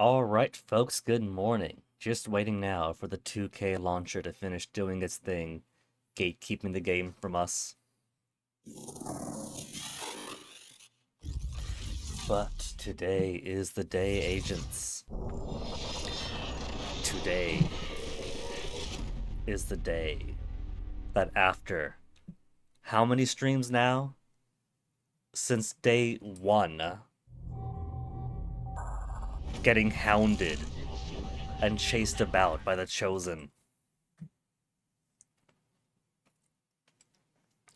Alright, folks, good morning. Just waiting now for the 2K launcher to finish doing its thing, gatekeeping the game from us. But today is the day, agents. Today is the day that after how many streams now? Since day one, getting hounded and chased about by the Chosen.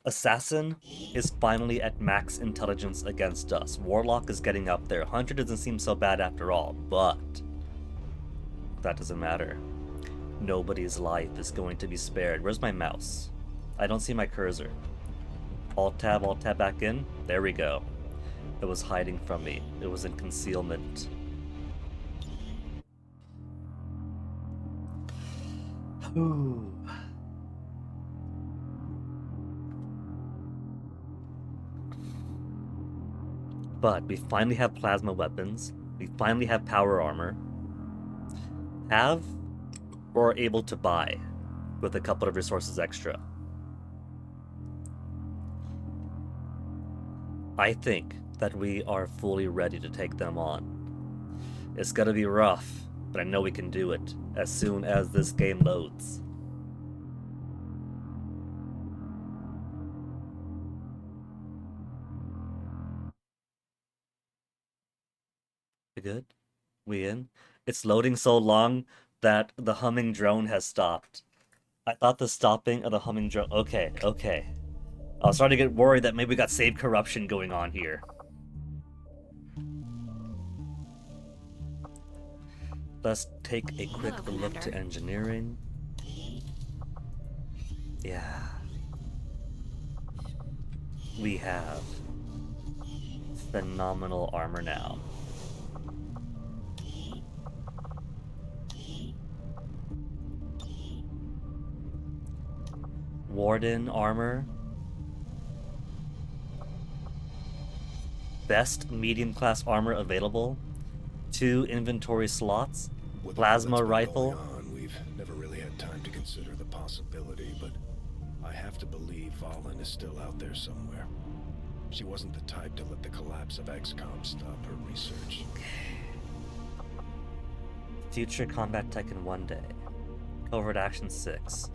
Assassin is finally at max intelligence against us. Warlock is getting up there. Hunter doesn't seem so bad after all, but that doesn't matter. Nobody's life is going to be spared. Where's my mouse? I don't see my cursor. Alt tab back in. There we go. It was hiding from me. It was in concealment. Ooh. But we finally have plasma weapons. We finally have power armor. Have or are able to buy with a couple of resources extra. I think that we are fully ready to take them on. It's gonna be rough, but I know we can do it as soon as this game loads. We good? We in? It's loading so long that the humming drone has stopped. I thought the stopping of the humming drone... Okay. I was starting to get worried that maybe we got save corruption going on here. Let's take a quick look to engineering. Yeah. We have phenomenal armor now. Warden armor. Best medium class armor available. 2 inventory slots. Plasma rifle. We've never really had time to consider the possibility, but I have to believe Valen is still out there somewhere. She wasn't the type to let the collapse of XCOM stop her research. Future combat tech in 1 day. Covert action 6.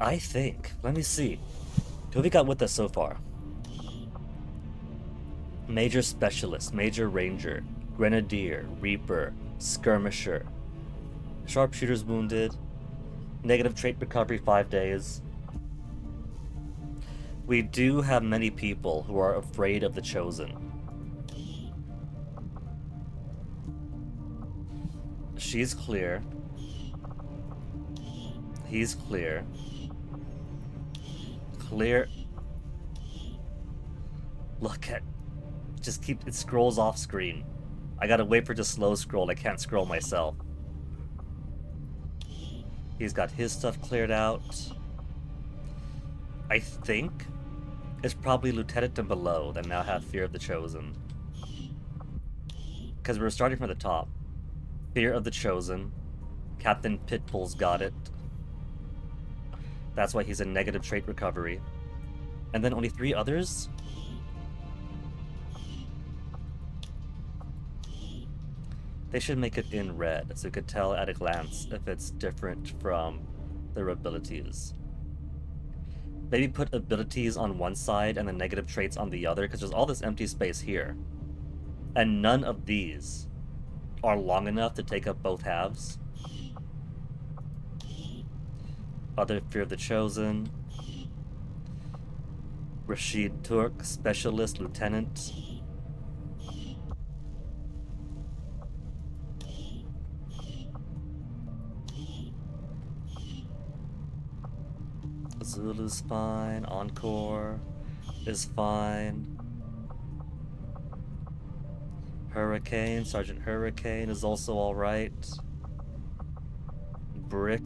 I think, let me see. Who have we got with us so far? Major Specialist, Major Ranger, Grenadier, Reaper, Skirmisher, Sharpshooter's wounded, negative trait recovery 5 days. We do have many people who are afraid of the Chosen. She's clear. He's clear. Clear. Look at... Just keep... It scrolls off screen. I gotta wait for it to slow scroll. I can't scroll myself. He's got his stuff cleared out. I think it's probably Lieutenant and below that now have Fear of the Chosen. Because we're starting from the top. Fear of the Chosen. Captain Pitbull's got it. That's why he's in negative trait recovery. And then only 3 others? They should make it in red, so you could tell at a glance if it's different from their abilities. Maybe put abilities on one side and the negative traits on the other, because there's all this empty space here. And none of these are long enough to take up both halves. Other Fear of the Chosen. Rashid Turk, Specialist Lieutenant. Zulu's fine. Encore is fine. Hurricane, Sergeant Hurricane is also alright. Brick.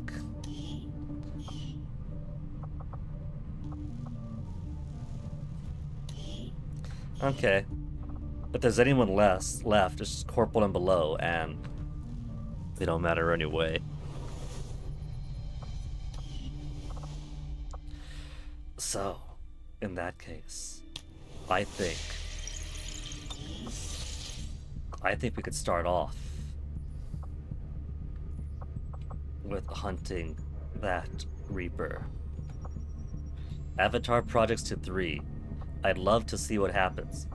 Okay. If there's anyone left, it's just Corporal and below, and they don't matter anyway. So, in that case, I think we could start off with hunting that Reaper. Avatar projects to 3. I'd love to see what happens.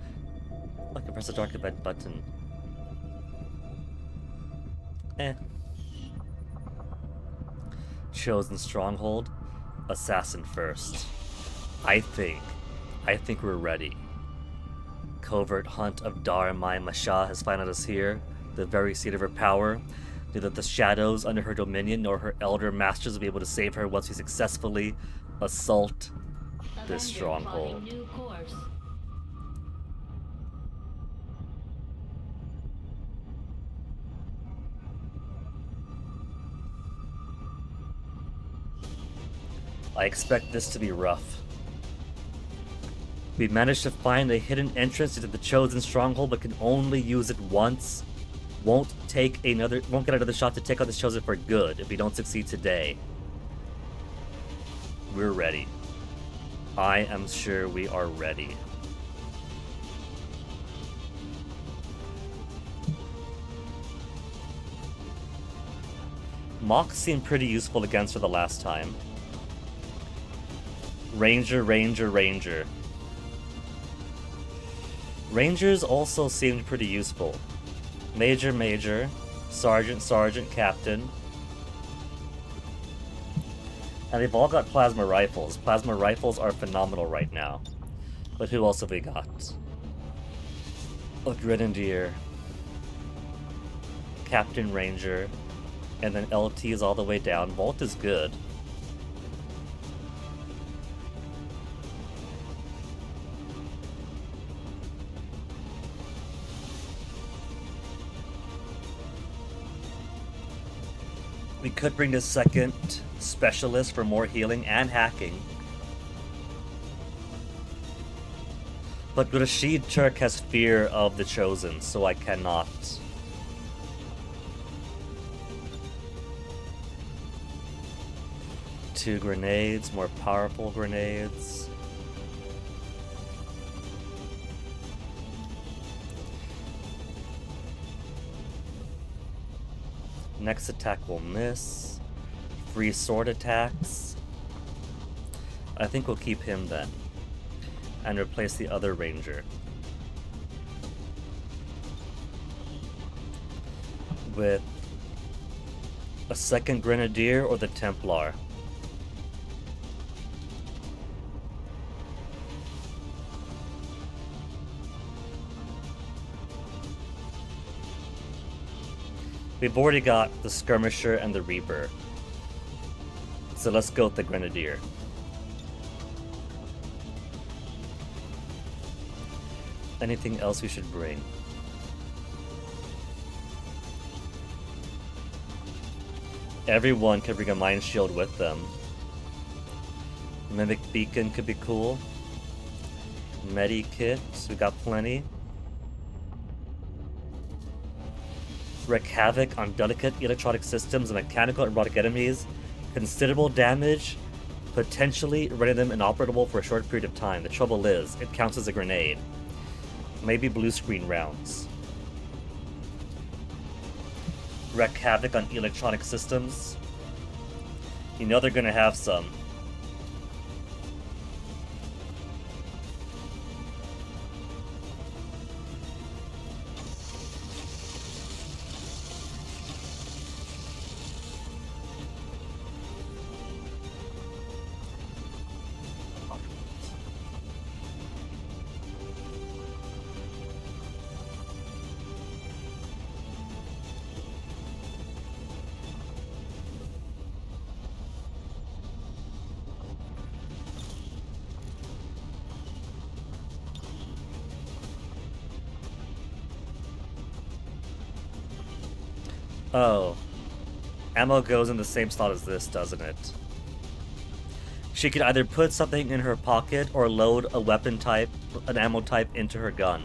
I can press the dark event button. Chosen stronghold. Assassin first. I think we're ready. Covert hunt of Dar Mai Masha has found us here, the very seat of her power. Neither the shadows under her dominion nor her elder masters will be able to save her once we successfully assault this stronghold. I expect this to be rough. We managed to find a hidden entrance into the chosen stronghold, but can only use it once. Won't get another shot to take out this chosen for good if we don't succeed today. We're ready. I am sure we are ready. Mox seemed pretty useful against her the last time. Ranger. Rangers also seemed pretty useful. Major, Sergeant, Captain. And they've all got plasma rifles. Plasma rifles are phenomenal right now. But who else have we got? A Grenadier. Captain Ranger. And then LT is all the way down. Volt is good. We could bring the second specialist for more healing and hacking. But Rashid Turk has fear of the Chosen, so I cannot. Two grenades, more powerful grenades. Next attack will miss. Free sword attacks. I think we'll keep him then. And replace the other ranger. With a second grenadier or the Templar. We've already got the Skirmisher and the Reaper. So let's go with the Grenadier. Anything else we should bring? Everyone can bring a Mind Shield with them. Mimic Beacon could be cool. Medi Kits, we got plenty. Wreak havoc on delicate electronic systems and mechanical and robotic enemies. Considerable damage, potentially rendering them inoperable for a short period of time. The trouble is, it counts as a grenade. Maybe blue screen rounds. Wreak havoc on electronic systems. You know they're gonna have some. Oh. Ammo goes in the same slot as this, doesn't it? She could either put something in her pocket or load a weapon type, an ammo type into her gun.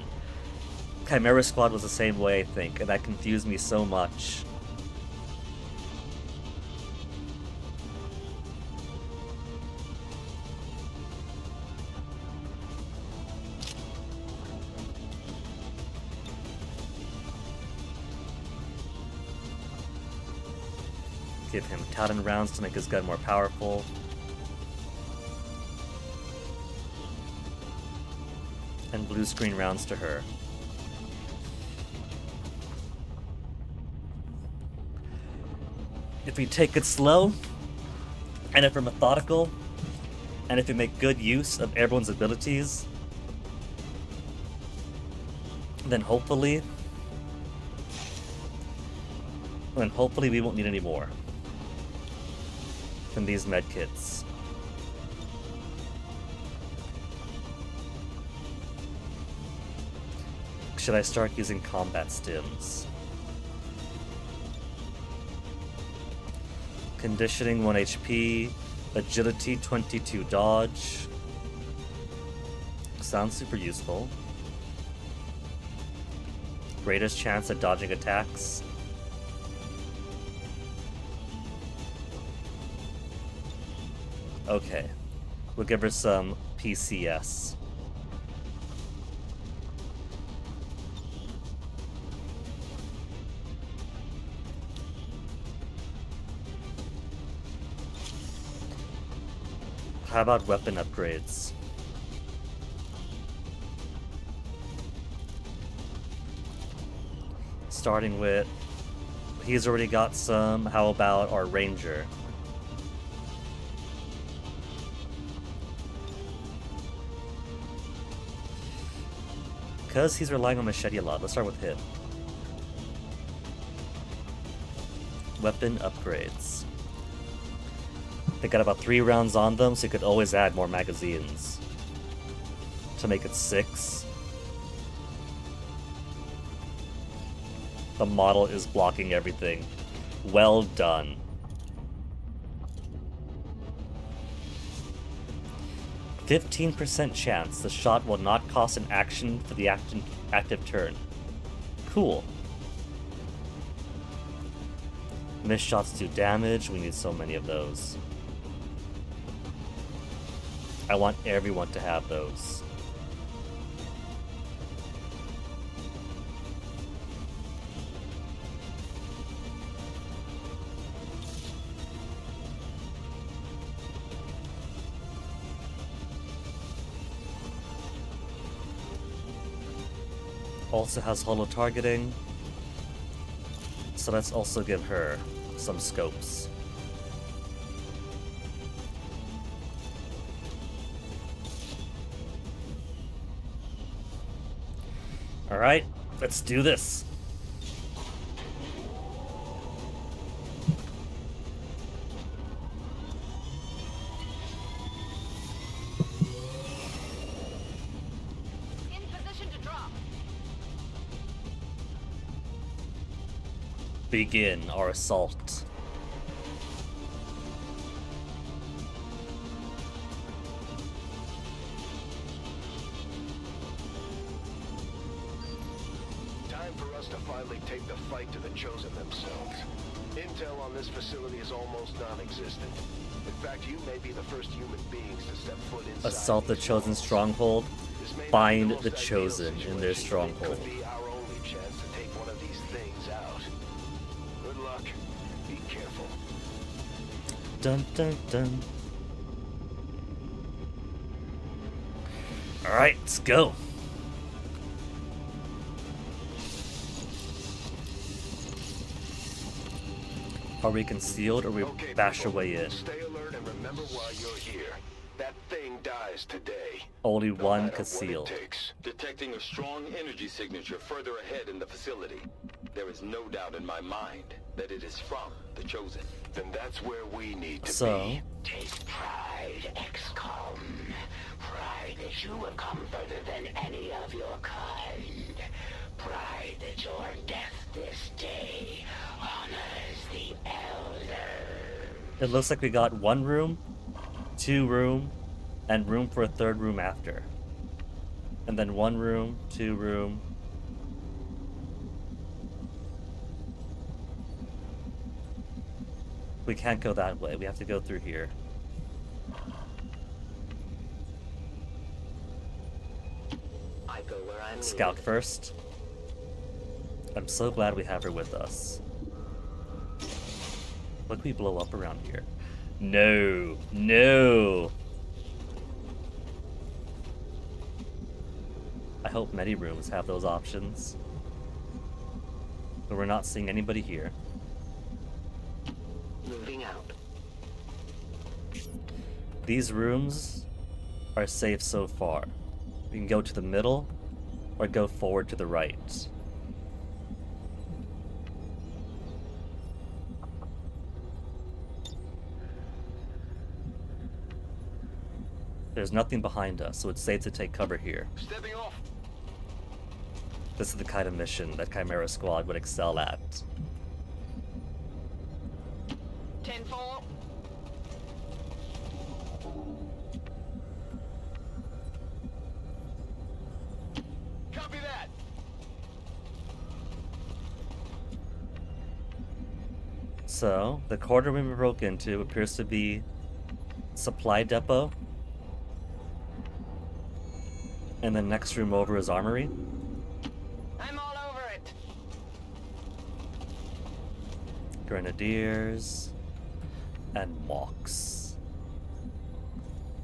Chimera Squad was the same way, I think, and that confused me so much. Give him Talon rounds to make his gun more powerful. And blue screen rounds to her. If we take it slow, and if we're methodical, and if we make good use of everyone's abilities, then hopefully we won't need any more from these medkits. Should I start using combat stims? Conditioning 1 HP, agility 22 dodge. Sounds super useful. Greatest chance at dodging attacks. Okay, we'll give her some PCS. How about weapon upgrades? Starting with, he's already got some. How about our ranger? Because he's relying on machete a lot, let's start with him. Weapon upgrades. They got about 3 rounds on them, so you could always add more magazines. To make it 6. The model is blocking everything. Well done. "15% chance the shot will not cost an action for the active turn." Cool. Missed shots do damage. We need so many of those. I want everyone to have those. Also has holo targeting, so let's also give her some scopes. Alright, let's do this. Begin our assault. Time for us to finally take the fight to the Chosen themselves. Intel on this facility is almost non-existent. In fact, you may be the first human beings to step foot inside. Assault the Chosen stronghold. Find the Chosen in their stronghold. Could be our only chance to take one of these things out. Good luck. Be careful. Dun dun dun. Alright, let's go. Are we concealed or we bash our way in? Stay alert and remember why you're here. That thing dies today. Only No one matter concealed. what it takes. Detecting a strong energy signature further ahead in the facility. There is no doubt in my mind that it is from the Chosen. Then that's where we need to So, Take pride, XCOM. Pride that you have come further than any of your kind. Pride that your death this day honors the Elder. it looks like we got 1 room, 2 room, and room for a 3rd room after. And then 1 room, 2 room, We can't go that way. We have to go through here. I go where I'm Scout needed. first. I'm so glad we have her with us. What can we blow up around here? No. No. I hope many rooms have those options. But we're not seeing anybody here. Moving out. These rooms are safe so far. We can go to the middle or go forward to the right. There's nothing behind us, so it's safe to take cover here. Stepping off. This is the kind of mission that Chimera Squad would excel at. 10-4. Copy that. So, the corner room we broke into appears to be supply depot. And the next room over is armory. I'm all over it. Grenadiers. And walks.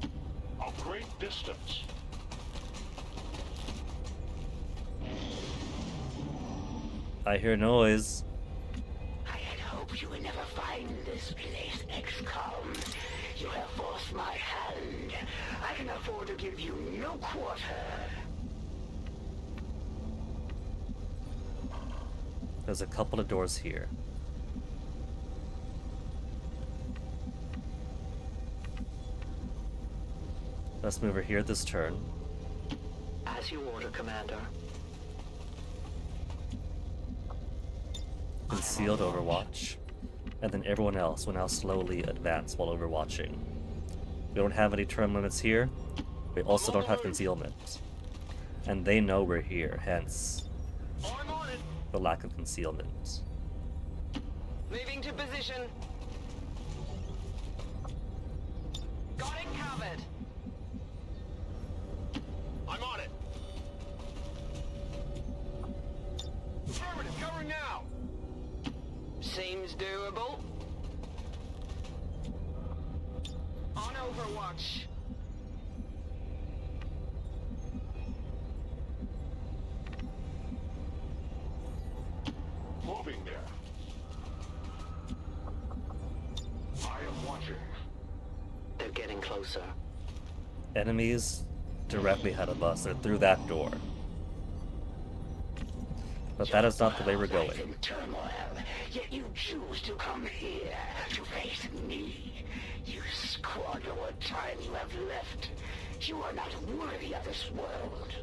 A great distance. I hear noise. I had hoped you would never find this place, XCOM. You have forced my hand. I can afford to give you no quarter. There's a couple of doors here. Let's move her here this turn. As you order, Commander. Concealed Overwatch. And then everyone else will now slowly advance while overwatching. We don't have any term limits here. We also don't have concealment. And they know we're here, hence I'm on it. the lack of concealment. Moving to position. Got it covered. I'm on it. Affirmative, covering now. Seems doable. On Overwatch. Moving there. I am watching. They're getting closer. Enemies directly ahead of us. They're through that door. But that is not the way we're Life going. in turmoil, yet you choose to come here to face me. You squander what time you have left. You are not worthy of this world.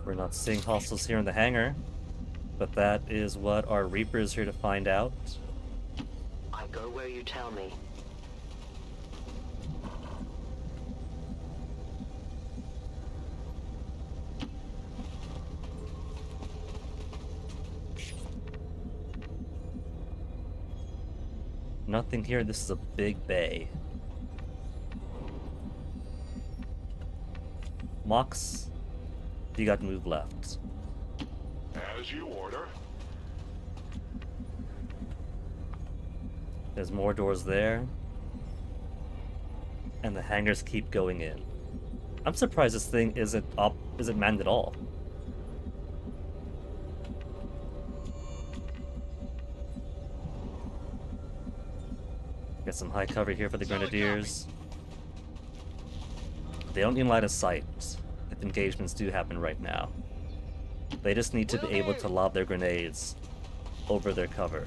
We're not seeing hostiles here in the hangar. But that is what our Reaper is here to find out. I go where you tell me. Nothing here. This is a big bay. Mox, you got to move left. As you order. There's more doors there. And the hangars keep going in. I'm surprised this thing isn't manned at all. Get some high cover here for the Grenadiers. They don't need line of sight if engagements do happen right now. They just need to be able to lob their grenades over their cover.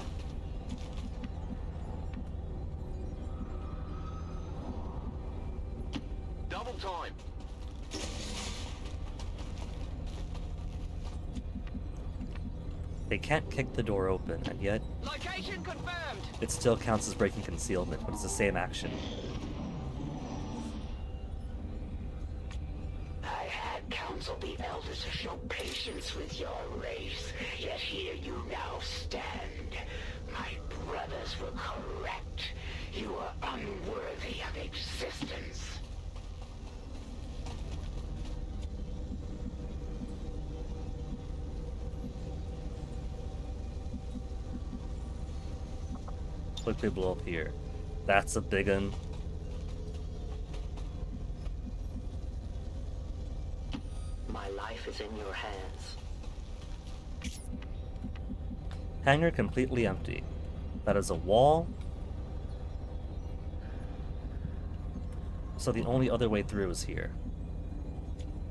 Double time. They can't kick the door open, and yet Location confirmed. it still counts as breaking concealment, but it's the same action. I had counsel the elders to show patience with your race, yet here you now stand. My brothers were correct. You are unworthy of existence. Quickly blow up here. That's a big one. My life is in your hands. Hangar completely empty. That is a wall. So the only other way through is here.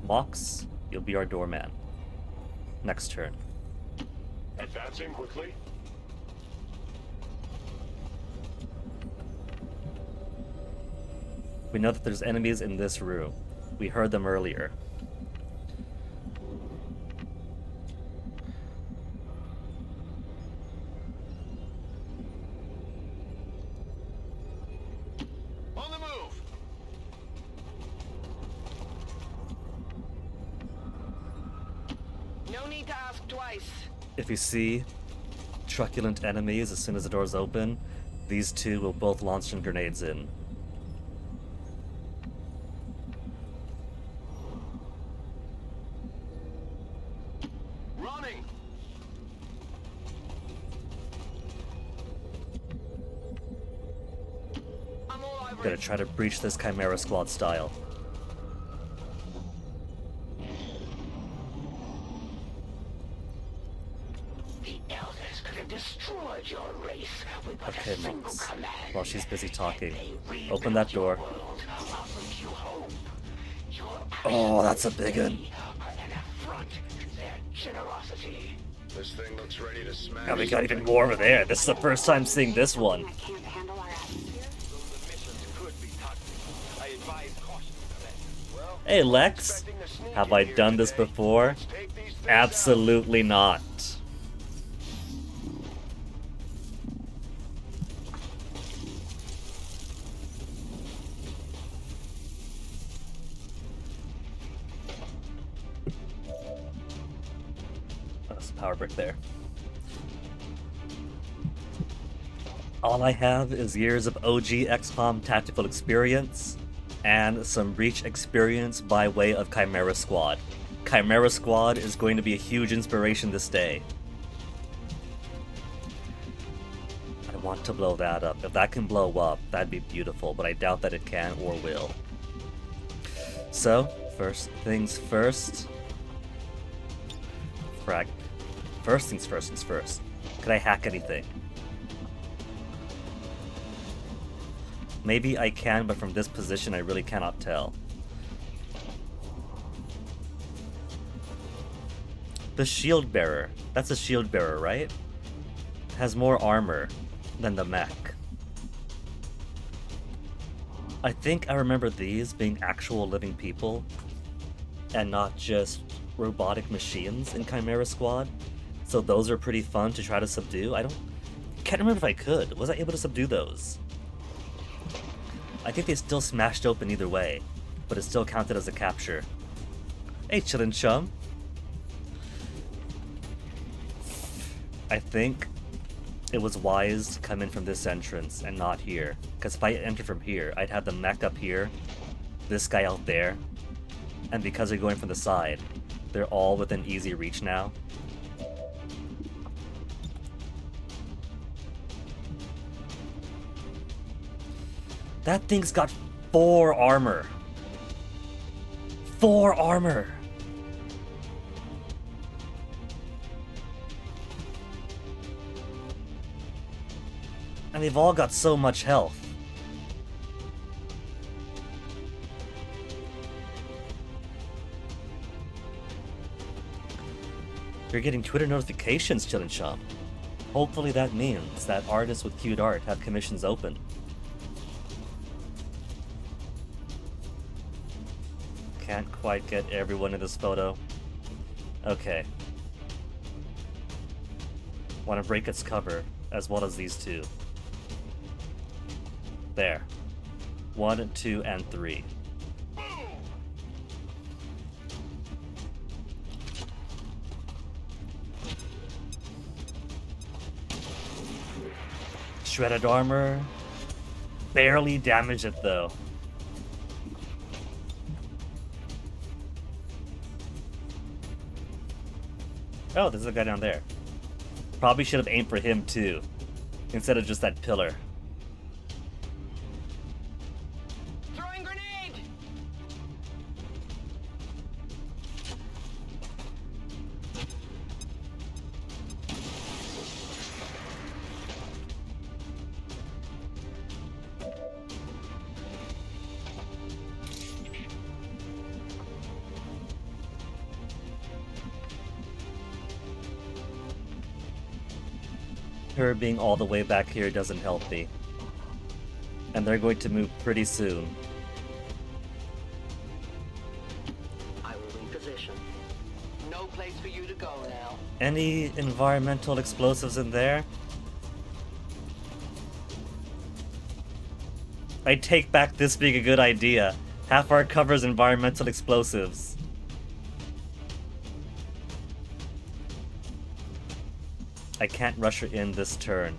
Mox, you'll be our doorman. Next turn. Advancing quickly. We know that there's enemies in this room. We heard them earlier. On the move! No need to ask twice. If you see truculent enemies as soon as the doors open, these two will both launch some grenades in. Running! I'm all over Gonna it. try to breach this Chimera Squad style. The elders could have destroyed your race with but Okay, a single Mox. command. While she's busy talking, They open that door. rebuilt your world, offered you hope. Your Oh, actions that's a big one. today are an affront to their generosity. This thing looks ready to smash. And we got even more over there. This is the first time seeing this one. That can't handle our atmosphere? Those emissions could be toxic. I advise caution. Well, Hey Lex, have I done this before? let's take these things Absolutely not. That's a power brick there. All I have is years of OG XCOM tactical experience and some Reach experience by way of Chimera Squad. Chimera Squad is going to be a huge inspiration this day. I want to blow that up. If that can blow up, that'd be beautiful, but I doubt that it can or will. So, first things first. Frag. First things first. Could I hack anything? Maybe I can, but from this position I really cannot tell. The shield bearer. That's a shield bearer, right? Has more armor than the mech. I think I remember these being actual living people and not just robotic machines in Chimera Squad. So those are pretty fun to try to subdue. Can't remember if I could. Was I able to subdue those? I think they still smashed open either way, but it still counted as a capture. Hey, chillin' chum. I think it was wise to come in from this entrance and not here, because if I entered from here, I'd have the mech up here, this guy out there, and because they're going from the side, they're all within easy reach now. That thing's got 4 armor. 4 armor. And they've all got so much health. You're getting Twitter notifications, Chillin' Chum. Hopefully that means that artists with cute art have commissions open. Can't quite get everyone in this photo. Okay. Want to break its cover, as well as these two. There. 1, 2, and 3. Shredded armor. Barely damaged it though. Oh, there's a guy down there. Probably should have aimed for him too, instead of just that pillar. Throwing grenade! Her being all the way back here doesn't help me. And they're going to move pretty soon. I will reposition. No place for you to go now. Any environmental explosives in there? I take back this being a good idea. Half our cover's environmental explosives. I can't rush her in this turn.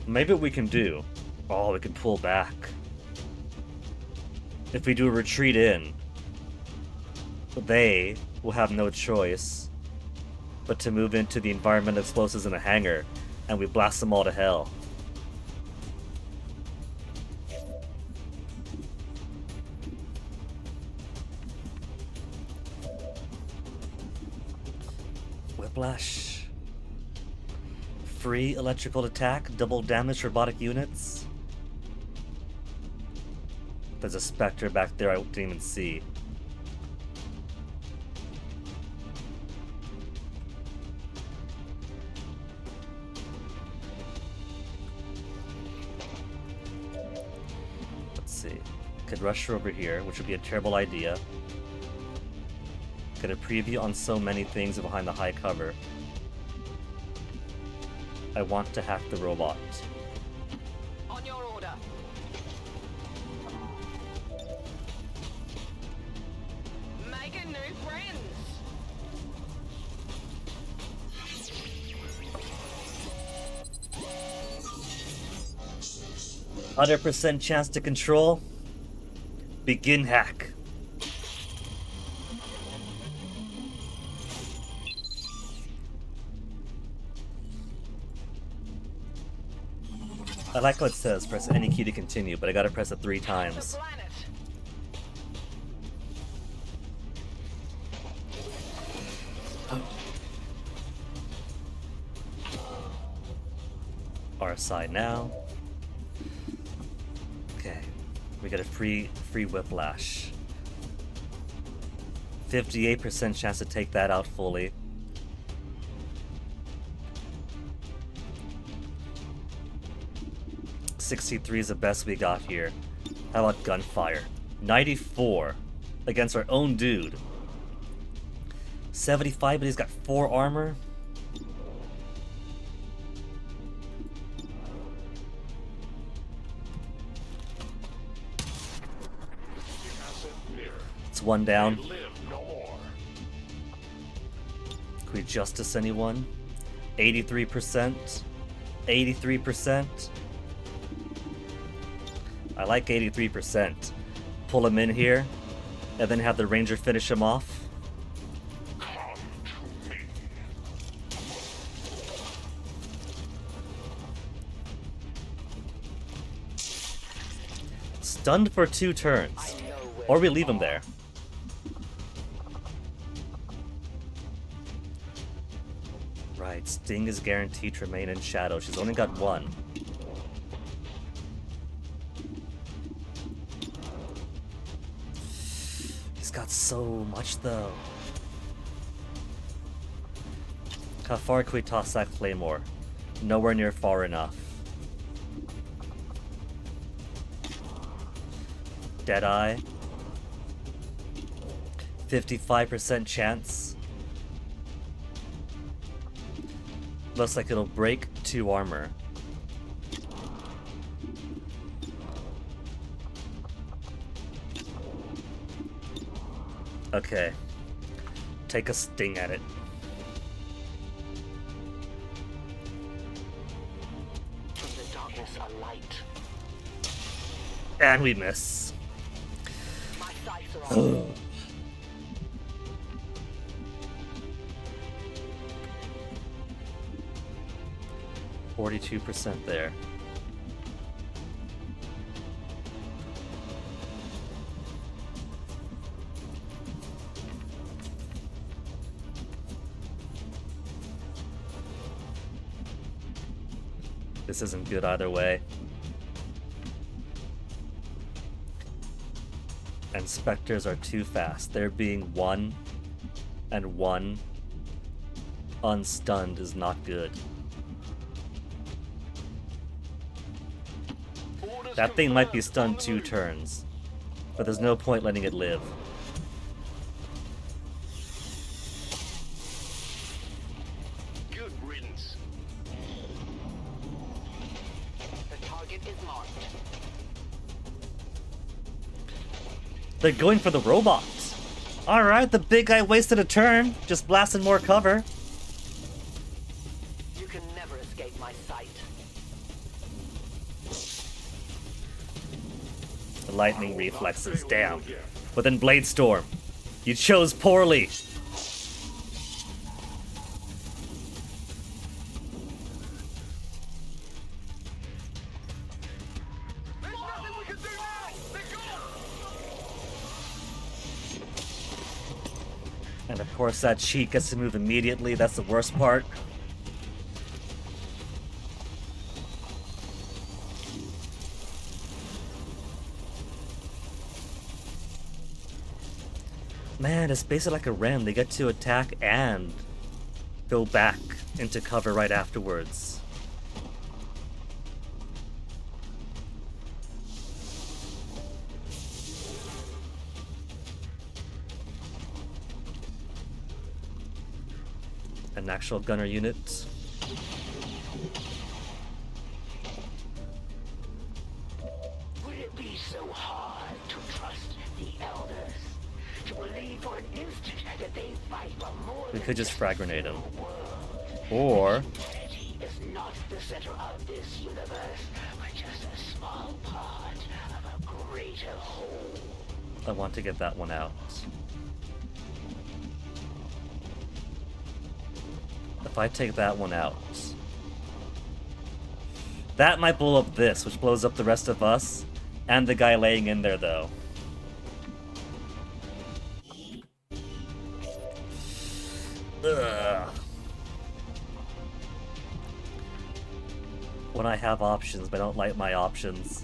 Maybe what we can do... Oh, we can pull back. If we do a retreat in, they will have no choice but to move into the environmental explosives in the hangar, and we blast them all to hell. Whiplash. Free electrical attack, double damage robotic units. There's a Spectre back there I didn't even see. Let's see. Could rush her over here, which would be a terrible idea. Get a preview on so many things behind the high cover. I want to hack the robot. On your order. Making new friends. 100% chance to control. Begin hack. I like how it says press any key to continue, but I gotta press it 3 times. The planet. Our side now. Okay, we get a free whiplash. 58% chance to take that out fully. .63 is the best we got here. How about gunfire? 94 against our own dude. 75, but he's got 4 armor. It's 1 down. Can we justice anyone? 83%. 83%. I like 83%. Pull him in here, and then have the ranger finish him off. Stunned for 2 turns. Or we leave him there. Right, Sting is guaranteed to remain in shadow. She's only got 1. He's got so much though. How far can we toss that Claymore? Nowhere near far enough. Deadeye. 55% chance. Looks like it'll break 2 armor. Okay. Take a sting at it. And we miss. My sights are on. 42% there. This isn't good either way. And Spectres are too fast. There being 1 and 1 unstunned is not good. That thing might be stunned 2 turns, but there's no point letting it live. Good riddance. The target is marked. They're going for the robots. Alright, the big guy wasted a turn, just blasted more cover. You can never escape my sight. The lightning reflexes, damn. But then Blade Storm. You chose poorly. There's nothing we can do now. They're gone. And of course that cheat gets to move immediately, that's the worst part. Man, it's basically like a ram. They get to attack and go back into cover right afterwards. An actual gunner unit. Would it be so hard to trust the elders? To believe for an instant that they fight for more We than could just frag grenade him. world. Or Humanity is not the center of this universe, but just a small part of a greater whole. I want to get that one out. If I take that one out, that might blow up this, which blows up the rest of us, and the guy laying in there though. Ugh. When I have options, but I don't like my options.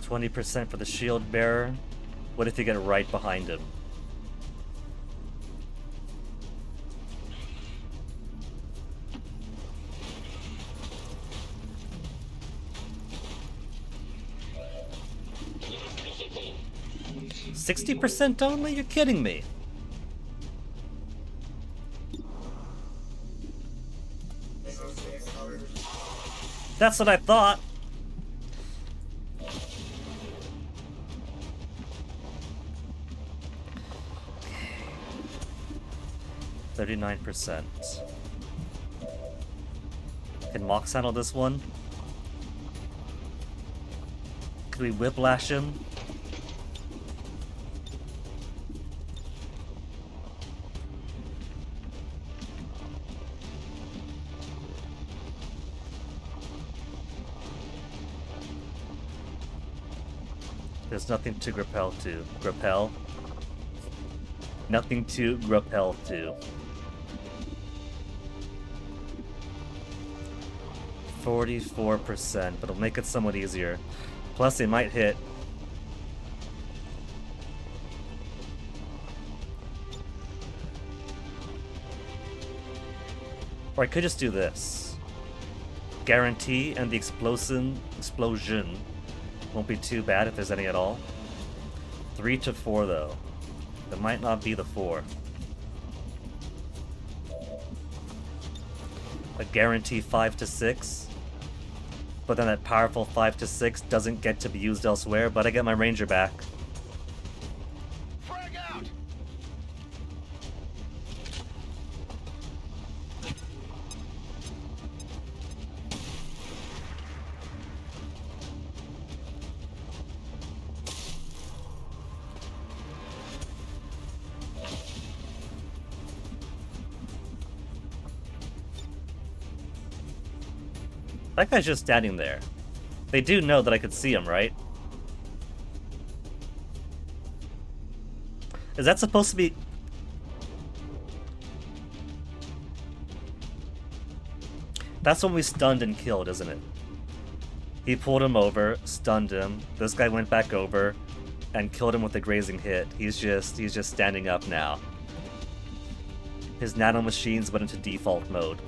%20 for the shield bearer. What if you get right behind him? %60 only? You're kidding me. That's what I thought. %39. Can Mox handle this one? Could we whiplash him? There's nothing to grapple to. Grapple? Nothing to grapple to. 44%, but it'll make it somewhat easier. Plus, they might hit. Or I could just do this. Guarantee and the explosion won't be too bad if there's any at all. 3 to 4 though. It might not be the 4. A guarantee 5 to 6. But then that powerful 5 to 6 doesn't get to be used elsewhere, but I get my ranger back. Frag out. That guy's just standing there. They do know that I could see him, right? Is that supposed to be... That's when we stunned and killed, isn't it? He pulled him over, stunned him. This guy went back over and killed him with a grazing hit. He's just standing up now. His nanomachines went into default mode.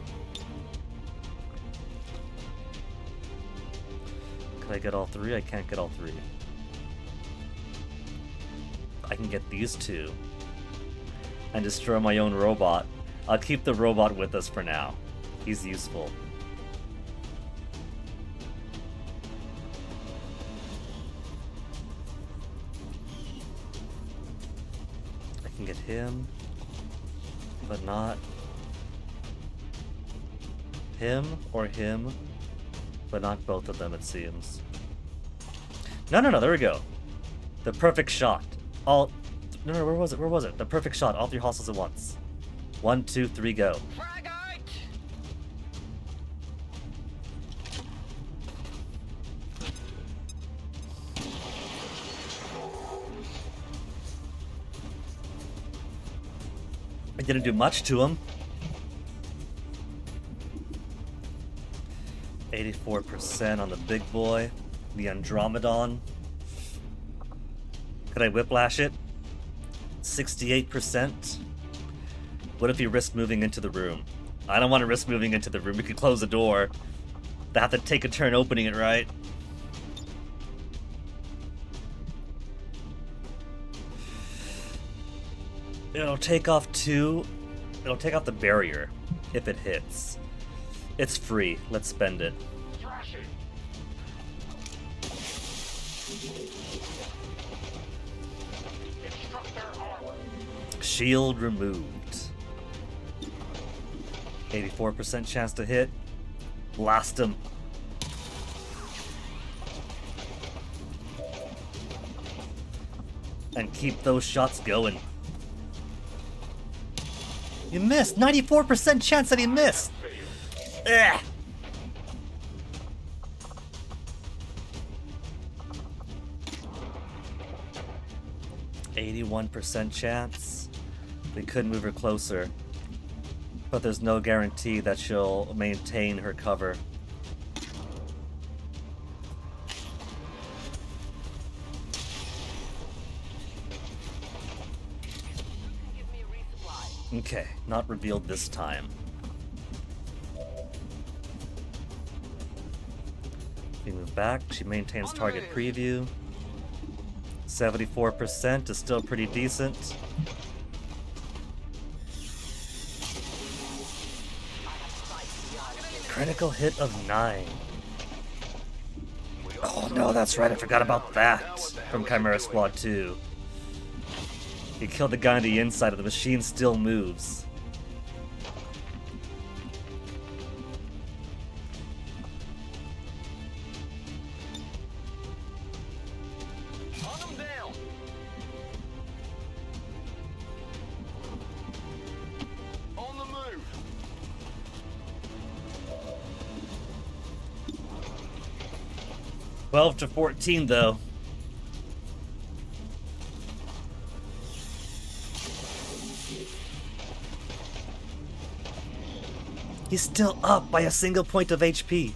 Can I get all three? I can't get all three. I can get these two and destroy my own robot. I'll keep the robot with us for now. He's useful. I can get him, but not him or him, but not both of them, it seems. No, there we go. The perfect shot. No, where was it? The perfect shot. All three hostiles at once. 1, 2, 3, go. I didn't do much to him. 84% on the big boy, the Andromedon. Could I whiplash it? 68%. What if you risk moving into the room? I don't want to risk moving into the room. We could close the door. They have to take a turn opening it, right? It'll take off two. It'll take off the barrier if it hits. It's free. Let's spend it. Shield removed. 84% chance to hit. Blast him. And keep those shots going. You missed! 94% chance that he missed! Ugh. %chance. We could move her closer, but there's no guarantee that she'll maintain her cover. Okay, not revealed this time. We move back. She maintains target preview. 74% is still pretty decent. Critical hit of 9. Oh no, that's right, I forgot about that from Chimera Squad 2. He killed the guy on the inside and the machine still moves. On the move. 12 to 14 though. He's still up by a single point of HP.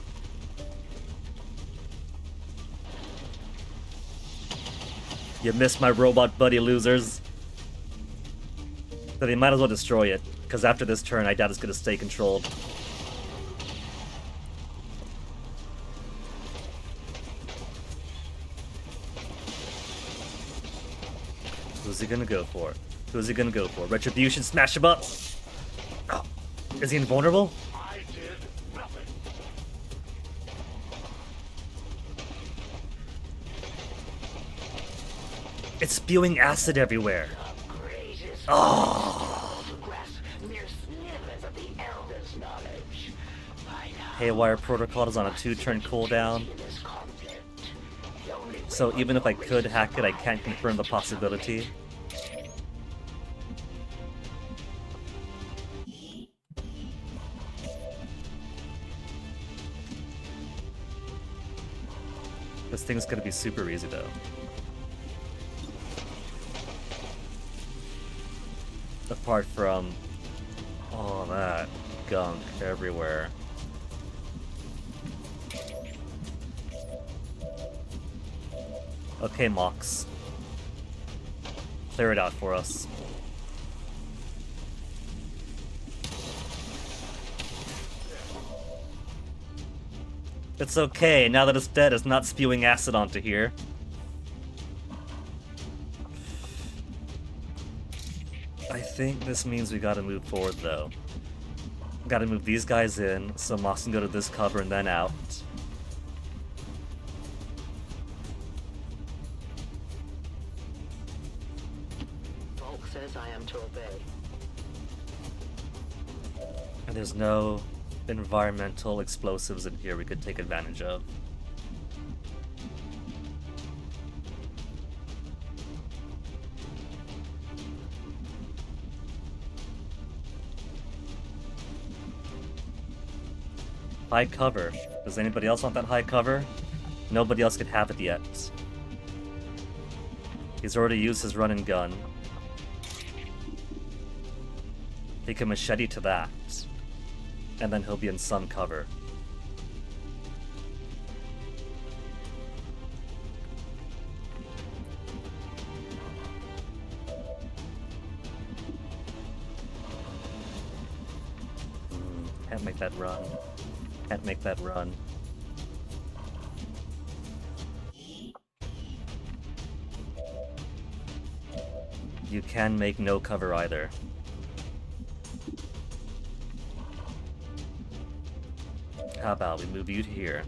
You missed my robot buddy, losers. So they might as well destroy it, because after this turn, I doubt it's going to stay controlled. Who's he going to go for? Who's he going to go for? Retribution, smash him up! Oh. Is he invulnerable? I did nothing. It's spewing acid everywhere. Oh. Haywire Protocol is on a 2-turn cooldown. So even if I could hack it, I can't confirm the possibility. This thing's gonna be super easy though. Apart from all that gunk everywhere. Okay, Mox. Clear it out for us. It's okay, now that it's dead, it's not spewing acid onto here. I think this means we gotta move forward though. Gotta move these guys in, so Mox can go to this cover and then out. Volk says I am to obey. And there's no environmental explosives in here we could take advantage of. High cover. Does anybody else want that high cover? Nobody else could have it yet. He's already used his run and gun. He can machete to that. And then he'll be in some cover. Can't make that run. Can't make that run. You can make no cover either. How about we move you to here?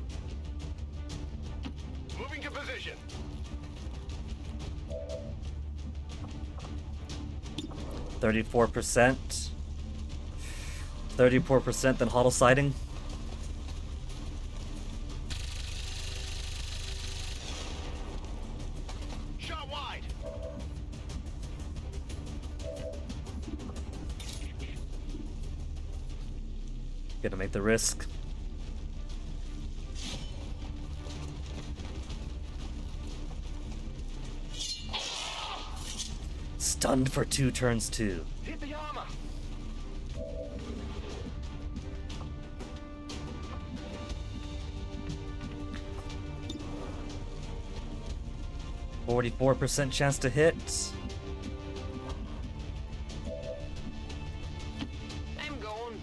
Moving to position. 34%. 34% then huddle siding. Shot wide. Gonna make the risk. Stunned for 2 turns too. Hit the armor. %44 chance to hit. I'm going.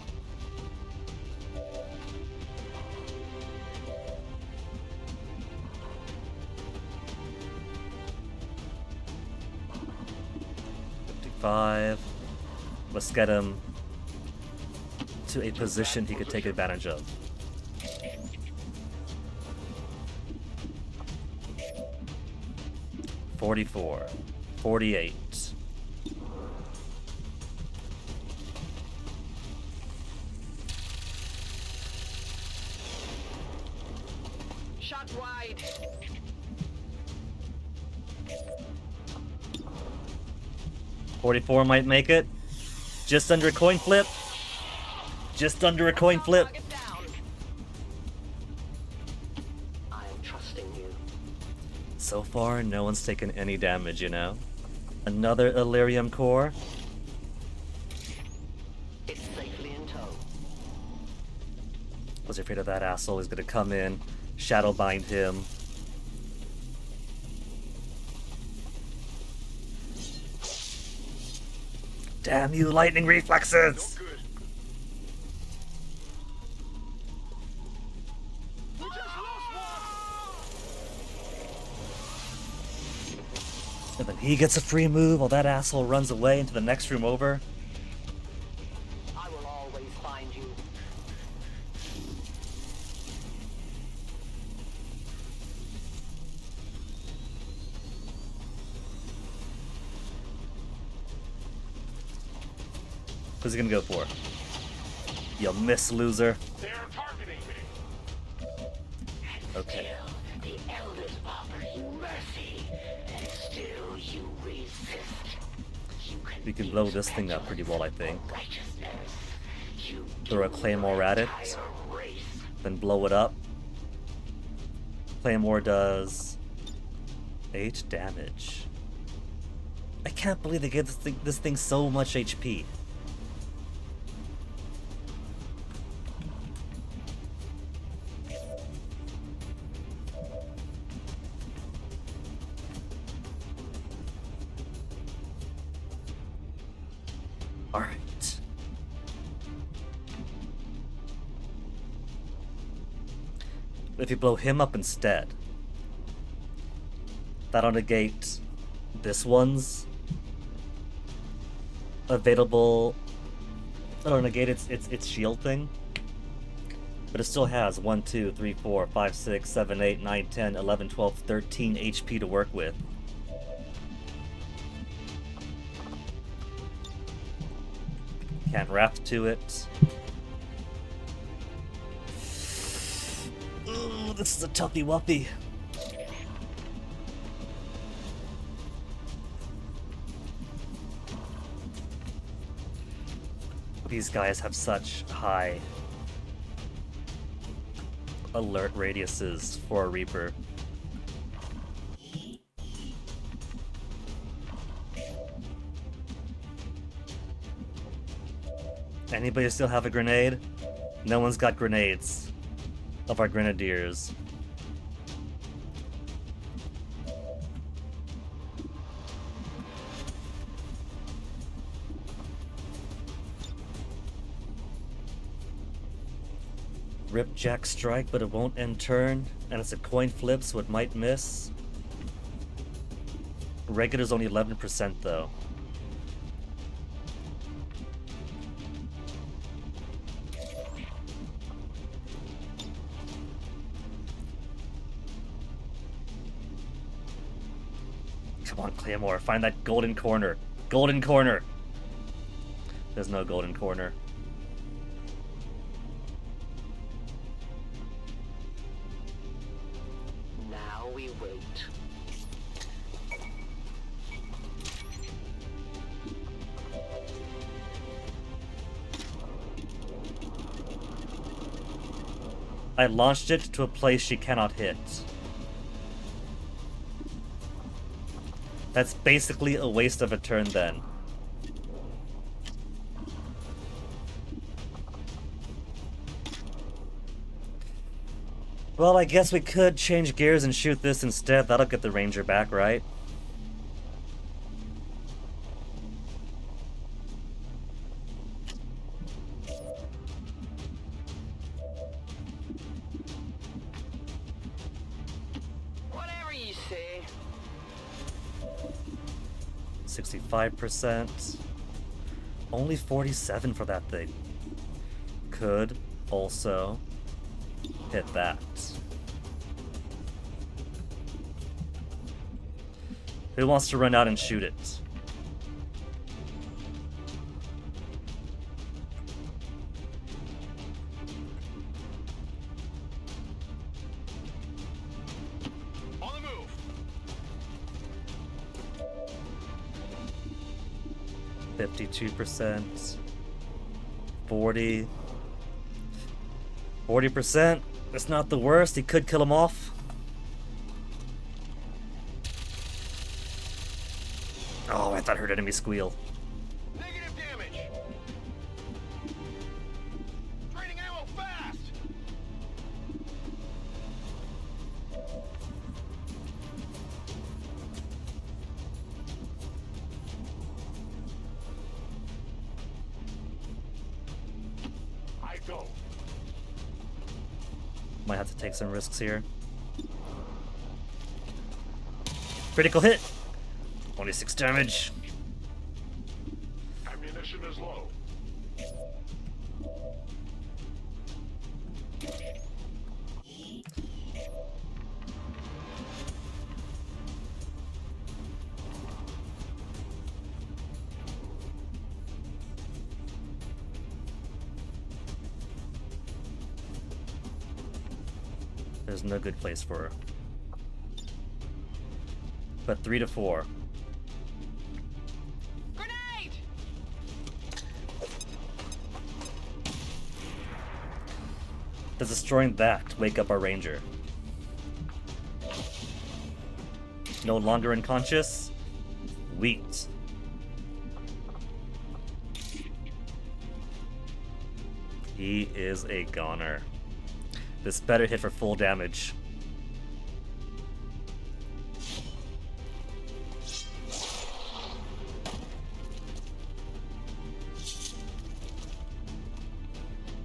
Let's get him to a position he could take advantage of. $44, $48. Shot wide. $44 might make it. Just under a coin flip. Just under a coin flip. Target down. I am trusting you. So far, no one's taken any damage, you know? Another Illyrium core. It's safely in tow. Was afraid of that asshole. He's gonna come in, shadow bind him. Damn you, lightning reflexes! Good. We just lost one. And then he gets a free move while that asshole runs away into the next room over. I will always find you. Who's he gonna go for? You miss, loser. They're targeting me. Okay. The elders offer you mercy, and still you resist. You We can blow this thing up pretty well, I think. righteousness. You Throw a claymore at it, entire race. then blow it up. Claymore does 8 damage. I can't believe they gave this thing so much HP. Alright. If you blow him up instead, that'll negate this one's available. That'll negate its shield thing. But it still has 1, 2, 3, 4, 5, 6, 7, 8, 9, 10, 11, 12, 13 HP to work with. Can't wrap to it. Ooh, this is a toughy wuppy. These guys have such high alert radiuses for a Reaper. Anybody still have a grenade? No one's got grenades of our grenadiers. Ripjack strike, but it won't end turn, and it's a coin flip, so it might miss. Regular's only 11% though. Come on, Claymore, find that golden corner. Golden corner! There's no golden corner. Now we wait. I launched it to a place she cannot hit. That's basically a waste of a turn then. Well, I guess we could change gears and shoot this instead. That'll get the Ranger back, right? Whatever you say. 65%. Only 47 for that thing. Could also hit that. Who wants to run out and shoot it? On the move. 52%. 40. 40%. That's not the worst. He could kill him off. Oh, I thought I heard enemy squeal. Negative damage. Draining ammo fast. I go. Might have to take some risks here. Critical hit! Only 6 damage. Ammunition is low. There's no good place for her. But 3 to 4. Grenade! Does destroying that wake up our ranger? No longer unconscious. Sweet. He is a goner. This better hit for full damage.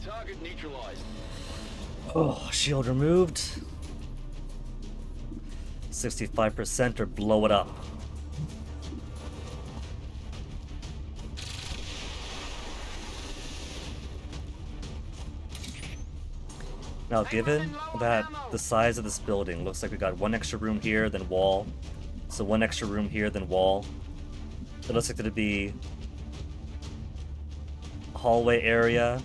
Target neutralized. Oh, shield removed. 65% or blow it up. Now, given that the size of this building looks like we got one extra room here, then wall. So one extra room here, then wall. It looks like it'd be a hallway area,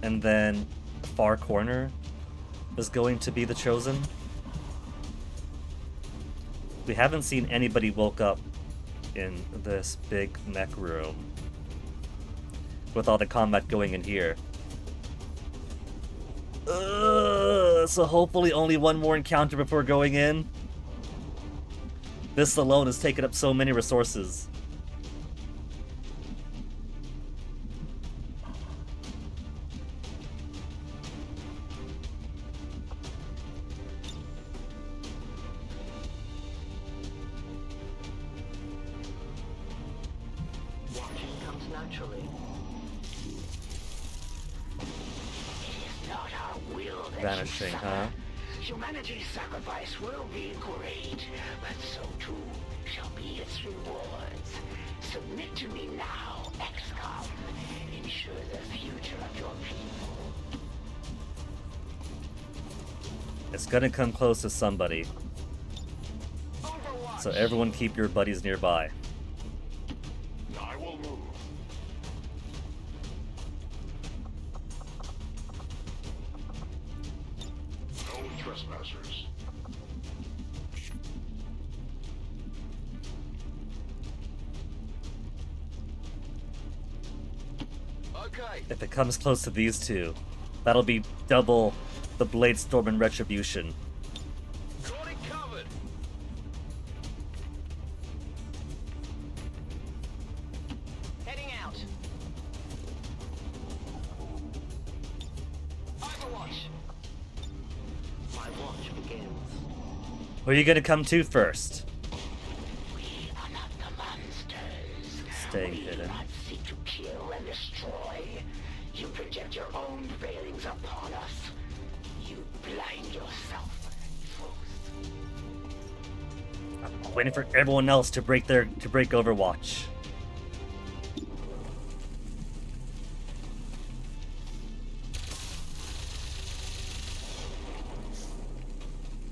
and then the far corner is going to be the chosen. We haven't seen anybody woke up in this big mech room with all the combat going in here. So hopefully only one more encounter before going in. This alone has taken up so many resources. Watching comes naturally. Not our will that Vanishing, you huh? suffer. Humanity's sacrifice will be great, but so too shall be its rewards. Submit to me now, XCOM. Ensure the future of your people. It's gonna come close to somebody. Overwatch. So everyone keep your buddies nearby. I will move. No trespassers. Okay. If it comes close to these two, that'll be double the Blade Storm and Retribution. Got it covered. Heading out. Overwatch. My watch begins. Who are you gonna come to first? We are not the monsters. Staying We hidden. do not seek to kill and destroy. You project your own failings upon us. You blind yourself, fools. I'm waiting for everyone else to break Overwatch.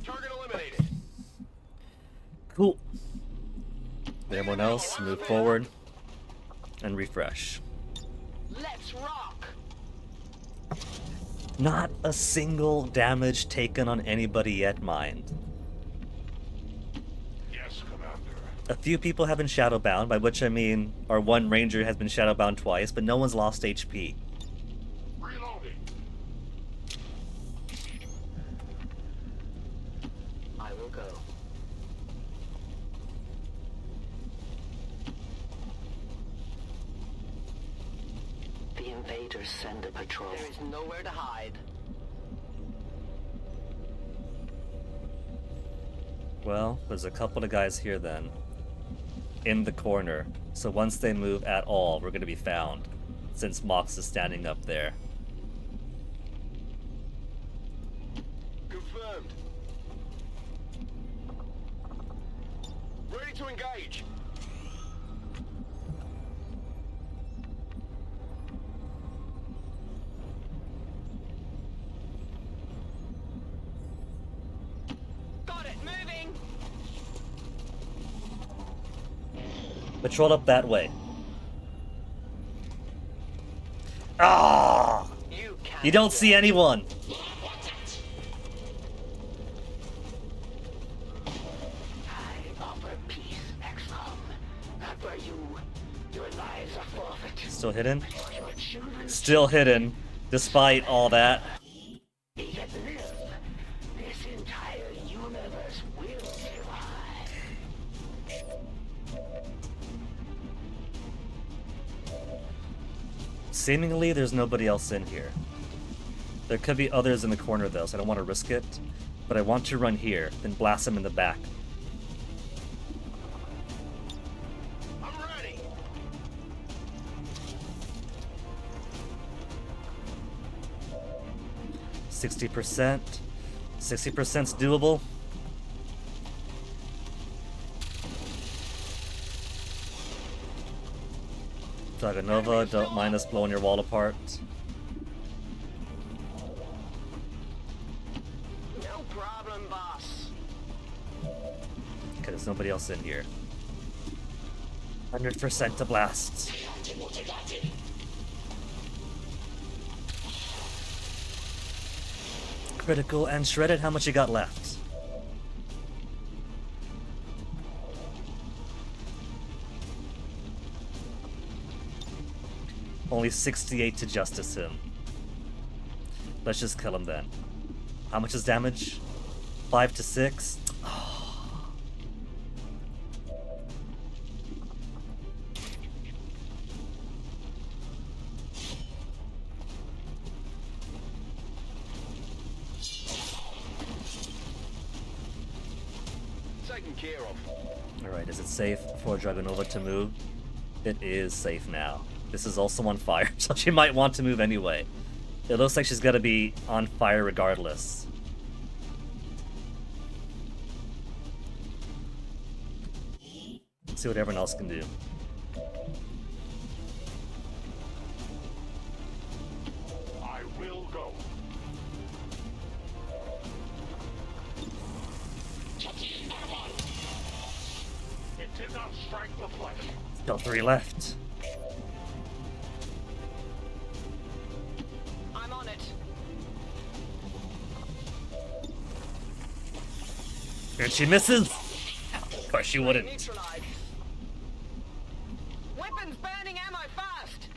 Target eliminated. Cool. Everyone else, move forward and refresh. Let's rock. Not a single damage taken on anybody yet, mind. Yes, Commander. A few people have been shadowbound, by which I mean our one ranger has been shadowbound twice, but no one's lost HP. Reloading. I will go. The invaders send a patrol. There is nowhere to hide. Well, there's a couple of guys here then. In the corner. So once they move at all, we're gonna be found. Since Mox is standing up there. Confirmed. Ready to engage. Got it. Moving. Patrol up that way. Ah! You don't see anyone! I offer peace, XCOM. Not for you. Your lives are forfeit. Still hidden? For your children Still hidden, despite all that. yet live. This entire universe will survive. Seemingly, there's nobody else in here. There could be others in the corner, though, so I don't want to risk it. But I want to run here, then blast them in the back. I'm ready. 60%. 60%'s doable. Dragonova, don't mind us blowing your wall apart. No problem, boss. Okay, there's nobody else in here. 100% to blast. Critical and shredded. How much you got left? Only 68 to justice him. Let's just kill him then. How much is damage? 5 to 6. Taken care of. Alright, is it safe for Dragonova to move? It is safe now. This is also on fire, so she might want to move anyway. It looks like she's gonna be on fire regardless. Let's see what everyone else can do. I will go. It did not strike the flesh. Still 3 left. I'm on it. And she misses! Of course she wouldn't. Neutralized. Weapons burning ammo fast.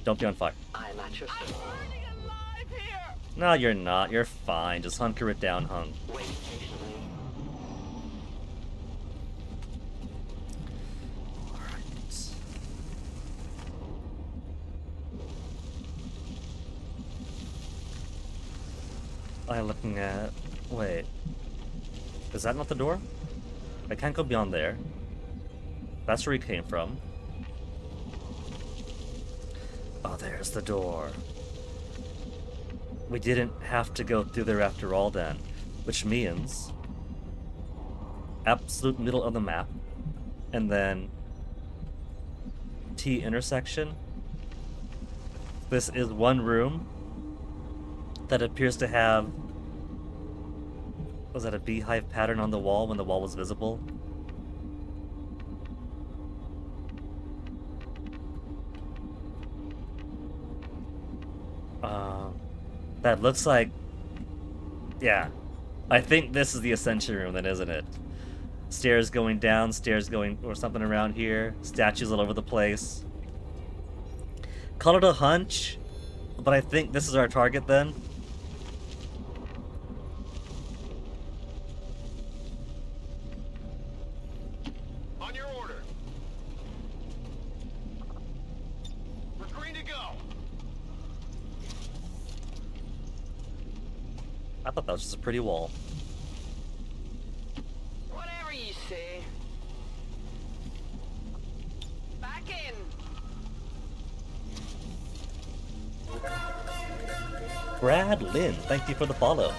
Don't be on fire. I'm at your service. Burning alive here! No, you're not. You're fine. Just hunker it down, hung. Wait patiently. Alright. I'm looking at... Wait. Is that not the door? I can't go beyond there. That's where he came from. Oh, there's the door. We didn't have to go through there after all then. Which means... absolute middle of the map. And then... T intersection. This is one room that appears to have... Was that a beehive pattern on the wall when the wall was visible? That looks like... Yeah. I think this is the Ascension room then, isn't it? Stairs going down, stairs going... or something around here. Statues all over the place. Call it a hunch, but I think this is our target then. On your order. We're green to go. I thought that was just a pretty wall. Whatever you say. Back in. Brad Lynn, thank you for the follow.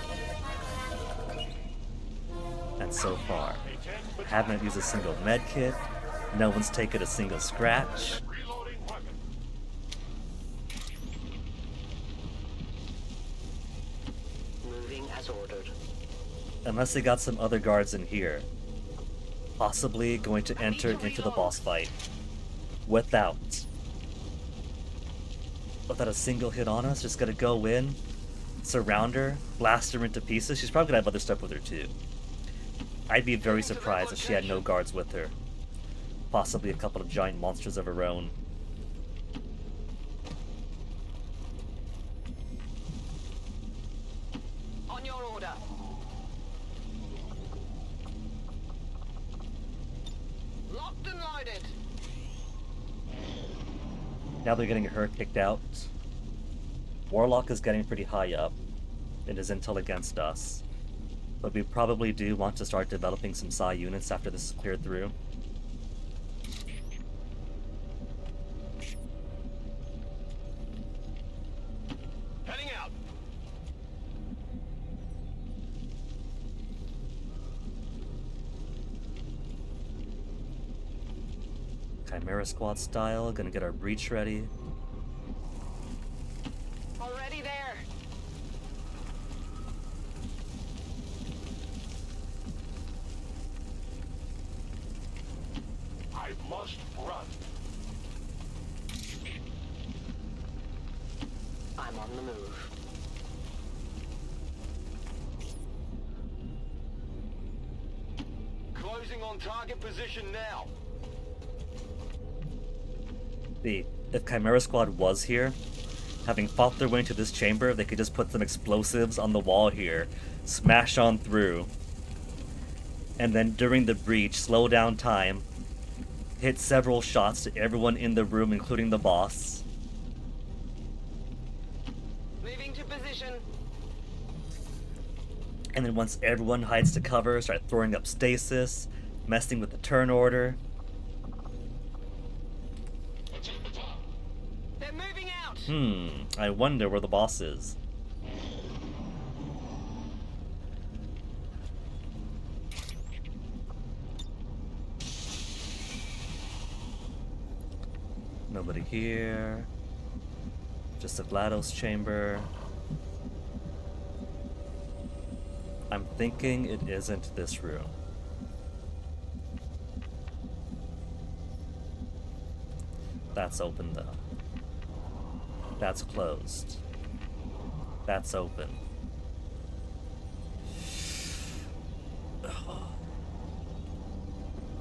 And so far, haven't used a single med kit. No one's taken a single scratch. Reloading weapon. Moving as ordered. Unless they got some other guards in here. Possibly going to enter into the boss fight. Without a single hit on us, just gonna go in, surround her, blast her into pieces. She's probably gonna have other stuff with her too. I'd be very surprised if she had no guards with her. Possibly a couple of giant monsters of her own. On your order. Now they're getting her kicked out. Warlock is getting pretty high up in his intel against us. But we probably do want to start developing some Psi units after this is cleared through. Heading out. Chimera Squad style, gonna get our breach ready. Already there. I must run. I'm on the move. Closing on target position now. If Chimera Squad was here, having fought their way into this chamber, they could just put some explosives on the wall here, smash on through, and then during the breach, slow down time, hit several shots to everyone in the room, including the boss. Moving to position. And then once everyone hides to cover, start throwing up stasis, messing with the turn order. They're moving out. I wonder where the boss is. Nobody here. Just a GLaDOS chamber. I'm thinking it isn't this room. That's open though. That's closed. That's open.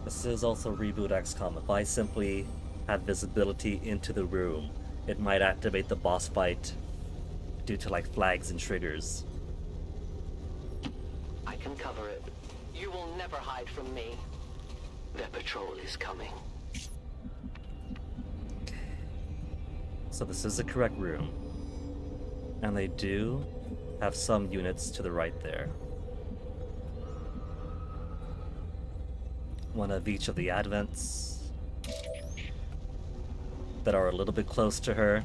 This is also Reboot XCOM. If I simply had visibility into the room, it might activate the boss fight due to like flags and triggers. I can cover it. You will never hide from me. Their patrol is coming. So this is the correct room. And they do have some units to the right there. One of each of the advents that are a little bit close to her.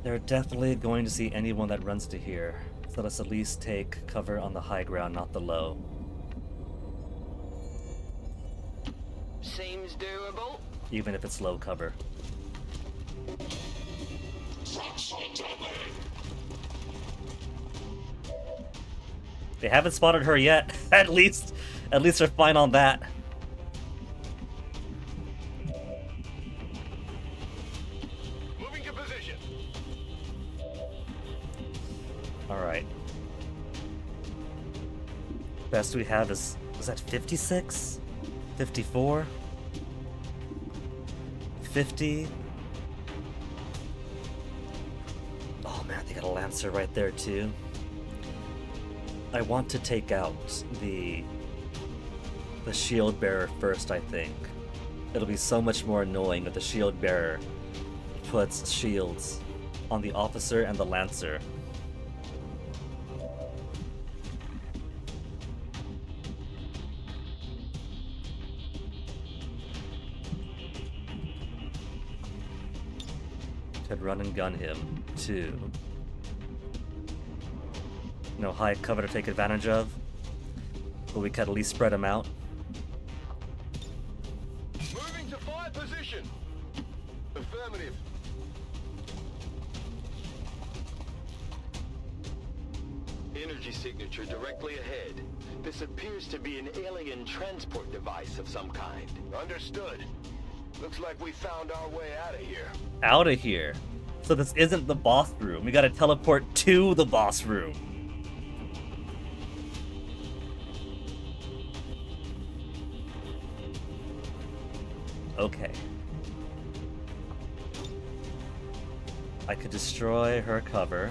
They're definitely going to see anyone that runs to here. So let's at least take cover on the high ground, not the low. Seems doable. Even if it's low cover. They haven't spotted her yet. At least they're fine on that. Moving to position. Alright. Best we have is that 56? 54? 50? Oh man, they got a Lancer right there too. I want to take out the shield bearer first, I think. It'll be so much more annoying if the shield bearer puts shields on the officer and the Lancer. Could run and gun him too. No high cover to take advantage of, but we could at least spread him out. Moving to fire position. Affirmative. Energy signature directly ahead. This appears to be an alien transport device of some kind. Understood. Looks like we found our way out of here. Out of here. So this isn't the boss room. We gotta teleport to the boss room. Okay. I could destroy her cover.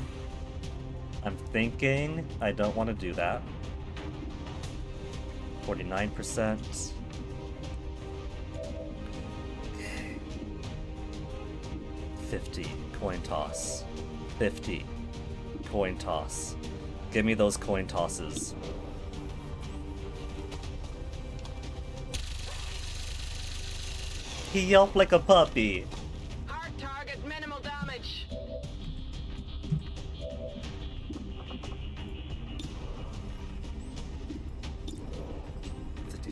I'm thinking I don't want to do that. 49%. Okay. 50. Coin toss. 50. Coin toss. Give me those coin tosses. He yelped like a puppy. Hard target, minimal damage.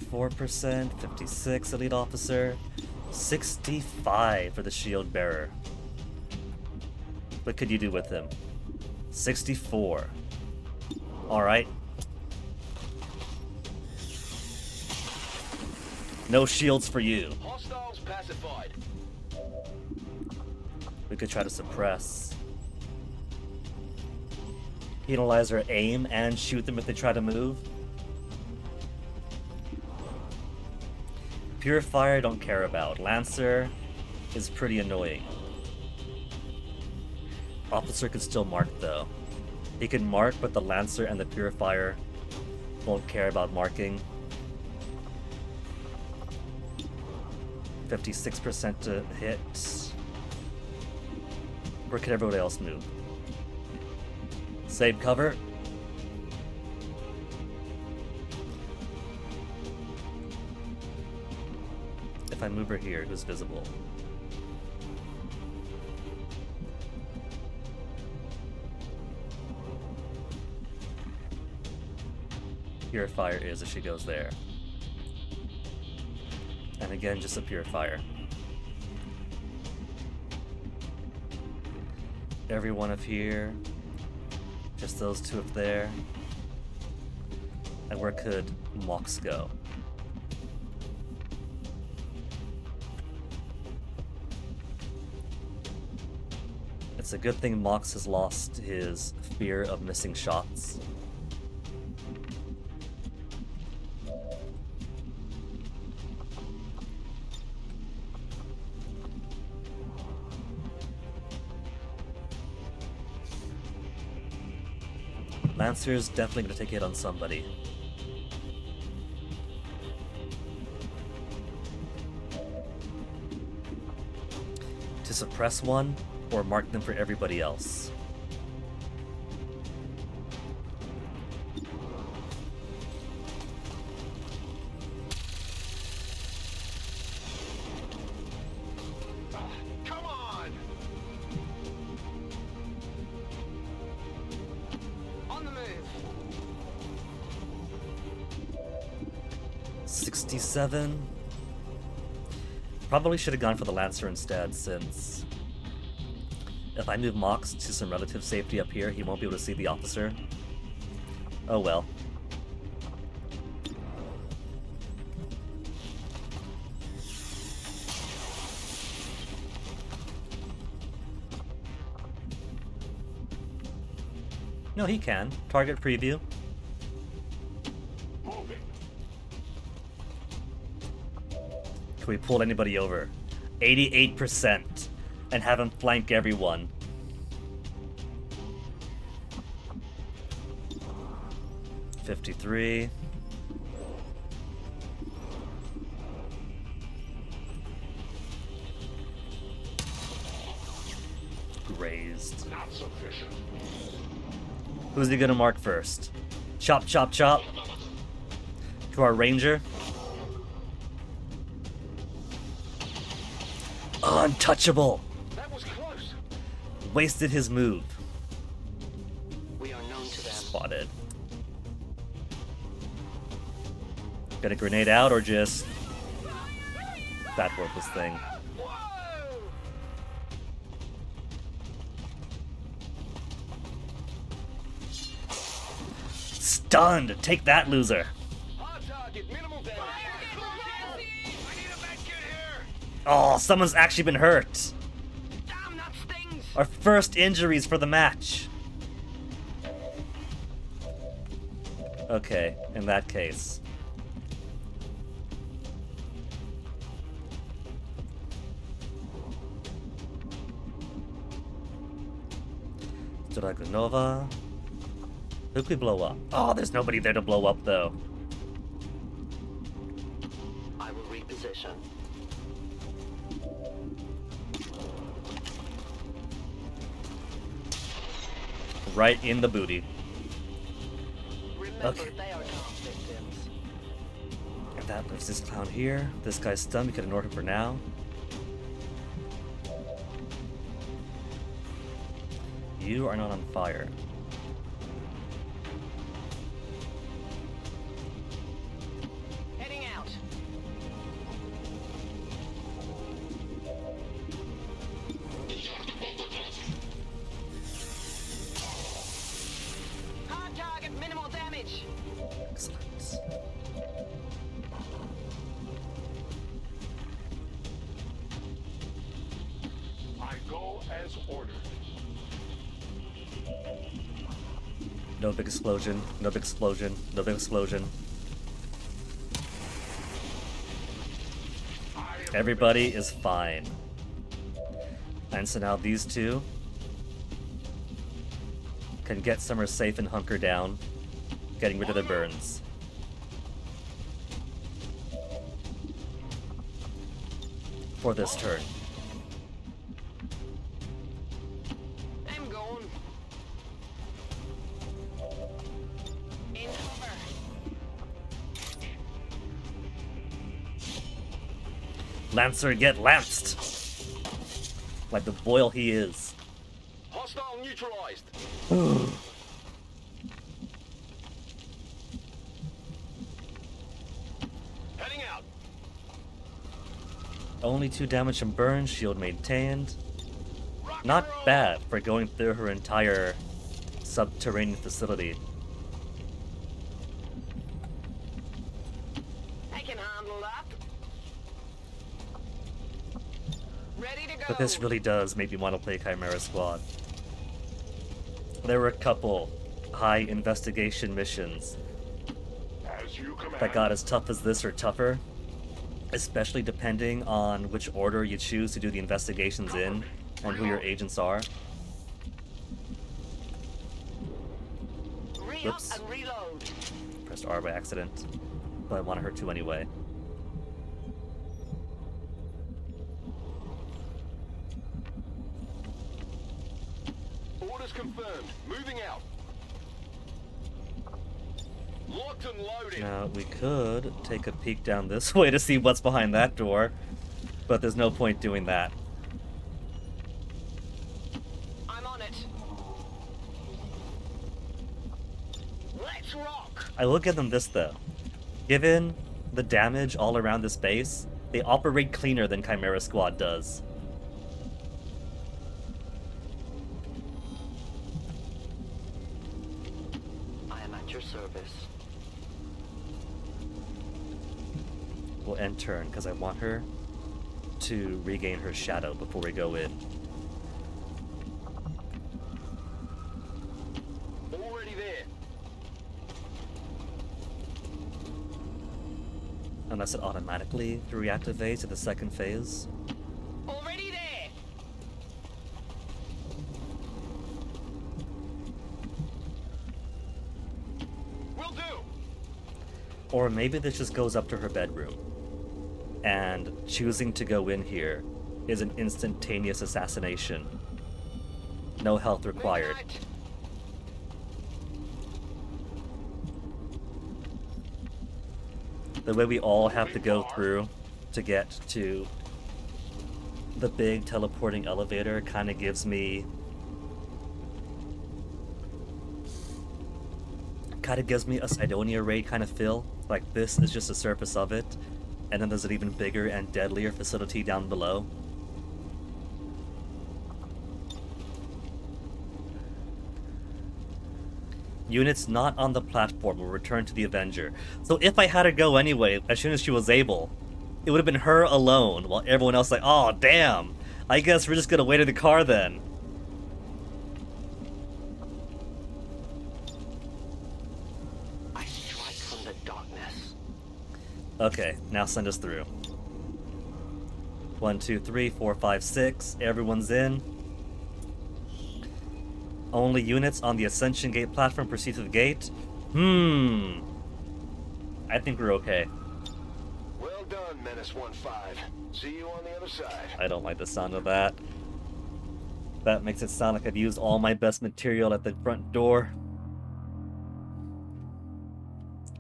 %, 56 elite officer, 65 for the shield bearer. What could you do with him? 64. Alright. No shields for you. Hostiles pacified. We could try to suppress. Penalize our aim and shoot them if they try to move. Purifier, don't care about. Lancer is pretty annoying. Officer can still mark though. He can mark, but the Lancer and the Purifier won't care about marking. 56% to hit. Where could everybody else move? Save cover. If I move her here, who's visible? Purifier is if she goes there. And again, just a purifier. Everyone up here. Just those two up there. And where could Mox go? It's a good thing Mox has lost his fear of missing shots. Lancer's definitely going to take a hit on somebody. To suppress one, or mark them for everybody else. Come on! On the move. 67. Probably should have gone for the Lancer instead, since if I move Mox to some relative safety up here, he won't be able to see the officer. Oh well. No, he can. Target preview. Can we pull anybody over? 88%. And have him flank everyone. $53. Raised. Not sufficient. Who's he gonna mark first? Chop, chop, chop. To our ranger. Untouchable. That was close. Wasted his move. We are known to them. Spotted. Got a grenade out or just that worthless thing? Whoa! Stunned! Take that, loser! Hard target, minimal damage. I need a med kit here. Oh, someone's actually been hurt! Damn, that stings. Our first injuries for the match! Okay, in that case. Dragunova. Who could we blow up? Oh, there's nobody there to blow up, though. Right in the booty. Remember, Okay. they are not victims. And that leaves this clown here. This guy's stunned. We can ignore him for now. You are not on fire. Heading out. Hard target, minimal damage. Excellent. I go as ordered. No big explosion. No big explosion. No big explosion. Everybody is fine. And so now these two can get somewhere safe and hunker down, getting rid of the burns. For this turn. I'm going. In cover. Lancer, get lanced! Like the boil he is. Hostile neutralized. Heading out. Only 2 damage from burn, shield maintained. Not bad for going through her entire subterranean facility. I can handle that. Ready to go. But this really does make me want to play Chimera Squad. There were a couple high investigation missions As you command. that got as tough as this or tougher, especially depending on which order you choose to do the investigations in and who your agents are. Re-up Whoops. and reload. Pressed R by accident, but I want her to anyway. Orders confirmed. Moving out. Locked and loaded. Now, we could take a peek down this way to see what's behind that door, but there's no point doing that. I'm on it. Let's rock. I will give them this though. Given the damage all around this base, they operate cleaner than Chimera Squad does. I am at your service. We'll end turn because I want her to regain her shadow before we go in. Already there. Unless it automatically reactivates at the second phase. Already there. Will do. Or maybe this just goes up to her bedroom. And choosing to go in here is an instantaneous assassination. No health required. Midnight. The way we all have to go through to get to the big teleporting elevator kind of gives me a Sidonia raid kind of feel. Like this is just the surface of it, and then there's an even bigger and deadlier facility down below. Units not on the platform will return to the Avenger. So if I had her go anyway, as soon as she was able, it would have been her alone, while everyone else like, oh damn, I guess we're just gonna wait in the car then. I strike from the darkness. Okay, now send us through. 1, 2, 3, 4, 5, 6. Everyone's in. Only units on the Ascension Gate platform proceed to the gate. I think we're okay. Well done, Menace 1-5. See you on the other side. I don't like the sound of that. That makes it sound like I've used all my best material at the front door.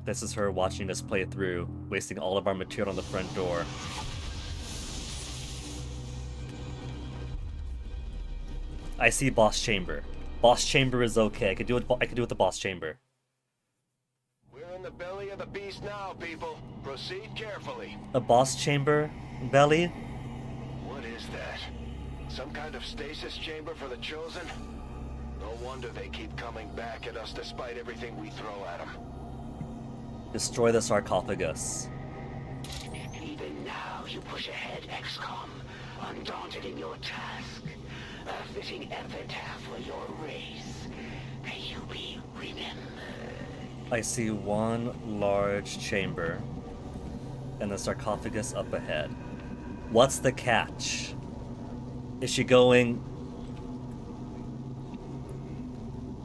This is her watching us play through, wasting all of our material on the front door. I see boss chamber. Boss chamber is okay. I could do it with the boss chamber. We're in the belly of the beast now, people. Proceed carefully. A boss chamber belly? What is that? Some kind of stasis chamber for the Chosen? No wonder they keep coming back at us despite everything we throw at them. Destroy the sarcophagus. Even now you push ahead, XCOM, undaunted in your task. A fitting epitaph for your race. May you be remembered. I see one large chamber and the sarcophagus up ahead. What's the catch? Is she going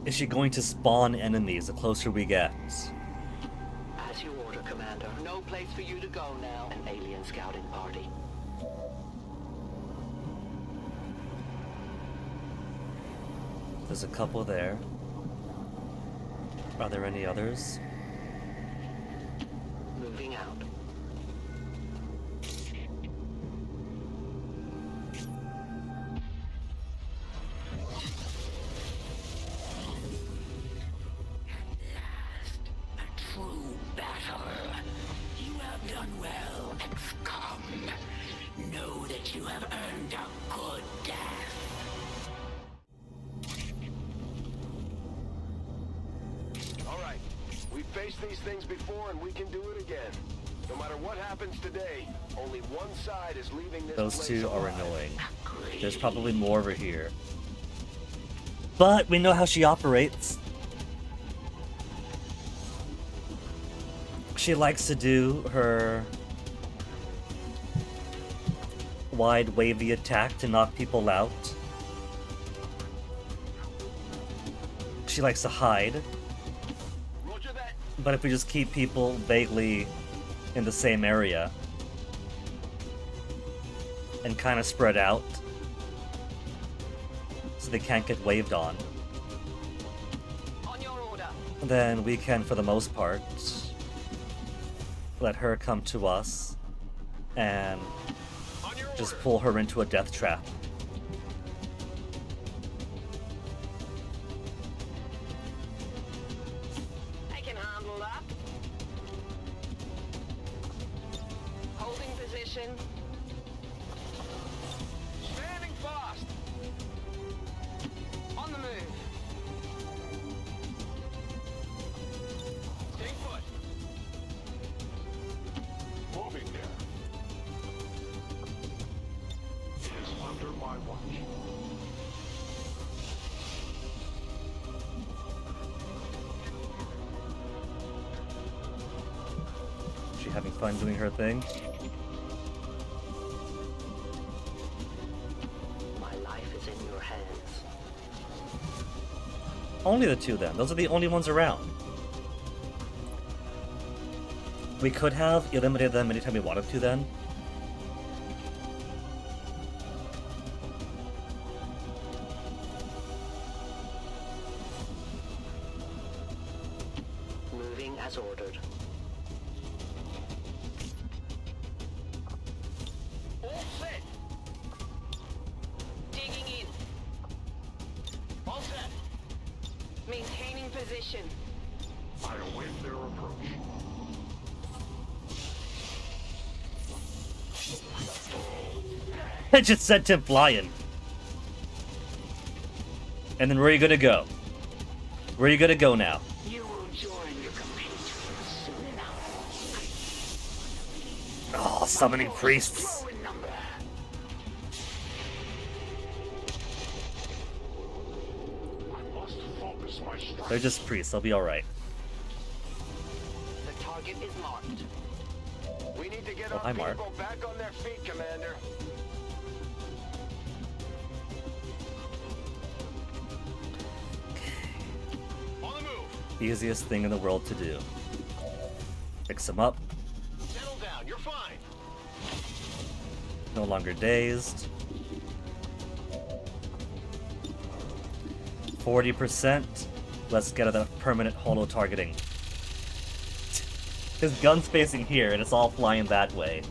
to spawn enemies the closer we get? As you order, Commander. No place for you to go now. An alien scouting party. There's a couple there. Are there any others? Moving out. A true battle. You have done well, XCOM. Know that you have earned a good death. All right. We've faced these things before and we can do it again. No matter what happens today, only one side is leaving this Those place two are alive. annoying. There's probably more over here. But we know how she operates. She likes to do her wide wavy attack to knock people out. She likes to hide. Roger that. But if we just keep people vaguely in the same area and kind of spread out so they can't get waved on, On your order. then we can, for the most part, let her come to us and On your just order. pull her into a death trap. I can handle that. Holding position. Standing fast. On the move. Stay put. Moving there. It is under my watch. She having fun doing her thing? My life is in your hands. Only the two then. Those are the only ones around. We could have eliminated them anytime we wanted to then. Moving as ordered. All set. Digging in. All set. Maintaining position. I await their approach. I just sent him flying. And then where are you gonna go? Where are you gonna go now? You will join your compatriots soon enough. Oh, summoning priests. Grow in number. I must focus my strength. They're just priests, they'll be alright. The target is marked. We need to get Oh, our hi, Mark. people back on their feet, Commander. On the move. Easiest thing in the world to do. Fix them up, Settle down. You're fine. no longer dazed. 40%. Let's get the permanent holo targeting. His gun's facing here, and it's all flying that way.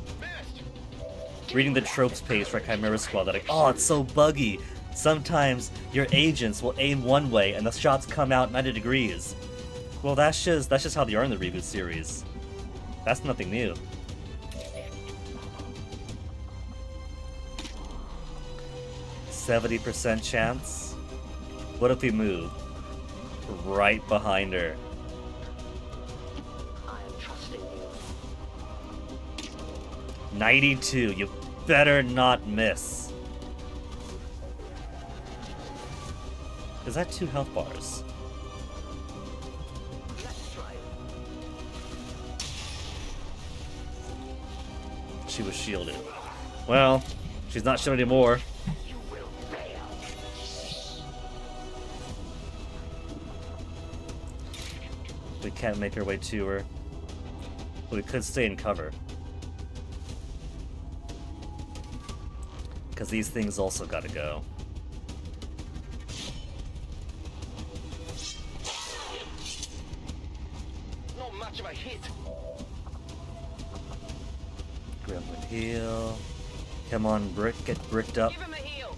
Reading the tropes page for Chimera Squad, they're like, oh, it's so buggy. Sometimes your agents will aim one way, and the shots come out 90 degrees. Well, that's just how they are in the reboot series. That's nothing new. %70 chance. What if we move right behind her? I am trusting you. 92. You better not miss. Is that 2 health bars? Let's try it. She was shielded. Well, she's not shielded anymore. You will fail. We can't make our way to her. But we could stay in cover. Because these things also gotta go. Not much of a hit. Gremlin heal. Come on, Brick, get bricked up. Give him a heal.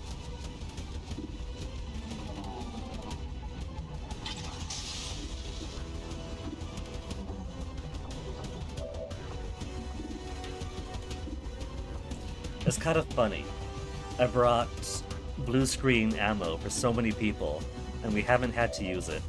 It's kind of funny. I brought blue screen ammo for so many people, and we haven't had to use it.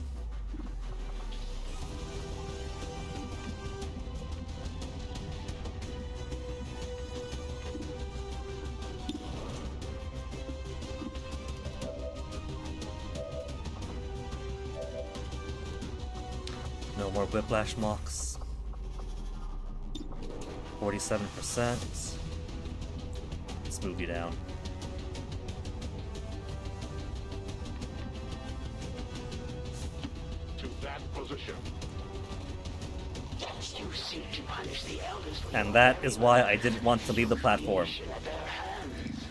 No more whiplash mocks. 47%. Let's move you down. To that position. You seek to punish the elders for And your that is why I didn't want to leave the platform. creation at their hands.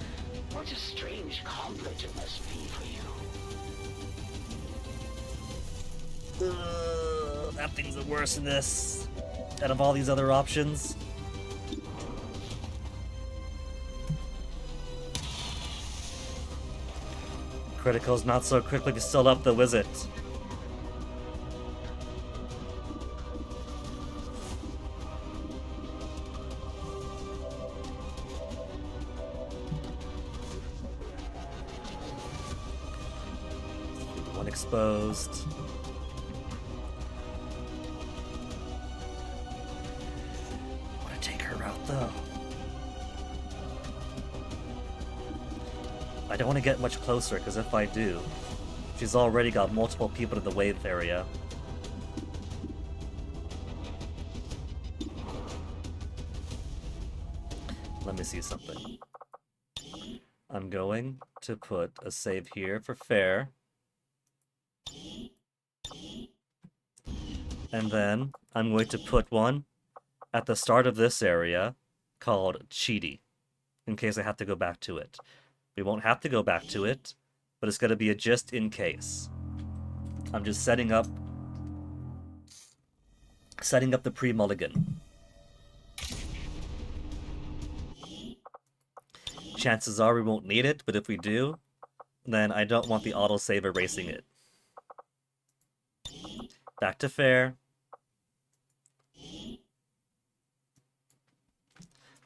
What a strange conflict it must be for you. That thing's the worst in this. Out of all these other options. Critical's not so quickly to still up the wizard. One exposed. Want to take her out though. I don't want to get much closer, because if I do, she's already got multiple people in the wave area. Let me see something. I'm going to put a save here for fair. And then I'm going to put one at the start of this area called Cheaty, in case I have to go back to it. We won't have to go back to it, but it's going to be a just in case. I'm just setting up the pre-mulligan. Chances are we won't need it, but if we do, then I don't want the autosave erasing it. Back to fair.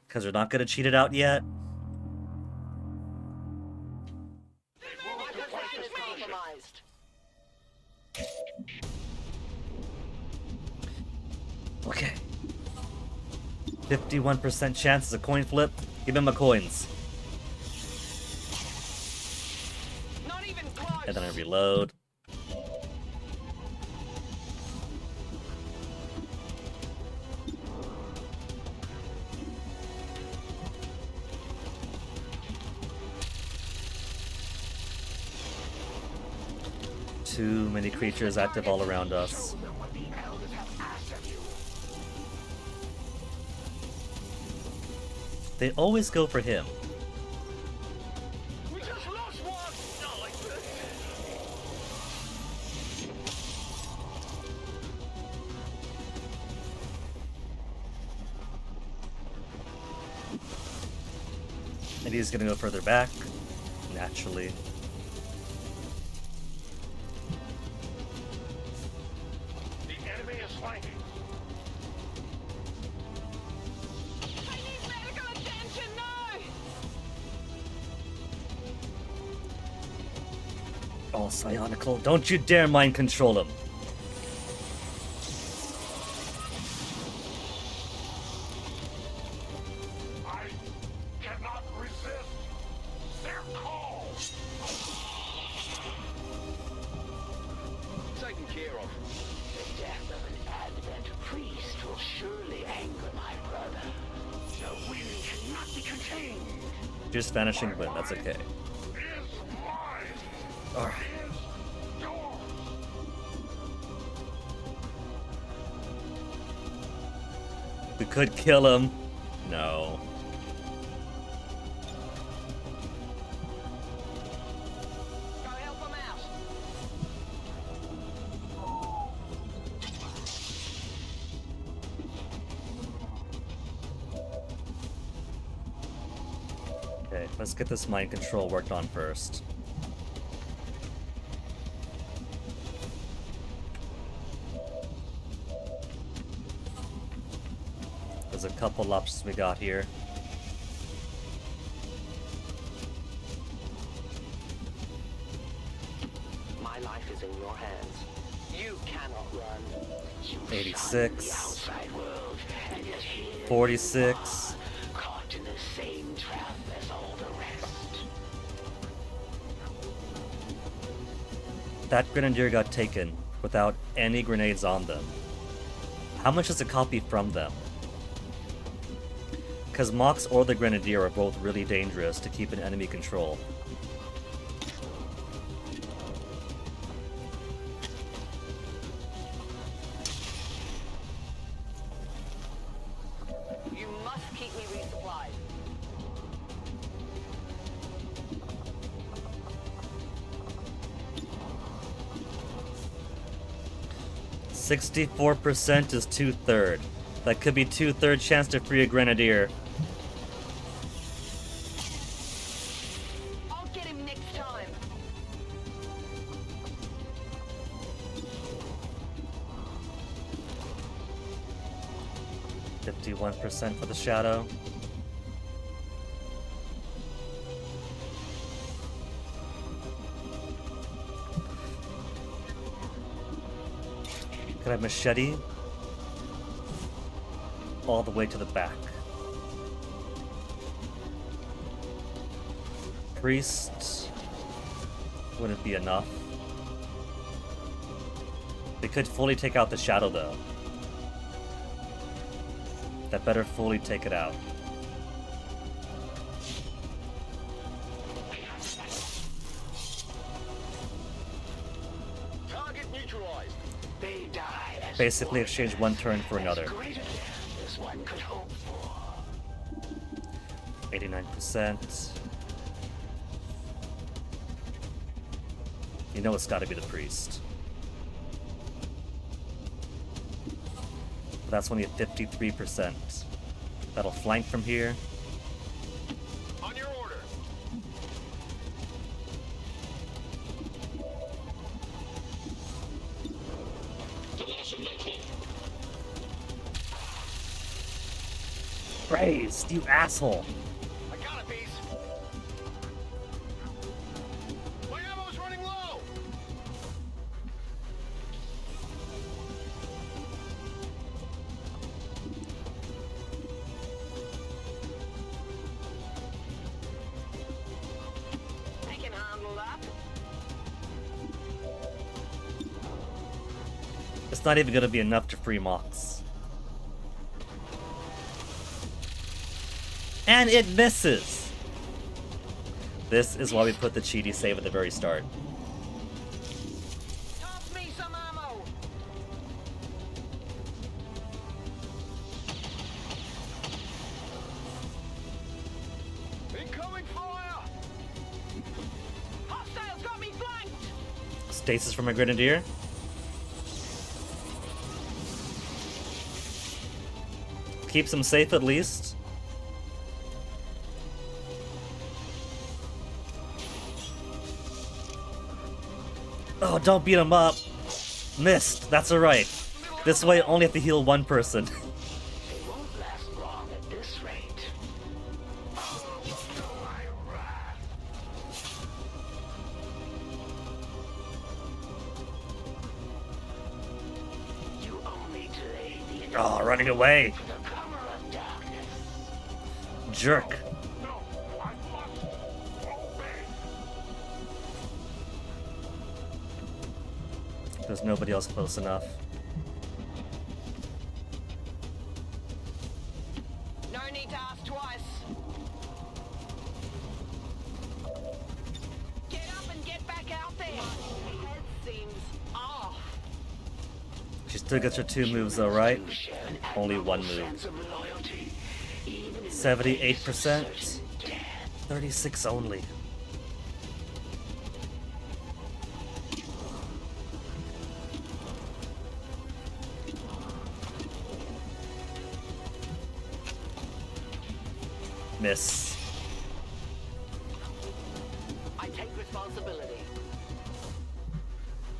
Because we're not going to cheat it out yet. Position is compromised. Okay. 51% chance is a coin flip. Give him my coins. Not even close. And then I reload. Too many creatures active all around us. What the elders have asked of you. They always go for him. We just lost one. Not like this. And he's gonna go further back, naturally. The enemy is flanking. I need medical attention now! Oh, Psionical, don't you dare mind control him. I cannot resist their call. Taken care of. The death of an Advent priest will surely anger my brother. The wind cannot be contained. Just vanishing wind, that's okay. Is mine. Alright. Is yours. We could kill him. No. Go help him out. Okay, let's get this mind control worked on first. There's a couple options we got here. My life is in your hands. You cannot run. You 86. shun the outside world, and yet here 46. caught in the same trap as all the rest. That grenadier got taken without any grenades on them. How much is a copy from them? Because Mox or the grenadier are both really dangerous to keep in enemy control. You must keep me resupplied. %64 is 2/3. That could be 2/3 chance to free a grenadier. I'll get him next time. %51 for the shadow. Could I machete? All the way to the back. Priest wouldn't be enough. They could fully take out the shadow though. That better fully take it out. Target neutralized. They die as Basically one, exchange one turn for as another. great a death as one could hope for. 89%. You know it's gotta be the priest. But that's only at 53%. That'll flank from here. On your order. Praised, you asshole! I got a piece. My ammo's running low. I can handle that. It's not even gonna be enough to free Mox. And it misses! This is why we put the cheaty save at the very start. Toss me some ammo. Incoming fire. Hostiles got me flanked. Stasis from a grenadier. Keeps him safe at least. Oh, don't beat him up. Missed. That's alright. This way, only have to heal one person. They won't last long at this rate. You only delay the Oh, running away. for the cover of darkness. Jerk. No, I must obey. There's nobody else close enough. No need to ask twice. Get up and get back out there. My head seems off. She still gets her 2 moves though, right? You share an Only 1 admirable move. sense of loyalty, even in the 78%. face of certain death. 36 only. Miss. I take responsibility.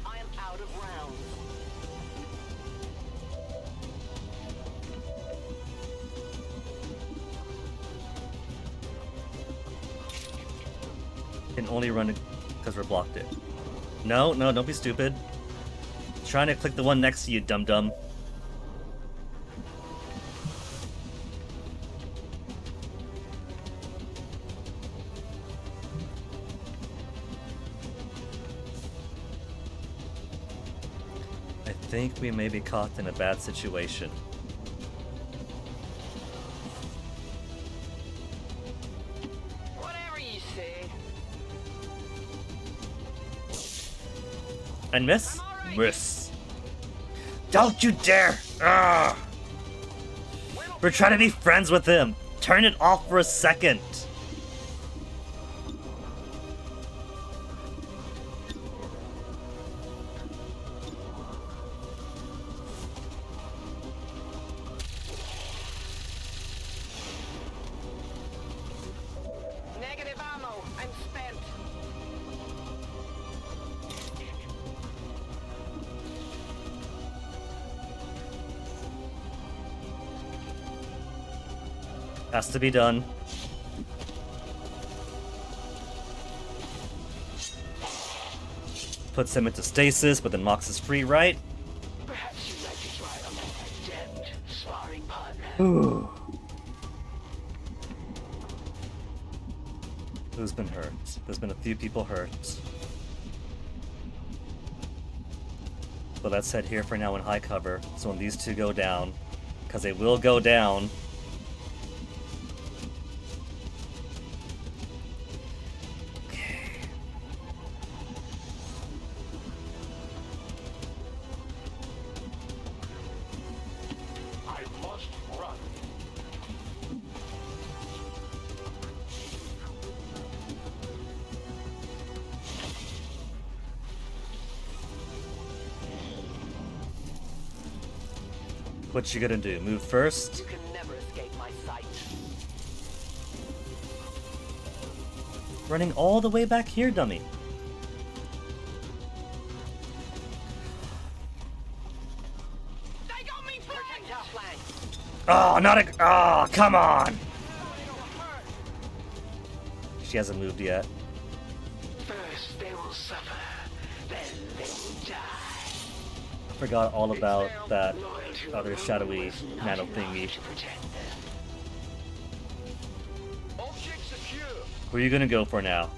I am out of rounds. Can only run it because we're blocked it. No, no, don't be stupid. Trying to click the one next to you, dum-dum. I think we may be caught in a bad situation. Whatever you say. And miss? Miss. Don't you dare! Ugh. We're trying to be friends with him. Turn it off for a second. Negative ammo. I'm spent. Has to be done. Puts him into stasis, but then Mox is free, right? Perhaps you'd like to try a more adept sparring partner. Who's been hurt? There's been a few people hurt. But let's head here for now in high cover. So when these two go down, because they will go down. Okay. I must run. What you gonna do? Move first? You can never escape my sight. Running all the way back here, dummy. They got me flanked! Protect our flank. Oh, not a. Oh, come on! She hasn't moved yet. First they will suffer, then they will die. Forgot all about that Loyalty other alone shadowy was not nano enough thingy. to protect them. Object secure. Who are you gonna go for now?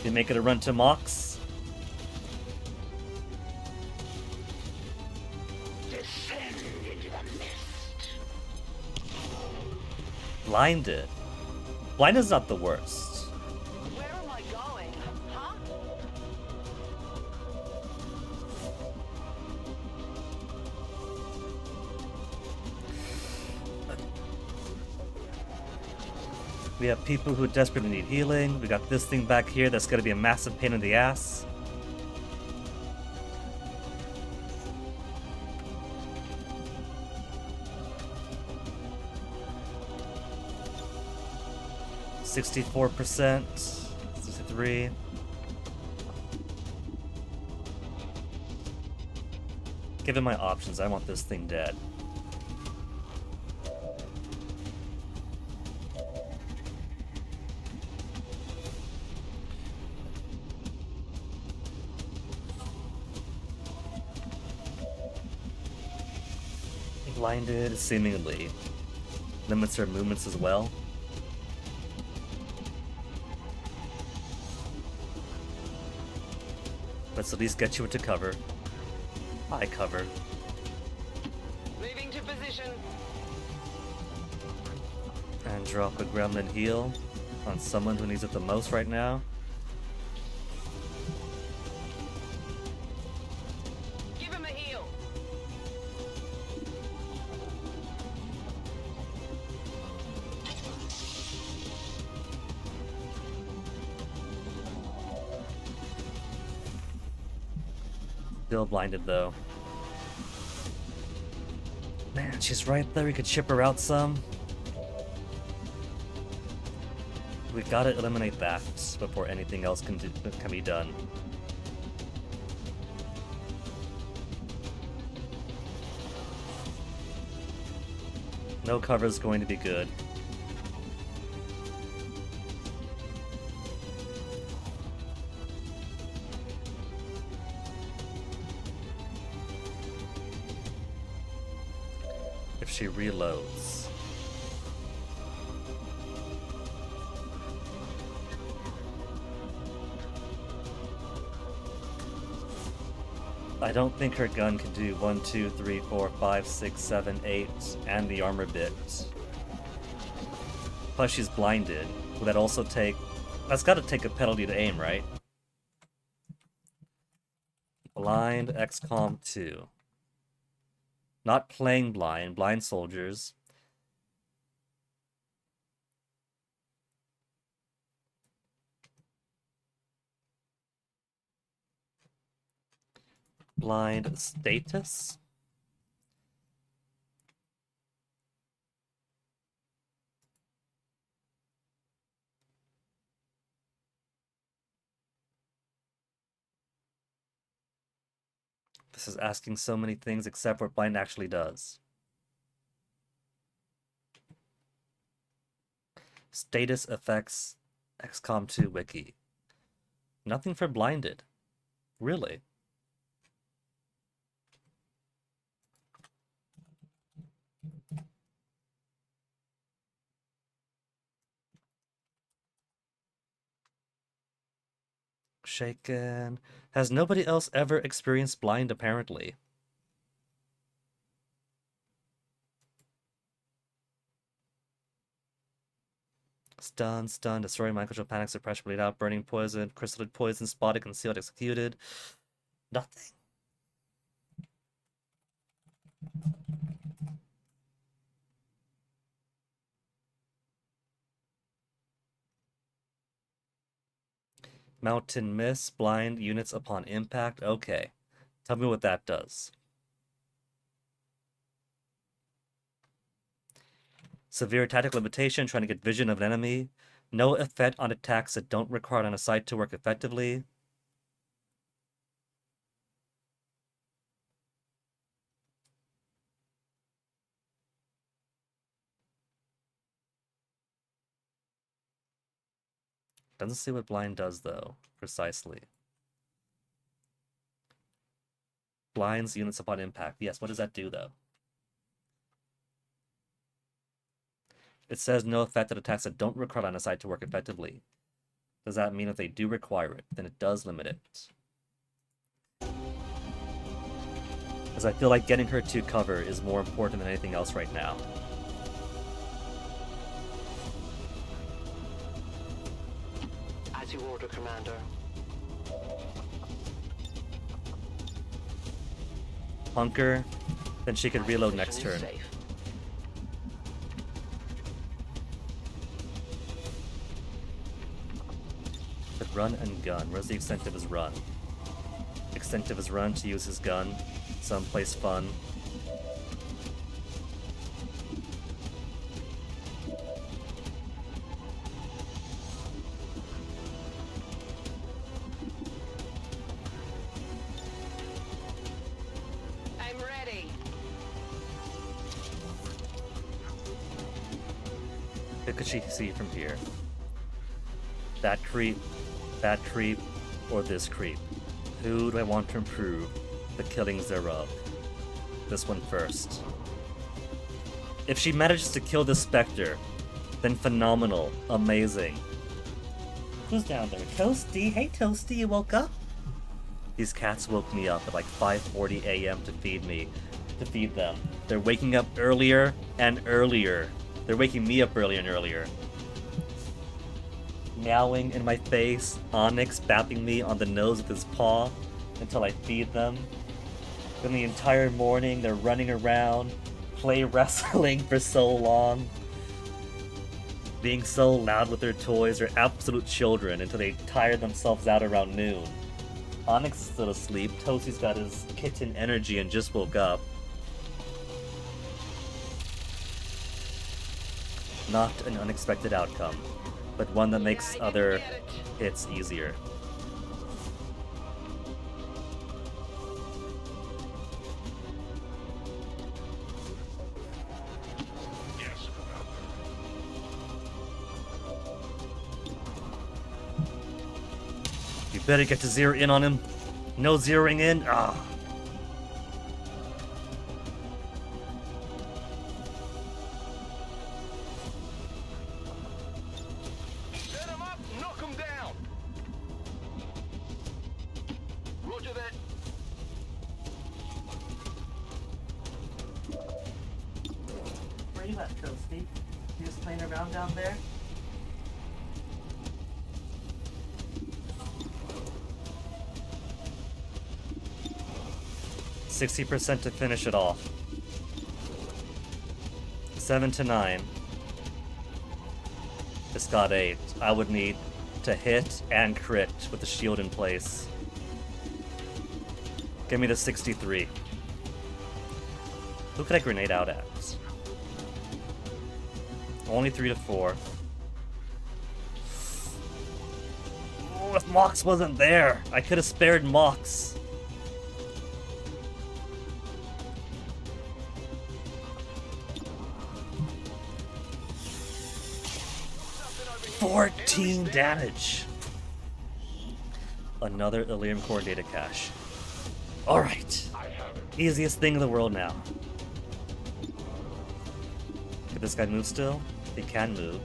You make it a run to Mox? Descend into the mist. Blinded. Blind is not the worst. Where am I going? Huh? We have people who desperately need healing. We got this thing back here that's gonna be a massive pain in the ass. %64%, 63. Given my options, I want this thing dead. Blinded, seemingly. Limits her movements as well. Let's at least get you into cover. High cover. Moving to position. And drop a gremlin heal on someone who needs it the most right now. Give him a heal. Still blinded though. Man, she's right there. We could chip her out some. We gotta eliminate that before anything else can be done. No cover is going to be good. If she reloads. I don't think her gun can do 1, 2, 3, 4, 5, 6, 7, 8, and the armor bit. Plus she's blinded. Will that also take... That's gotta take a penalty to aim, right? Blind XCOM 2. Not playing blind, blind soldiers. Blind status? This is asking so many things except what blind actually does. Status effects XCOM 2 wiki. Nothing for blinded. Really? Shaken. Has nobody else ever experienced blind, apparently? Stun, stun, destroy, mind control, panic, suppression, bleed out, burning, poison, crystalline poison, spotted, concealed, executed. Nothing. Mountain Mist, blind units upon impact. Okay. Tell me what that does. Severe tactical limitation, trying to get vision of an enemy. No effect on attacks that don't require line of sight to work effectively. Doesn't say what blind does, though, precisely. Blinds units upon impact. Yes, what does that do, though? It says no effect on attacks that don't require line of sight to work effectively. Does that mean if they do require it, then it does limit it? Because I feel like getting her to cover is more important than anything else right now. As you order, Commander. Hunker, then she can reload next Position is turn. safe. But run and gun. Where's the extent of his run? Extent of his run to use his gun. Someplace fun. I'm could she see from here? That creep, or this creep? Who do I want to improve the killings thereof? This one first. If she manages to kill this Spectre, then phenomenal, amazing. Who's down there? Toasty? Hey Toasty, you woke up? These cats woke me up at like 5:40 a.m. to feed them. They're waking up earlier and earlier. They're waking me up earlier and earlier. Meowing in my face, Onyx bapping me on the nose with his paw until I feed them. Then the entire morning they're running around, play wrestling for so long. Being so loud with their toys, they're absolute children until they tire themselves out around noon. Onyx is still asleep, Toasty's got his kitten energy and just woke up. Not an unexpected outcome, but one that makes other hits easier. You better get to zero in on him. No zeroing in? Ah. Set him up, knock him down. Roger that. Where you at, Toasty? You just playing around down there? %60 to finish it off. 7 to 9. This got 8. I would need to hit and crit with the shield in place. Give me the 63. Who could I grenade out at? Only 3 to 4. Oh, if Mox wasn't there, I could have spared Mox. 14 damage. Another Illyrium Core data cache. Alright. Easiest thing in the world now. Can this guy move still? He can move.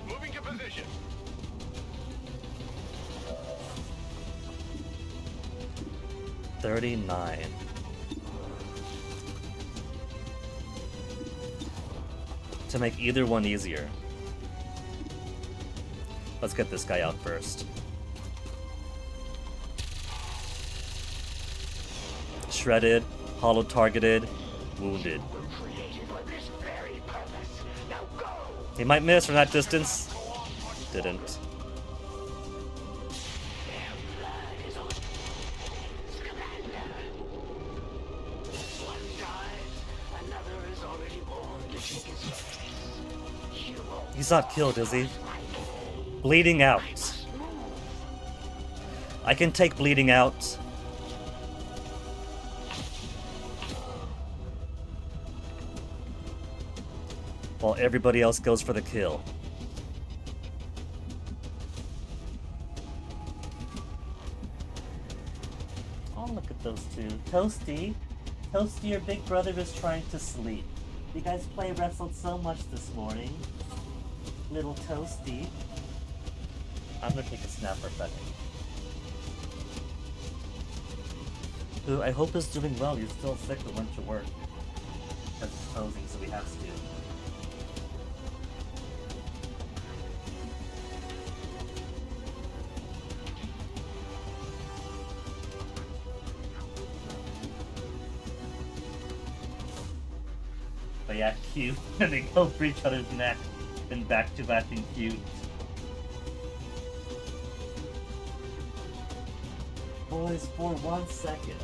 Moving to position. $39. To make either one easier. Let's get this guy out first. Shredded, hollow targeted, wounded. He might miss from that distance. Didn't. He's not killed, is he? Bleeding out. I can take bleeding out. While everybody else goes for the kill. Oh, look at those two. Toasty. Toasty, your big brother is trying to sleep. You guys play wrestled so much this morning. Little Toasty. I'm gonna take a snap for a second. Who I hope is doing well. He's still sick but went to work. Because it's posing, so he has to. But yeah, cute. And they go for each other's neck. Then back to acting cute. Boys, for 1 second.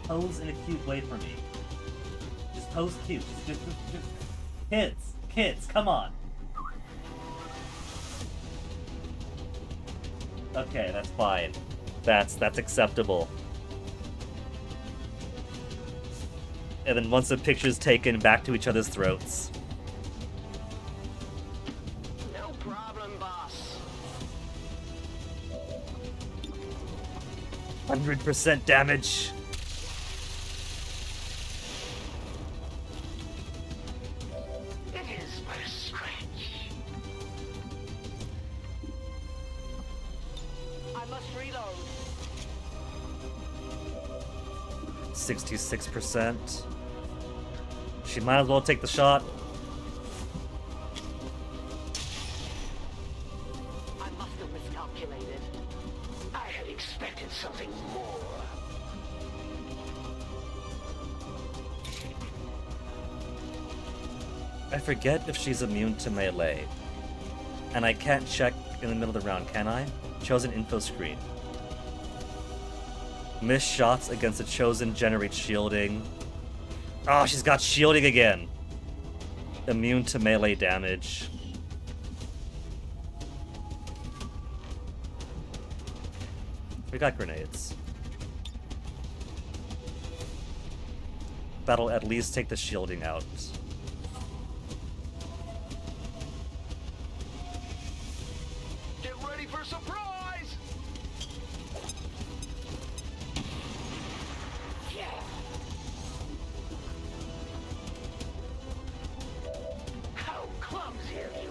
Pose in a cute way for me. Just pose cute. Just kids, come on. Okay, that's fine. That's acceptable. And then once the picture's taken, back to each other's throats. No problem, boss. 100% damage. It is but a scratch. I must reload. 66%. She might as well take the shot. I must have miscalculated. I had expected something more. I forget if she's immune to melee. And I can't check in the middle of the round, can I? Chosen info screen. Missed shots against the chosen generate shielding. Oh, she's got shielding again. Immune to melee damage. We got grenades. That'll at least take the shielding out. Get ready for surprise! How clumsy of you.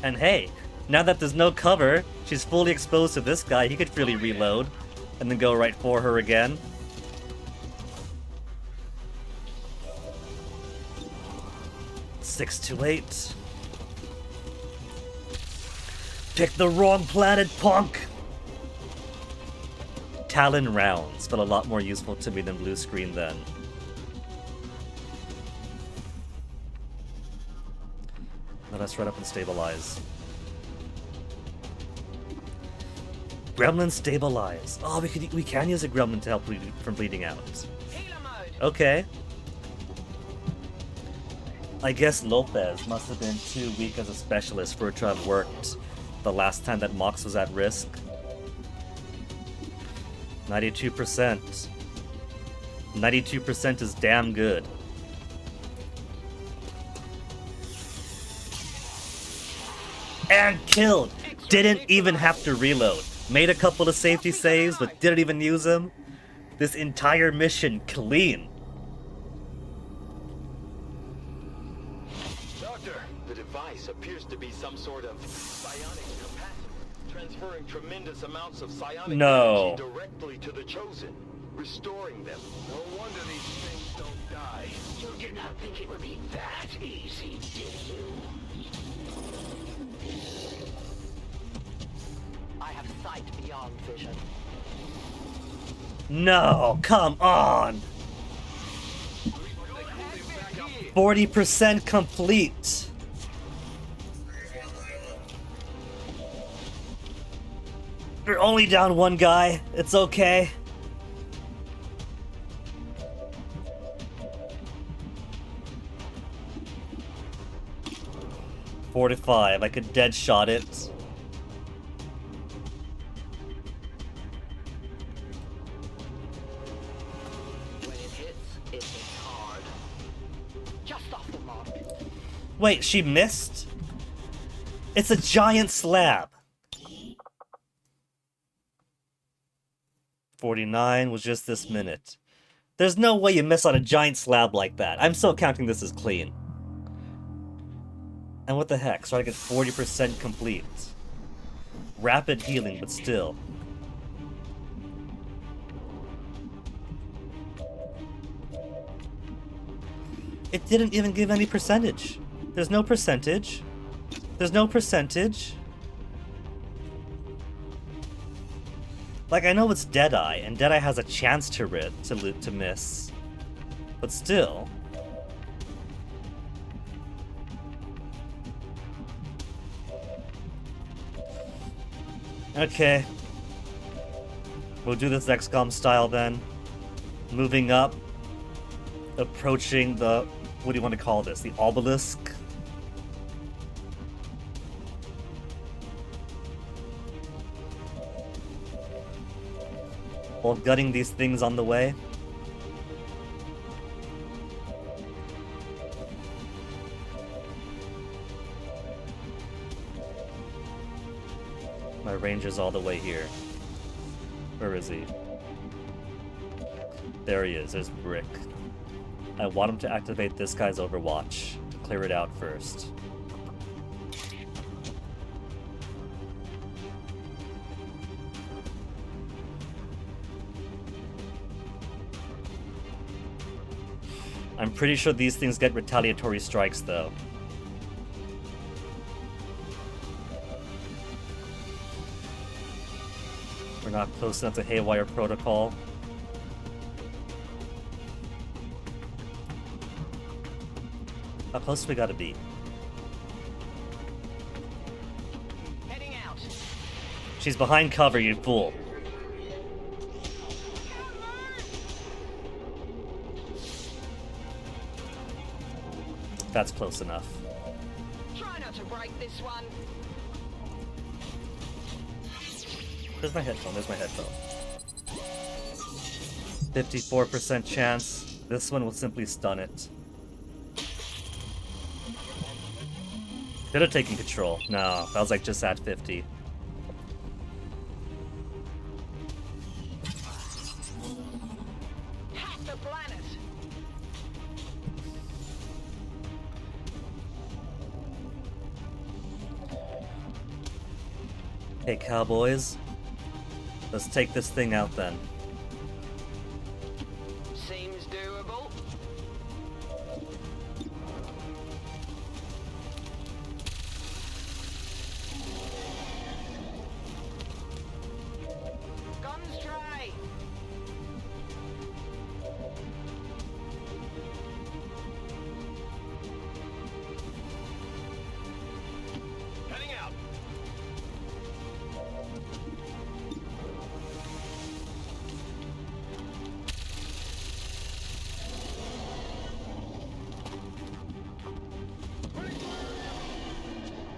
And hey, now that there's no cover, she's fully exposed to this guy, he could freely reload and then go right for her again. Six to 8. Pick the wrong planet, punk! Talon rounds, but a lot more useful to me than blue screen then. Let us right up and stabilize. Gremlin stabilize. Oh, we can use a gremlin to help from bleeding out. Healer mode. Okay. I guess Lopez must have been too weak as a specialist for it to have worked the last time that Mox was at risk. 92%. 92% is damn good. And killed! Didn't even have to reload. Made a couple of safety saves, but didn't even use them. This entire mission clean. Doctor, the device appears to be some sort of psionic capacitor, transferring tremendous amounts of psionic No. energy directly to the Chosen, restoring them. No wonder these things don't die. You did not think it would be that easy, did you? I have sight beyond vision. No, come on! 40% complete. We're only down one guy. It's okay. .45. I could dead shot it. When it hits hard. Just off the mark. Wait, she missed? It's a giant slab. 49 was just this minute. There's no way you miss on a giant slab like that. I'm still counting this as clean. And what the heck? So I get 40% complete. Rapid healing, but still. It didn't even give any percentage. There's no percentage. There's no percentage. Like, I know it's Deadeye, and Deadeye has a chance to miss. But still. Okay. We'll do this XCOM style then. Moving up. Approaching the... What do you want to call this? The obelisk? While gutting these things on the way. My ranger's all the way here. Where is he? There he is. There's Brick. I want him to activate this guy's Overwatch to clear it out first. I'm pretty sure these things get retaliatory strikes, though. We're not close enough to Haywire Protocol. How close do we gotta be? Heading out. She's behind cover, you fool. That's close enough. Try not to break this one. There's my headphone, there's my headphone. 54% chance. This one will simply stun it. Could have taken control. No, that was like just at 50. Hack the planet. Hey, cowboys. Let's take this thing out then. Seems doable. Guns tray. Heading out.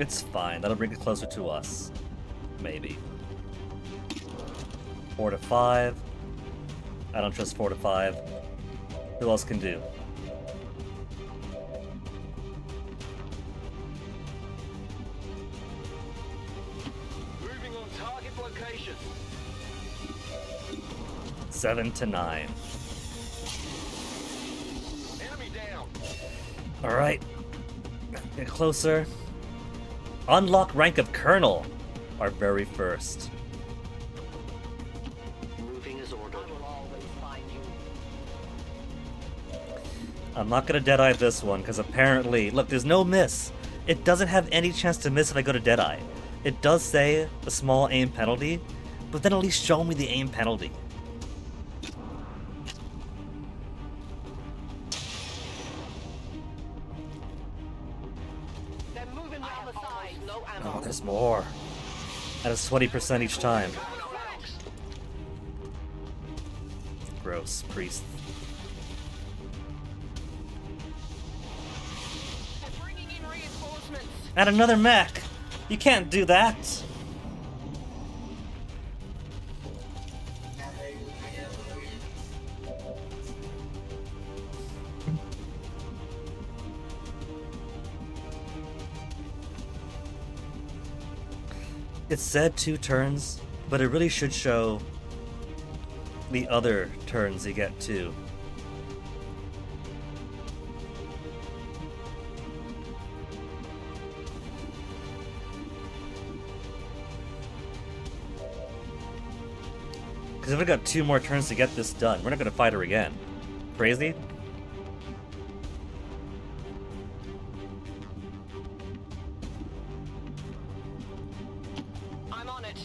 It's fine. That'll bring it closer to us. Maybe. 4 to 5. I don't trust 4 to 5. Who else can do? Moving on target location. 7 to 9. Enemy down. Alright. Get closer. Unlock rank of Colonel. Our very first. Moving as ordered. I will always find you. I'm not gonna Deadeye this one, because apparently... Look, there's no miss. It doesn't have any chance to miss if I go to Deadeye. It does say a small aim penalty, but then at least show me the aim penalty. They're moving round the side. No ammo. Oh, there's more. That is 20% each time. Gross, priest. They're bringing in reinforcements. And another mech! You can't do that! It said 2 turns, but it really should show the other turns you get too. Because if we got 2 more turns to get this done, we're not going to fight her again. Crazy? I'm on it.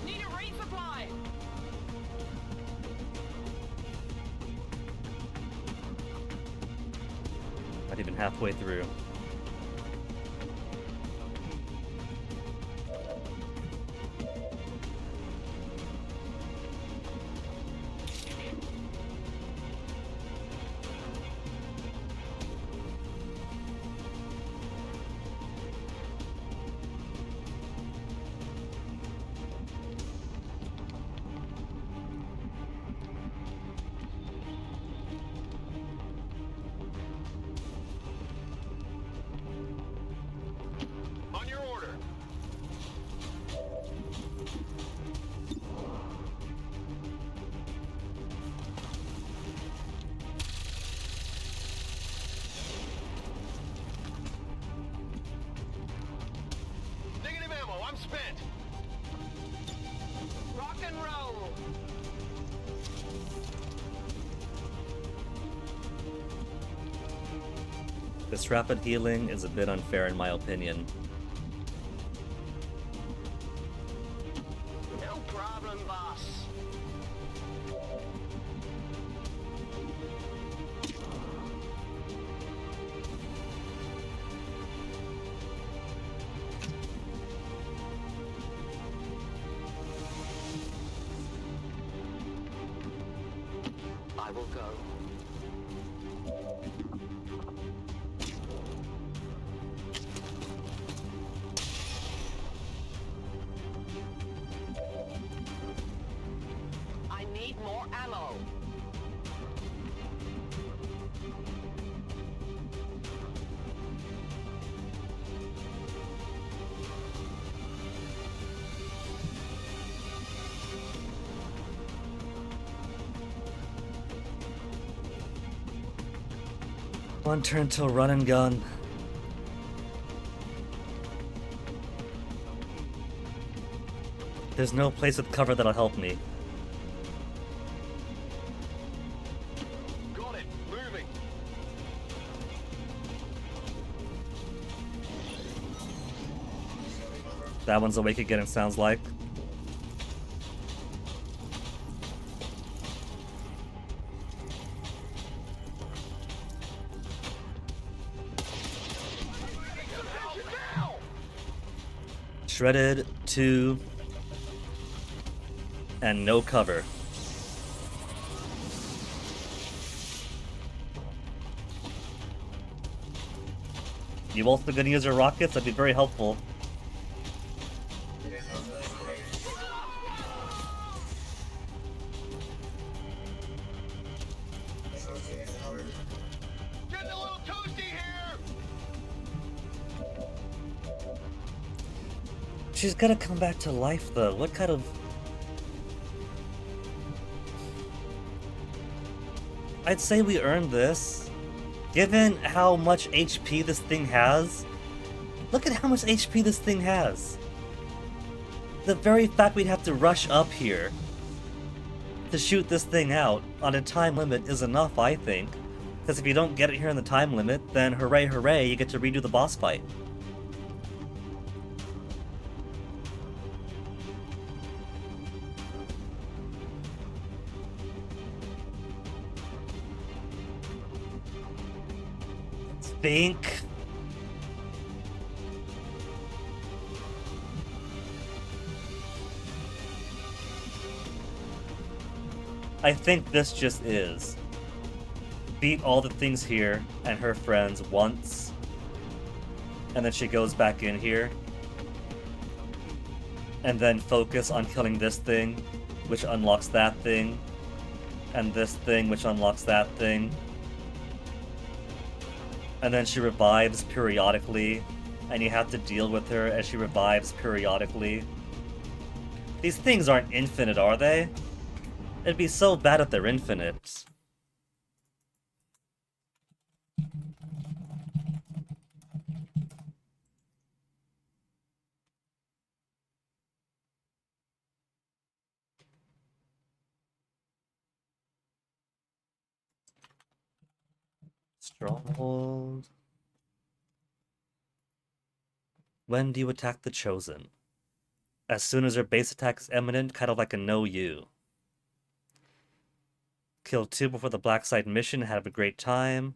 Need a resupply. Not even halfway through. This rapid healing is a bit unfair in my opinion. No problem, boss. I will go. I need more ammo. One turn till run and gun. There's no place with cover that'll help me. Got it. Moving. That one's awake again, it sounds like. Shredded, 2, and no cover. You also gonna use your rockets? That'd be very helpful. Getting a little toasty here. She's gonna come back to life though. What kind of... I'd say we earned this. Given how much HP this thing has. Look at how much HP this thing has. The very fact we'd have to rush up here to shoot this thing out on a time limit is enough, I think. Because if you don't get it here in the time limit, then hooray hooray, you get to redo the boss fight. Think. I think this just is. Beat all the things here and her friends once, and then she goes back in here, and then focus on killing this thing, which unlocks that thing, and this thing, which unlocks that thing. And then she revives periodically, and you have to deal with her as she revives periodically. These things aren't infinite, are they? It'd be so bad if they're infinite. Stronghold. When do you attack the Chosen? As soon as your base attack is imminent, kind of like a no-you. Kill 2 before the Black Site mission, have a great time.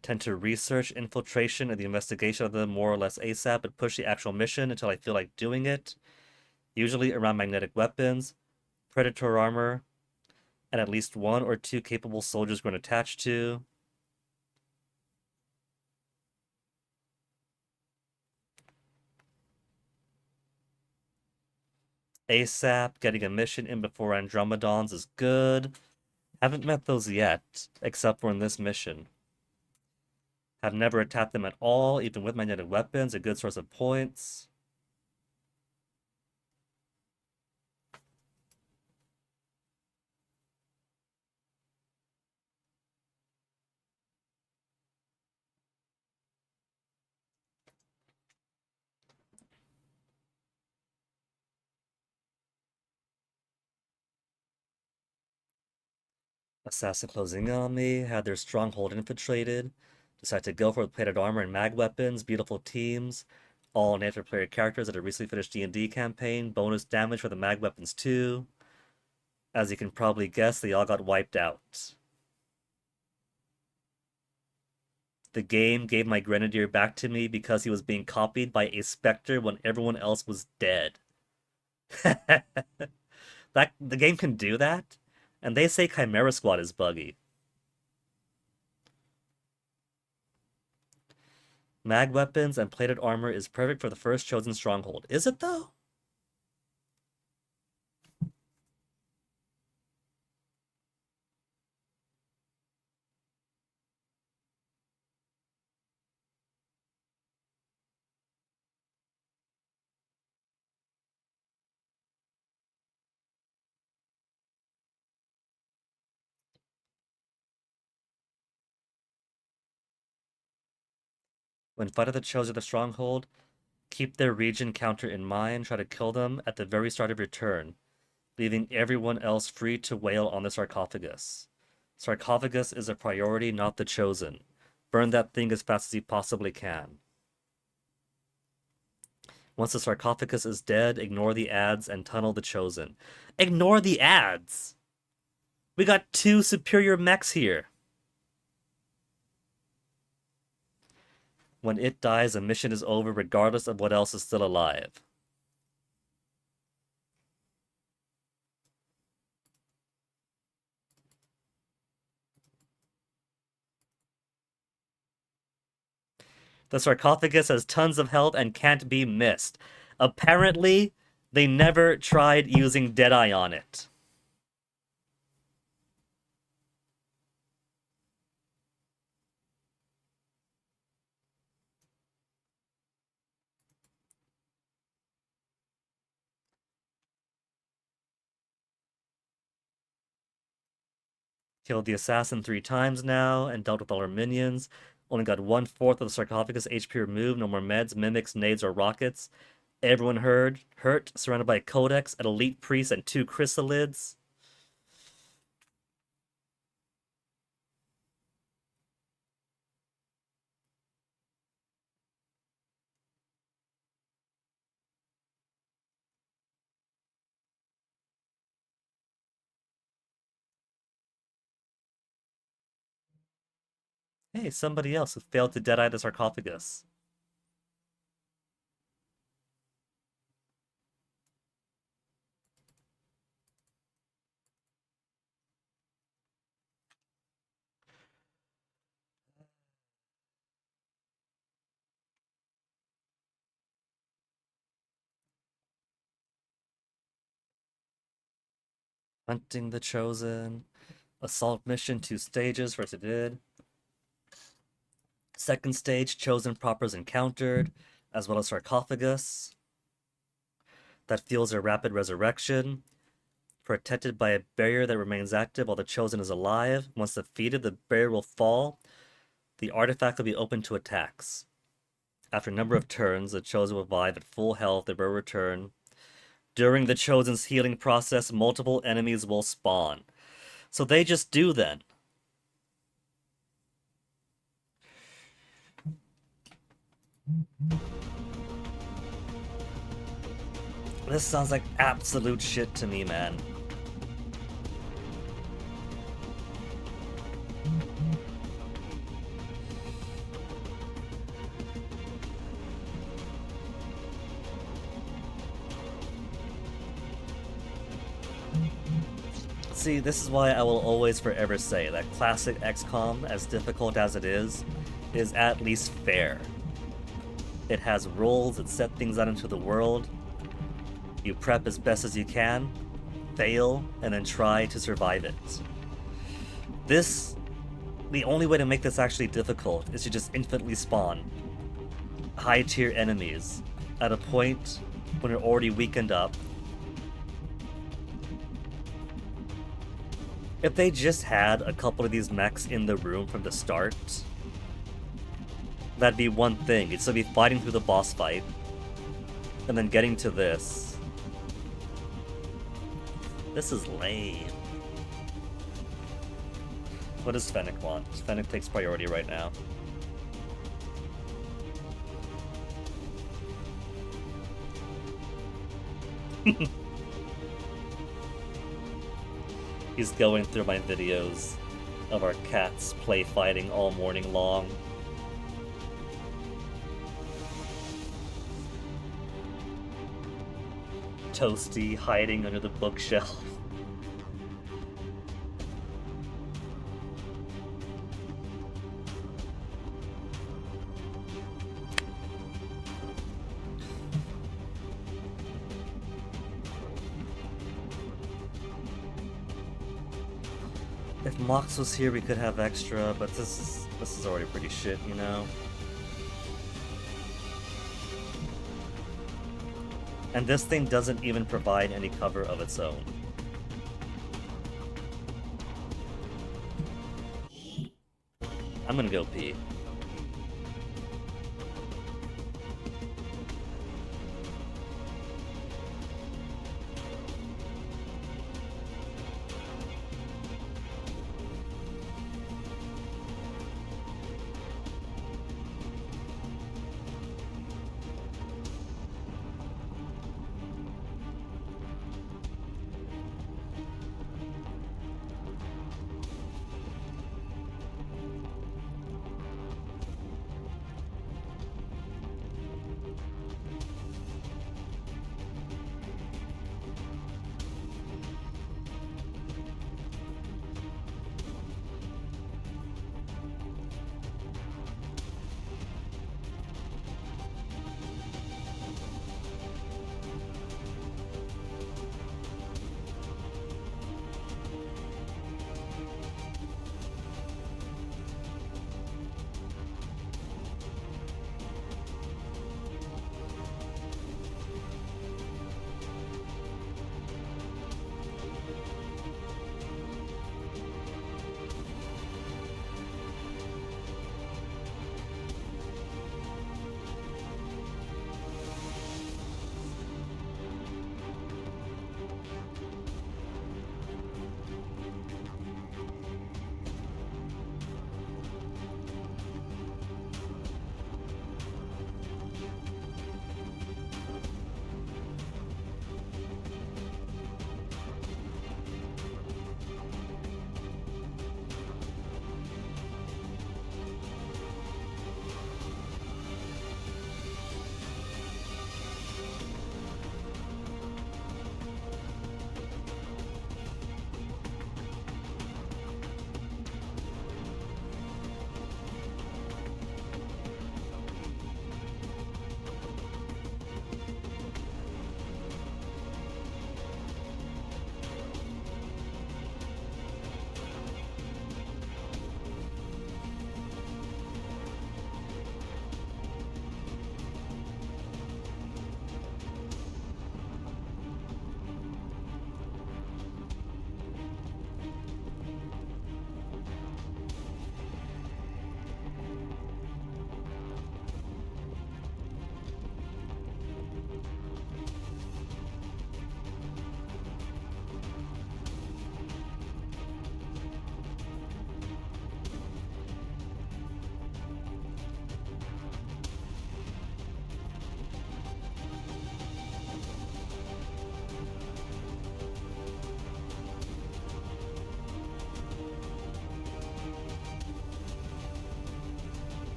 Tend to research infiltration and the investigation of them more or less ASAP, but push the actual mission until I feel like doing it. Usually around magnetic weapons, predator armor, and at least 1 or 2 capable soldiers we're attached to. ASAP, getting a mission in before Andromedons is good. Haven't met those yet, except for in this mission. Have never attacked them at all, even with magnetic weapons, a good source of points. Assassin closing on me, had their stronghold infiltrated, decided to go for the plated armor and mag weapons, beautiful teams, all native player characters that have recently finished D&D campaign, bonus damage for the mag weapons too. As you can probably guess, they all got wiped out. The game gave my Grenadier back to me because he was being copied by a Spectre when everyone else was dead. The game can do that? And they say Chimera Squad is buggy. Mag weapons and plated armor is perfect for the first chosen stronghold. Is it though? When fighting the chosen the stronghold, keep their region counter in mind. Try to kill them at the very start of your turn, leaving everyone else free to wail on the sarcophagus. Sarcophagus is a priority, not the chosen. Burn that thing as fast as you possibly can. Once the sarcophagus is dead, ignore the ads and tunnel the chosen. Ignore the ads! We got 2 superior mechs here. When it dies, a mission is over regardless of what else is still alive. The sarcophagus has tons of health and can't be missed. Apparently, they never tried using Deadeye on it. Killed the assassin 3 times now and dealt with all our minions. Only got 1/4 of the sarcophagus HP removed. No more meds, mimics, nades, or rockets. Everyone hurt, surrounded by a codex, an elite priest, and 2 chrysalids. Hey, somebody else who failed to deadeye the sarcophagus. Hunting the Chosen. Assault mission 2 stages, first it did. Second stage, Chosen propers encountered, as well as sarcophagus. That fuels a rapid resurrection. Protected by a barrier that remains active while the Chosen is alive. Once defeated, the barrier will fall. The artifact will be open to attacks. After a number of turns, the Chosen will revive at full health. They will return. During the Chosen's healing process, multiple enemies will spawn. So they just do then. This sounds like absolute shit to me, man. See, this is why I will always forever say that classic XCOM, as difficult as it is at least fair. It has rules, it set things out into the world. You prep as best as you can, fail, and then try to survive it. The only way to make this actually difficult is to just infinitely spawn high tier enemies at a point when you're already weakened up. If they just had a couple of these mechs in the room from the start, that'd be one thing. It'd still be fighting through the boss fight, and then getting to this. This is lame. What does Fennec want? Fennec takes priority right now. He's going through my videos of our cats play fighting all morning long. Toasty hiding under the bookshelf. If Mox was here, we could have extra, but this is already pretty shit, you know? And this thing doesn't even provide any cover of its own. I'm gonna go pee.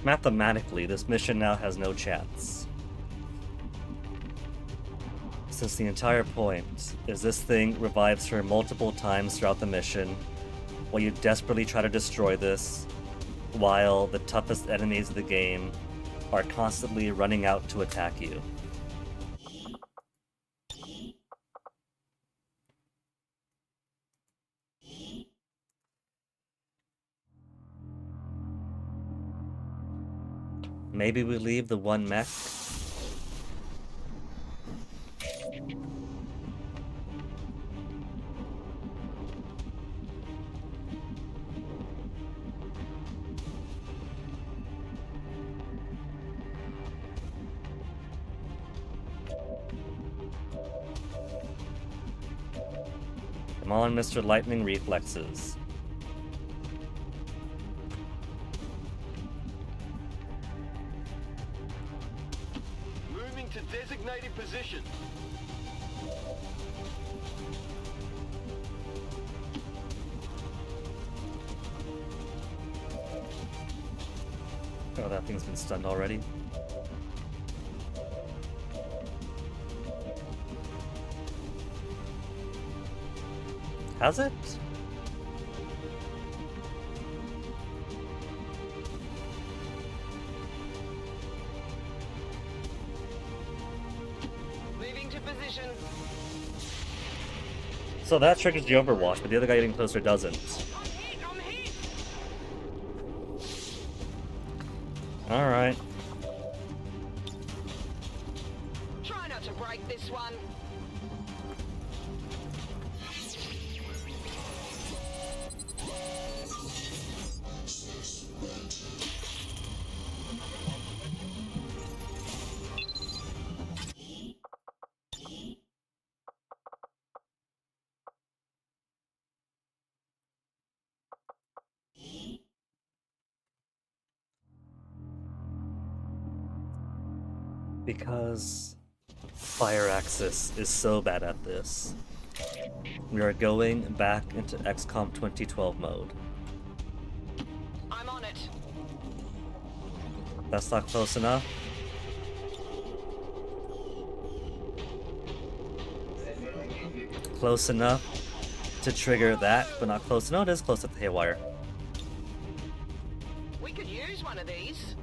Mathematically, this mission now has no chance. Since the entire point is this thing revives her multiple times throughout the mission, while you desperately try to destroy this, while the toughest enemies of the game are constantly running out to attack you. Maybe we leave the one mech. Come on, Mr. Lightning Reflexes. Moving to designated position. Oh, that thing's been stunned already. Has it? Moving to position. So that triggers the Overwatch, but the other guy getting closer doesn't. I'm hit! Alright. Try not to break this one. Because Fire Axis is so bad at this, we are going back into XCOM 2012 mode. I'm on it. That's not close enough. Close enough to trigger that, but not close. No, it is close at the haywire. We could use one of these.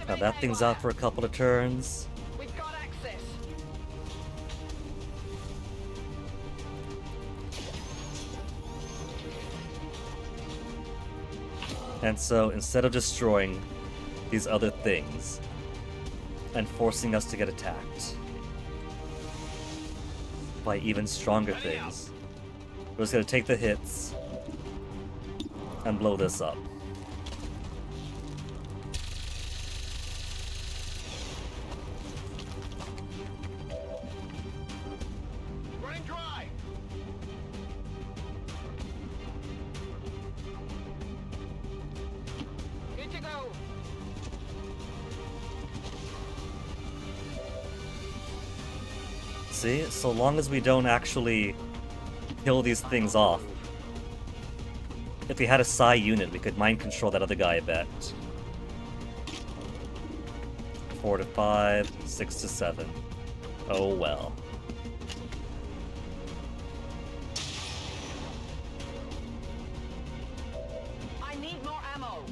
Now that thing's out for a couple of turns. We've got access. And so instead of destroying these other things and forcing us to get attacked by even stronger things, we're just gonna take the hits and blow this up. Running dry. Good to go. See, so long as we don't actually kill these things off. If we had a Psi unit, we could mind control that other guy a bit. 4 to 5, 6 to 7. Oh well. I need more ammo.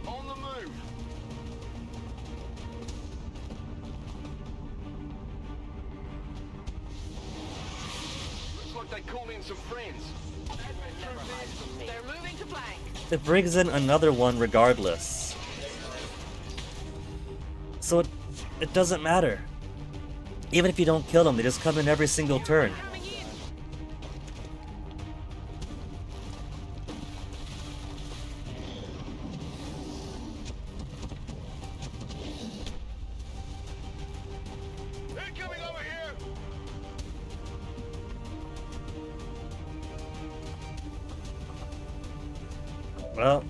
On the move. Looks like they called in some friends. They're moving to flank. It brings in another one regardless. So it doesn't matter. Even if you don't kill them, they just come in every single turn. Coming in. They're coming over here. Well.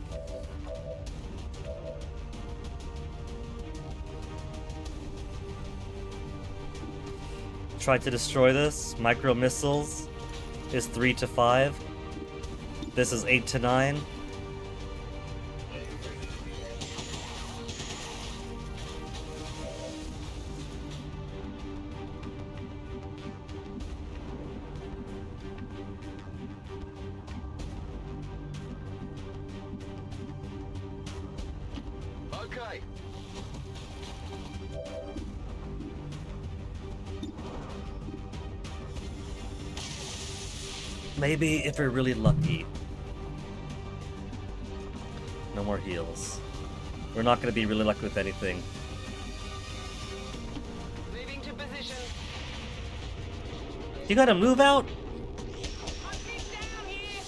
Try to destroy this. Micro missiles is 3 to 5. This is 8 to 9. Okay. Maybe if we're really lucky. No more heals. We're not going to be really lucky with anything. Moving to position. You gotta move out? Hunting down here.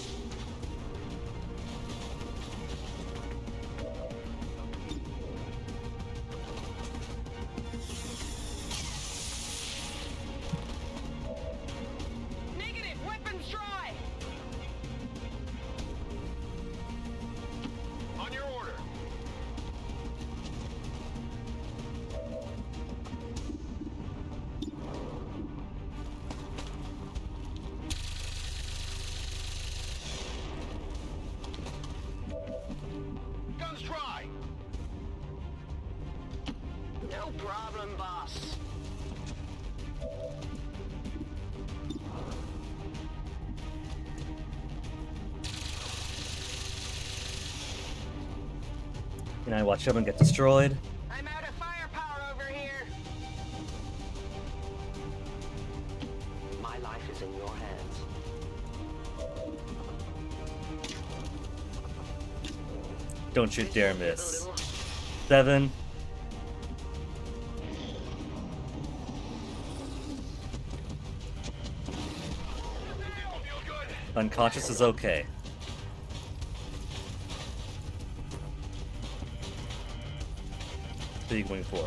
Negative. Weapons dry. On your order. Guns dry. No problem, boss. And I watch someone get destroyed. I'm out of firepower over here. My life is in your hands. Don't you dare miss. 7. Unconscious is okay. What are you going for?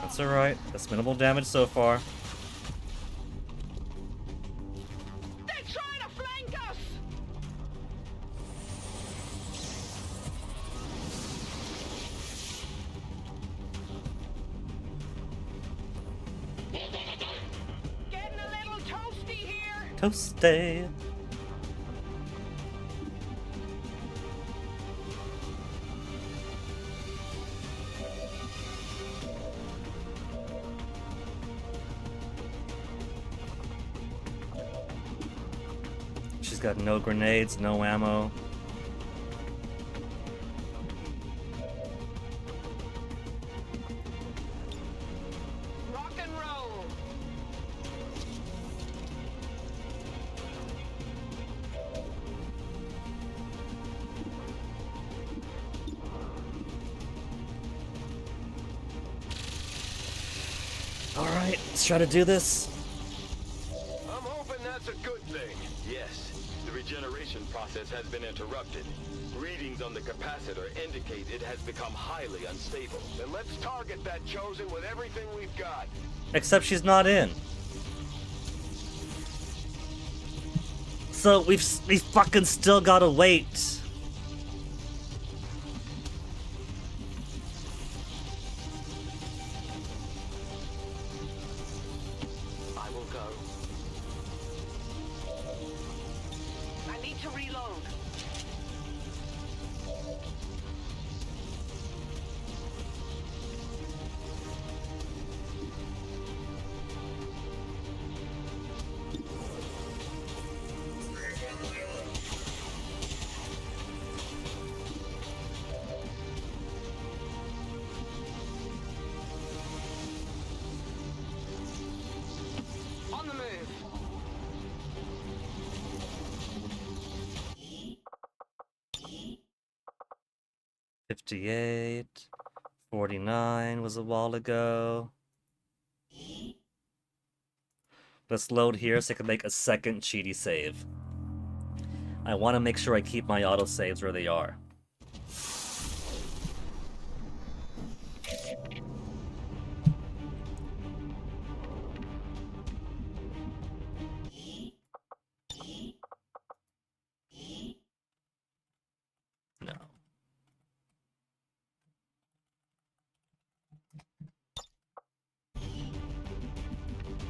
That's alright. That's minimal damage so far. They're trying to flank us. Getting a little toasty here. Toasty. She's got no grenades, no ammo. Rock and roll. Alright, let's try to do this. I'm hoping that's a good thing. Yes, the regeneration process has been interrupted. Readings on the capacitor indicate it has become highly unstable. Then let's target that Chosen with everything we've got. Except she's not in. So we fucking still gotta wait. I will go. I need to reload. On the move. 58. 49 was a while ago. Let's load here so I can make a second cheaty save. I want to make sure I keep my autosaves where they are.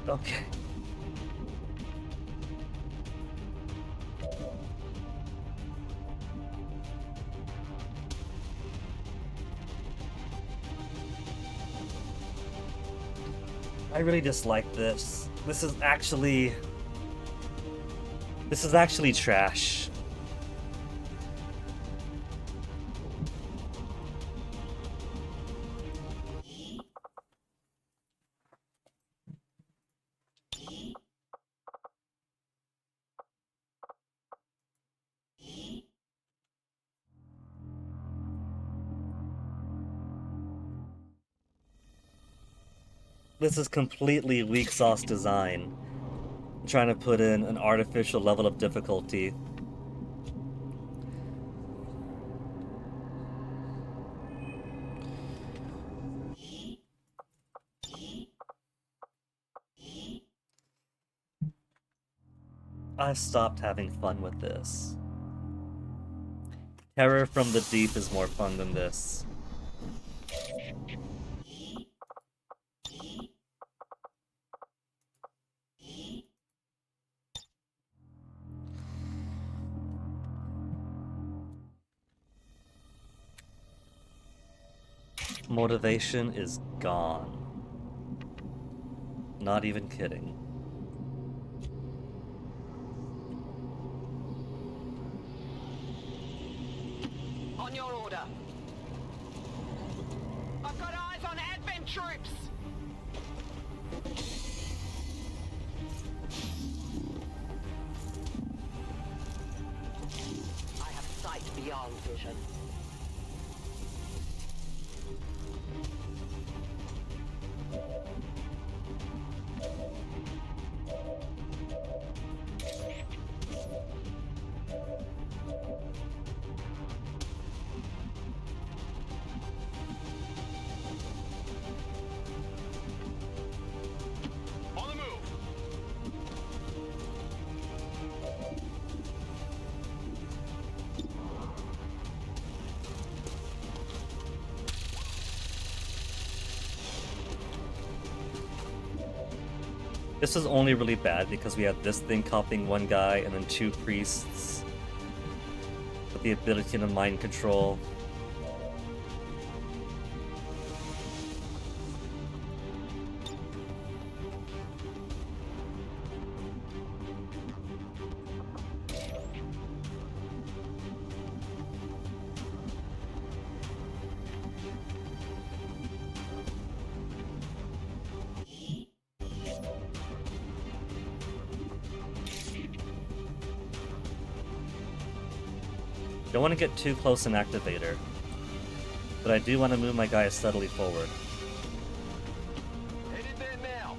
Okay. I really dislike this. This is actually trash. This is completely weak sauce design. I'm trying to put in an artificial level of difficulty. I stopped having fun with this. Terror from the Deep is more fun than this. Motivation is gone. Not even kidding. On your order. I've got eyes on advent troops. I have sight beyond vision. On the move. This is only really bad because we have this thing copying one guy and then two priests with the ability to mind control. Don't want to get too close in activator, but I do want to move my guy steadily forward. Headed there now.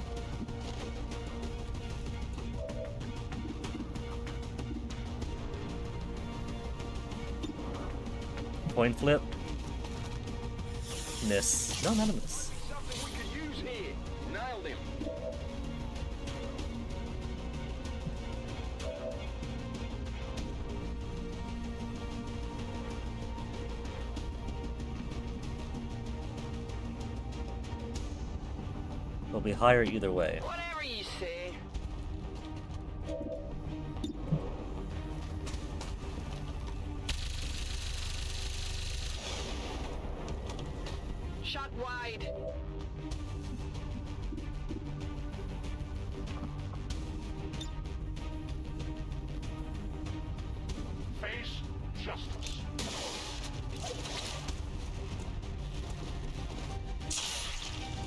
Coin flip. Miss. No, not a miss. Something we could use here. Nailed him. It'll be higher either way. Whatever you say. Shot wide. Face justice.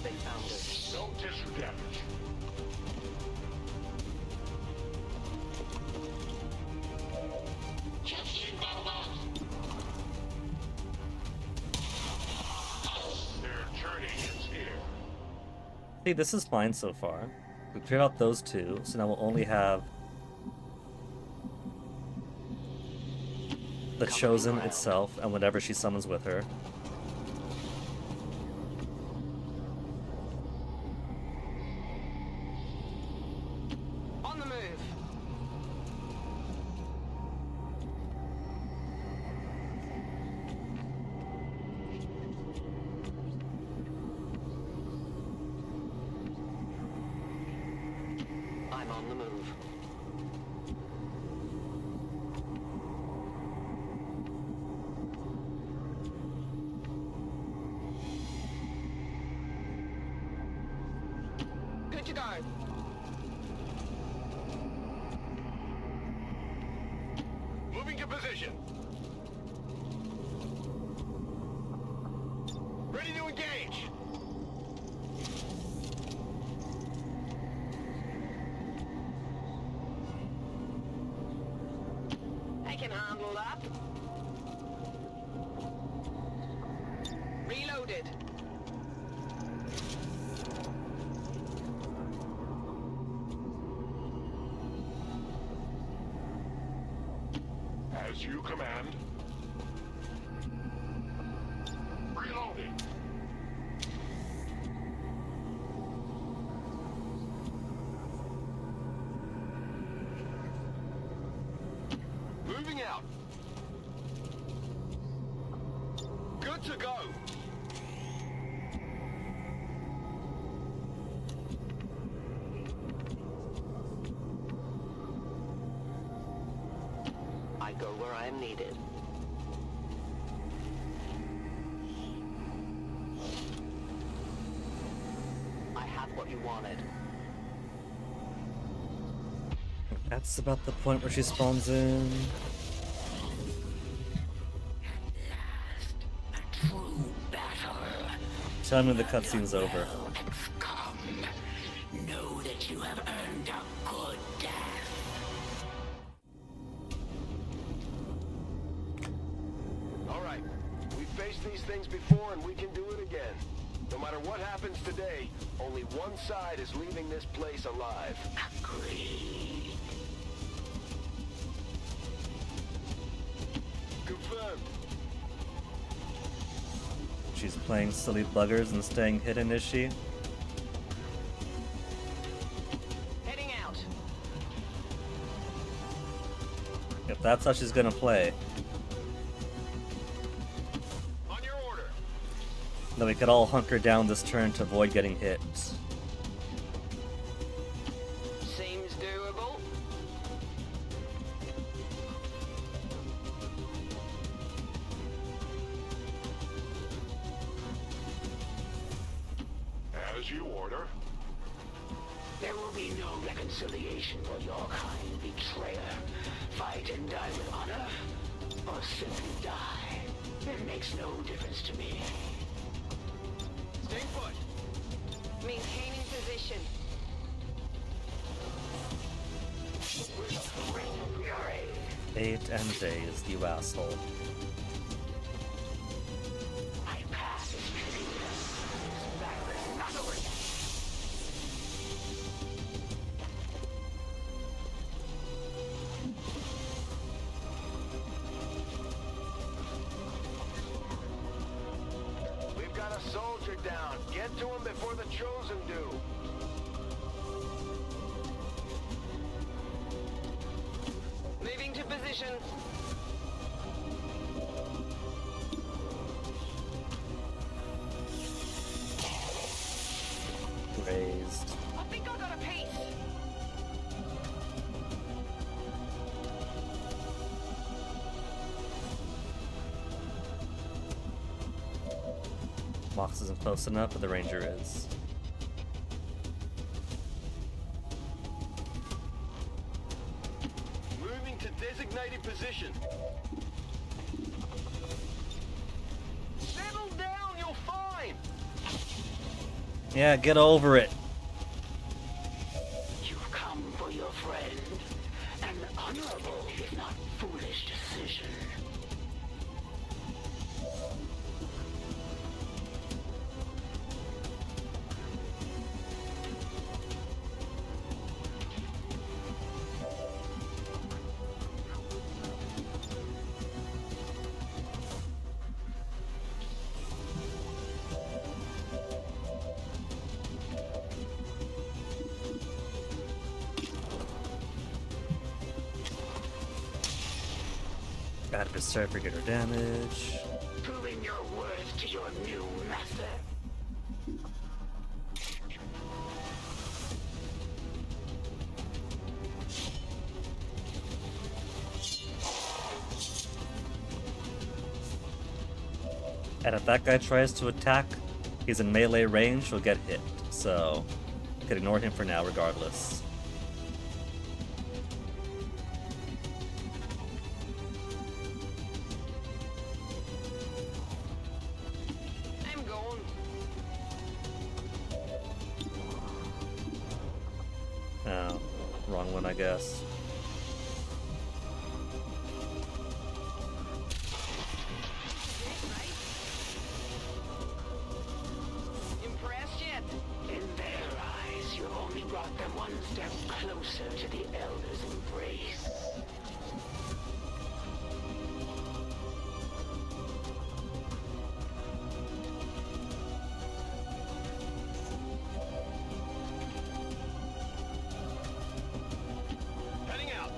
They found us. No tissue damage. Their journey is here. See, this is fine so far. We cleared out those two, so now we'll only have the Chosen itself and whatever she summons with her. On the move. On the move. Good to go. Moving to position. Ready to engage. I can handle that. Reloaded. As you command. Reloading. Moving out. Good to go. I go where I am needed. I have what you wanted. That's about the point where she spawns in. True battle. Tell me the cutscene's over. XCOM. Know that you have earned a good death. All right. We've faced these things before and we can do it again. No matter what happens today, only one side is leaving this place alive. Agreed. Confirmed. She's playing silly buggers and staying hidden, is she? Heading out. If that's how she's gonna play, On your order. then we could all hunker down this turn to avoid getting hit. Seems doable. As you order. There will be no reconciliation for your kind, betrayer. Fight and die with honor, or simply die. It makes no difference to me. Stay put. Maintaining position. With great fury. 8 and days, you asshole. My path is clear. This battle is not over yet. We've got a soldier down. Get to him before the chosen do. Moving to position. Raised. I think I got a piece. Mox isn't close enough, but the ranger is. Moving to designated position. Settle down, you'll find. Yeah, get over it. You've come for your friend. An honorable, if not foolish, decision. Add a berserk for greater damage. Proving your worth to your new master. And if that guy tries to attack, he's in melee range, he'll get hit. So, you can ignore him for now regardless. I'm going. Oh, wrong one, I guess. Impressed yet? In their eyes, you've only brought them one step closer to the Elder's embrace. Heading out.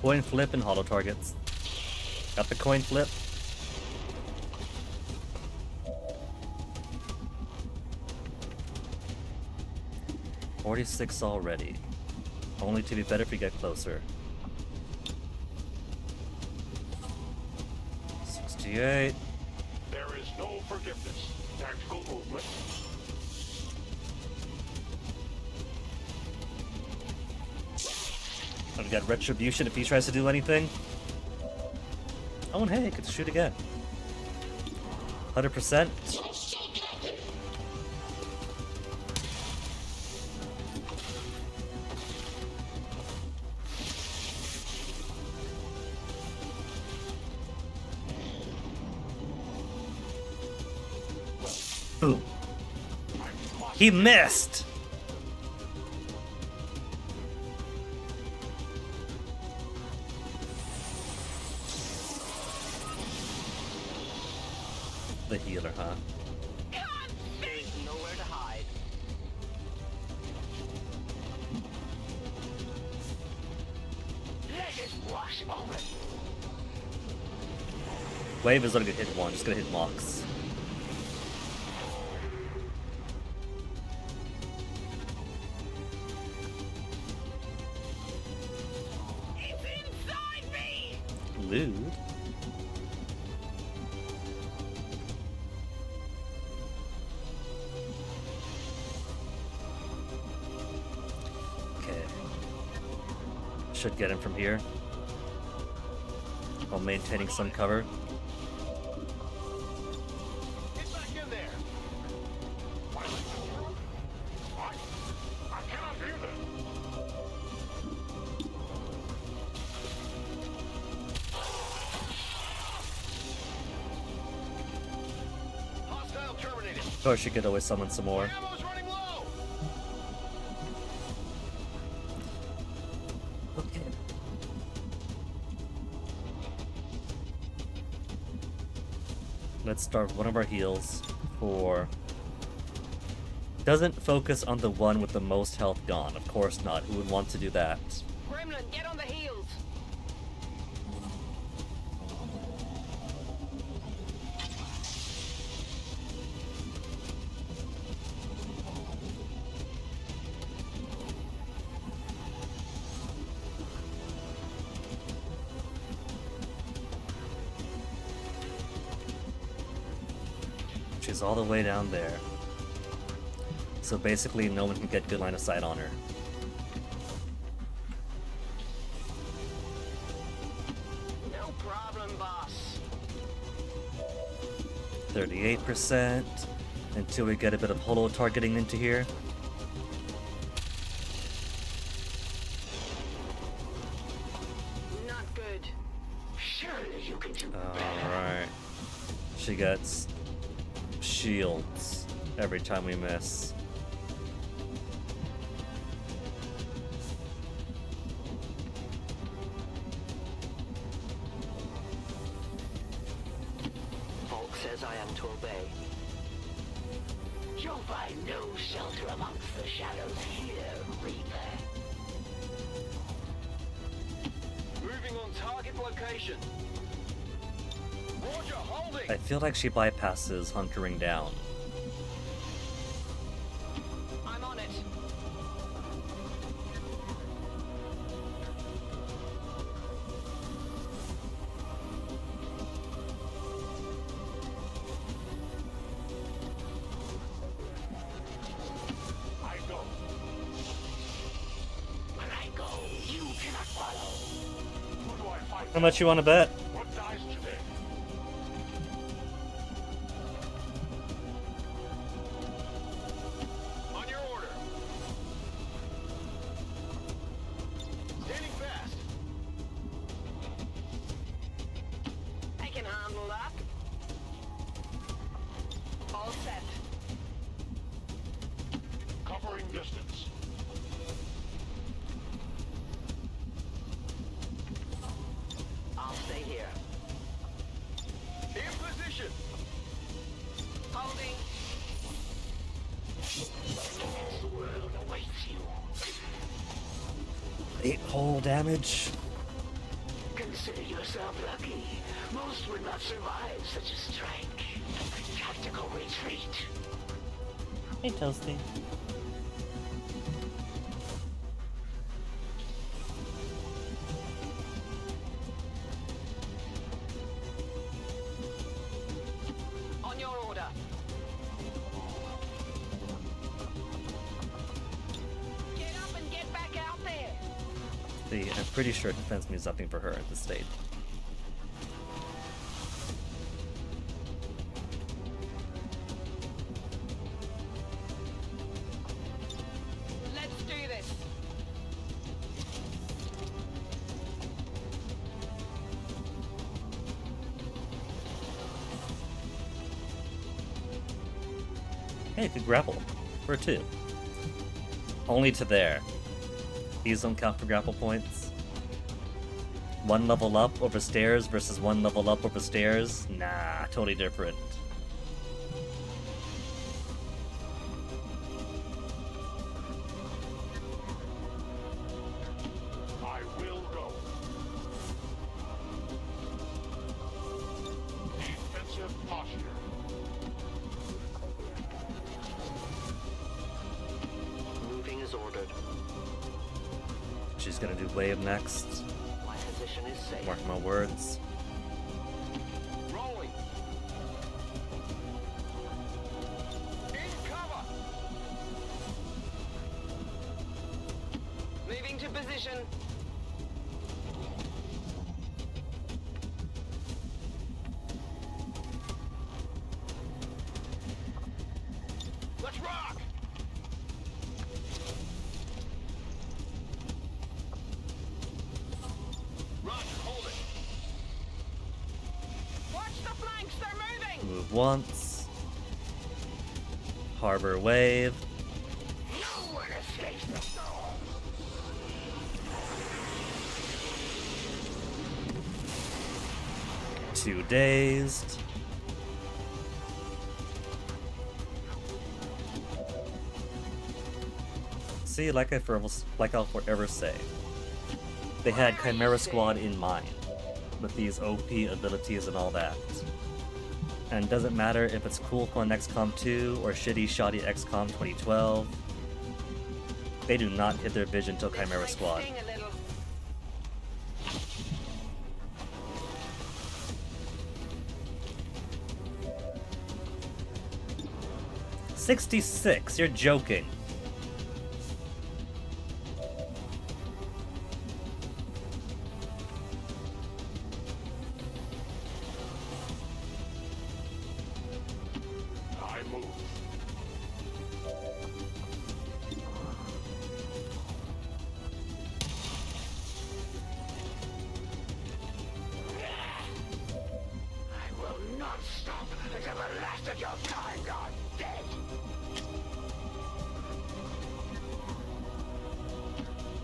Coin flip and hollow targets. Got the coin flip. $46 already. Only to be better if we get closer. 68. There is no forgiveness. Tactical movement. I've got retribution if he tries to do anything. Oh, and hey, I could shoot again. 100%. Ooh. He missed! The healer, huh? There's nowhere to hide. Let it wash over. Wave is not gonna hit one, just gonna hit Mox. It's inside me! Lewd. Okay. Should get him from here. While maintaining some cover. Get back in there. I cannot hear them. Hostile terminated. Of course, she could always summon some more. Ammo's running low. Okay. Let's start one of our heals for... Doesn't focus on the one with the most health gone. Of course not. Who would want to do that? Gremlin, get on the heels! She's all the way down there. So basically no one can get good line of sight on her. No problem, boss. 38% until we get a bit of holo targeting into here. Not good. Surely you can do better. Alright. She gets shields every time we miss. Volk says I am to obey. You'll find no shelter amongst the shadows here, Reaper. Moving on target location. Roger, holding. I feel like she bypasses hunkering down. I'm on it. How much you want to bet? What dies today? On your order. Standing fast. I can handle that. All set. Covering distance. I'll stay here. In position. Holding. The world awaits you. 8 hull damage. Consider yourself lucky. Most would not survive such a strike. Tactical retreat. Hey, Toasty. On your order. Get up and get back out there. See, I'm pretty sure defense means nothing for her at this stage. Let's do this. Hey, you could grapple. For 2. Only to there. These don't count for grapple points. 1 level up over stairs versus 1 level up over stairs? Nah, totally different. I will go. Defensive posture. Moving as ordered. She's gonna do wave next. My position is safe. Mark my words. Rolling. In cover. Moving to position. Let's rock. Roger, hold it. Watch the flanks, they're moving. Move once. Harbor wave. No one escapes the storm. Two dazed. See, like I'll forever say, they had Chimera Squad in mind, with these OP abilities and all that. And it doesn't matter if it's cool on XCOM 2 or shitty shoddy XCOM 2012, they do not hit their vision till Chimera Might Squad. sting a little. 66, you're joking. I move. I will not stop until the last of your kind are dead.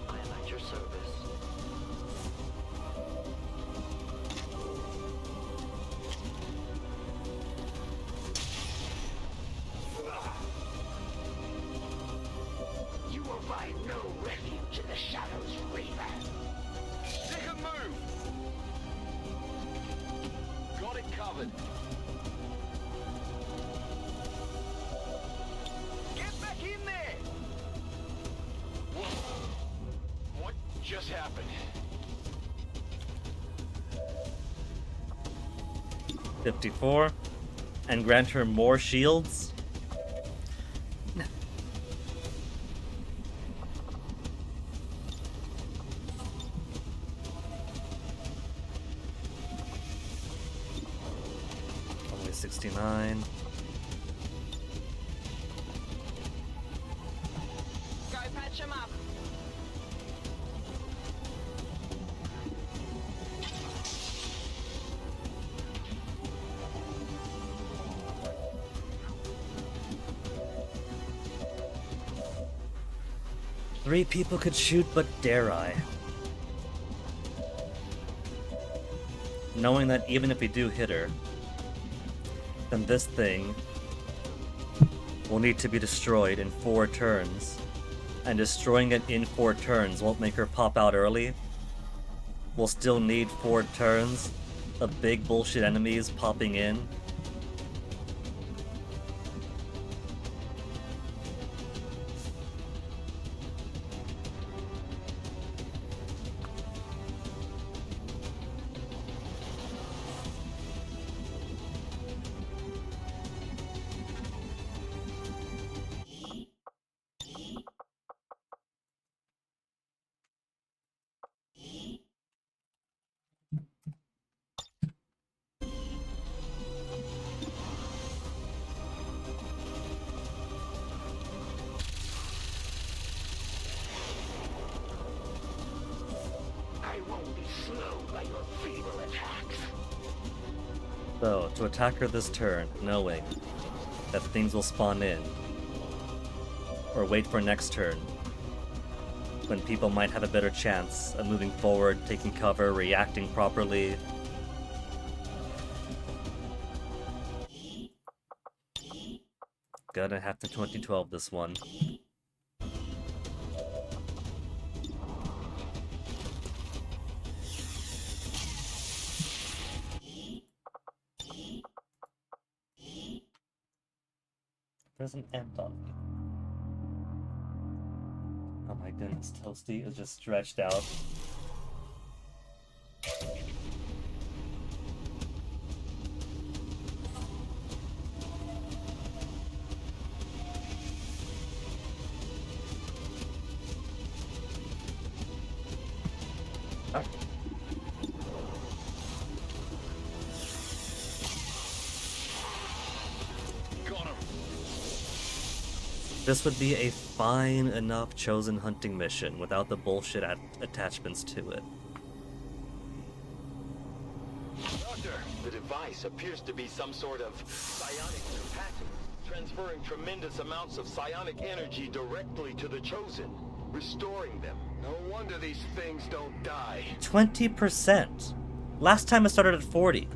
I am at your service. You will find no refuge in the shadows, Reaper. Stick and move. Got it covered. Get back in there. Whoa. What just happened? 54. And grant her more shields? 69. Go patch him up. Three people could shoot, but dare I? Knowing that even if we do hit her, then this thing will need to be destroyed in 4 turns. And destroying it in 4 turns won't make her pop out early. We'll still need 4 turns of big bullshit enemies popping in. I won't be slowed by your feeble attacks. So, to attack her this turn, knowing that things will spawn in, or wait for next turn, when people might have a better chance of moving forward, taking cover, reacting properly. Gonna have to 2012 this one. There's an ant on me. Oh my goodness, Toasty is just stretched out. This would be a fine enough chosen hunting mission without the bullshit attachments to it. Doctor, the device appears to be some sort of psionic capacity, transferring tremendous amounts of psionic energy directly to the Chosen, restoring them. No wonder these things don't die. 20%! Last time it started at 40.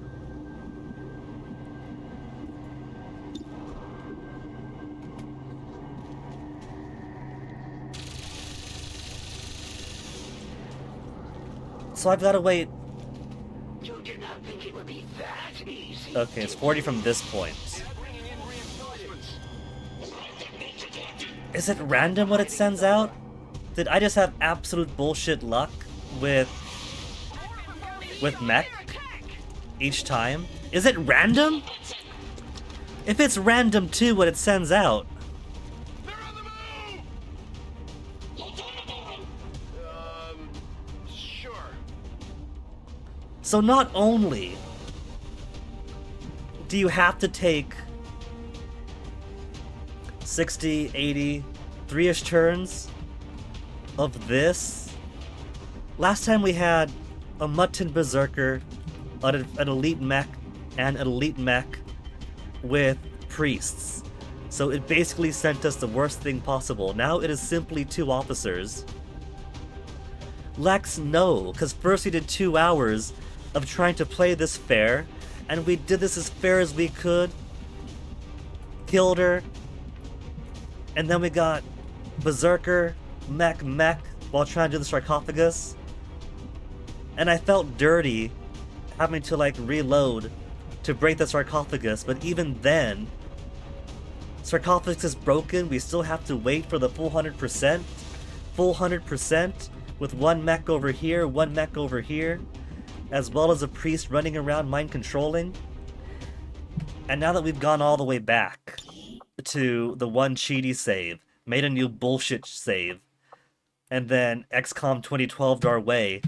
So I've got to wait. You did not think it would be that easy. Okay, it's 40 from this point. Bringing in reinforcements. Is it random what it sends out? Did I just have absolute bullshit luck with mech each time? Is it random? If it's random too what it sends out, They're on the move! Sure. so not only do you have to take 60, 80, 3-ish turns of this. Last time we had a Mutton Berserker, an elite mech, and an elite mech with priests. So it basically sent us the worst thing possible. Now it is simply 2 officers. Lex, no, because first we did 2 hours of trying to play this fair, and we did this as fair as we could. Killed her. And then we got Berserker, mech, while trying to do the sarcophagus. And I felt dirty having to like reload to break the sarcophagus, but even then, sarcophagus is broken, we still have to wait for the full 100%. Full 100% with 1 mech over here, 1 mech over here, as well as a priest running around mind controlling. And now that we've gone all the way back to the 1 cheaty save, made a new bullshit save, and then XCOM 2012'd our way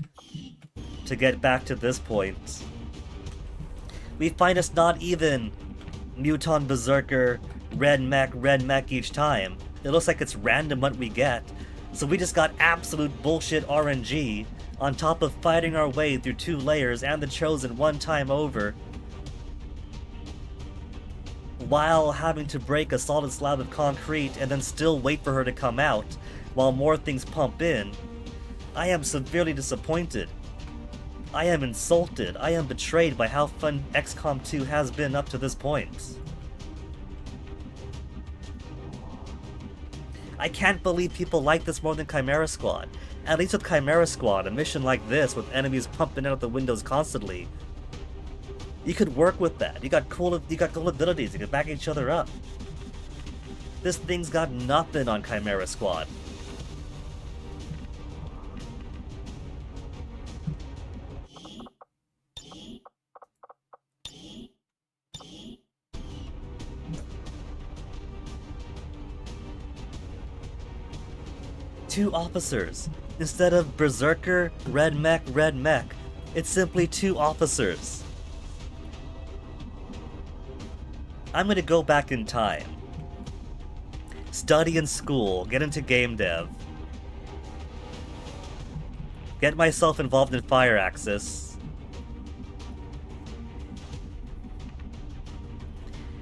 to get back to this point, we find us not even Muton Berserker, red mech each time. It looks like it's random what we get. So we just got absolute bullshit RNG on top of fighting our way through 2 layers and the Chosen 1 time over, while having to break a solid slab of concrete and then still wait for her to come out while more things pump in. I am severely disappointed. I am insulted. I am betrayed by how fun XCOM 2 has been up to this point. I can't believe people like this more than Chimera Squad. At least with Chimera Squad, a mission like this with enemies pumping out of the windows constantly, you could work with that. You got cool abilities. You could back each other up. This thing's got nothing on Chimera Squad. Two officers. Instead of Berserker, red mech, it's simply 2 officers. I'm gonna go back in time. Study in school, get into game dev. Get myself involved in Fire Axis.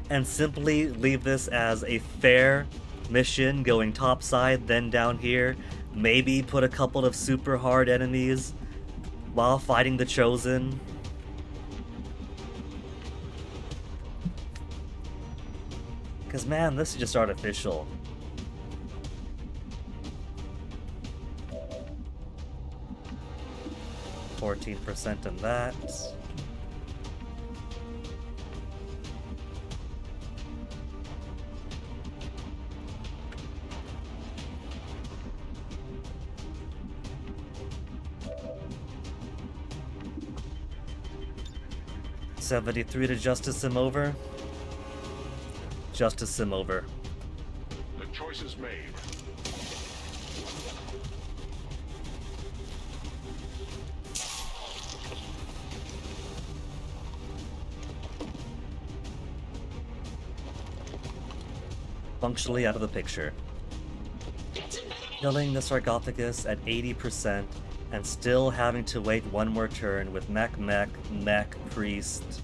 And simply leave this as a fair mission going topside, then down here. Maybe put a couple of super hard enemies while fighting the Chosen. Because man, this is just artificial. %14 in that. $73 to Justice Sim over. Justice Sim over. The choice is made. Functionally out of the picture. Killing the sarcophagus at 80% and still having to wait 1 more turn with mech, priest.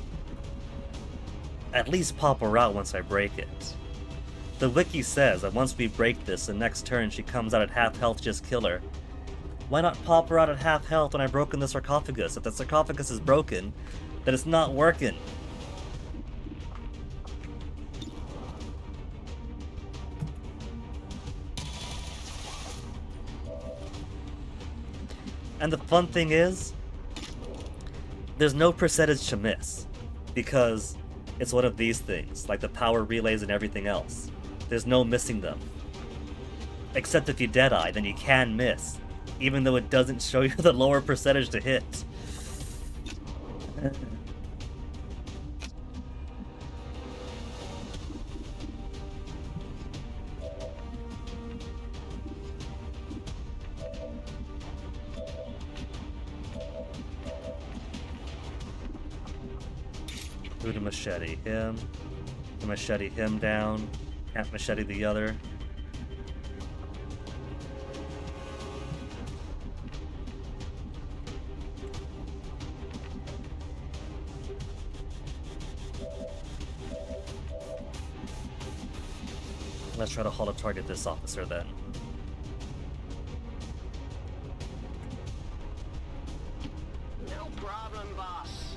At least pop her out once I break it. The wiki says that once we break this, the next turn she comes out at half health, just kill her. Why not pop her out at half health when I've broken the sarcophagus? If the sarcophagus is broken, then it's not working. And the fun thing is, there's no percentage to miss, because it's one of these things, like the power relays and everything else. There's no missing them. Except if you Deadeye, then you can miss, even though it doesn't show you the lower percentage to hit. Who to machete? Him. To machete him down. Can't machete the other. Let's try to holo target this officer then. No problem, boss.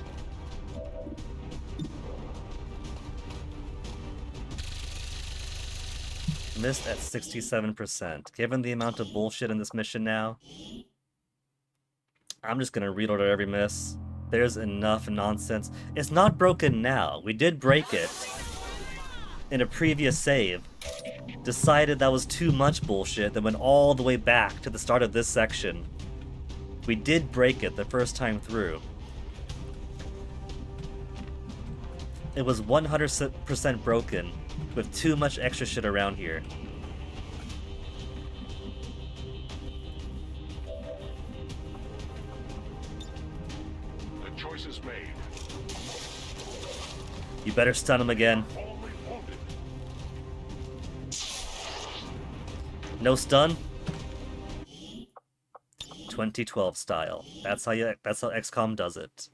Missed at 67%. Given the amount of bullshit in this mission now, I'm just gonna reload at every miss. There's enough nonsense. It's not broken now. We did break it in a previous save. Decided that was too much bullshit, then went all the way back to the start of this section. We did break it the first time through. It was 100% broken, with too much extra shit around here. The choice is made. You better stun him again. No stun? 2012 style. That's how XCOM does it.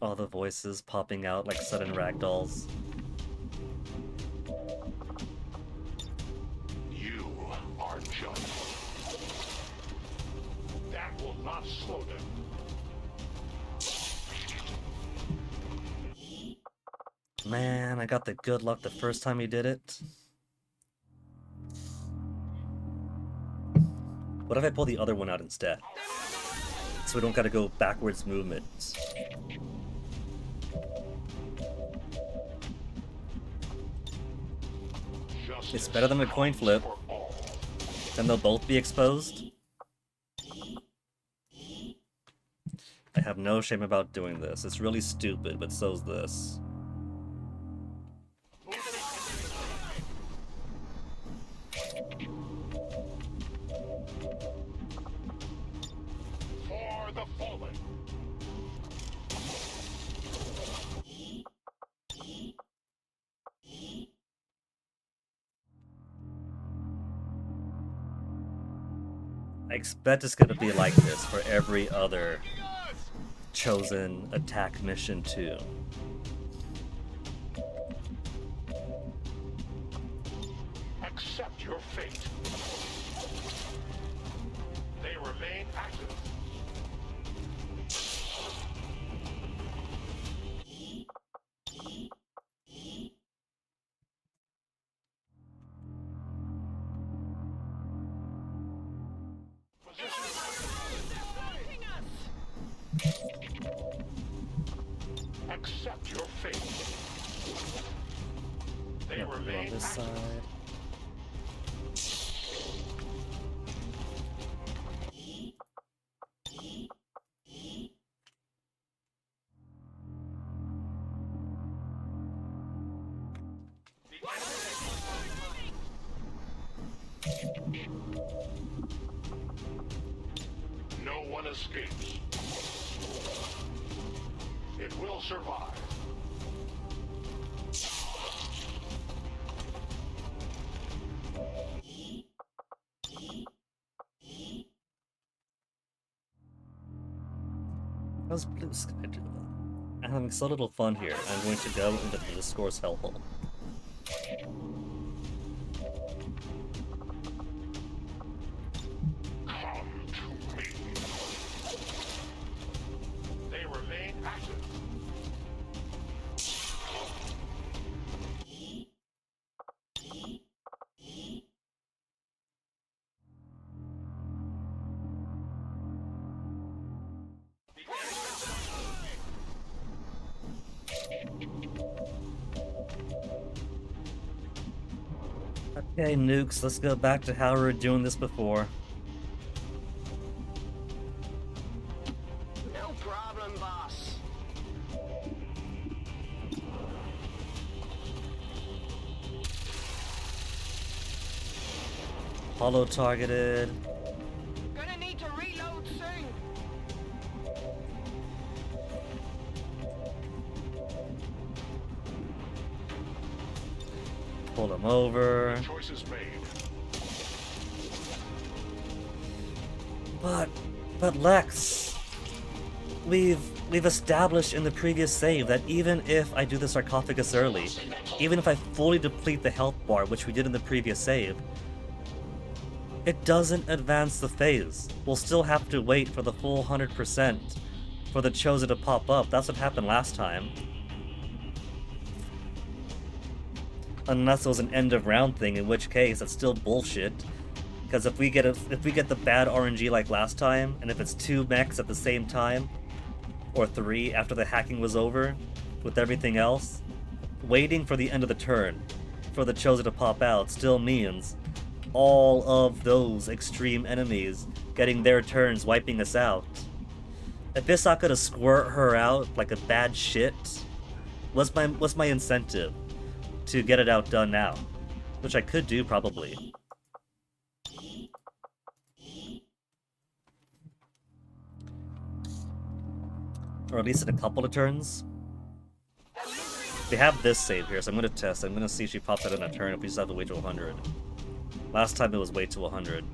All the voices popping out like sudden ragdolls. You are just. That will not slow them. Man, I got the good luck the first time he did it. What if I pull the other one out instead? So we don't gotta go backwards movements. It's better than a coin flip. Then they'll both be exposed. I have no shame about doing this. It's really stupid, but so's this. For the fallen. I expect it's gonna be like this for every other Chosen attack mission too. Accept your fate. They remain active. Accept your fate. They Yep, we'll go on remain this active. side. No one escapes. It will survive. How's Blue Sky doing? I'm having so little fun here. I'm going to go into the discourse hellhole. Come to me. They remain active. Okay, nukes, let's go back to how we were doing this before. No problem, boss. Hollow targeted. Gonna need to reload soon. Pull him over. Choices made. But Lex, we've established in the previous save that even if I do the sarcophagus early, even if I fully deplete the health bar, which we did in the previous save, it doesn't advance the phase. We'll still have to wait for the full 100% for the Chosen to pop up. That's what happened last time. Unless it was an end of round thing, in which case that's still bullshit. Because if we get the bad RNG like last time, and if it's 2 mechs at the same time, or 3 after the hacking was over, with everything else, waiting for the end of the turn for the Chosen to pop out still means all of those extreme enemies getting their turns wiping us out. If it's not gonna squirt her out like a bad shit, what's my incentive to get it outdone now? Which I could do probably. Or at least in a couple of turns. They have this save here, so I'm gonna test. I'm gonna see if she pops out in a turn if we just have to wait to 100. Last time it was wait to 100.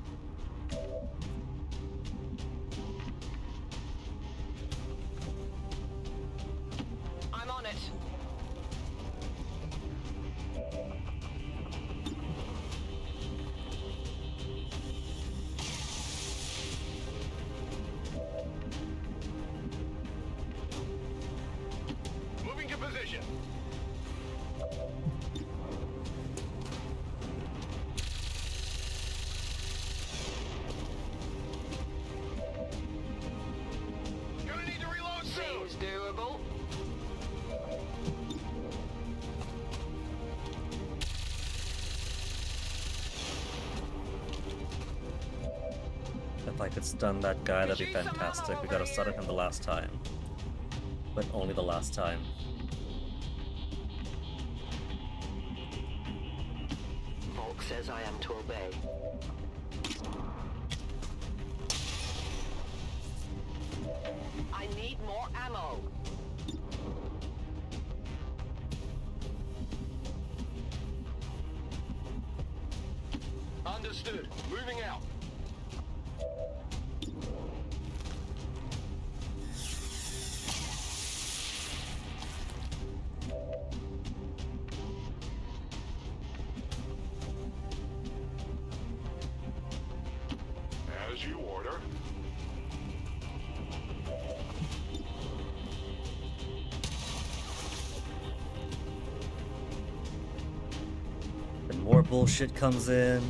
I'm on it. Moving to position. Gonna need to reload soon. Seems doable. If I could stun that guy, that'd be fantastic. We gotta stun him the last time. But only the last time. Volk says I am to obey. I need more ammo. Understood. Moving out. As you order. Then more bullshit comes in.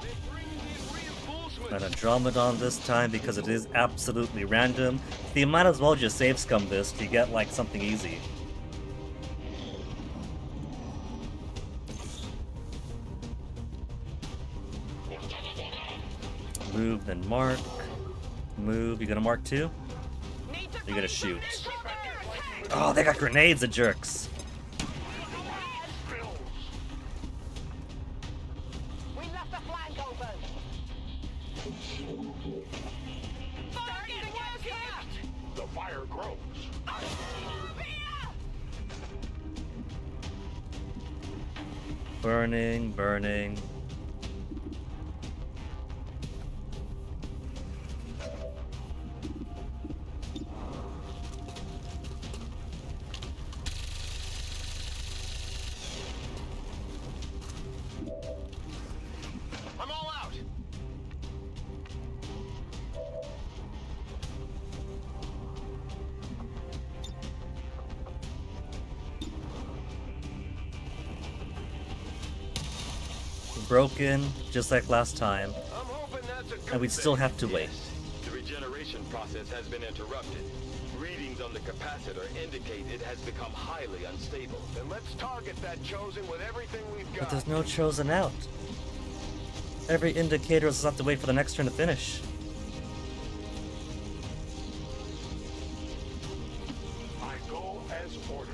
They're bringing in reinforcements. An Andromedon this time because it is absolutely random. So you might as well just save scum this to get like something easy. Move, then mark. Move. You gonna mark too? Need to You gotta shoot. control their attack. Oh, they got grenades, the jerks. We left the flank open. Starting to work here. The fire grows. Burning, burning. I'm all out. Broken, just like last time. I'm hoping that's a good And we'd still thing. have to wait. The regeneration process has been interrupted. Readings on the capacitor indicate it has become highly unstable. Then let's target that Chosen with everything we've got. But there's no chosen out. Every indicator is have to wait for the next turn to finish. I go as ordered.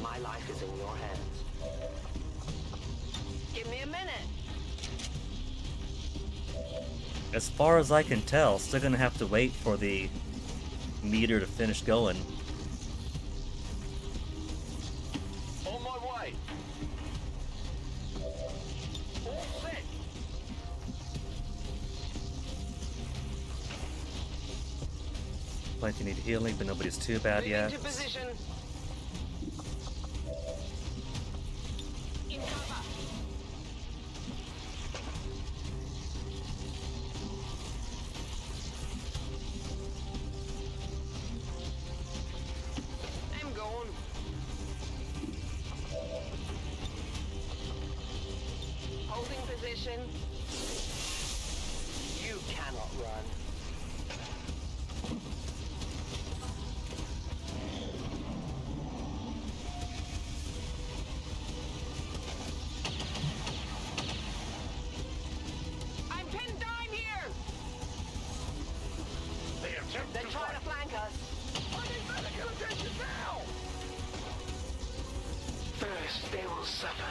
My life is in your hands. Give me a minute. As far as I can tell, still gonna have to wait for the meter to finish going. On my way. All set. Like you need healing, but nobody's too bad yet. Into position. In cover. I'm going. Holding position. You cannot run. I'm pinned down here. They attempt They're to trying to flank us. First they will suffer,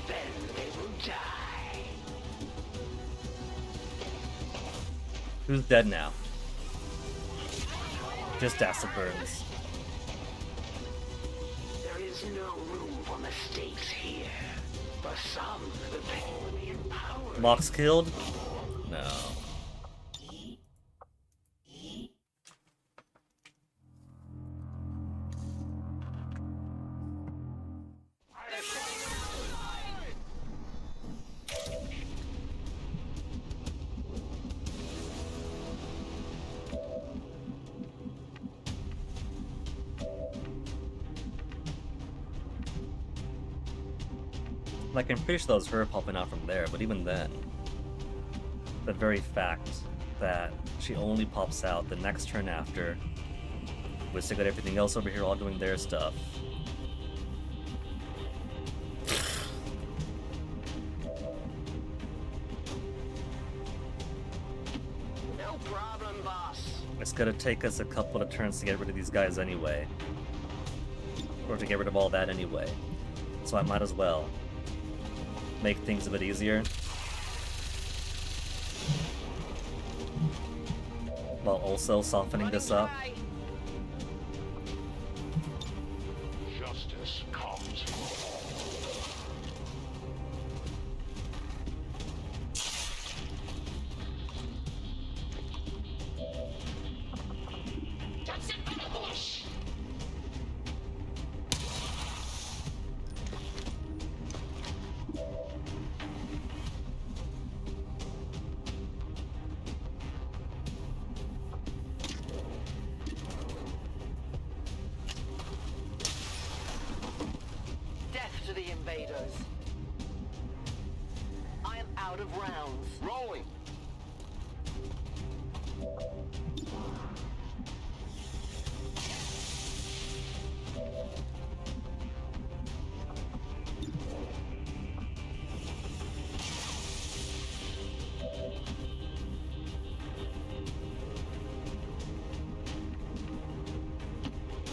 then they will die. Who's dead now? Just acid burns. There is no room for mistakes here. For some, the pain and power. Mox killed? No. Like, I'm pretty sure that was her popping out from there, but even then, the very fact that she only pops out the next turn after, we still got everything else over here all doing their stuff. No problem, boss. It's gonna take us a couple of turns to get rid of these guys anyway. Or to get rid of all that anyway. So I might as well make things a bit easier. While also softening this up. Justice comes. Death to the invaders. I am out of rounds. Rolling.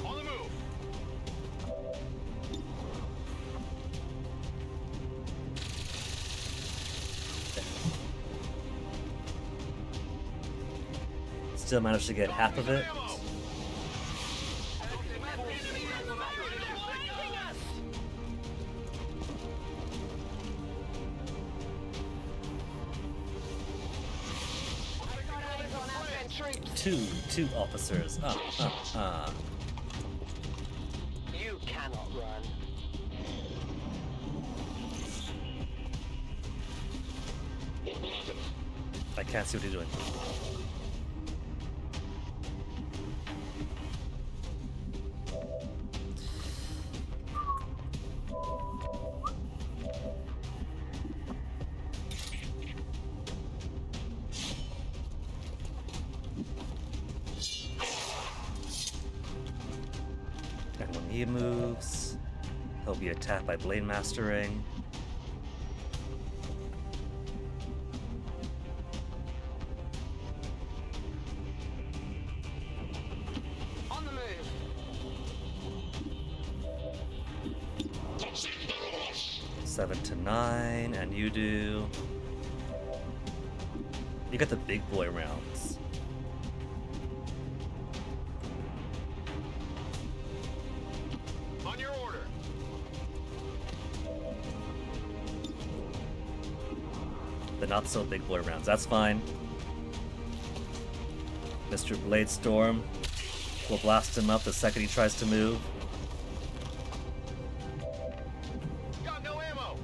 On the move. Still managed to get half of it. Two officers. You cannot run. I can't see what he's doing. And when he moves, he'll be attacked by Blade Mastering. On the move. 7 to 9, and you do. You got the big boy rounds. On your order. The not so big boy rounds. That's fine. Mr. Blade Storm will blast him up the second he tries to move. Got no ammo.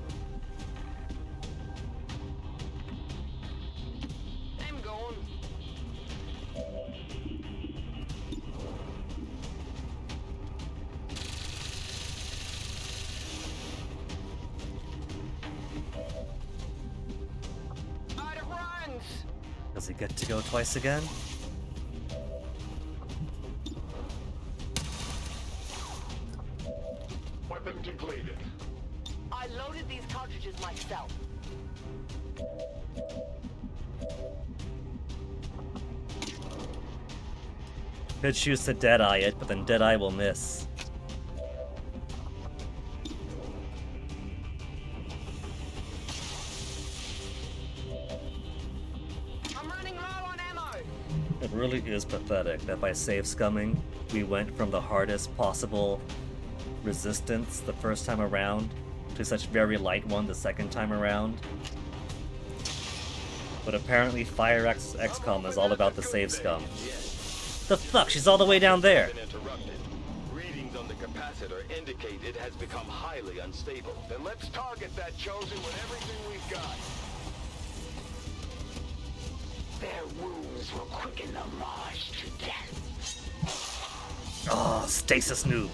I'm going. Out of runs. Does he get to go twice again? Weapon depleted. I loaded these cartridges myself. Could choose to Deadeye it, but then Deadeye will miss. really is pathetic that by save scumming, we went from the hardest possible resistance the first time around to such very light one the second time around. But apparently Fire XCOM is all about the save scum. The fuck? She's all the way down there! Readings on the capacitor indicate it has become highly unstable. Then let's target that Chosen with everything we've got. Their wounds will quicken the march to death. Oh, stasis noob.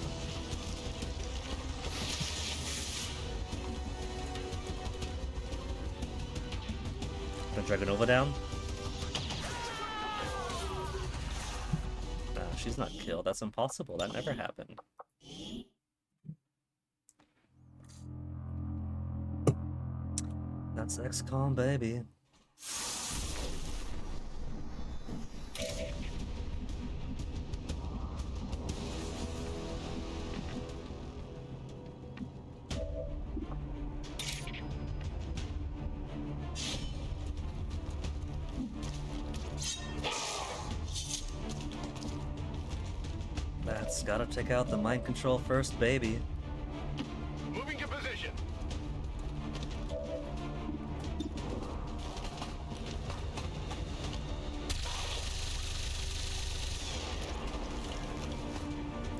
The Dragonova down? Nah, she's not killed. That's impossible. That never happened. That's XCOM, baby. That's gotta take out the mind control first, baby. Moving to position.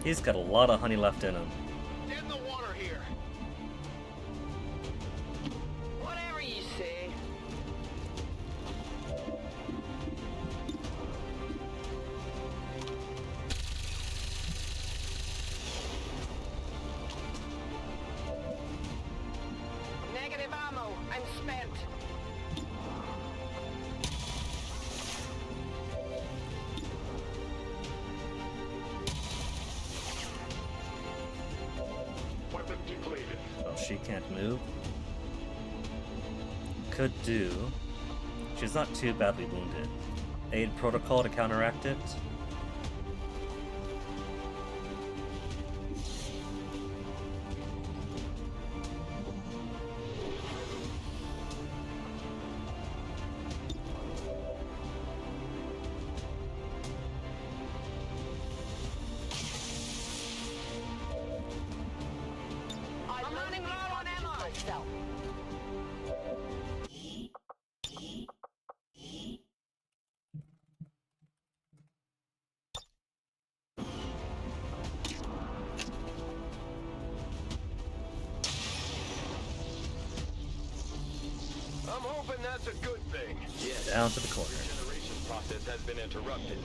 He's got a lot of honey left in him. Get in the water here. Whatever you say. Negative ammo. I'm spent. Weapon depleted. Oh, she can't move. Could do. She's not too badly wounded. Aid protocol to counteract it. I'm running low on ammo. Myself. I'm hoping that's a good thing. Yes. Down to the corner. Generation process has been interrupted.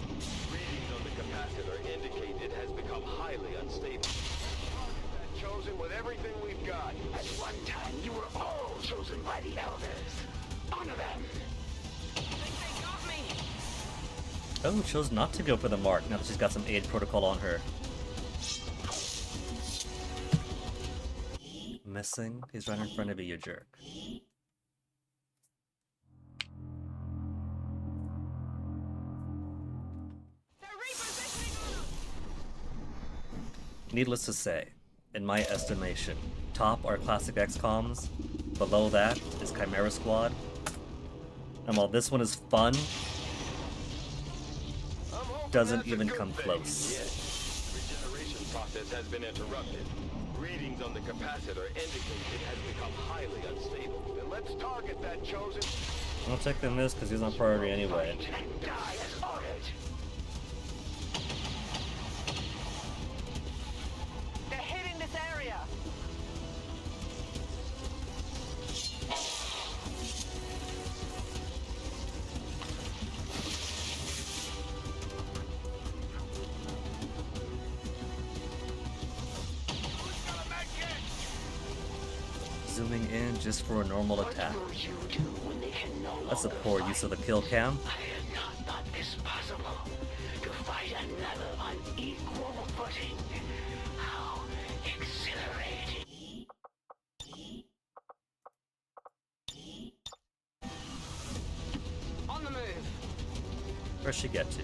Readings on the capacitor indicate it has become highly unstable. That Chosen with everything we've got. At one time, you were all chosen by the elders. Honor them. Think they got me. Oh, chose not to go for the mark now that she's got some aid protocol on her. Missing? He's right in front of you, you jerk. They're repositioning on us. Needless to say, in my estimation, top are classic XCOMs, below that is Chimera Squad, and while this one is fun, I'm hoping doesn't that's a even good come thing. close. Yes. Regeneration process has been interrupted. Readings on the capacitor indicate it has become highly unstable. Then let's target that Chosen. I'll check the miss because he's on priority anyway. Fight and die as ordered. They're hitting this area. Zooming in just for a normal attack. What will you do when they can no longer That's a poor fight? use of the kill cam. I had not thought this possible. To fight another on equal footing. How exhilarating. On the move. Where'd she get to?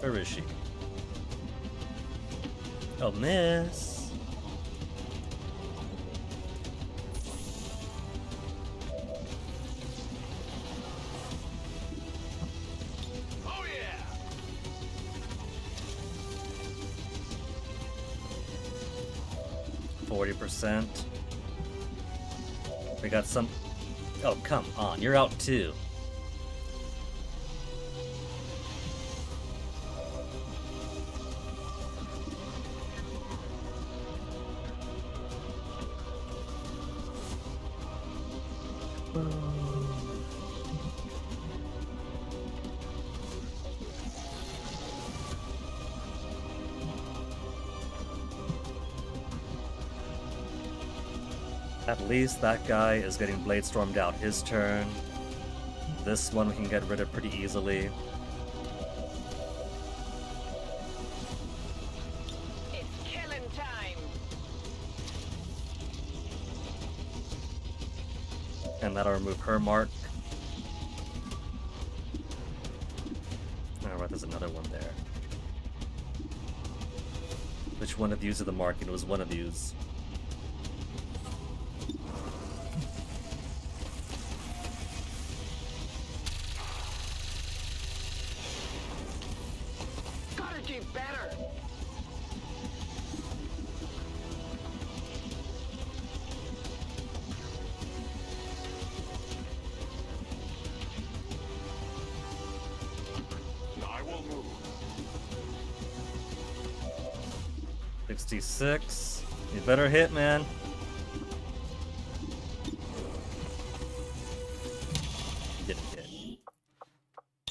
Where is she? Oh, miss. Oh yeah! 40%. We got some... Oh, come on, you're out too. At least that guy is getting blade stormed out his turn. This one we can get rid of pretty easily. It's killing time. And that'll remove her mark. Alright, there's another one there. Which one of yous are the mark? It was one of yous. Gotta do better. I will move. 66. You better hit, man. Didn't hit.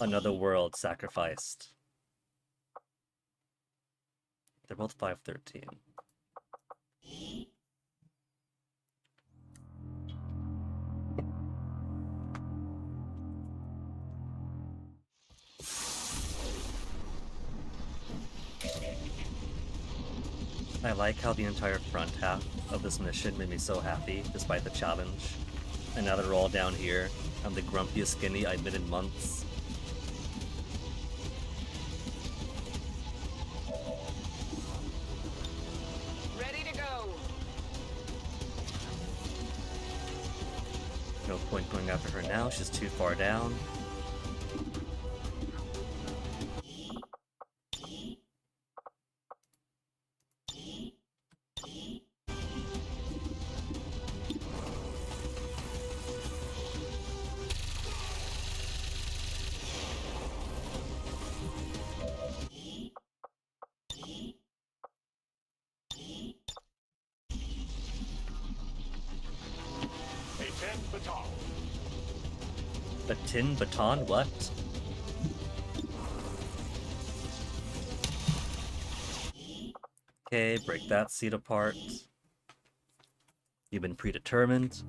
Another world sacrificed. They're both 513. I like how the entire front half of this mission made me so happy, despite the challenge. And now they're all down here. I'm the grumpiest skinny I've been in months. Ready to go. No point going after her now, she's too far down. A 10 baton. A tin baton? What? Okay, break that seat apart. You've been predetermined.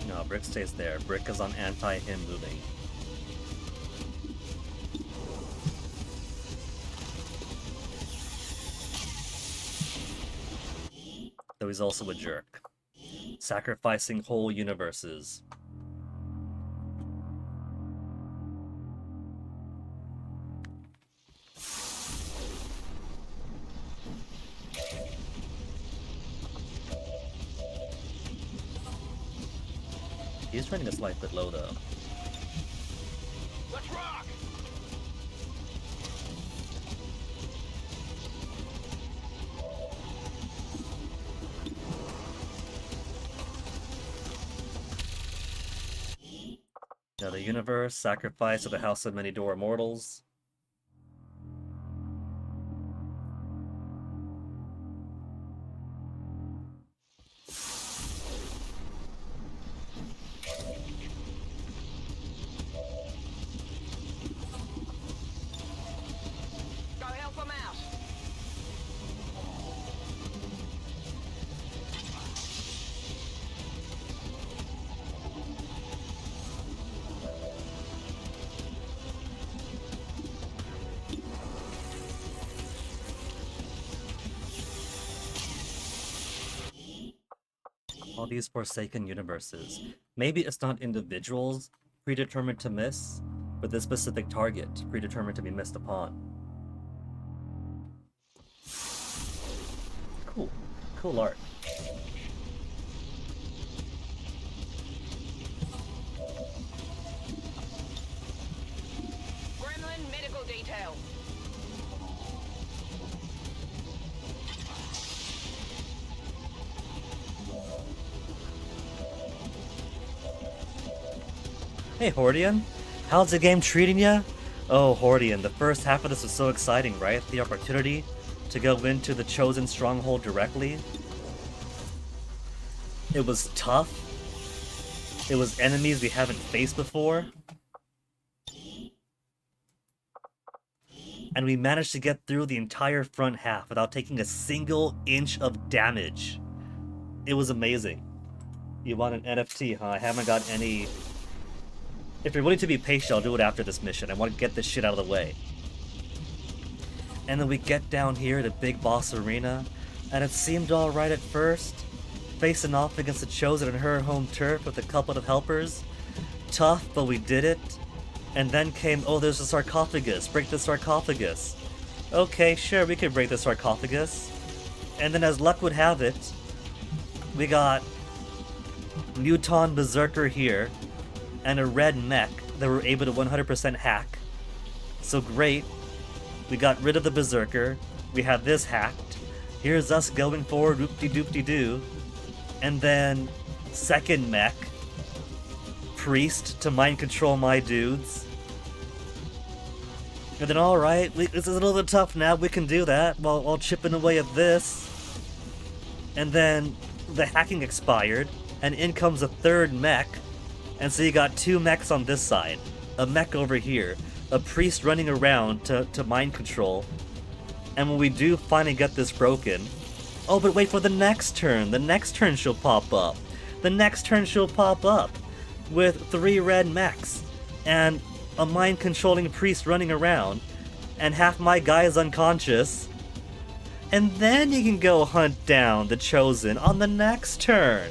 No, Brick stays there. Brick is on anti-him moving. Though he's also a jerk. Sacrificing whole universes. He's running a slight bit low though. Let's rock! Another universe, sacrifice of the House of Many Door Immortals. Go help him out. All these forsaken universes. Maybe it's not individuals predetermined to miss, but this specific target predetermined to be missed upon. Cool. Cool art. Gremlin medical detail. Hey Hordian, how's the game treating ya? Oh Hordian, the first half of this was so exciting, right? The opportunity to go into the Chosen Stronghold directly. It was tough. It was enemies we haven't faced before. And we managed to get through the entire front half without taking a single inch of damage. It was amazing. You want an NFT, huh? I haven't got any... If you're willing to be patient, I'll do it after this mission. I want to get this shit out of the way. And then we get down here to Big Boss Arena, and it seemed alright at first. Facing off against the Chosen on her home turf with a couple of helpers. Tough, but we did it. And then came, oh, there's a sarcophagus. Break the sarcophagus. Okay, sure, we can break the sarcophagus. And then as luck would have it, we got Muton Berserker here, and a red mech that we're able to 100% hack. So great. We got rid of the Berserker. We have this hacked. Here's us going forward, whoop-de-doop-de-doo. And then, second mech. Priest to mind control my dudes. And then, alright, this is a little bit tough now. We can do that while chipping away at this. And then, the hacking expired. And in comes a third mech. And so you got two mechs on this side, a mech over here, a priest running around to mind control. And when we do finally get this broken... Oh, but wait for the next turn! The next turn she'll pop up! The next turn she'll pop up! With 3 red mechs, and a mind-controlling priest running around, and half my guys unconscious. And then you can go hunt down the Chosen on the next turn!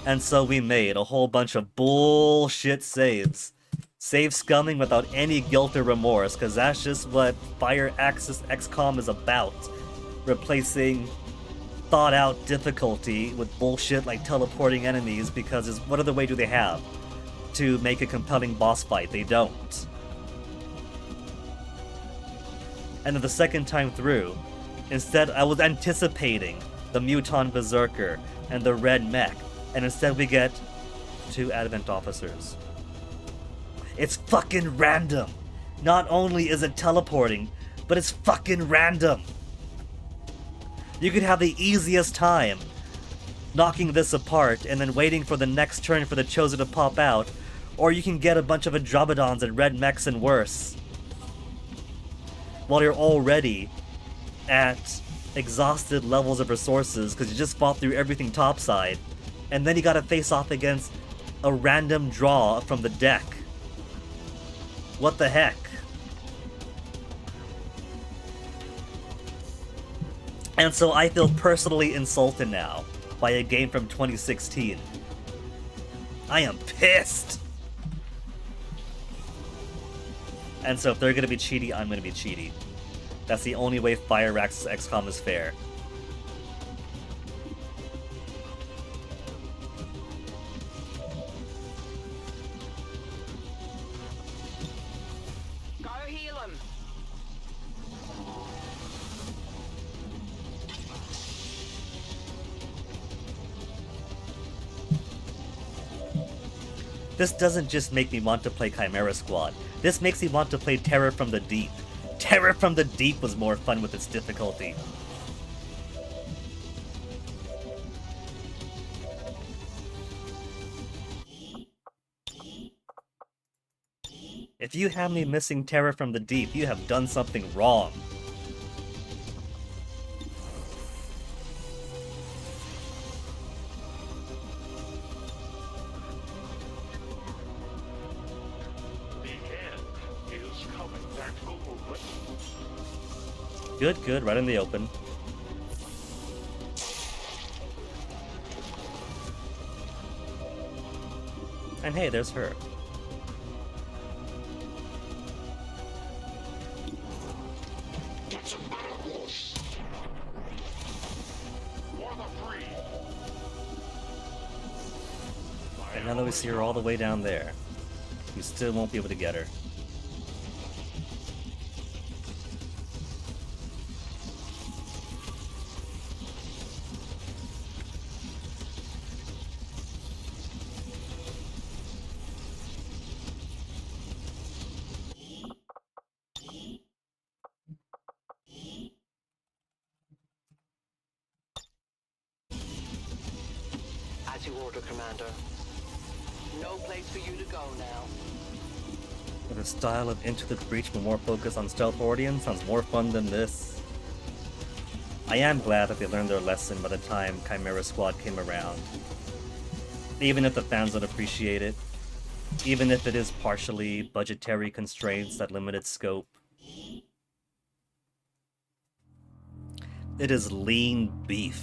And so we made a whole bunch of bullshit saves. Save scumming without any guilt or remorse, because that's just what Fire Axis XCOM is about. Replacing thought out difficulty with bullshit like teleporting enemies, because what other way do they have to make a compelling boss fight? They don't. And then the second time through, instead I was anticipating the Muton Berserker and the red mech. And instead we get 2 Advent officers. It's fucking random! Not only is it teleporting, but it's fucking random! You could have the easiest time knocking this apart and then waiting for the next turn for the Chosen to pop out, or you can get a bunch of Andromedons and red mechs and worse. While you're already at exhausted levels of resources because you just fought through everything topside. And then you gotta face off against a random draw from the deck. What the heck? And so I feel personally insulted now by a game from 2016. I am pissed! And so if they're gonna be cheaty, I'm gonna be cheaty. That's the only way Fire Axis XCOM is fair. This doesn't just make me want to play Chimera Squad. This makes me want to play Terror from the Deep. Terror from the Deep was more fun with its difficulty. If you have me missing Terror from the Deep, you have done something wrong. Good, good, right in the open. And hey, there's her. Now that we see her all the way down there, we still won't be able to get her. As you order, Commander. No place for you to go now. With a style of Into the Breach but more focus on stealth Hordian sounds more fun than this. I am glad that they learned their lesson by the time Chimera Squad came around. Even if the fans don't appreciate it, even if it is partially budgetary constraints that limit its scope. It is lean beef.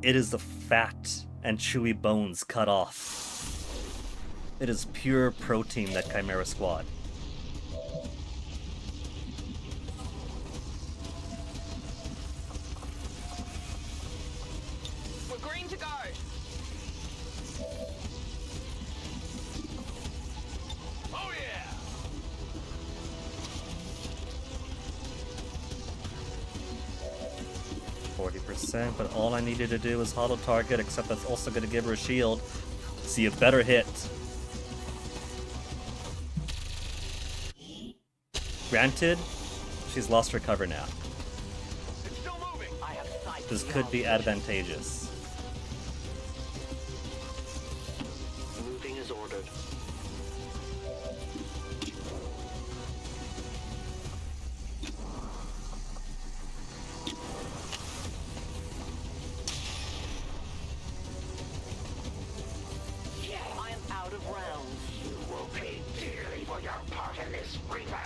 It is the fat and chewy bones cut off. It is pure protein, that Chimera Squad. We're green to go. Oh yeah! 40%, but all I needed to do is hollow target, except that's also going to give her a shield. See a better hit. Granted, she's lost her cover now. It's still moving! I have sight. This could be advantageous. Moving as ordered. I am out of rounds. You will pay dearly for your part in this, Reaper.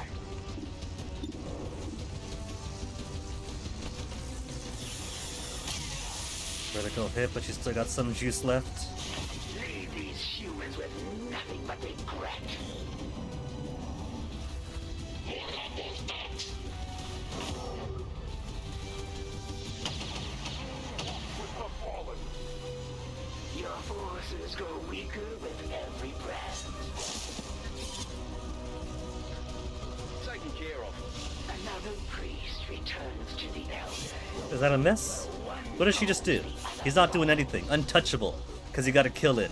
Critical hit, but she's still got some juice left. Leave these humans with nothing but regret. With the fallen! Your forces grow weaker with every breath. Taken care of. Another priest returns to the Elder. Is that a miss? What does she just do? He's not doing anything. Untouchable. Because you gotta kill it.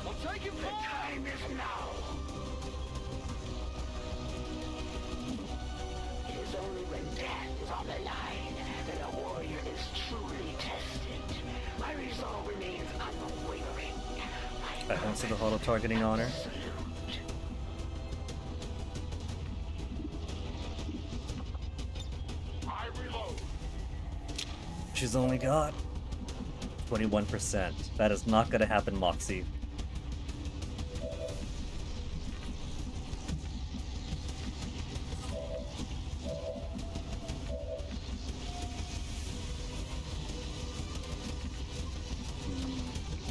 We'll take him The forward! time is now. It is only when death is on the line that a warrior is truly tested. My resolve remains unwavering. I don't see the hollow targeting on her. I reload! She's only got 21%. That is not gonna happen, Moxie.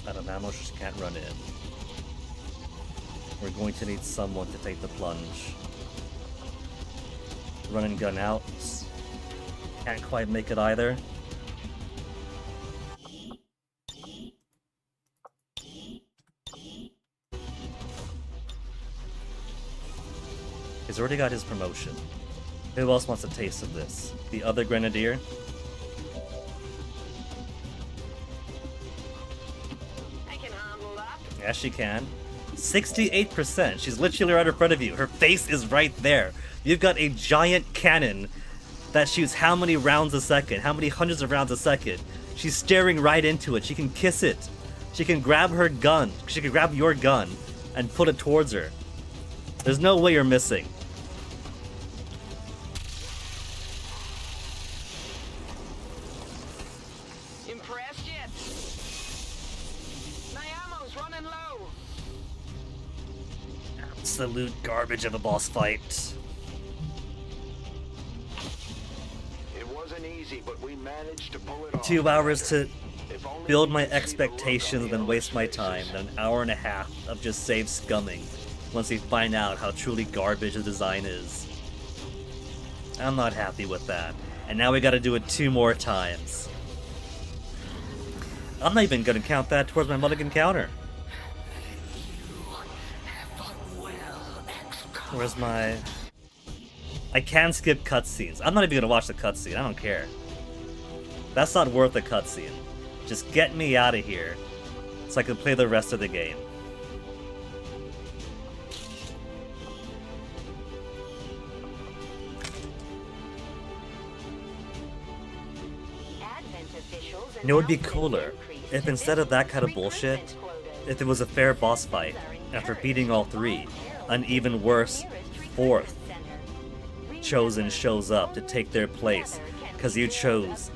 Out of ammo, she can't run in. We're going to need someone to take the plunge. Run and gun out. Can't quite make it either. He's already got his promotion. Who else wants a taste of this? The other Grenadier? I can handle that. Yes, she can. 68%. She's literally right in front of you. Her face is right there. You've got a giant cannon that shoots how many rounds a second? How many hundreds of rounds a second? She's staring right into it. She can kiss it. She can grab her gun. She can grab your gun and put it towards her. There's no way you're missing. Impressed yet? My ammo's running low. Absolute garbage of a boss fight. It wasn't easy, but we managed to pull it off. 2 hours to If only build we my could see the look on expectations and the then waste my elders' time, faces. and an hour and a half of just save scumming once we find out how truly garbage the design is. I'm not happy with that. And now we gotta do it 2 more times. I'm not even gonna count that towards my mulligan counter. Where's my... I can skip cutscenes. I'm not even gonna watch the cutscene. I don't care. That's not worth the cutscene. Just get me out of here so I can play the rest of the game. You know what would be cooler? If instead of that kind of bullshit, if it was a fair boss fight, after beating all three, an even worse fourth Chosen shows up to take their place, because you chose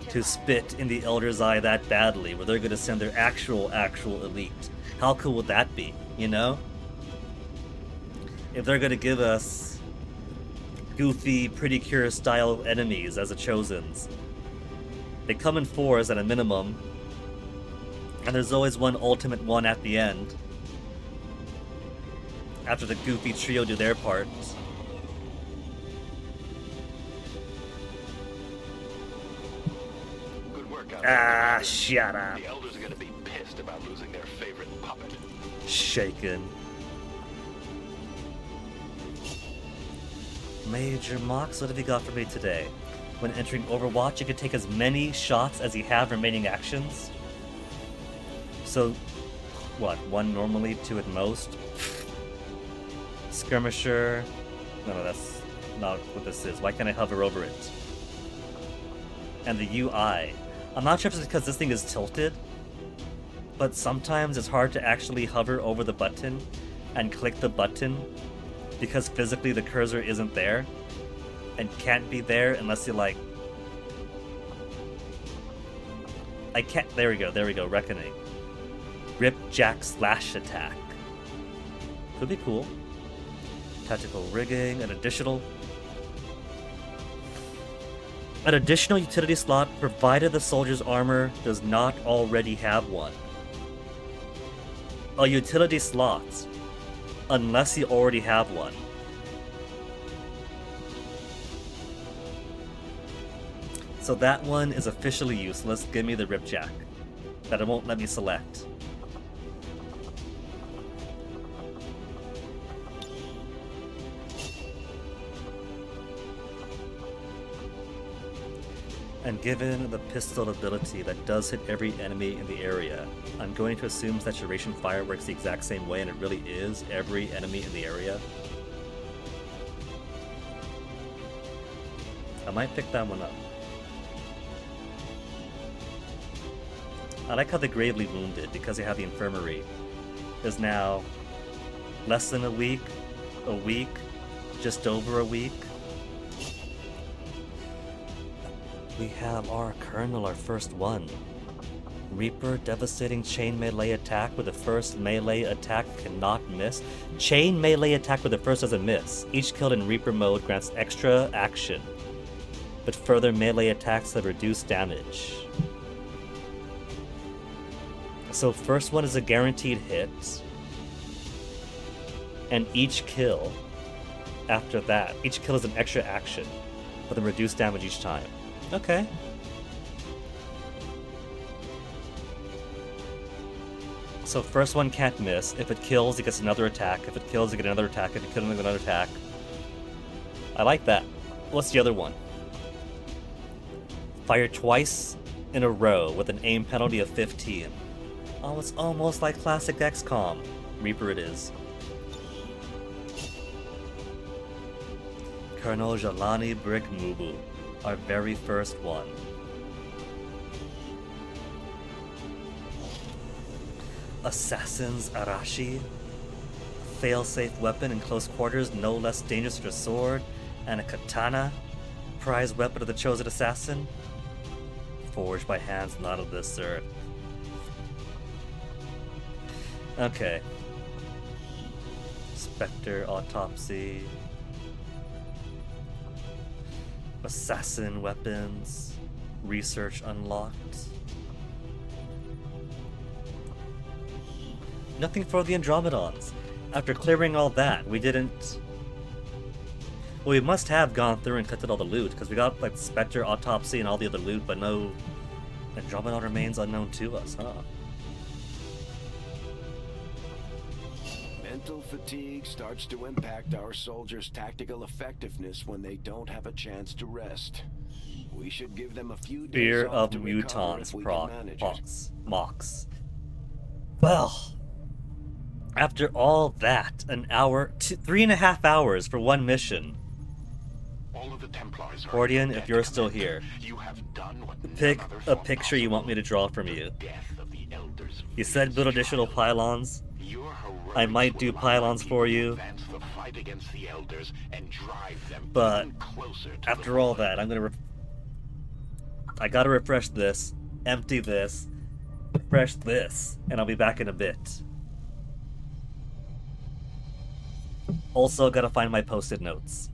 to spit in the Elder's eye that badly, where they're gonna send their actual elite. How cool would that be, you know? If they're gonna give us goofy, Pretty Cure style enemies as the Chosens. They come in fours at a minimum, and there's always one ultimate one at the end, after the goofy trio do their part. Good work out Ah, there. shut up. The elders are gonna be pissed about losing their favorite puppet. Shaken. Major Mox, what have you got for me today? When entering Overwatch, you can take as many shots as you have remaining actions. So, what, one normally, two at most? Skirmisher. No, that's not what this is. Why can't I hover over it? And the UI. I'm not sure if it's because this thing is tilted, but sometimes it's hard to actually hover over the button and click the button because physically the cursor isn't there and can't be there unless you like... I can't... There we go, Reckoning. Rip Jack Slash Attack. Could be cool. Tactical rigging, an additional utility slot provided the soldier's armor does not already have one. A utility slot, unless you already have one. So that one is officially useless. Give me the Ripjack. That it won't let me select. And given the pistol ability that does hit every enemy in the area, I'm going to assume saturation fire works the exact same way, and it really is every enemy in the area. I might pick that one up. I like how the Gravely Wounded, because they have the infirmary, is now less than a week, just over a week. We have our Colonel, our first one. Reaper, devastating chain melee attack with the first melee attack cannot miss. Chain melee attack with the first doesn't miss. Each kill in Reaper mode grants extra action, but further melee attacks have reduced damage. So first one is a guaranteed hit, and each kill after that, each kill is an extra action, but then reduced damage each time. Okay. So first one can't miss. If it kills, it gets another attack. If it kills, it gets another attack. If it kills, it gets another attack. I like that. What's the other one? Fire twice in a row with an aim penalty of 15. Oh, it's almost like classic XCOM. Reaper it is. Colonel Jalani Brick Mubu. Our very first one. Assassin's Arashi. Fail-safe weapon in close quarters, no less dangerous than a sword. And a katana. Prized weapon of the chosen assassin. Forged by hands not of this earth. Okay. Spectre Autopsy. Assassin weapons. Research unlocked. Nothing for the Andromedons. After clearing all that, we didn't... Well, we must have gone through and collected all the loot, because we got, like, Spectre, Autopsy, and all the other loot, but no Andromedon remains unknown to us, huh? Mental fatigue starts to impact our soldiers' tactical effectiveness when they don't have a chance to rest. We should give them a few days Fear off of to recover mutons if we can manage it. mocks. Well, after all that, an hour, 3.5 hours for one mission. All of the Templars are Gordian, in your if debt, you're still Commander. here, You have done what pick none others a thought picture you want me to possible. draw from you. The death of the Elders' You said build vicious additional trial. pylons. Your I heroics might will do allow my pylons people for to you, advance the fight against the Elders and drive them but even closer to after the all Void. that, I gotta refresh this, empty this, refresh this, and I'll be back in a bit. Also, gotta find my post-it notes.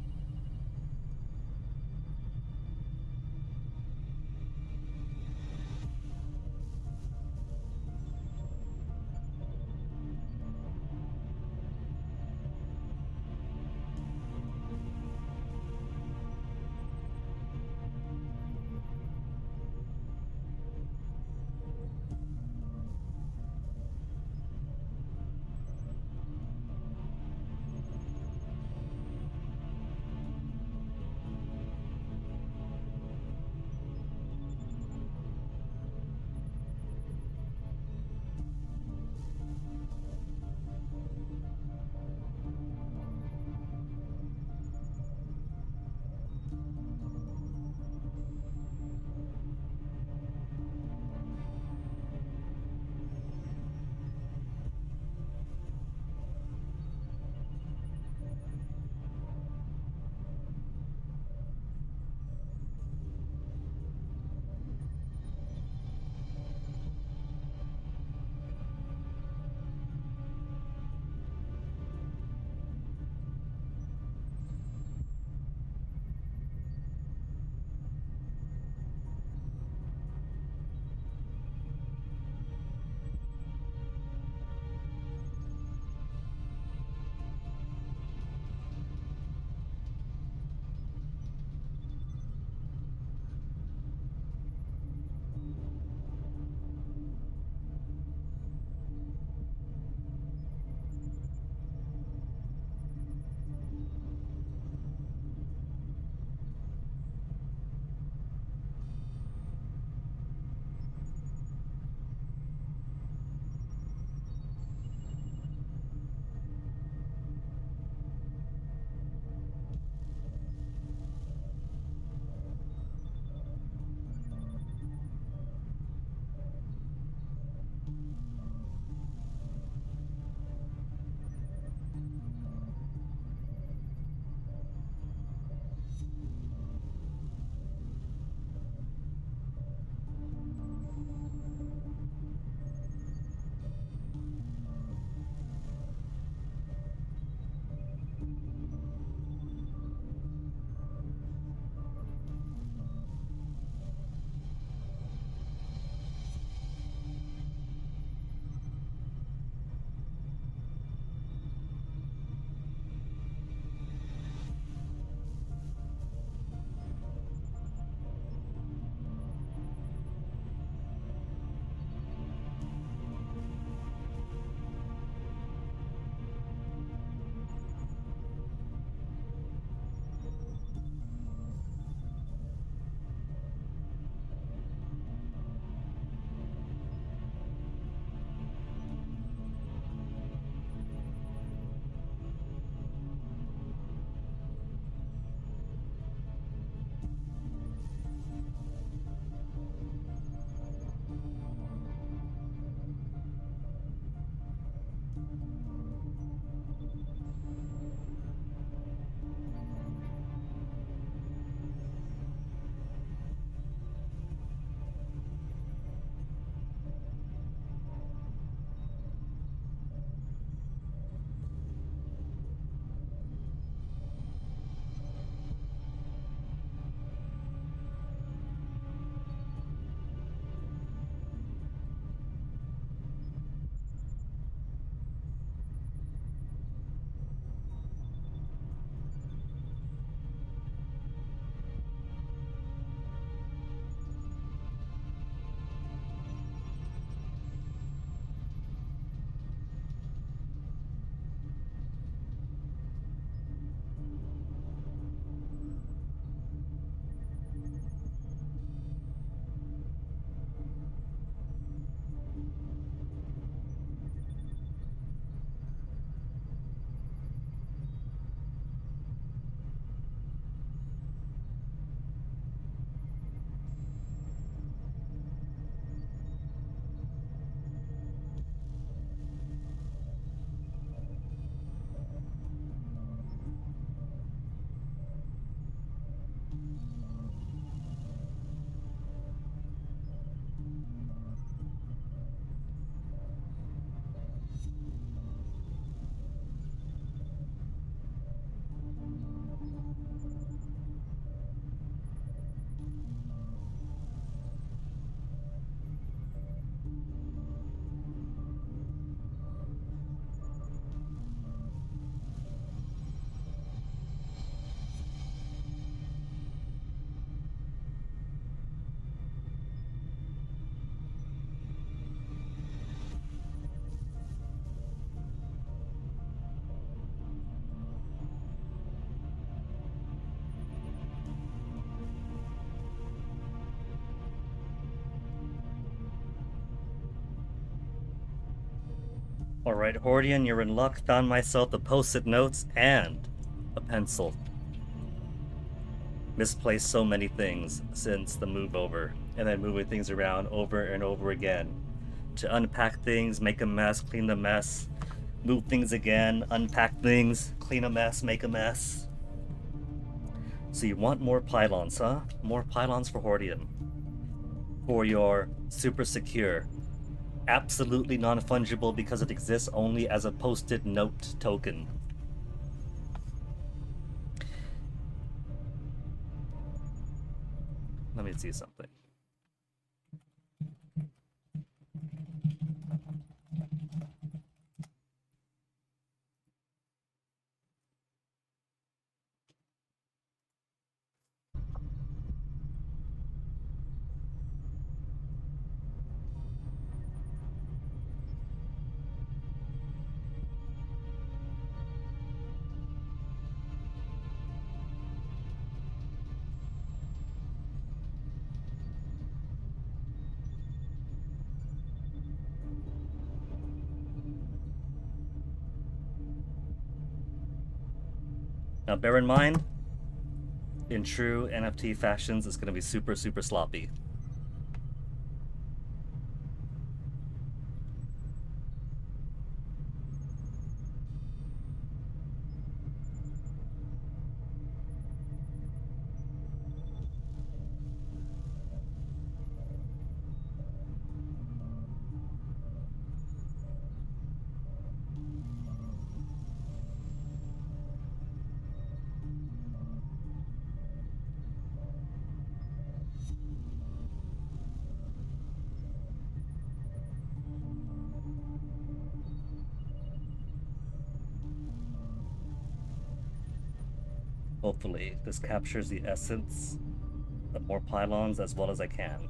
Alright, Hordian, you're in luck. Found myself the post-it notes and a pencil. Misplaced so many things since the move over, and then moving things around over and over again. To unpack things, make a mess, clean the mess, move things again, unpack things, clean a mess, make a mess. So you want more pylons, huh? More pylons for Hordian. For your super secure, absolutely non-fungible because it exists only as a post-it note token. Let me see something. Now bear in mind, in true NFT fashions, it's going to be super, super sloppy. Hopefully, this captures the essence of more pylons as well as I can.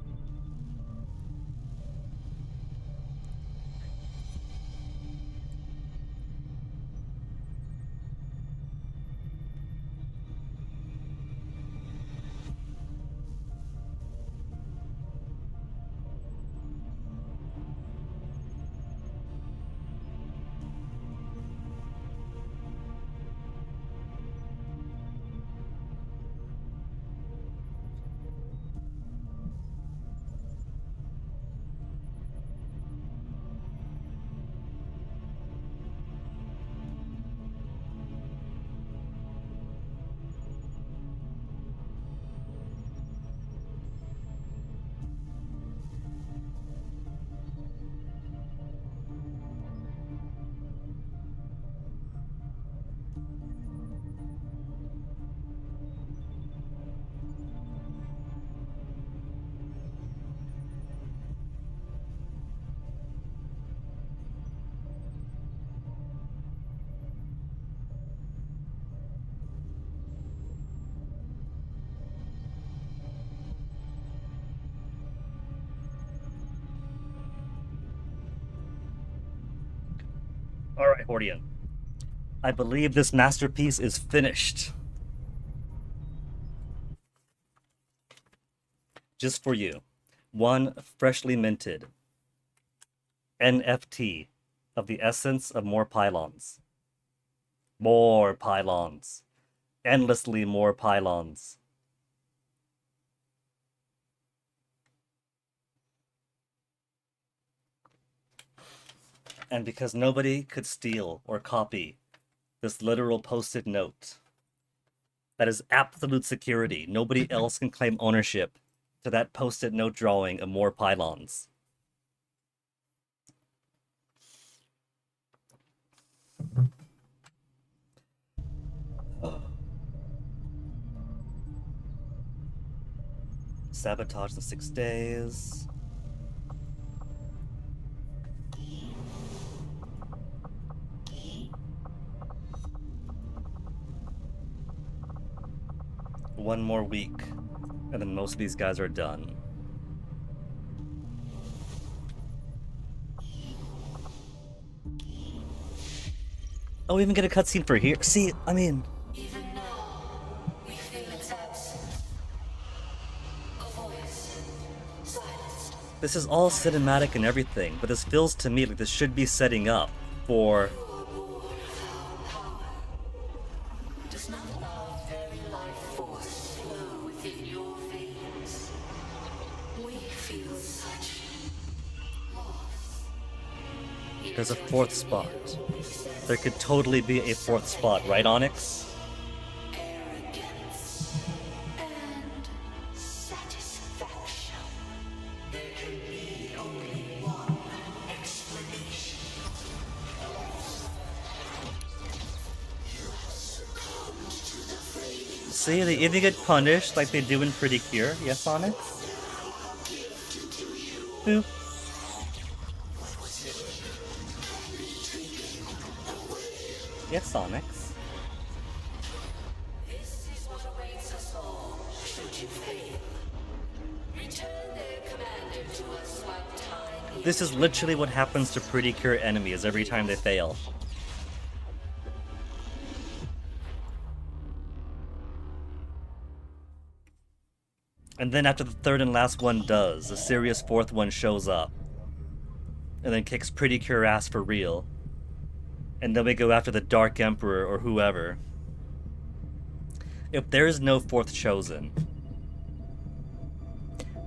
Alright, Hordian. I believe this masterpiece is finished. Just for you. One freshly minted NFT of the essence of more pylons. More pylons. Endlessly more pylons. And because nobody could steal or copy this literal post-it note, That is absolute security. Nobody else can claim ownership to that post-it note drawing of more pylons. Sabotage in 6 days. One more week, and then most of these guys are done. Oh, we even get a cutscene for here. See, I mean, Even now, we feel its absence. A voice, silenced. this is all cinematic and everything, but this feels to me like this should be setting up for... You are born without power. Does not our very life force flow within your veins? We feel such loss. There's a fourth spot. There could totally be a fourth spot, right, Onyx? Arrogance and satisfaction. There can be only one explanation. See, they even get punished like they do in Pretty Cure. Yes, Onyx? Boop. Yes, Onyx. This is what awaits us all, should you fail. Return their commander to us while time This is literally what happens to Pretty Cure enemies every time they fail. And then after the third and last one does, the serious fourth one shows up. And then kicks Pretty Cure ass for real. And then we go after the Dark Emperor or whoever. If there is no fourth chosen,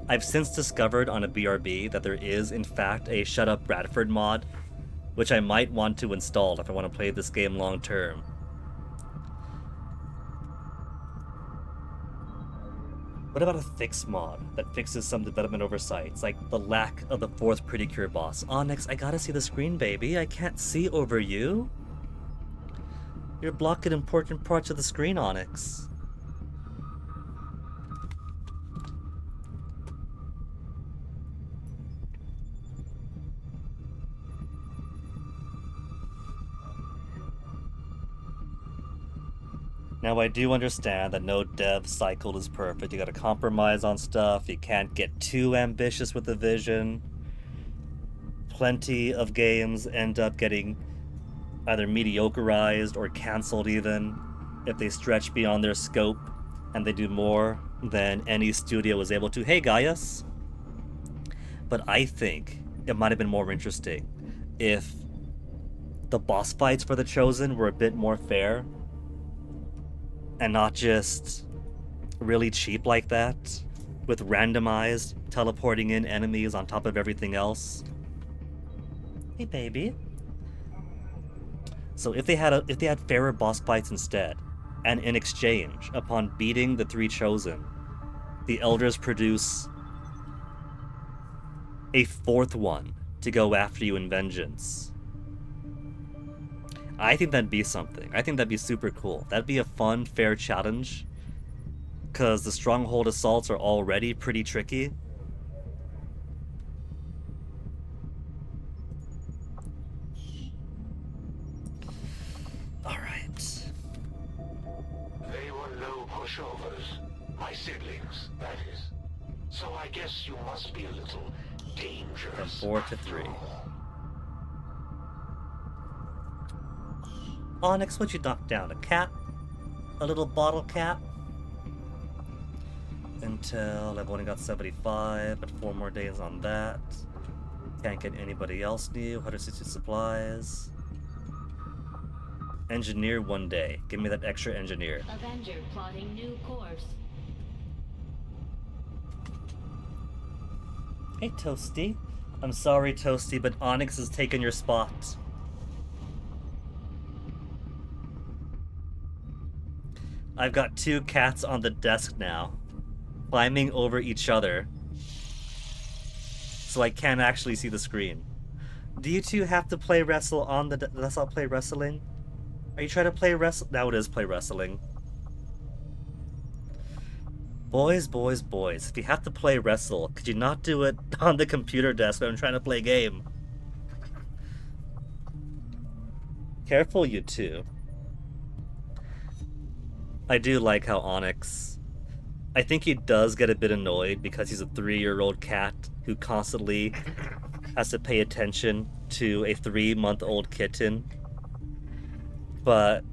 I've since discovered on a BRB that there is in fact a Shut Up Bradford mod, which I might want to install if I want to play this game long term. What about a fix mod that fixes some development oversights, like the lack of the fourth Pretty Cure boss? Onyx, I gotta see the screen, baby. I can't see over you. You're blocking important parts of the screen, Onyx. Now, I do understand that no dev cycle is perfect. You gotta compromise on stuff. You can't get too ambitious with the vision. Plenty of games end up getting either mediocreized or cancelled even if they stretch beyond their scope and they do more than any studio was able to. Hey, Gaius! But I think it might have been more interesting if the boss fights for the Chosen were a bit more fair and not just really cheap like that, with randomized teleporting in enemies on top of everything else. Hey, baby. So if they had fairer boss fights instead, and in exchange, upon beating the three Chosen, the Elders produce a fourth one to go after you in vengeance, I think that'd be something. I think that'd be super cool. That'd be a fun, fair challenge. Because the stronghold assaults are already pretty tricky. Alright. They were low pushovers. My siblings, that is. So I guess you must be a little dangerous. From 4 to 3. Onyx, what'd you knock down? A cat? A little bottle cap? Until I've only got 75, but 4 more days on that. Can't get anybody else new. 160 supplies. Engineer 1 day. Give me that extra engineer. Avenger plotting new course. Hey, Toasty. I'm sorry, Toasty, but Onyx has taken your spot. I've got two cats on the desk now, climbing over each other, so I can't actually see the screen. Do you two have to play wrestle on the? Let's not play wrestling. Are you trying to play wrestle? Now it is play wrestling. Boys, boys, boys. If you have to play wrestle, could you not do it on the computer desk when I'm trying to play a game? Careful, you two. I do like how Onyx... I think he does get a bit annoyed because he's a 3-year-old cat who constantly has to pay attention to a 3-month-old kitten. But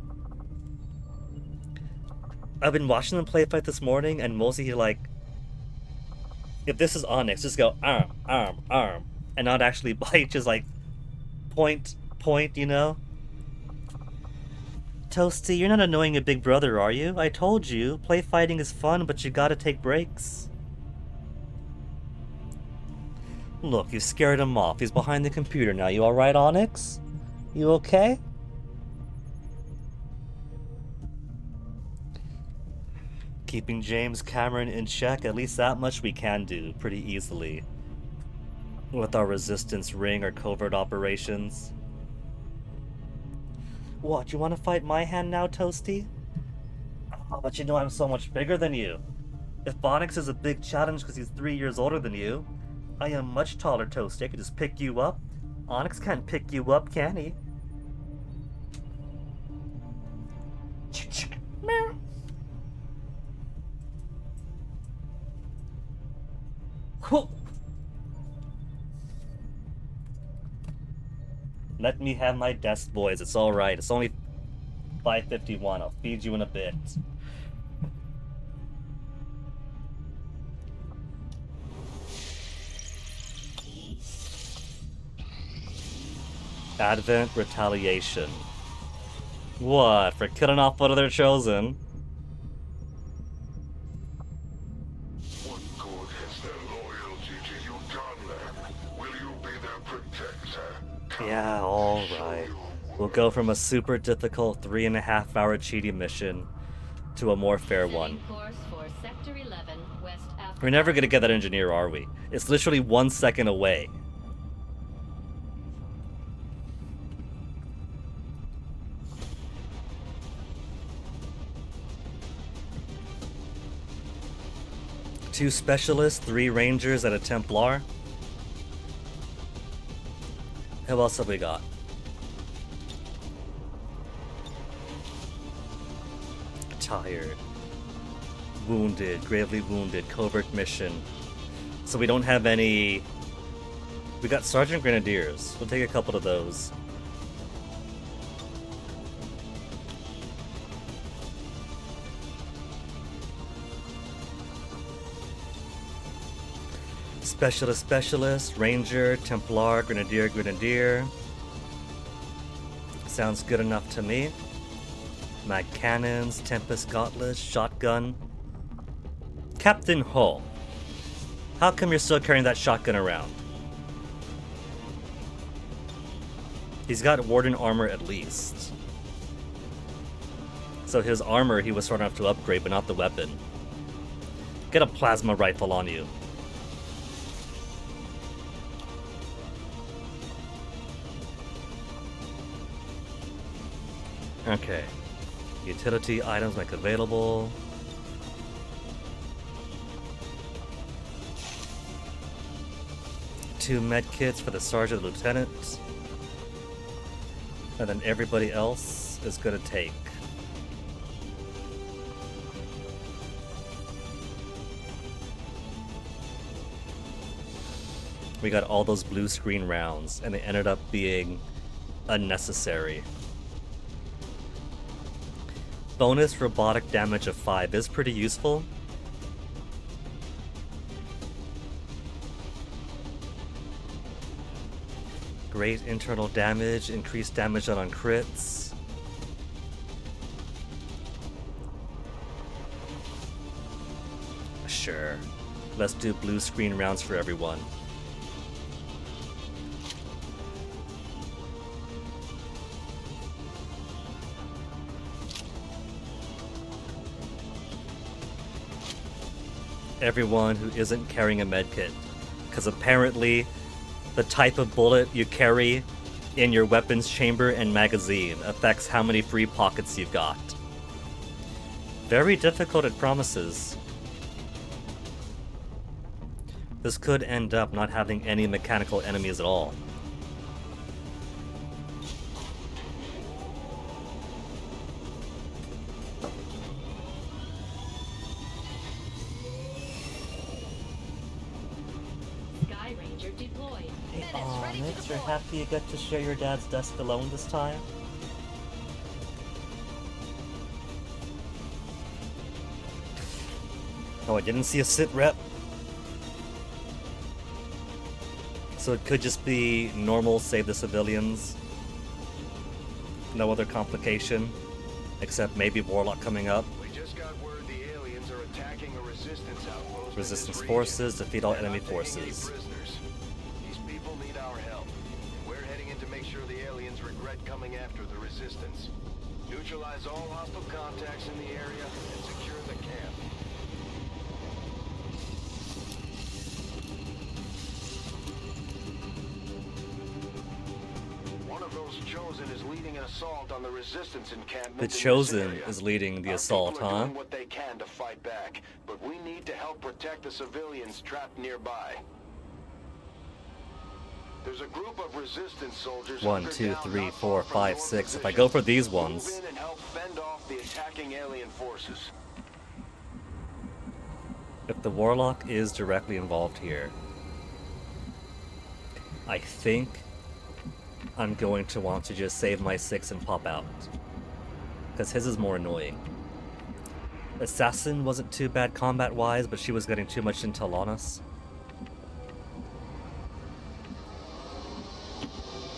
I've been watching them play fight this morning, and mostly he like... If this is Onyx, just go arm, arm, arm, and not actually bite, just like point, point, you know? Toasty, you're not annoying a big brother, are you? I told you, play fighting is fun, but you gotta take breaks. Look, you scared him off. He's behind the computer now. You alright, Onyx? You okay? Keeping James Cameron in check, at least that much we can do pretty easily. With our resistance ring or covert operations. What, you want to fight my hand now, Toasty? Oh, but you know I'm so much bigger than you. If Onyx is a big challenge because he's 3 years older than you, I am much taller, Toasty. I could just pick you up. Onyx can't pick you up, can he? Meow. Cool. Let me have my desk, boys. It's alright. It's only 5:51. I'll feed you in a bit. Advent retaliation. What? For killing off one of their chosen? What good has their loyalty to you done them? Will you be their protector? Yeah, alright. We'll go from a super difficult 3.5-hour cheating mission to a more fair one. Course for Sector 11, West Africa. We're never gonna get that engineer, are we? It's literally 1 second away. Two specialists, 3 rangers, and a Templar. Who else have we got? Tired. Wounded, gravely wounded, covert mission. So we don't have any... We got Sergeant Grenadiers. We'll take a couple of those. Specialist, Ranger, Templar, Grenadier. Sounds good enough to me. Mag cannons, Tempest gauntlets, shotgun. Captain Hull. How come you're still carrying that shotgun around? He's got Warden armor at least. So his armor he was smart enough to upgrade, but not the weapon. Get a plasma rifle on you. Okay. Utility items make available. Two med kits for the sergeant and lieutenant. And then everybody else is gonna take. We got all those blue screen rounds, and they ended up being unnecessary. Bonus robotic damage of 5 is pretty useful. Great internal damage, increased damage on crits. Sure. Let's do blue screen rounds for everyone. everyone who isn't carrying a medkit. Because apparently, the type of bullet you carry in your weapons chamber and magazine affects how many free pockets you've got. Very difficult, it promises. This could end up not having any mechanical enemies at all. Sky Ranger deployed. Hey, Onyx, you're happy you get to share your dad's desk alone this time? Oh, I didn't see a sit rep. So it could just be normal save the civilians. No other complication. Except maybe Warlock coming up. We just got word the aliens are attacking a resistance outpost. in Resistance this region. forces, defeat all They're enemy not taking any forces. prisoners. These people need our help. We're heading in to make sure the aliens regret coming after the resistance. Neutralize all hostile contacts in the area and secure the camp. One of those Chosen is leading an assault on the resistance encampment. The in this Chosen area. is leading the Our assault, people are huh? doing what they can to fight back, but we need to help protect the civilians trapped nearby. There's a group of resistance soldiers. 1, hunkered 2, down 3, not 4, far from 5, your 6. If I position. go for these Move ones, in and help fend off the attacking alien forces. if the Warlock is directly involved here, I think I'm going to want to just save my 6 and pop out. Because his is more annoying. Assassin wasn't too bad combat-wise, but she was getting too much intel on us.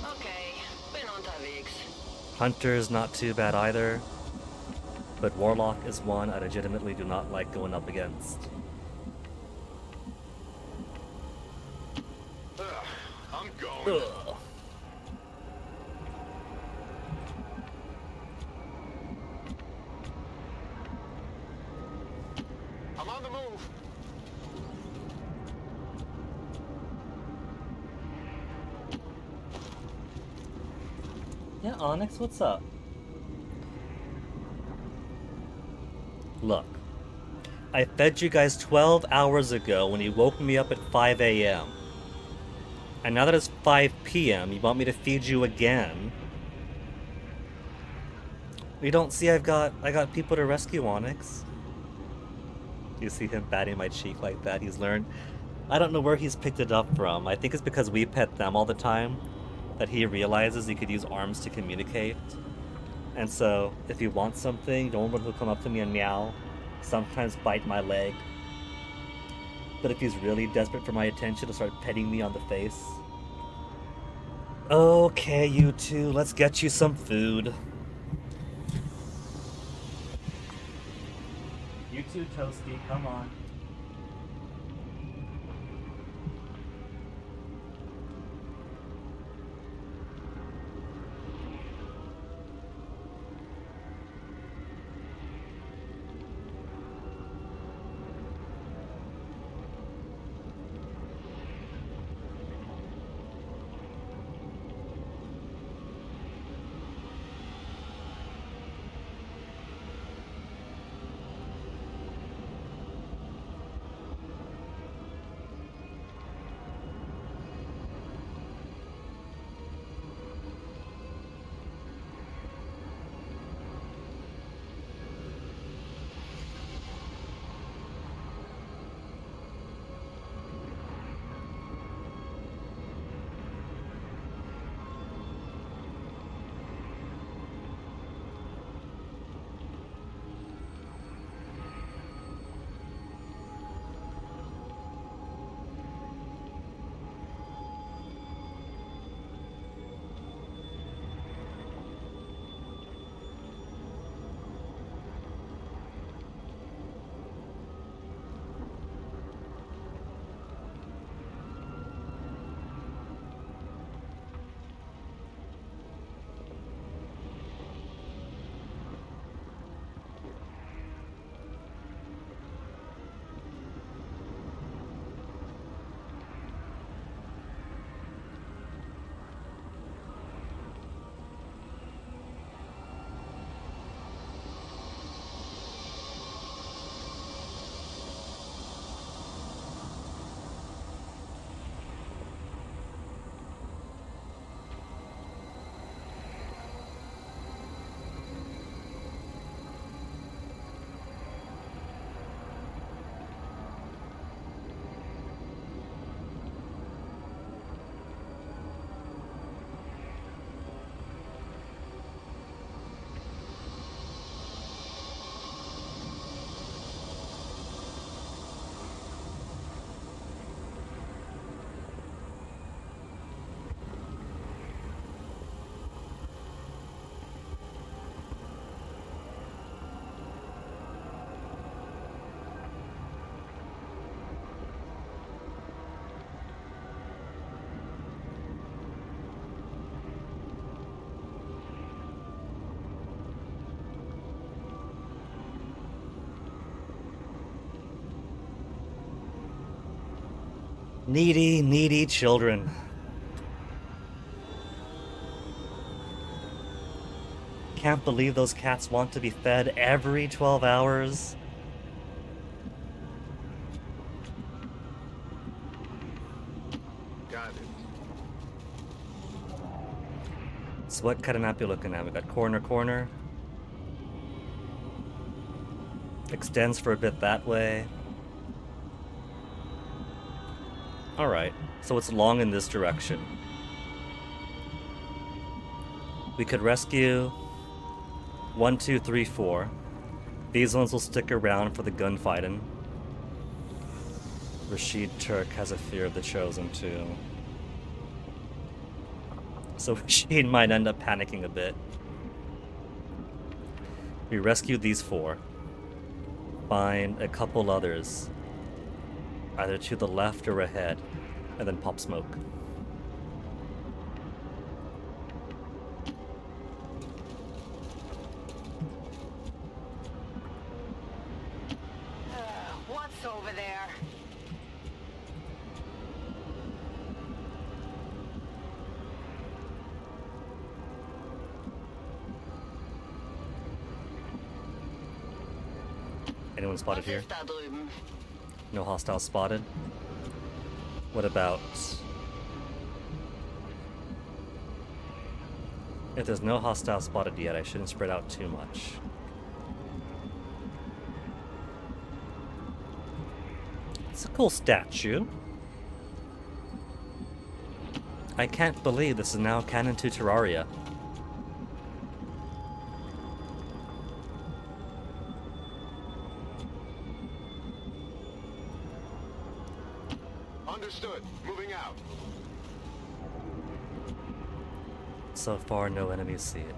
Okay, been on Tavix. Hunter's not too bad either. But Warlock is one I legitimately do not like going up against. I'm going. Ugh. I'm on the move. Yeah, Onyx, what's up? Look, I fed you guys 12 hours ago when you woke me up at 5 a.m. And now that it's 5 p.m., you want me to feed you again? You don't see I got people to rescue, Onyx. You see him batting my cheek like that? He's learned. I don't know where he's picked it up from. I think it's because we pet them all the time that he realizes he could use arms to communicate. And so, if he wants something, normally he'll come up to me and meow, sometimes bite my leg. But if he's really desperate for my attention, he'll start petting me on the face. Okay, you two, let's get you some food. You too, Toasty, come on. Needy, needy children. Can't believe those cats want to be fed every 12 hours. Got it. So what kind of map you looking at? We got corner, corner. Extends for a bit that way. Alright, so it's long in this direction. We could rescue 1, 2, 3, 4. These ones will stick around for the gunfighting. Rashid Turk has a fear of the Chosen too. So Rashid might end up panicking a bit. We rescue these 4. Find a couple others, either to the left or ahead, and then pop smoke. What's over there? Anyone spotted here? Da drüben? No hostiles spotted. What about... If there's no hostile spotted yet, I shouldn't spread out too much. It's a cool statue. I can't believe this is now canon to Terraria. Understood. Moving out. So far, no enemies see it.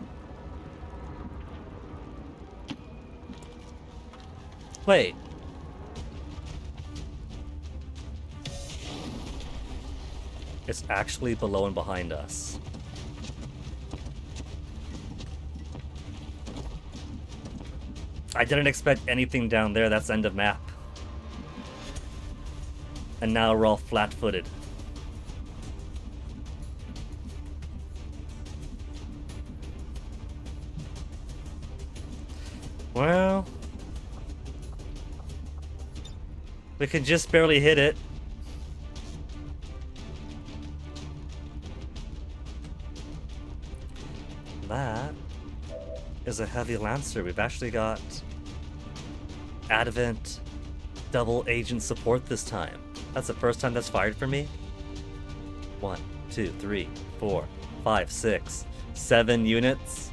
Wait. It's actually below and behind us. I didn't expect anything down there. That's end of map. And now we're all flat-footed. Well, we can just barely hit it. That is a heavy Lancer. We've actually got Advent double agent support this time. That's the first time that's fired for me. 1, 2, 3, 4, 5, 6, 7 units.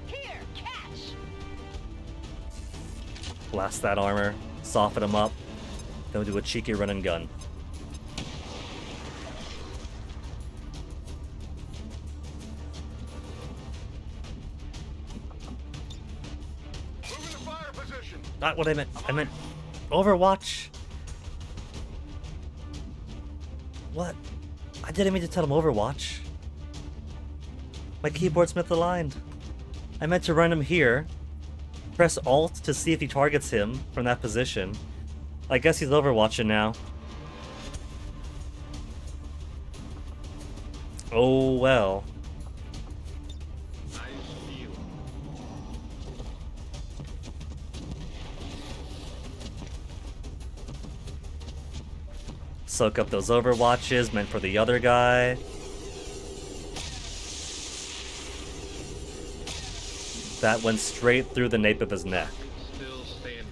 Here, catch! Blast that armor, soften them up, then we'll do a cheeky run and gun. Moving to fire position. Not what I meant. I meant Overwatch. What? I didn't mean to tell him Overwatch. My keyboard's misaligned. I meant to run him here. Press Alt to see if he targets him from that position. I guess he's Overwatching now. Oh well. Soak up those Overwatches meant for the other guy. That went straight through the nape of his neck. Still standing.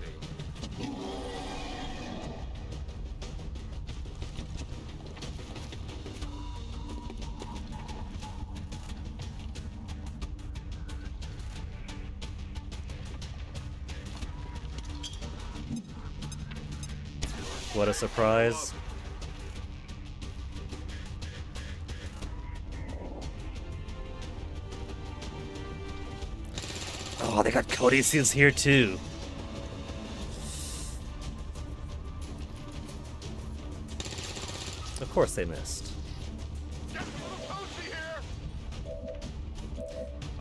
What a surprise. Oh, they got Codices here too. Of course they missed. Getting a little toasty here.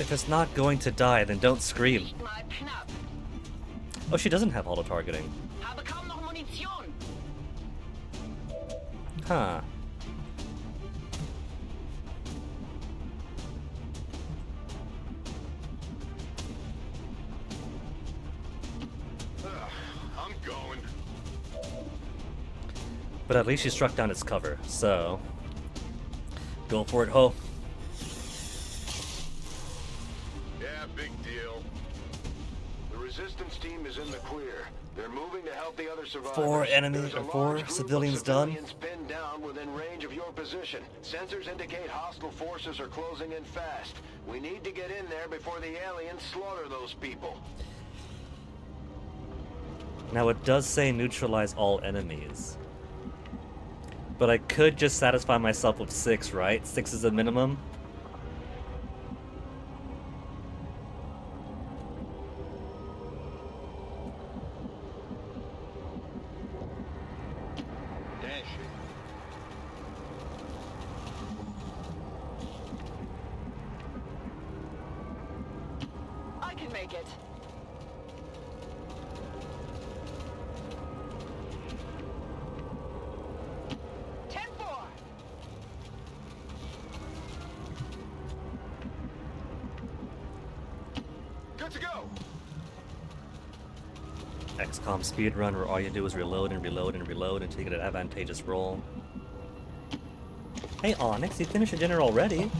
If it's not going to die, then don't scream. Mal knapp. Oh, she doesn't have auto targeting. Habe kaum noch Munition. Huh. I'm going. But at least she struck down its cover, so go for it, Ho. Yeah, big deal. The resistance team is in the clear. They're moving to help the other survivors. Four enemy There's a or four large group of civilians done. civilians pinned down within range of your position. Sensors indicate hostile forces are closing in fast. We need to get in there before the aliens slaughter those people. Now it does say neutralize all enemies. But I could just satisfy myself with 6, right? 6 is the minimum. I can make it. Good to go. XCOM speedrun where all you do is reload and reload and reload until you get an advantageous roll. Hey Onyx, you finished your dinner already?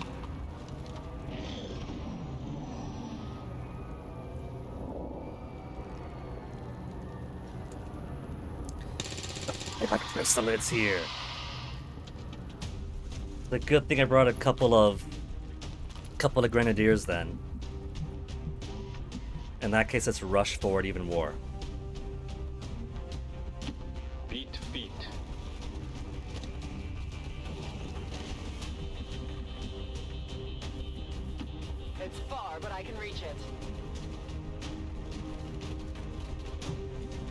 I got chrysalids here. The good thing I brought a couple of grenadiers then. In that case, let's rush forward even more. Beat. It's far, but I can reach it.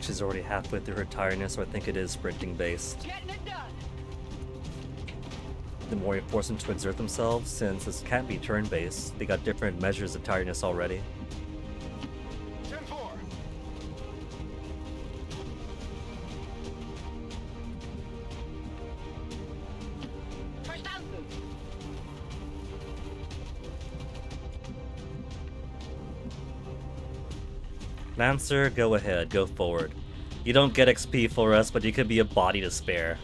She's already halfway through her tiredness, so I think it is sprinting based. Getting it done. The more you force them to exert themselves, since this can't be turn-based, they got different measures of tiredness already. 10-4. Verstanden. Lancer, go ahead, go forward. You don't get XP for us, but you could be a body to spare.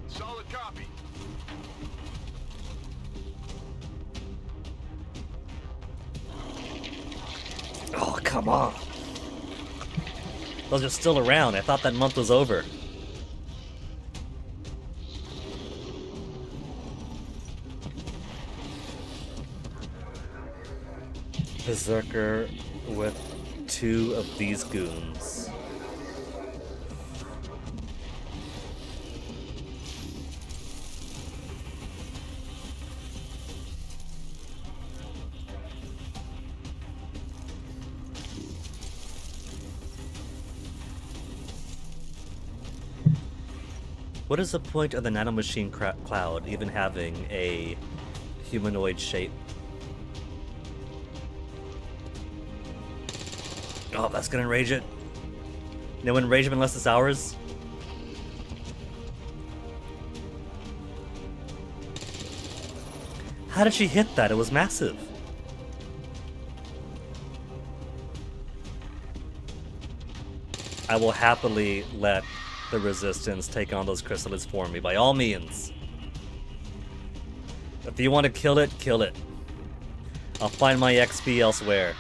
Solid copy. Oh, come on. Those are still around. I thought that month was over. Berserker with 2 of these goons. What is the point of the nanomachine cloud even having a humanoid shape? Oh, that's gonna enrage it. No enrage him unless it's ours. How did she hit that? It was massive. I will happily let the resistance take on those chrysalids for me, by all means. If you want to kill it, kill it. I'll find my XP elsewhere.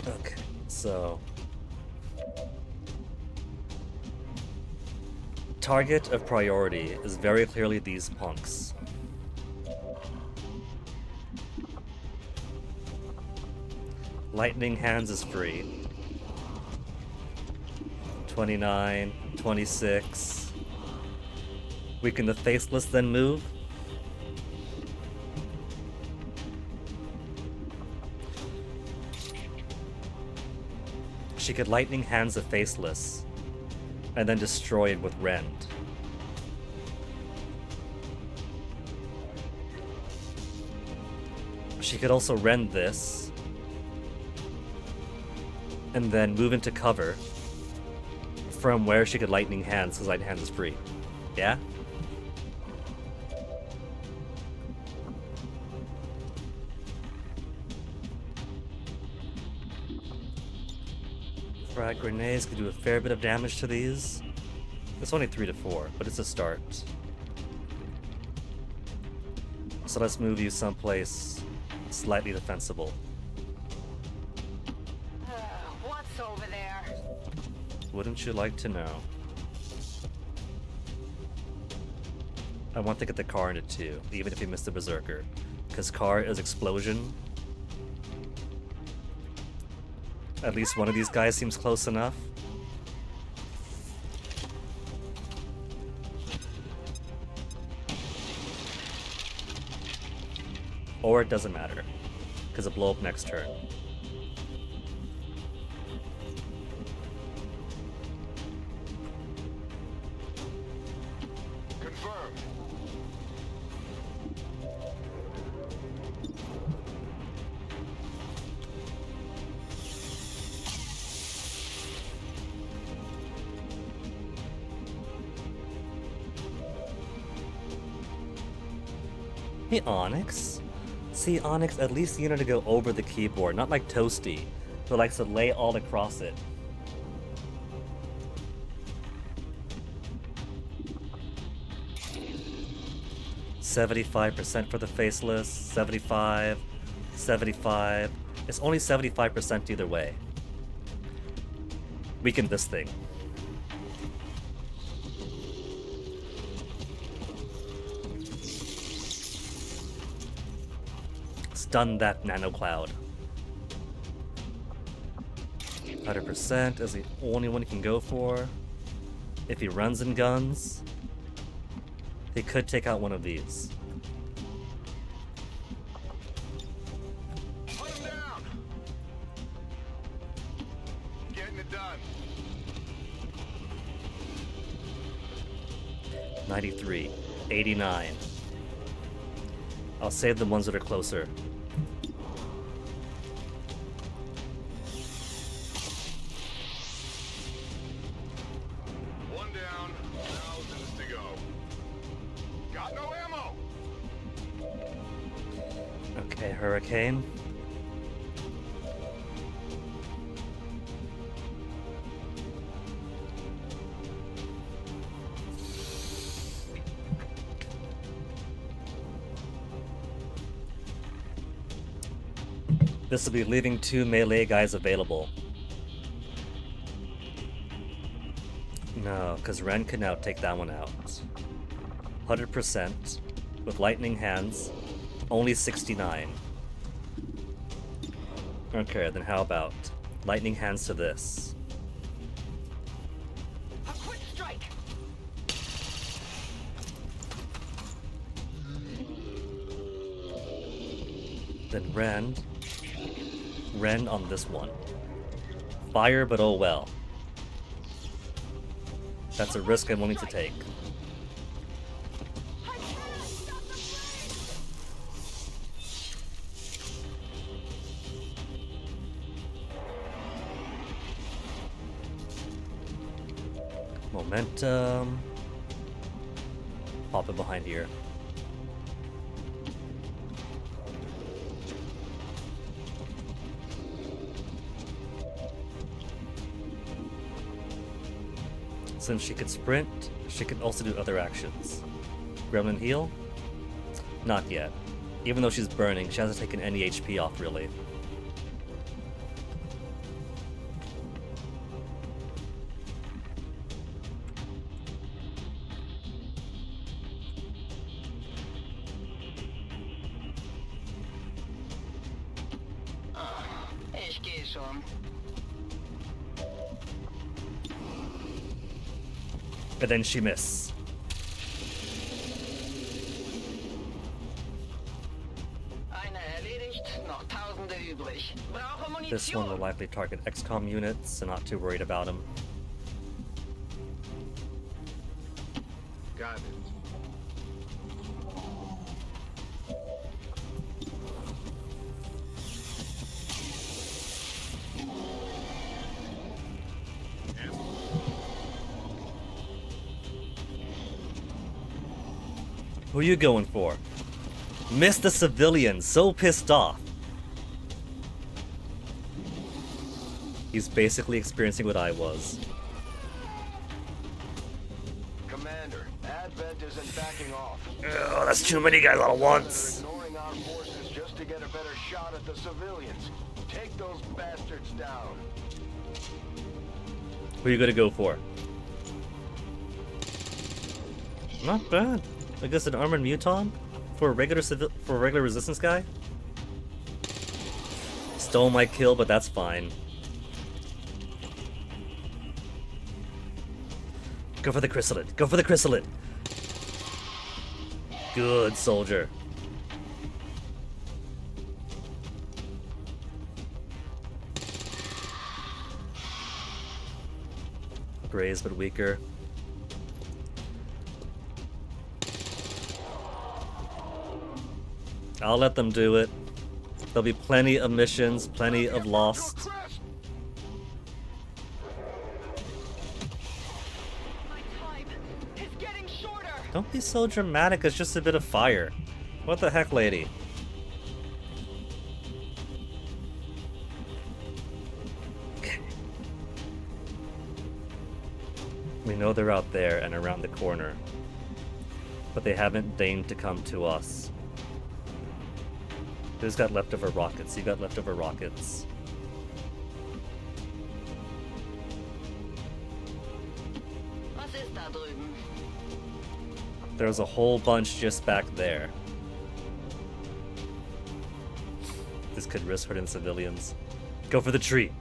Okay, so target of priority is very clearly these punks. Lightning Hands is free. 29, 26. Weaken the Faceless, then move. She could lightning hands the Faceless, and then destroy it with Rend. She could also Rend this, and then move into cover from where she could lightning hands, because lightning hands is free. Yeah? Frag grenades could do a fair bit of damage to these. It's only 3 to 4, but it's a start. So let's move you someplace slightly defensible. What's over there? Wouldn't you like to know? I want to get the car into 2, even if you miss the Berserker. Because car is explosion. At least one of these guys seems close enough. Or it doesn't matter, because it'll blow up next turn. Confirmed. Hey, Onyx. See, Onyx, at least you know to go over the keyboard, not like Toasty, who likes to lay all across it. $75% for the Faceless, 75, 75. It's only 75% either way. Weaken this thing. Stun that nano cloud. 100% is the only one he can go for. If he runs and guns, he could take out one of these. Put him down. Getting it done. 93, 89. I'll save the ones that are closer. One down, thousands to go. Got no ammo. Okay, Hurricane. This will be leaving 2 melee guys available. No, because Ren can now take that one out. 100% with lightning hands, only 69. Okay, then how about lightning hands to this? A quick strike. Then Ren on this one. Fire, but oh well. That's a risk I'm willing to take. Momentum. Pop it behind here. Since she could sprint, she can also do other actions. Gremlin heal? Not yet. Even though she's burning, she hasn't taken any HP off, really. Ich gehe schon. And then she miss. Eine erledigt, noch Tausende übrig. Brauche Munition. This one will likely target XCOM units, so not too worried about him. Got it. Who are you going for? Missed the civilian, so pissed off. He's basically experiencing what I was. Commander, Advent isn't backing off. Oh, that's too many guys all at once. They're ignoring our forces just to get a better shot at the civilians. Take those bastards down. Who are you gonna go for? Not bad. I guess an armored muton for a regular resistance guy. Stole my kill, but that's fine. Go for the chrysalid. Go for the chrysalid. Good soldier. Grazed but weaker. I'll let them do it. There'll be plenty of missions, plenty of lost. My time is getting shorter. Don't be so dramatic, it's just a bit of fire. What the heck, lady? Okay. We know they're out there and around the corner, but they haven't deigned to come to us. Who's got leftover rockets? You got leftover rockets. Was ist da drüben? There's a whole bunch just back there. This could risk hurting civilians. Go for the tree.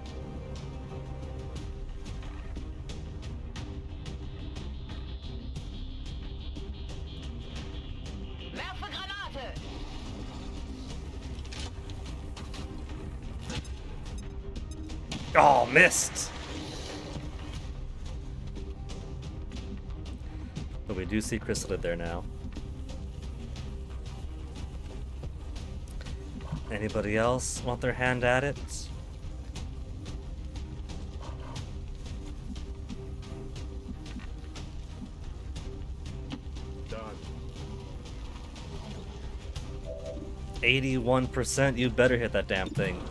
Werfe Granate! Oh, missed! But we do see chrysalid there now. Anybody else want their hand at it? Done. 81%, you better hit that damn thing.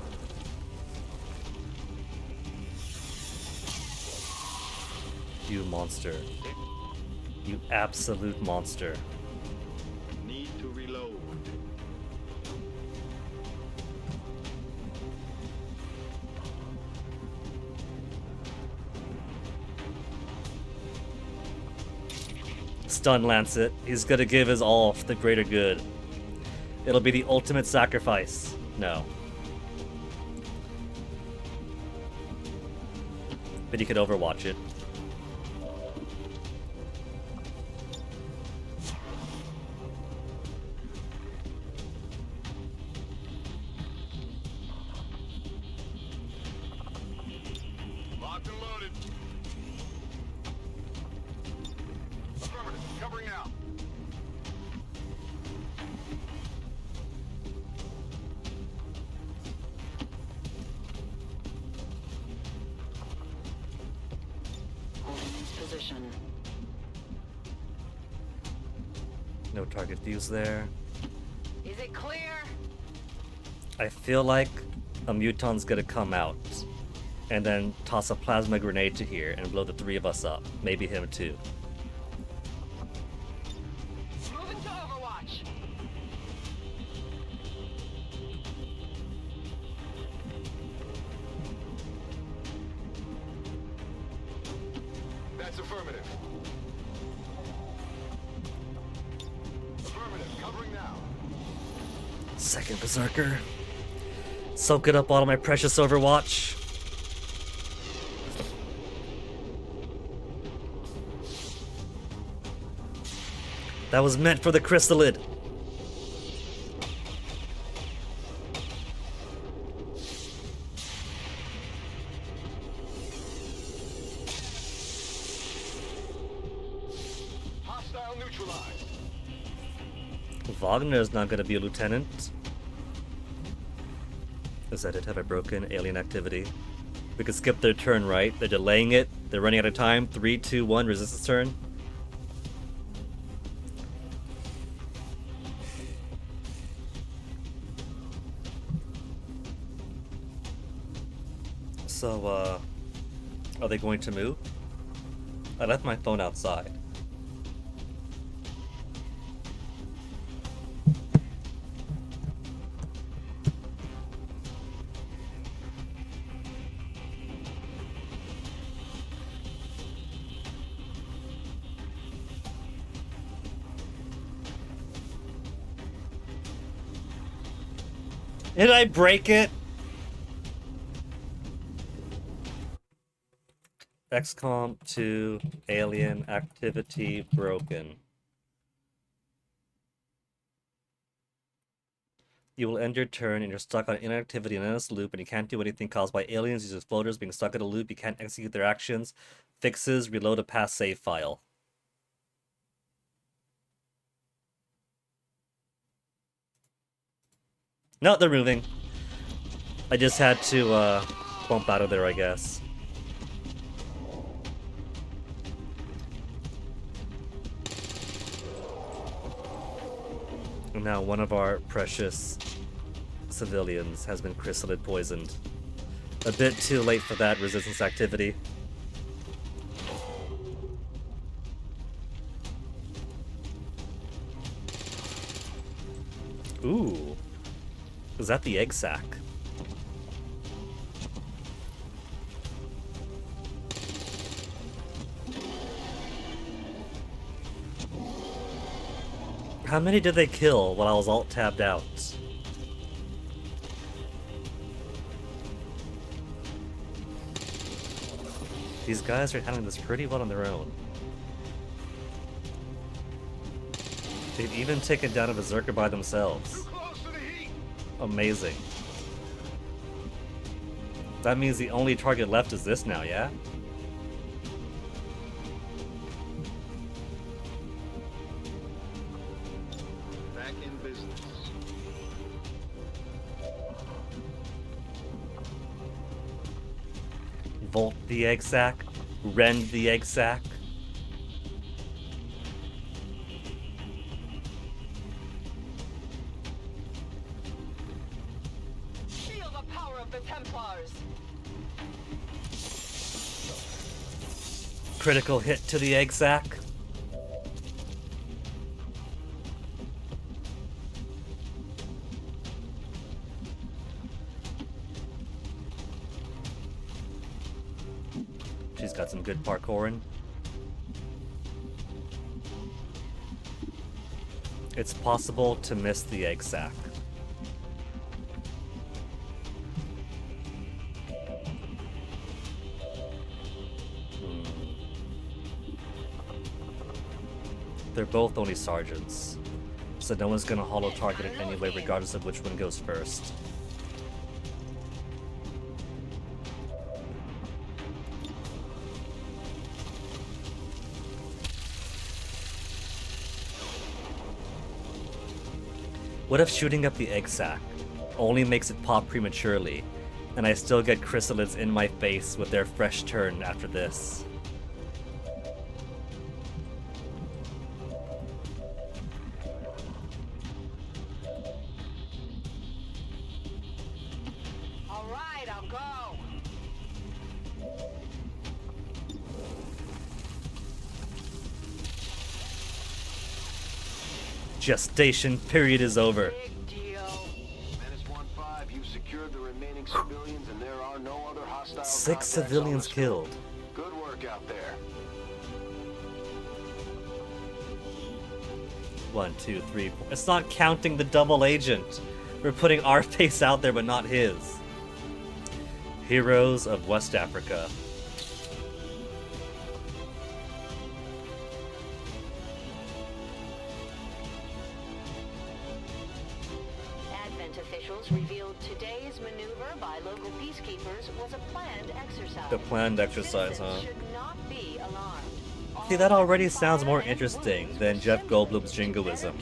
You monster. You absolute monster. Need to reload. Stun Lancet. He's gonna give his all for the greater good. It'll be the ultimate sacrifice. No. But he could overwatch it. Locked and loaded. Affirmative. Covering now. Holding this position. No target fuse there. Is it clear? I feel like a muton's gonna come out and then toss a plasma grenade to here and blow the three of us up. Maybe him too. Moving to Overwatch. That's affirmative. Affirmative. Covering now. Second Berserker. Soak it up, all of my precious Overwatch. That was meant for the chrysalid. neutralized. Wagner is not going to be a lieutenant. Is that it? Have I broken alien activity? We could skip their turn, right? They're delaying it. They're running out of time. 3, 2, 1. Resistance turn. So, are they going to move? I left my phone outside. Did I break it? XCOM 2 alien activity broken. You will end your turn and you're stuck on inactivity and endless loop and you can't do anything caused by aliens, using floaters, being stuck in a loop, you can't execute their actions. Fixes, reload a past save file. No, they're moving. I just had to bump out of there, I guess. And now one of our precious civilians has been chrysalid poisoned. A bit too late for that resistance activity. Ooh. Is that the egg sac? How many did they kill while I was alt-tabbed out? These guys are handling this pretty well on their own. They've even taken down a berserker by themselves. Amazing. That means the only target left is this now, yeah? Back in business. Volt the egg sac. Rend the egg sac. Feel the power of the Templars. Critical hit to the egg sac. She's got some good parkouring. It's possible to miss the egg sac. They're both only sergeants, so no one's gonna holo target it anyway, regardless of which one goes first. What if shooting up the egg sac only makes it pop prematurely, and I still get chrysalids in my face with their fresh turn after this? All right, I'll go. Gestation period is over. Big deal. Menace 1-5, you've secured the remaining civilians and there are no other hostile 6 contacts on civilians the scope. killed. Good work out there. 1, 2, 3, 4. It's not counting the double agent. We're putting our face out there, but not his. Heroes of West Africa. Advent officials revealed today's maneuver by local peacekeepers was a planned exercise. The planned exercise, huh? Citizens should not be alarmed. See, that already sounds more interesting than Jeff Goldblum's jingoism.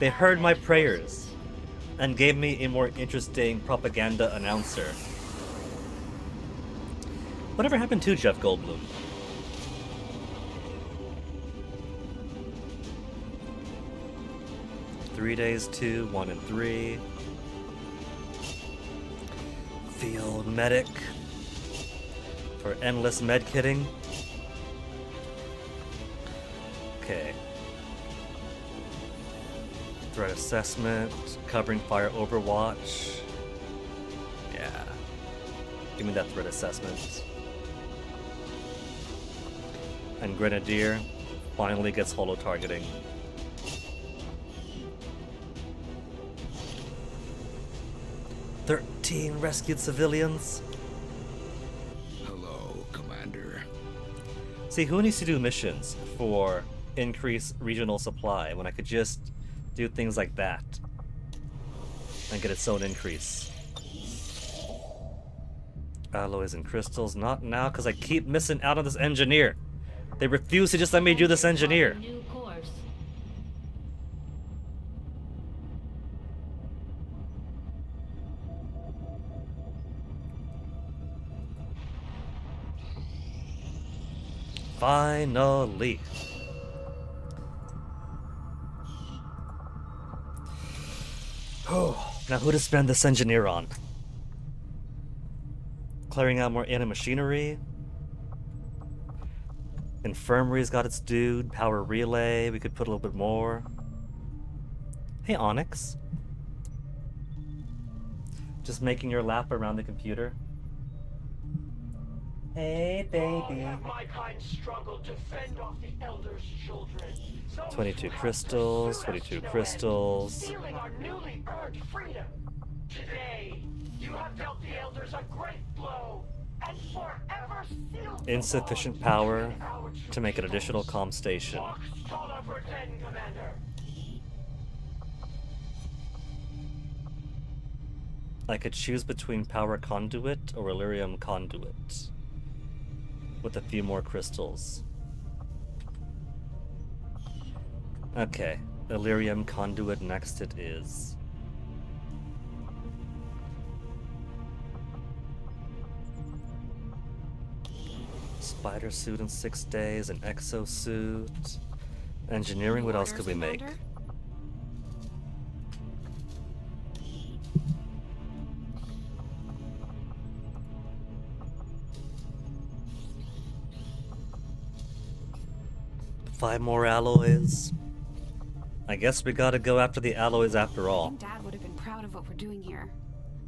They heard my prayers and gave me a more interesting propaganda announcer. Whatever happened to Jeff Goldblum? Three days, 2, 1, and 3. Field medic for endless med kitting. Okay. Threat assessment, covering fire overwatch. Yeah. Give me that threat assessment. And Grenadier finally gets holo targeting. "13 rescued civilians." Hello, Commander. See, who needs to do missions for increased regional supply when I could just do things like that and get its own increase? Alloys and crystals, not now, because I keep missing out on this engineer. They refuse to just let me do this engineer. New course. Finally. Now who to spend this engineer on? Clearing out more anti-machinery. Infirmary's got its dude. Power relay, we could put a little bit more. Hey, Onyx. Just making your lap around the computer. Hey, baby. My kind struggle to fend off the Elder's children. 22 crystals, 22 crystals. Stealing our newly earned freedom. Today, you have dealt the Elders a great blow and forever sealed Insufficient power to make an additional comm station. Commander. I could choose between power conduit or Illyrium conduit. With a few more crystals. Okay, Illyrium conduit next it is. Spider suit in 6 days, an exosuit. Engineering, what else could we make? Five more alloys. I guess we gotta go after the alloys after I all. think Dad would have been proud of what we're doing here.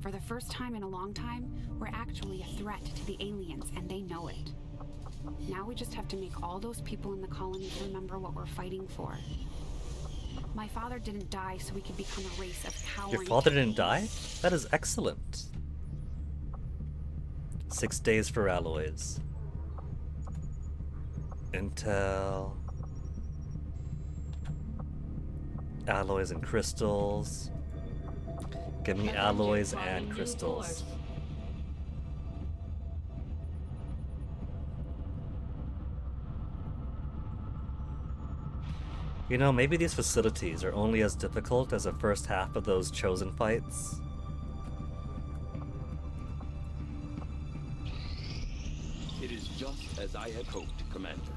For the first time in a long time, we're actually a threat to the aliens, and they know it. Now we just have to make all those people in the colonies remember what we're fighting for. My father didn't die so we could become a race of cowering... Your father didn't die? That is excellent. 6 days for alloys. Intel. Alloys and crystals. Give me alloys and crystals. You know, maybe these facilities are only as difficult as the first half of those chosen fights. It is just as I had hoped, Commander.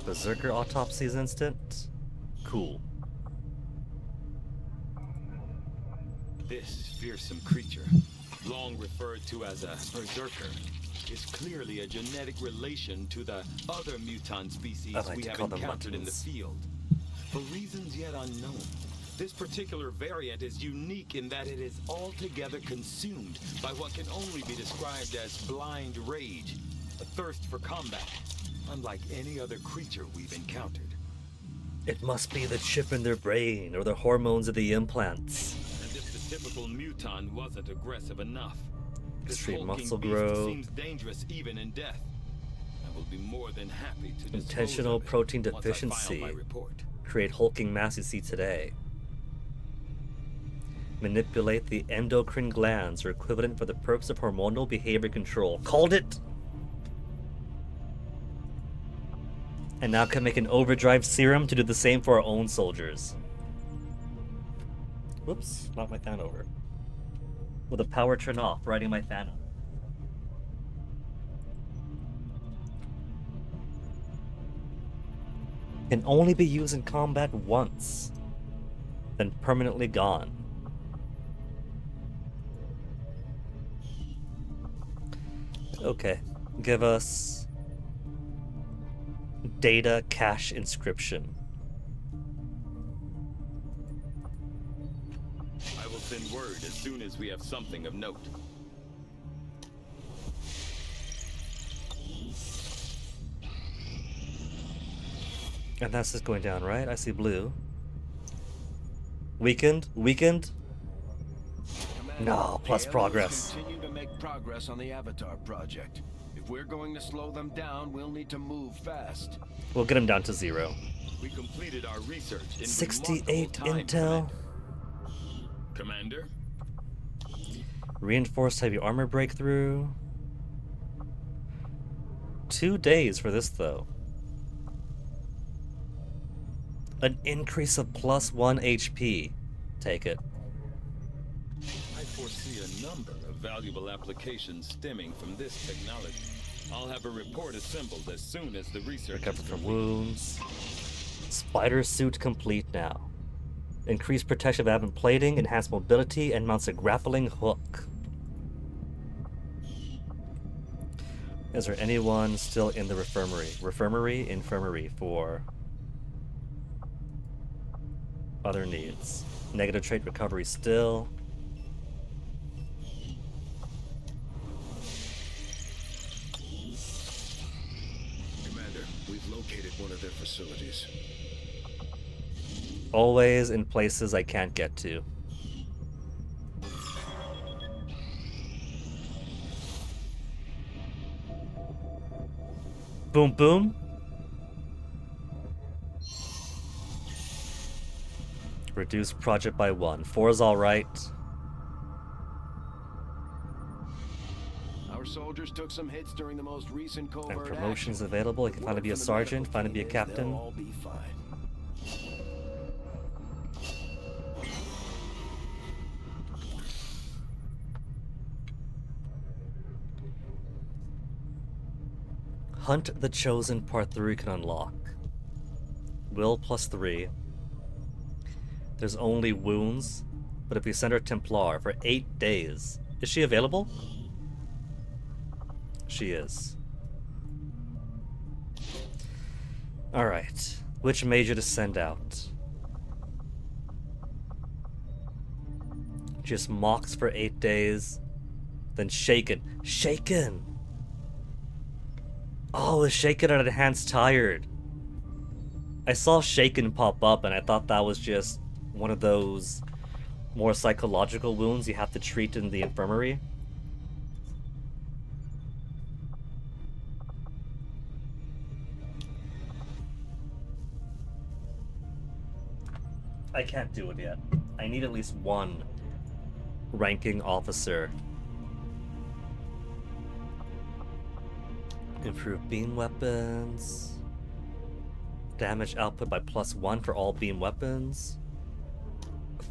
Berserker autopsies instant? Cool. This fearsome creature, long referred to as a berserker, is clearly a genetic relation to the other mutant species we have encountered in the field. For reasons yet unknown, this particular variant is unique in that it is altogether consumed by what can only be described as blind rage, a thirst for combat, unlike any other creature we've encountered. It must be the chip in their brain or the hormones of the implants. And if the typical mutant wasn't aggressive enough, this Extreme hulking muscle beast growth. seems dangerous even in death. I will be more than happy to dispose Intentional of it protein once I file deficiency. my report. Create hulking mass you see today. Manipulate the endocrine glands or equivalent for the purpose of hormonal behavior control. Called it! And now can make an overdrive serum to do the same for our own soldiers. Whoops, knocked my fan over. With the power turn off, riding my fan up. Can only be used in combat once, then permanently gone. Okay, give us data cache inscription. I will send word as soon as we have something of note. And that's just going down, right? I see blue. Weakened? Weakened? No, plus progress. Continue to make progress on the Avatar project. If we're going to slow them down, we'll need to move fast. We'll get him down to 0. We completed our research in 68 time, intel. Commander? Reinforced heavy armor breakthrough. 2 days for this, though. An increase of +1 HP. Take it. I foresee a number of valuable applications stemming from this technology. I'll have a report assembled as soon as the research Recover is from complete. wounds. Spider suit complete now. Increased protection of adamant plating, enhanced mobility, and mounts a grappling hook. Is there anyone still in the infirmary? Infirmary for other needs. Negative trait recovery still. Commander, we've located one of their facilities. Always in places I can't get to. Boom boom. Reduce project by 1. 4 is alright. Our soldiers took some hits during the most recent And covert promotions action. available. I can finally be a Word from the sergeant, medical finally be a team is captain. they'll all be fine. Hunt the Chosen Part 3 can unlock. Will +3. There's only wounds, but if we send her Templar for 8 days, is she available? She is. Alright, which major to send out? Just mocks for 8 days, then Shaken. Shaken! Oh, is Shaken an enhanced tired? I saw Shaken pop up and I thought that was just one of those more psychological wounds you have to treat in the infirmary. I can't do it yet. I need at least one ranking officer. Improve beam weapons. Damage output by +1 for all beam weapons.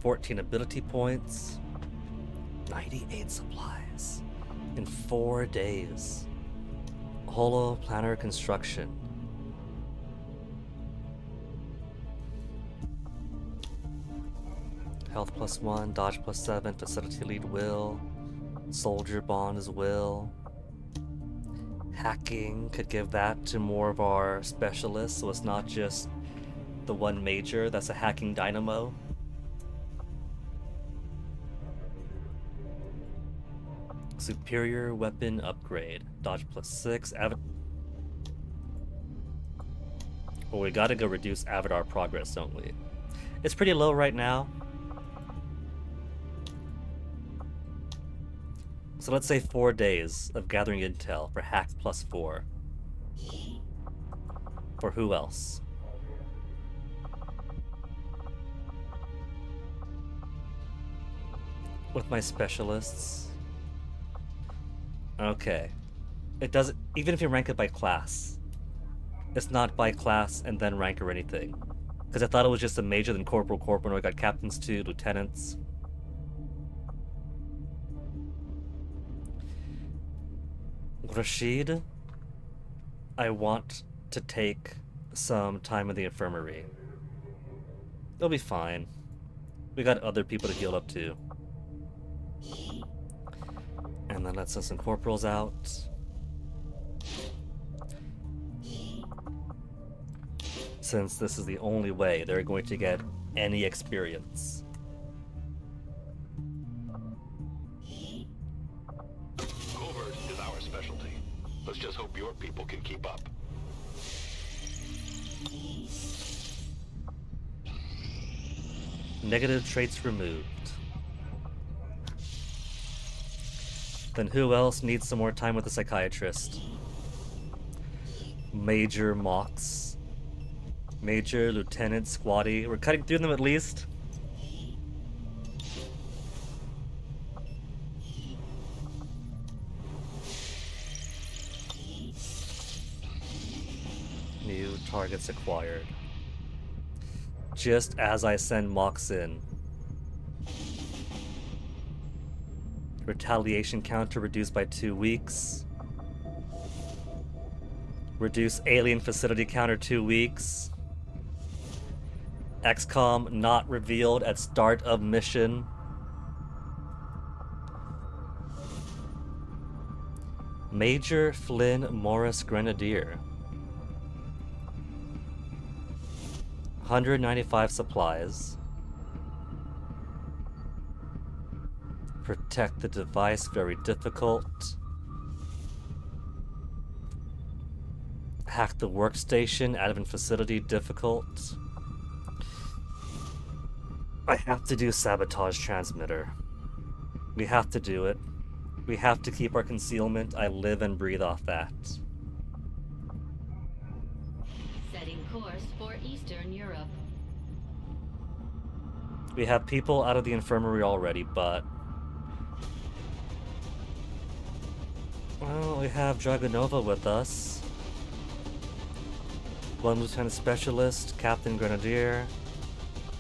14 ability points. 98 supplies. In 4 days. Holo planner construction. Health +1, dodge +7, facility lead will. Soldier bond is will. Hacking could give that to more of our specialists, so it's not just the one major that's a hacking dynamo. Superior weapon upgrade. Dodge +6. Well, we gotta go reduce Avatar progress, don't we? It's pretty low right now. So let's say 4 days of gathering intel for hack +4. For who else? With my specialists. Okay. It doesn't, even if you rank it by class, It's not by class and then rank or anything. Because I thought it was just a major, then corporal, and we got captains too, lieutenants. Rashid, I want to take some time in the infirmary. It'll be fine. We got other people to heal up too. And then let's send some corporals out. Since this is the only way they're going to get any experience. Covert is our specialty. Let's just hope your people can keep up. Negative traits removed. Then who else needs some more time with a psychiatrist? Major Mox. Major, Lieutenant, Squatty. We're cutting through them at least. New targets acquired. Just as I send Mox in. Retaliation counter reduced by 2 weeks. Reduce alien facility counter 2 weeks. XCOM not revealed at start of mission. Major Flynn Morris Grenadier. 195 supplies. Protect the device, very difficult. Hack the workstation, admin facility, difficult. I have to do sabotage transmitter. We have to do it. We have to keep our concealment. I live and breathe off that. Setting course for Eastern Europe. We have people out of the infirmary already, but... well, we have Dragonova with us. 1 Lieutenant Specialist, Captain Grenadier,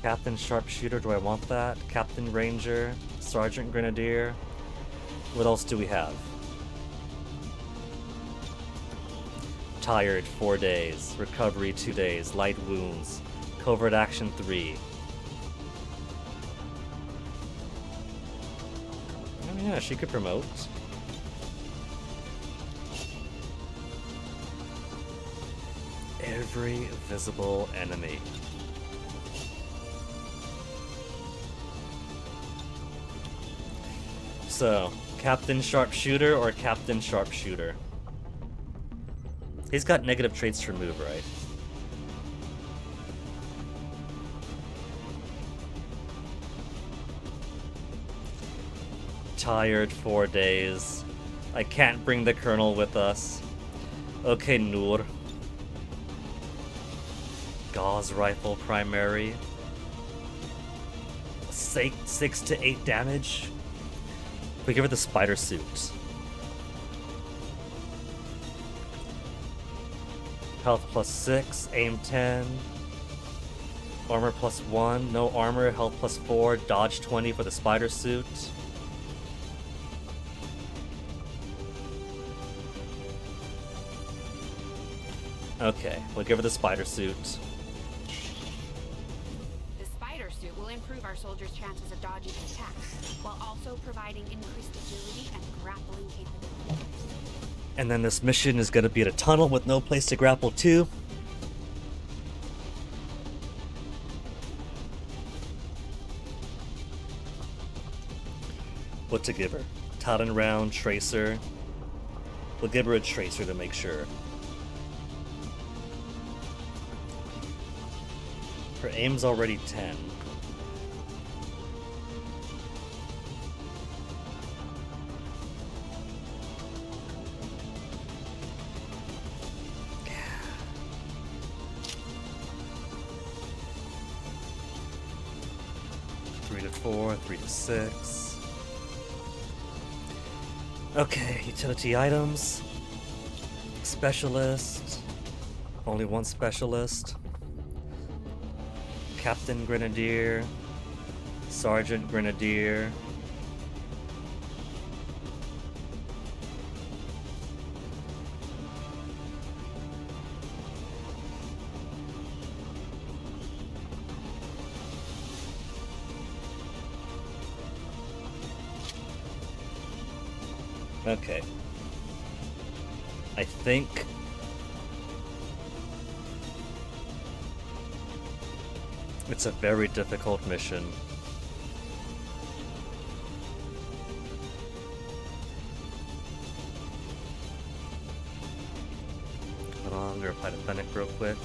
Captain Sharpshooter, do I want that? Captain Ranger, Sergeant Grenadier. What else do we have? Tired, 4 days. Recovery, 2 days. Light wounds. Covert action, 3. Oh yeah, she could promote. Every visible enemy. So, Captain Sharpshooter or Captain Sharpshooter? He's got negative traits to remove, right? Tired, 4 days. I can't bring the Colonel with us. Okay, Noor. Gauze rifle primary. 6 to 8 damage. We give her the spider suit. Health plus 6, aim 10. Armor plus 1, no armor, health plus 4, dodge 20 for the spider suit. Okay, we'll give her the spider suit. The spider suit will improve our soldiers' chances of dodging attacks, while also providing increased agility and grappling capabilities. And then this mission is going to be in a tunnel with no place to grapple to. What to give her? Talon round, tracer. We'll give her a tracer to make sure. Her aim's already 10. Three to 4, 3 to 6. Okay, utility items. Specialist. Only one specialist. Captain Grenadier. Sergeant Grenadier. Okay. I think it's a very difficult mission. Hold on, I'm gonna apply the Fennec real quick.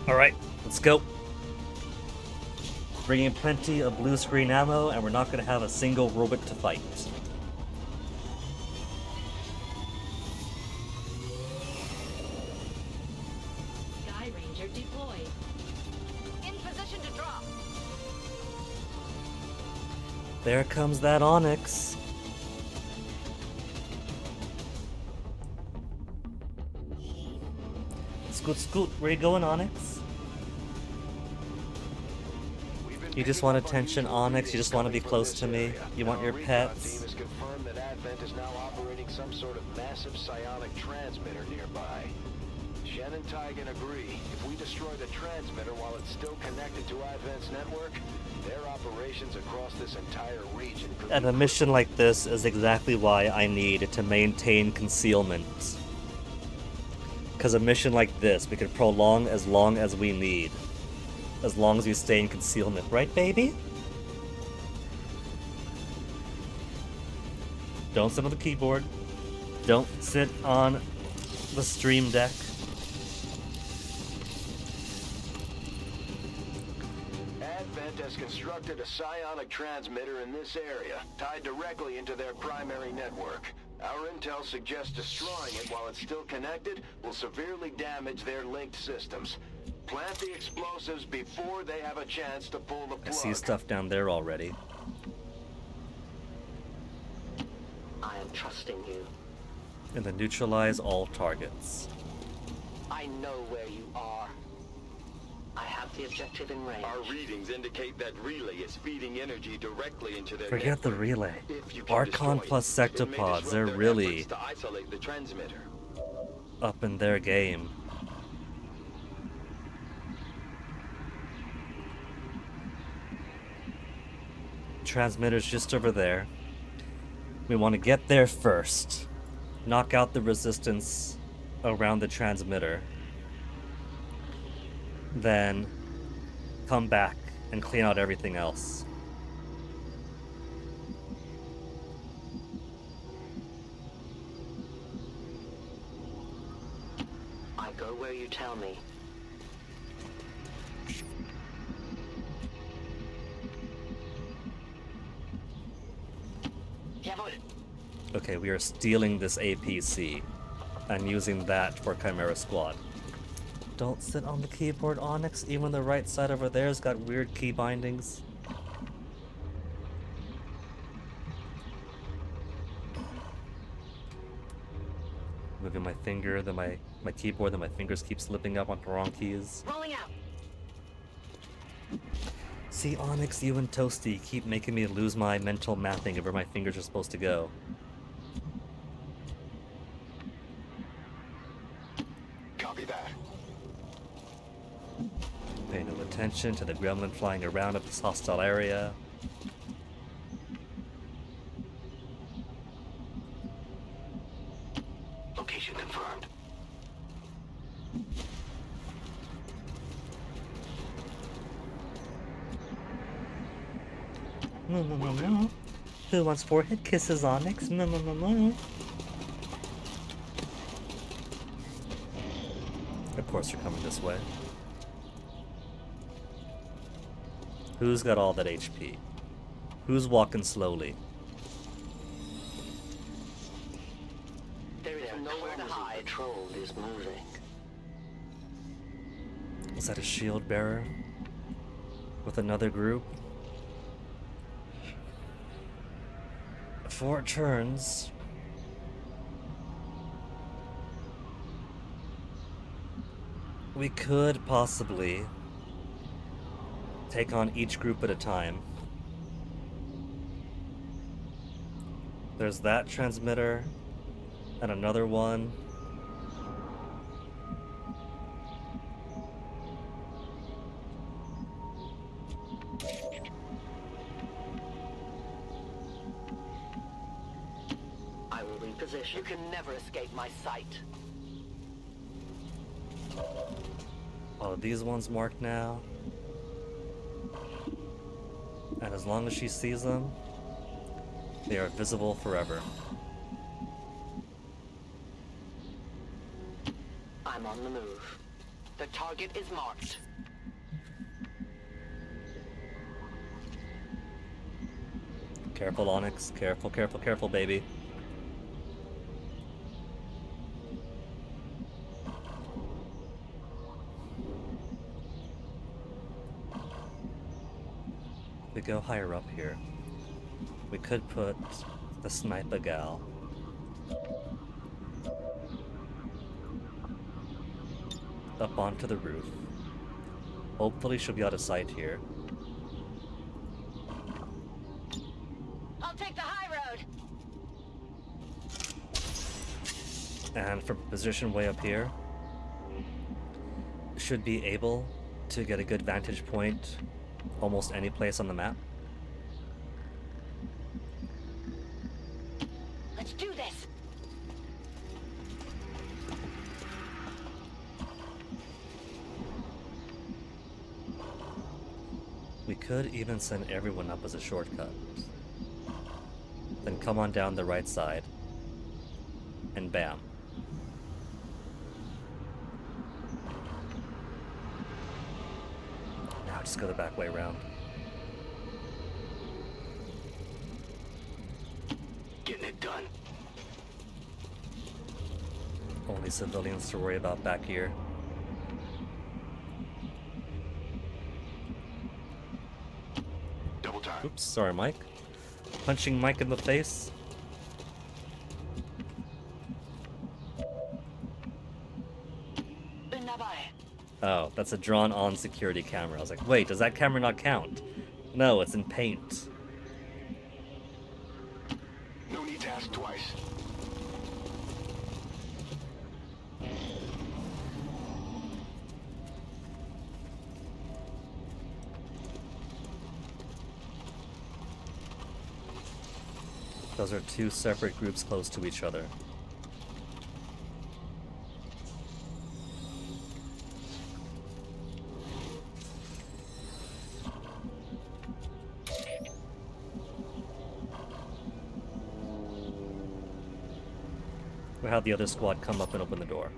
Alright, let's go. Bringing plenty of blue screen ammo, and we're not going to have a single robot to fight. Sky Ranger deployed. In position to drop. There comes that Onyx. Scoot, scoot. Where you going, Onyx? You just want attention, Onyx. You just want to be close to me. You want your pets. Team has confirmed that Advent is now operating some sort of massive psionic transmitter nearby. Shen and Tygan agree. If we destroy the transmitter while it's still connected to Advent's network, their operations across this entire region could And a mission like this is exactly why I need to maintain concealment. Because a mission like this, we could prolong as long as we need. As long as we stay in concealment. Right, baby? Don't sit on the keyboard. Don't sit on the stream deck. Advent has constructed a psionic transmitter in this area, tied directly into their primary network. Our intel suggests destroying it while it's still connected will severely damage their linked systems. Plant the explosives before they have a chance to pull the plug. I see stuff down there already. I am trusting you. And then neutralize all targets. I know where you are. I have the objective in range. Our readings indicate that relay is feeding energy directly into their Forget the network. relay. If you can Archon destroy plus it, it may sectopods, disrupt they're their really efforts to isolate the transmitter. up in their game. Transmitter's just over there. We want to get there first. Knock out the resistance around the transmitter. Then come back and clean out everything else. I go where you tell me. Okay, we are stealing this APC and using that for Chimera Squad. Don't sit on the keyboard, Onyx. Even the right side over there's got weird key bindings. Moving my finger, then my keyboard, then my fingers keep slipping up onto the wrong keys. Rolling out. See, Onyx, you and Toasty keep making me lose my mental mapping of where my fingers are supposed to go. Copy that. Pay no attention to the gremlin flying around of this hostile area. Location confirmed. No. Who wants forehead kisses, Onyx? No, no, no, no. Of course you're coming this way. Who's got all that HP? Who's walking slowly? There is nowhere to hide. Patrol is moving. Is that a shield bearer? With another group? 4 turns. We could possibly take on each group at a time. There's that transmitter and another one. I will reposition. You can never escape my sight. All of these ones marked now. And as long as she sees them, they are visible forever. I'm on the move. The target is marked. Careful, Onyx. Careful, careful, careful, baby. We go higher up here. We could put the sniper gal up onto the roof. Hopefully she'll be out of sight here. I'll take the high road. And from position way up here, should be able to get a good vantage point almost any place on the map. Let's do this. We could even send everyone up as a shortcut. Then come on down the right side. And bam. Now just go the back way around. Getting it done. Only civilians to worry about back here. Double time. Oops, sorry, Mike. Punching Mike in the face. Oh, that's a drawn-on security camera. I was like, wait, does that camera not count? No, it's in paint. No need to ask twice. Those are 2 separate groups close to each other. We'll have the other squad come up and open the door.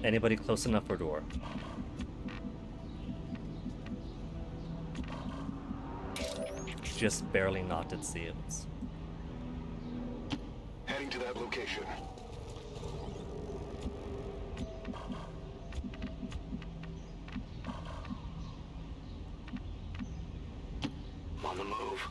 Anybody close enough for door? Just barely knocked, it seems. Heading to that location. I'm on the move.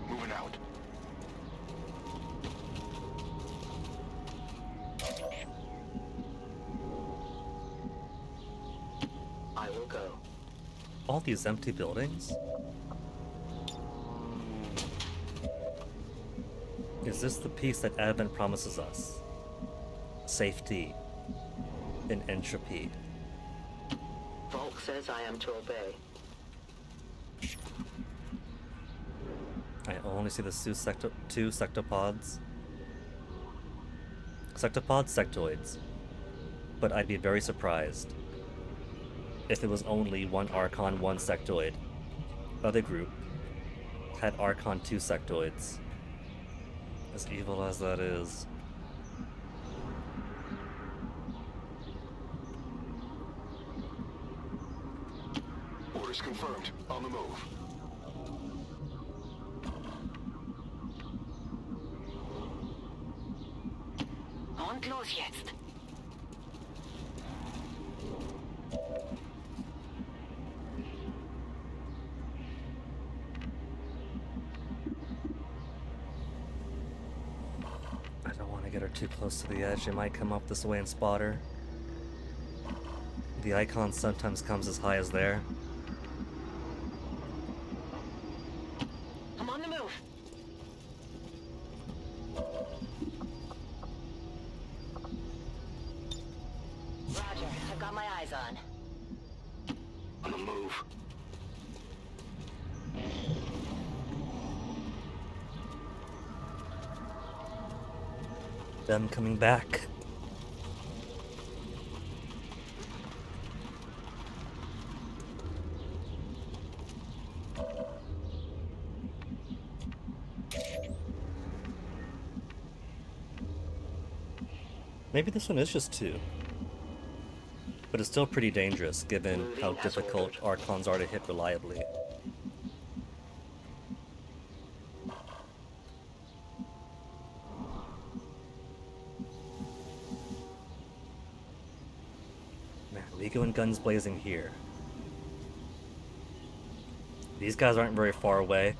Moving out. I will go. All these empty buildings? Is this the peace that Advent promises us? Safety in entropy. Volk says I am to obey. I only see the two sectopods. Sectopods, sectoids. But I'd be very surprised if it was only one Archon, one sectoid. Other group had Archon, two sectoids. As evil as that is. Orders confirmed. On the move. Und los jetzt. I don't want to get her too close to the edge. They might come up this way and spot her. The icon sometimes comes as high as there. I'm on the move. Roger, I've got my eyes on. On the move. Them coming back. Maybe this one is just two. But it's still pretty dangerous, given how difficult Archons are to hit reliably. Man, we going guns blazing here. These guys aren't very far away.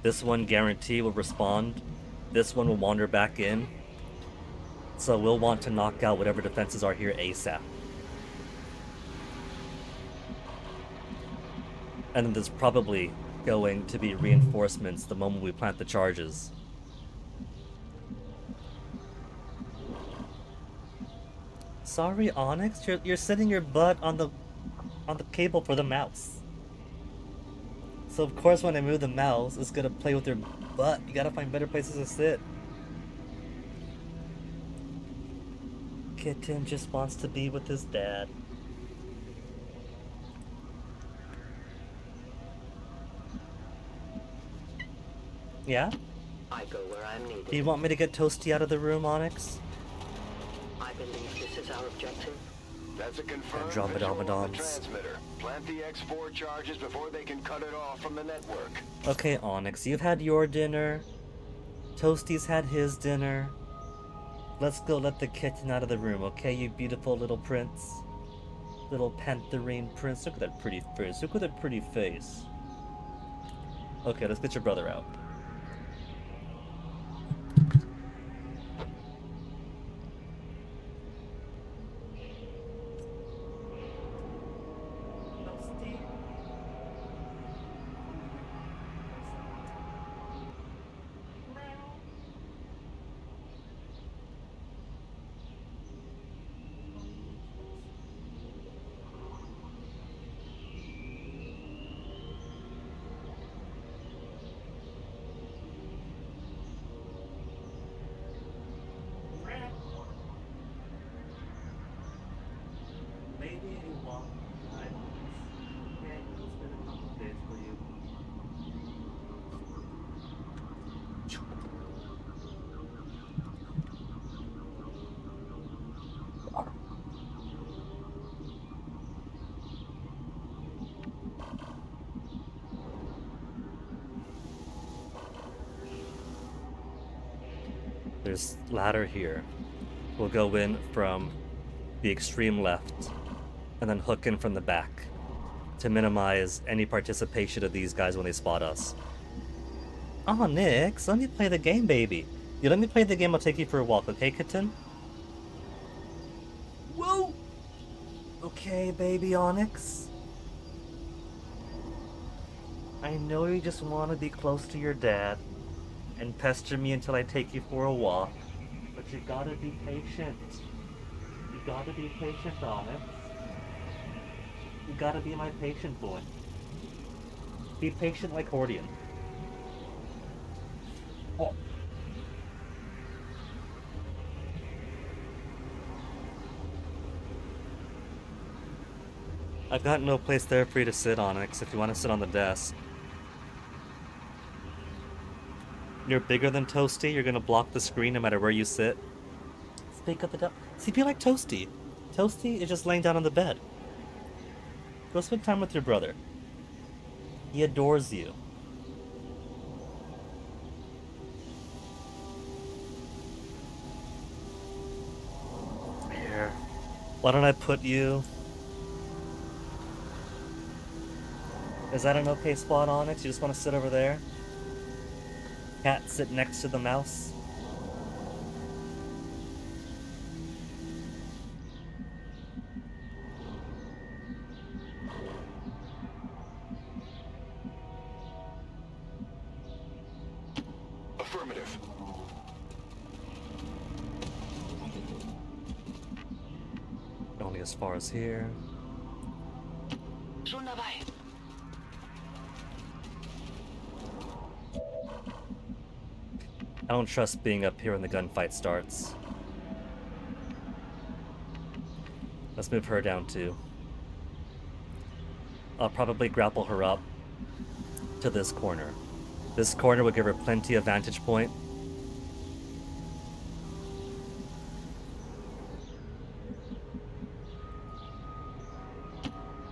This one guarantee will respond. This one will wander back in. So we'll want to knock out whatever defenses are here ASAP. And then there's probably going to be reinforcements the moment we plant the charges. Sorry, Onyx, you're sitting your butt on the cable for the mouse. So of course when I move the mouse, it's gonna play with your butt. You gotta find better places to sit. Kitten just wants to be with his dad. Yeah? I go where I'm needed. Do you want me to get Toasty out of the room, Onyx? I believe this is our objective. That's a confirmed Andromeda visual on the Madons. transmitter. Plant the X4 charges before they can cut it off from the network. Okay, Onyx, you've had your dinner. Toasty's had his dinner. Let's go let the kitten out of the room, okay, you beautiful little prince? Little pantherine prince. Look at that pretty face. Look at that pretty face. Okay, let's get your brother out. There's ladder here. We'll go in from the extreme left and then hook in from the back to minimize any participation of these guys when they spot us. Aw, Nix, let me play the game, baby. You let me play the game, I'll take you for a walk, okay, kitten? Whoa! Okay, baby Onyx. I know you just want to be close to your dad and pester me until I take you for a walk, but you gotta be patient. You gotta be patient, Onyx. You gotta be my patient boy. Be patient like Hordian. Oh. I've got no place there for you to sit, Onyx, if you want to sit on the desk. You're bigger than Toasty, you're gonna block the screen no matter where you sit. Speak of the devil. See, be like Toasty. Toasty is just laying down on the bed. Go spend time with your brother. He adores you. Here. Why don't I put you... Is that an okay spot, Onyx? You just want to sit over there? Cat, sit next to the mouse. Affirmative. Only as far as here. I don't trust being up here when the gunfight starts. Let's move her down too. I'll probably grapple her up to this corner. This corner will give her plenty of vantage point.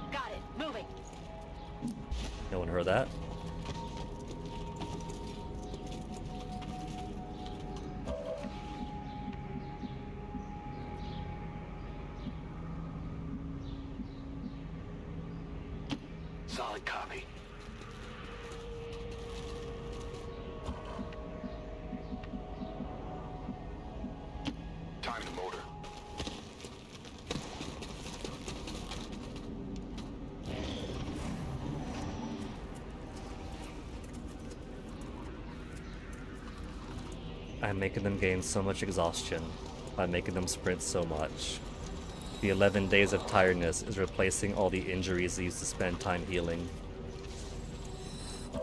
Got it. Moving. No one heard that. Solid copy. Time to motor. I'm making them gain so much exhaustion by making them sprint so much. The 11 days of tiredness is replacing all the injuries they used to spend time healing. Oh,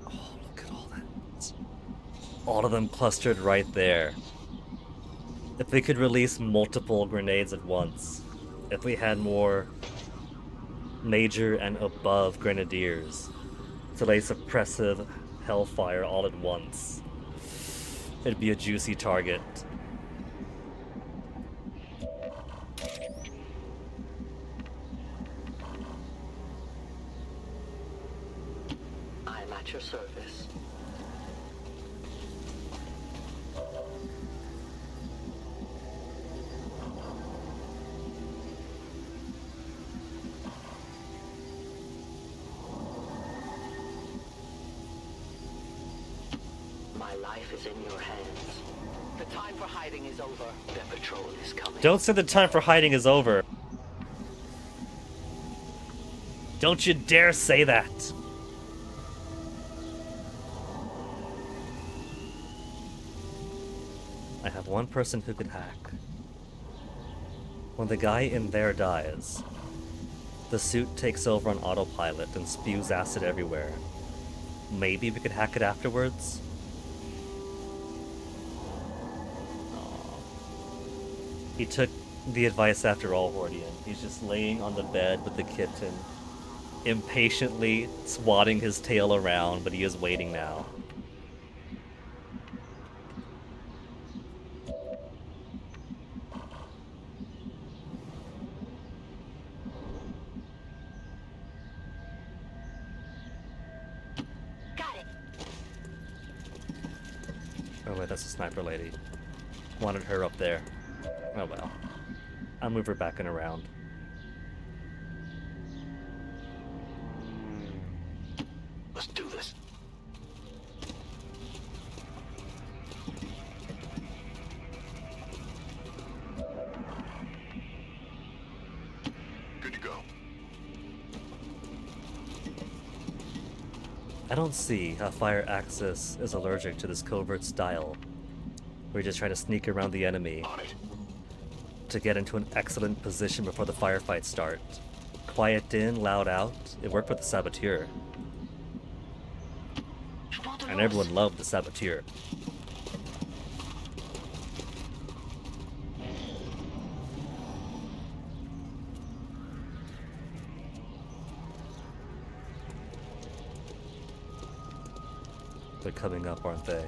look at all that. All of them clustered right there. If we could release multiple grenades at once, if we had more major and above grenadiers to lay suppressive hellfire all at once, it'd be a juicy target. I'm at your service. My life is in your hands. The time for hiding is over. The patrol is coming. Don't say the time for hiding is over. Don't you dare say that. I have one person who could hack. When the guy in there dies, the suit takes over on autopilot and spews acid everywhere. Maybe we could hack it afterwards? He took the advice after all, Hordian. He's just laying on the bed with the kitten, impatiently swatting his tail around, but he is waiting now. Got it. Oh wait, that's a sniper lady. Wanted her up there. Oh well. I'll move her back and around. Let's do this. Good to go. I don't see how Fire Axis is allergic to this covert style. We're just trying to sneak around the enemy to get into an excellent position before the firefights start. Quiet in, loud out. It worked with the Saboteur. And everyone loved the saboteur. They're coming up, aren't they?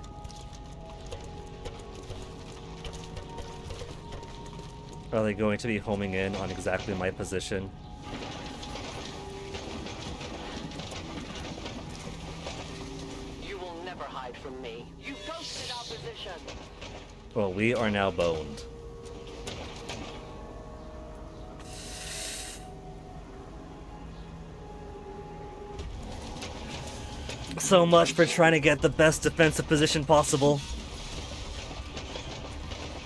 Are they going to be homing in on exactly my position? You will never hide from me. You ghosted our position. Well, we are now boned. So much for trying to get the best defensive position possible.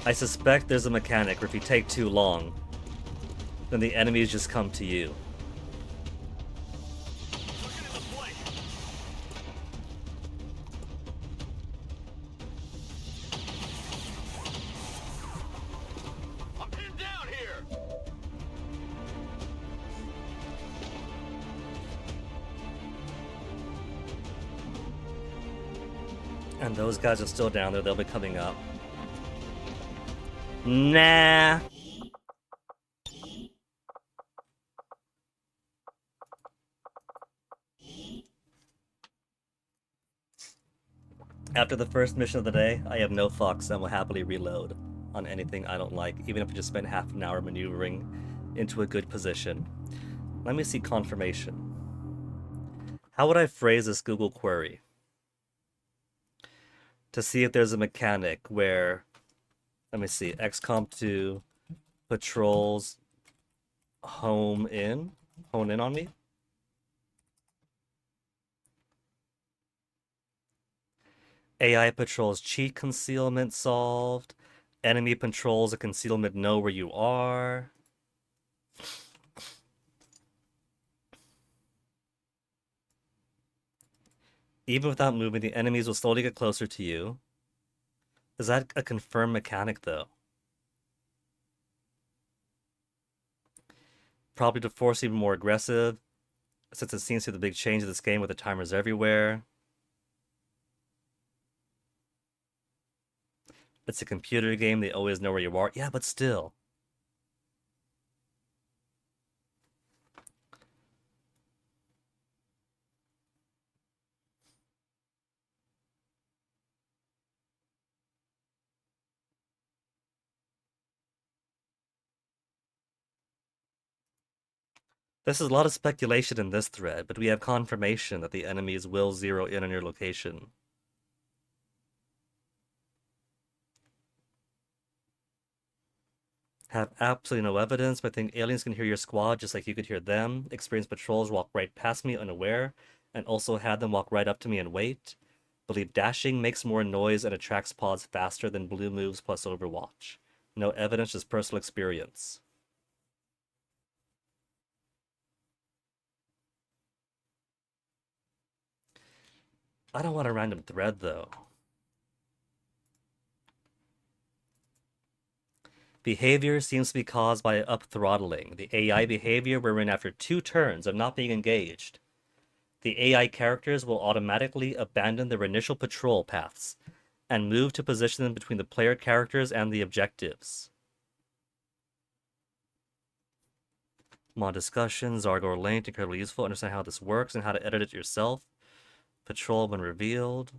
I suspect there's a mechanic where if you take too long, then the enemies just come to you. I'm pinned down here. And those guys are still down there, they'll be coming up. Nah. After the first mission of the day, I have no fucks and will happily reload on anything I don't like, even if I just spent half an hour maneuvering into a good position. Let me see confirmation. How would I phrase this Google query? To see if there's a mechanic where, let me see, XCOM 2 patrols hone in on me. AI patrols cheat concealment solved. Enemy patrols a concealment know where you are. Even without moving, the enemies will slowly get closer to you. Is that a confirmed mechanic, though? Probably to force even more aggressive, since it seems to be the big change of this game with the timers everywhere. It's a computer game, they always know where you are. Yeah, but still. This is a lot of speculation in this thread, but we have confirmation that the enemies will zero in on your location. Have absolutely no evidence, but I think aliens can hear your squad just like you could hear them. Experienced patrols walk right past me unaware, and also had them walk right up to me and wait. Believe dashing makes more noise and attracts pods faster than blue moves plus Overwatch. No evidence, just personal experience. I don't want a random thread, though. Behavior seems to be caused by up-throttling. The AI behavior wherein after 2 turns of not being engaged, the AI characters will automatically abandon their initial patrol paths and move to position them between the player characters and the objectives. Mod discussions, Argor linked, incredibly useful. Understand how this works and how to edit it yourself. Patrol when revealed.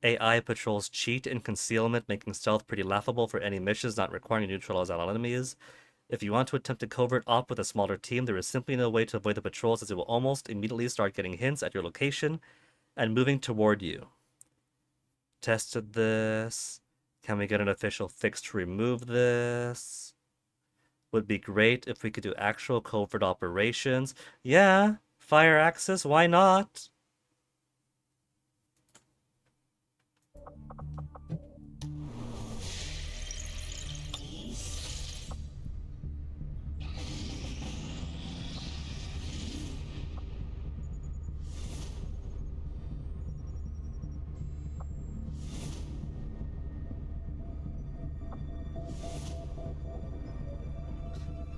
AI patrols cheat in concealment, making stealth pretty laughable for any missions not requiring you to neutralize all enemies. If you want to attempt a covert op with a smaller team, there is simply no way to avoid the patrols, as it will almost immediately start getting hints at your location and moving toward you. Tested this. Can we get an official fix to remove this? Would be great if we could do actual covert operations. Yeah, fire access, why not?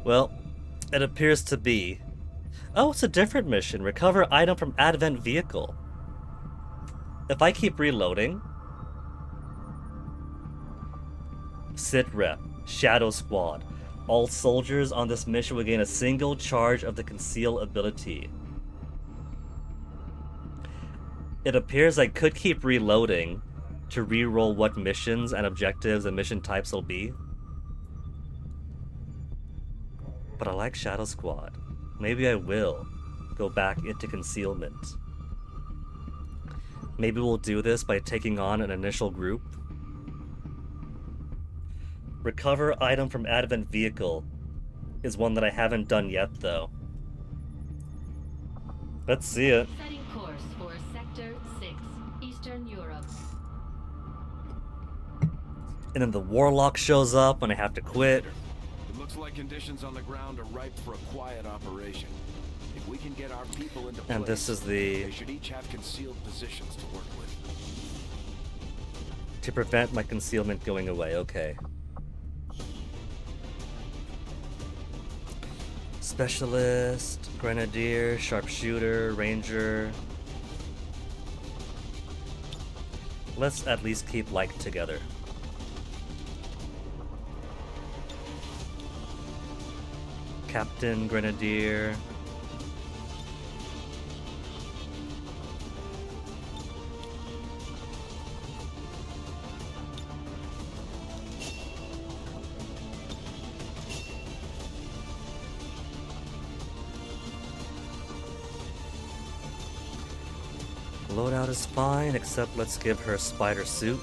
Well, It appears to be. Oh, it's a different mission. Recover item from Advent vehicle. If I keep reloading... Sit rep. Shadow Squad. All soldiers on this mission will gain a single charge of the conceal ability. It appears I could keep reloading to reroll what missions and objectives and mission types will be. But I like Shadow Squad. Maybe I will go back into concealment. Maybe we'll do this by taking on an initial group. Recover item from Advent vehicle is one that I haven't done yet, though. Let's see it. Setting course for Sector 6, Eastern Europe. And then the Warlock shows up and I have to quit. It looks like conditions on the ground are ripe for a quiet operation. If we can get our people into place, and this is the... they should each have concealed positions to work with. To prevent my concealment going away, okay. Specialist, Grenadier, Sharpshooter, Ranger. Let's at least keep like together. Captain, Grenadier. Loadout is fine, except let's give her a spider suit.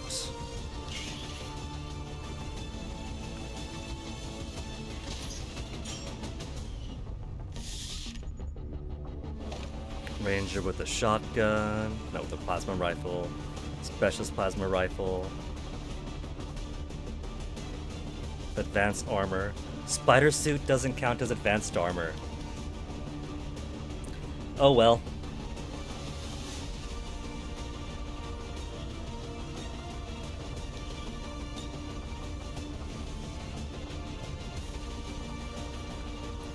Ranger with a shotgun, not with a plasma rifle. Specialist plasma rifle. Advanced armor. Spider suit doesn't count as advanced armor. Oh well.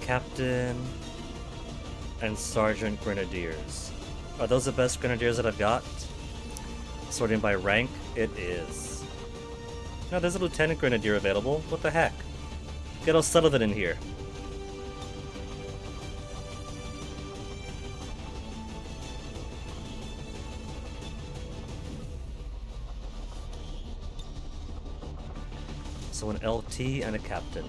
Captain and Sergeant Grenadiers. Are those the best Grenadiers that I've got? Sorting by rank, it is. No, there's a Lieutenant Grenadier available. What the heck? Get O'Sullivan in here. So an LT and a Captain.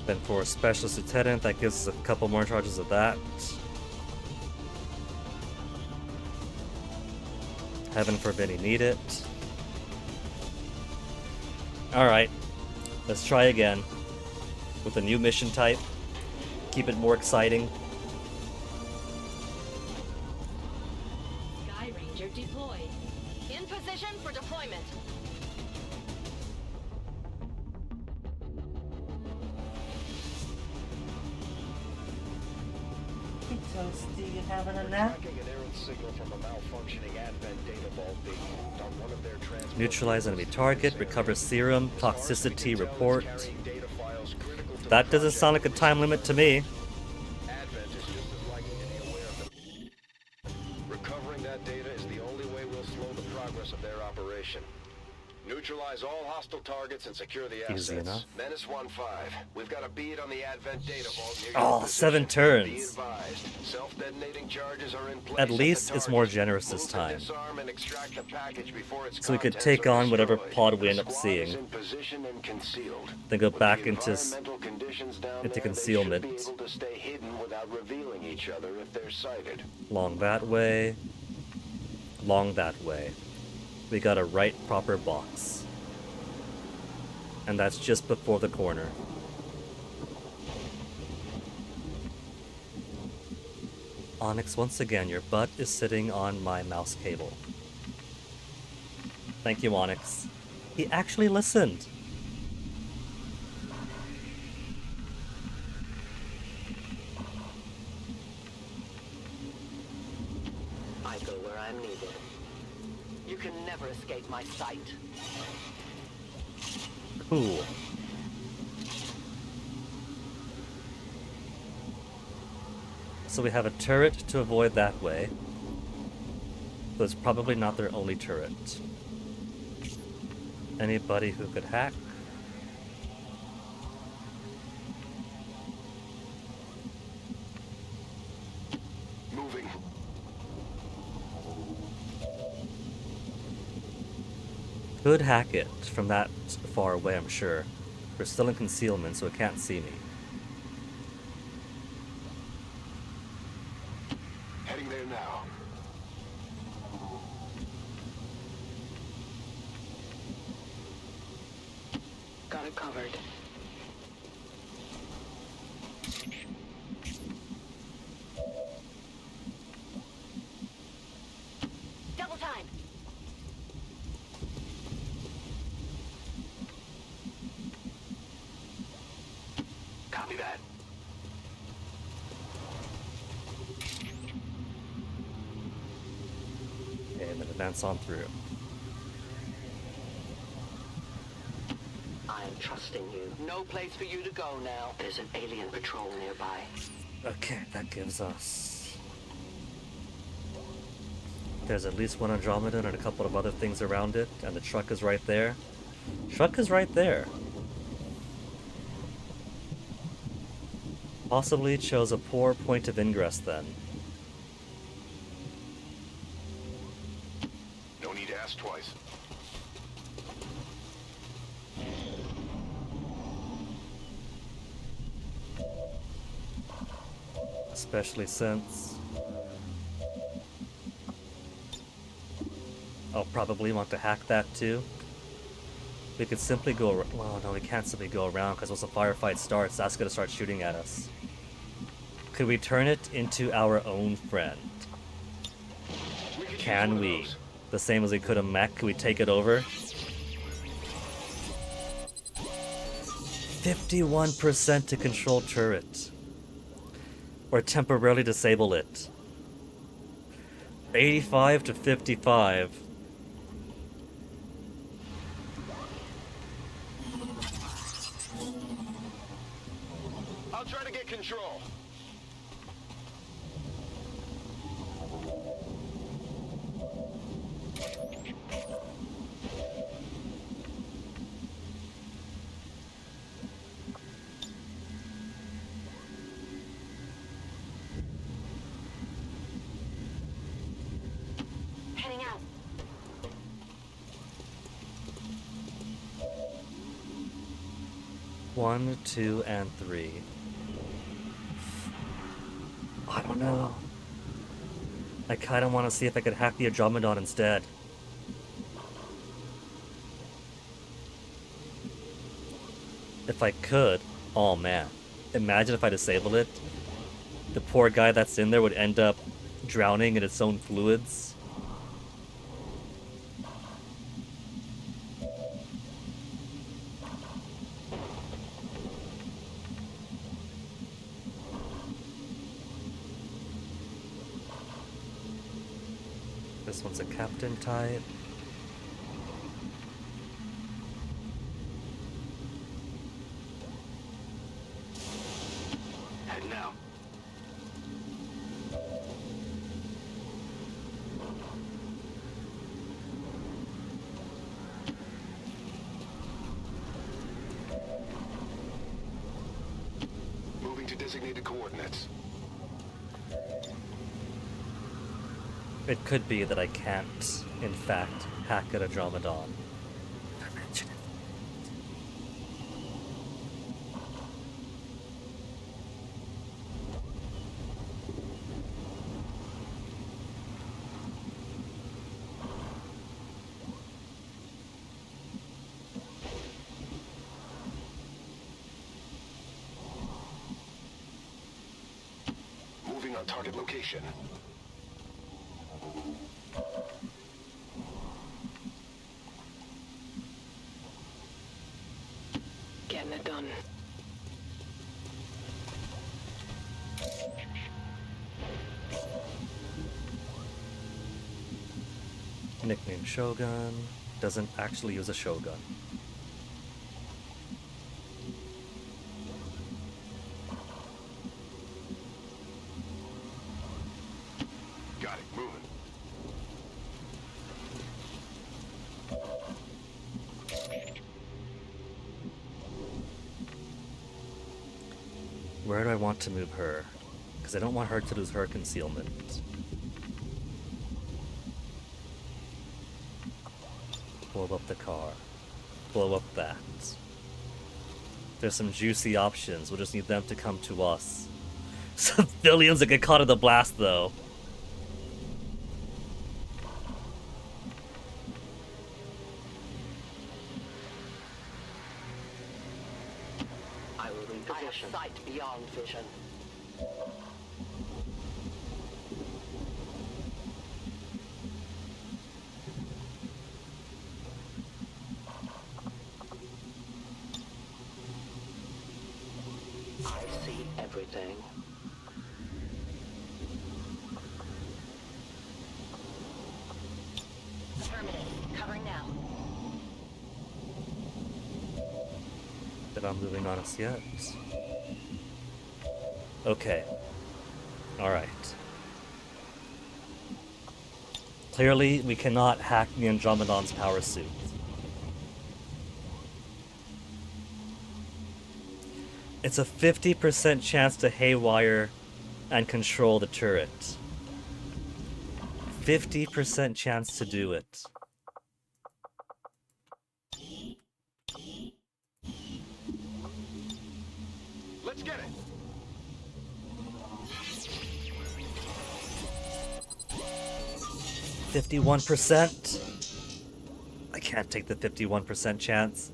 Then for a Specialist Lieutenant, that gives us a couple more charges of that. Heaven forbid he need it. Alright, let's try again with a new mission type. Keep it more exciting. Sky Ranger deployed. In position for deployment. Hey Toasty, you having a nap? Tracking an error signal from a malfunctioning Advent data vault being used on one of their transport. Neutralize enemy target, recover serum, toxicity report. That doesn't sound like a time limit to me. Advent is just as likely to be aware of them. Recovering that data is the only way we'll slow the progress of their operation. Neutralize all hostile targets and secure the assets. Easy enough. Menace 1-5. We've got a bead on the Advent data vault near Oh, your 7 position. turns. Be advised. Self-detonating charges are in place At least the it's more target. generous this Move to time. disarm and extract the package before its So we could contents take are on whatever destroyed. pod we The end up squad is seeing. in position and concealed. Then go With back the into environmental conditions down there, concealment. They should be able to stay hidden without revealing each other if they're sighted. Long that way. Long that way. We got a right proper box. And that's just before the corner. Onyx, once again, your butt is sitting on my mouse cable. Thank you, Onyx. He actually listened. I go where I'm needed. You can never escape my sight. Cool. So we have a turret to avoid that way. But it's probably not their only turret. Anybody who could hack? Moving. Could hack it from that far away, I'm sure. We're still in concealment, so it can't see me. Heading there now. Got it covered. Double time. Copy that. Okay, and then advance on through. I'm trusting you. No place for you to go now. There's an alien patrol nearby. Okay, that gives us... There's at least one Andromedan and a couple of other things around it, and the truck is right there. Truck is right there. Possibly chose a poor point of ingress then. No need to ask twice. Especially since... I'll probably want to hack that too. We could simply go... Well, no, we can't simply go around because once the firefight starts, that's going to start shooting at us. Could we turn it into our own friend? Can we? The same as we could a mech, can we take it over? 51% to control turret. Or temporarily disable it. 85 to 55. I'll try to get control. Heading out. One, two, and three. I don't know. I kinda wanna see if I could hack the Andromedon instead. If I could, oh man. Imagine if I disable it. The poor guy that's in there would end up drowning in its own fluids. This one's a captain type. Head now. Moving to designated coordinates. It could be that I can't, in fact, hack at Andromedon. Imagine it. Moving on target location. getting it done. Nickname Shogun. Doesn't actually use a Shogun. Got it, moving. Where do I want to move her? Because I don't want her to lose her concealment. Blow up the car. Blow up that. There's some juicy options. We'll just need them to come to us. Civilians that get caught in the blast, though. I will reposition. I have sight beyond vision. I see everything. Affirmative. Covering now. They're not moving on us yet. Okay. Alright. Clearly, we cannot hack the Andromedon's power suit. It's a 50% chance to haywire and control the turret. 50% chance to do it. Let's get it. 51%. I can't take the 51% chance.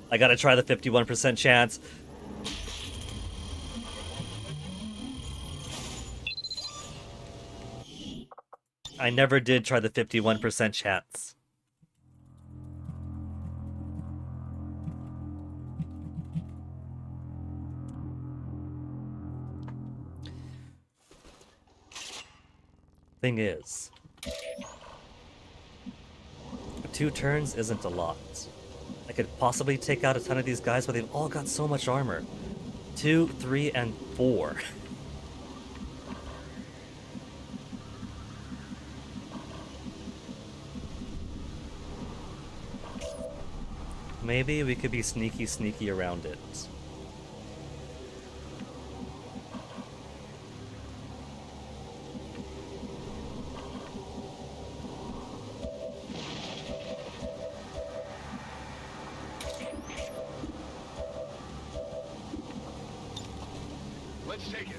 I gotta try the 51% chance. I never did try the 51% chance. Thing is, 2 turns isn't a lot. I could possibly take out a ton of these guys, but they've all got so much armor. 2, 3, and 4. Maybe we could be sneaky around it. Let's take it.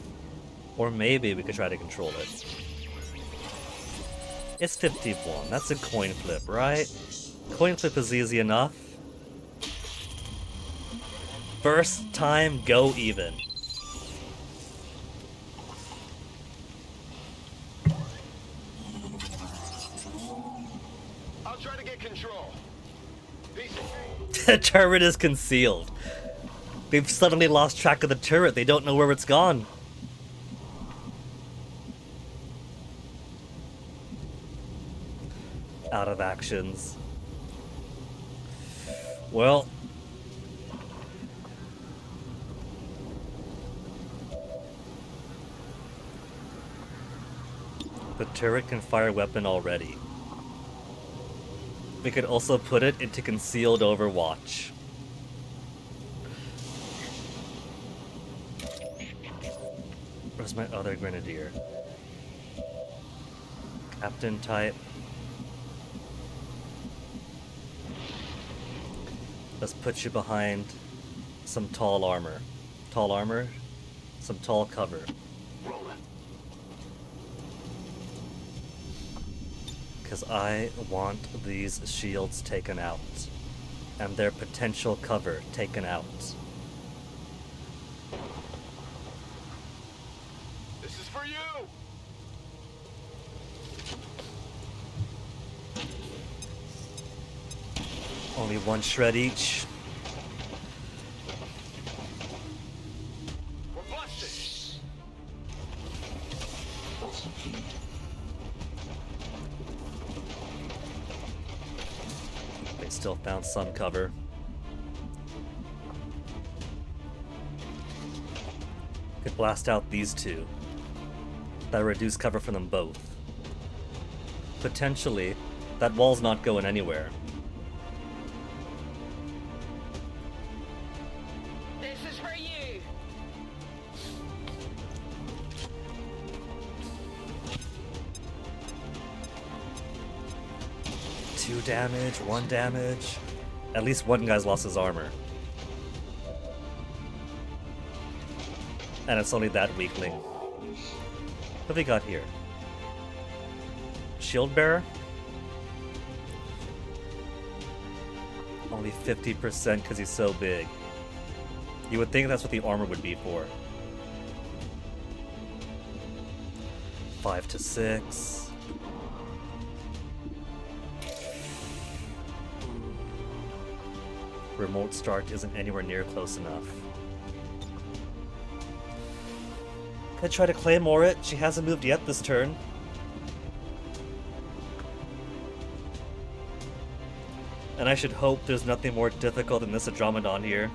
Or maybe we could try to control it. It's 51. That's a coin flip, right? Coin flip is easy enough. First time, go even. I'll try to get control. The turret is concealed. They've suddenly lost track of the turret. They don't know where it's gone. Out of actions. Well. The turret can fire a weapon already. We could also put it into concealed overwatch. Where's my other grenadier? Captain type. Let's put you behind some tall armor. Tall armor? Some tall cover. Because I want these shields taken out. And their potential cover taken out. This is for you! Only 1 shred each. Alright, still found some cover. Could blast out these two. That reduce cover for them both. Potentially, that wall's not going anywhere. This is for you. 2 damage, 1 damage. At least one guy's lost his armor. And it's only that weakling. What have we got here? Shield bearer? Only 50% because he's so big. You would think that's what the armor would be for. 5 to 6. Remote start isn't anywhere near close enough. Could try to claymore it. She hasn't moved yet this turn. And I should hope there's nothing more difficult than this Andromedon here.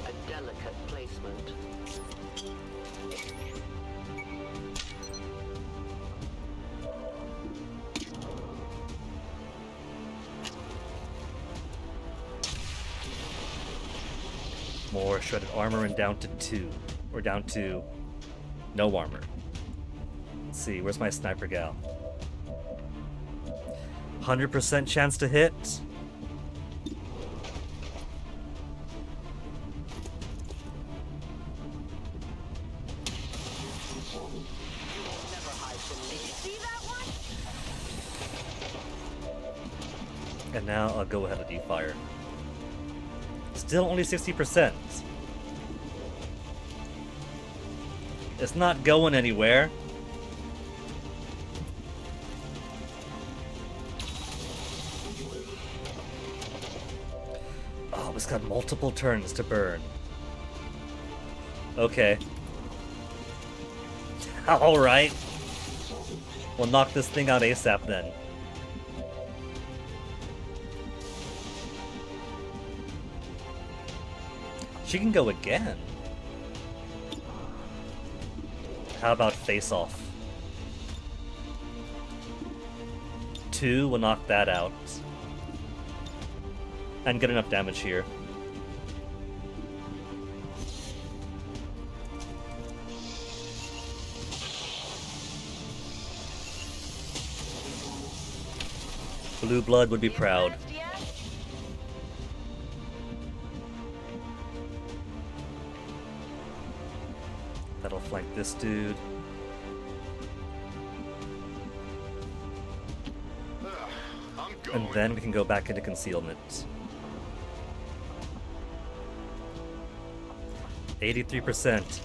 A delicate placement. More shredded armor and down to 2. Or down to no armor. Let's see, where's my sniper gal? 100% chance to hit. And now I'll go ahead and defire. Still only 60%. It's not going anywhere. Oh, it's got multiple turns to burn. Okay. Alright. We'll knock this thing out ASAP then. She can go again. How about face off? 2 will knock that out. And get enough damage here. Blue blood would be proud. That'll flank this dude. And then we can go back into concealment. 83%.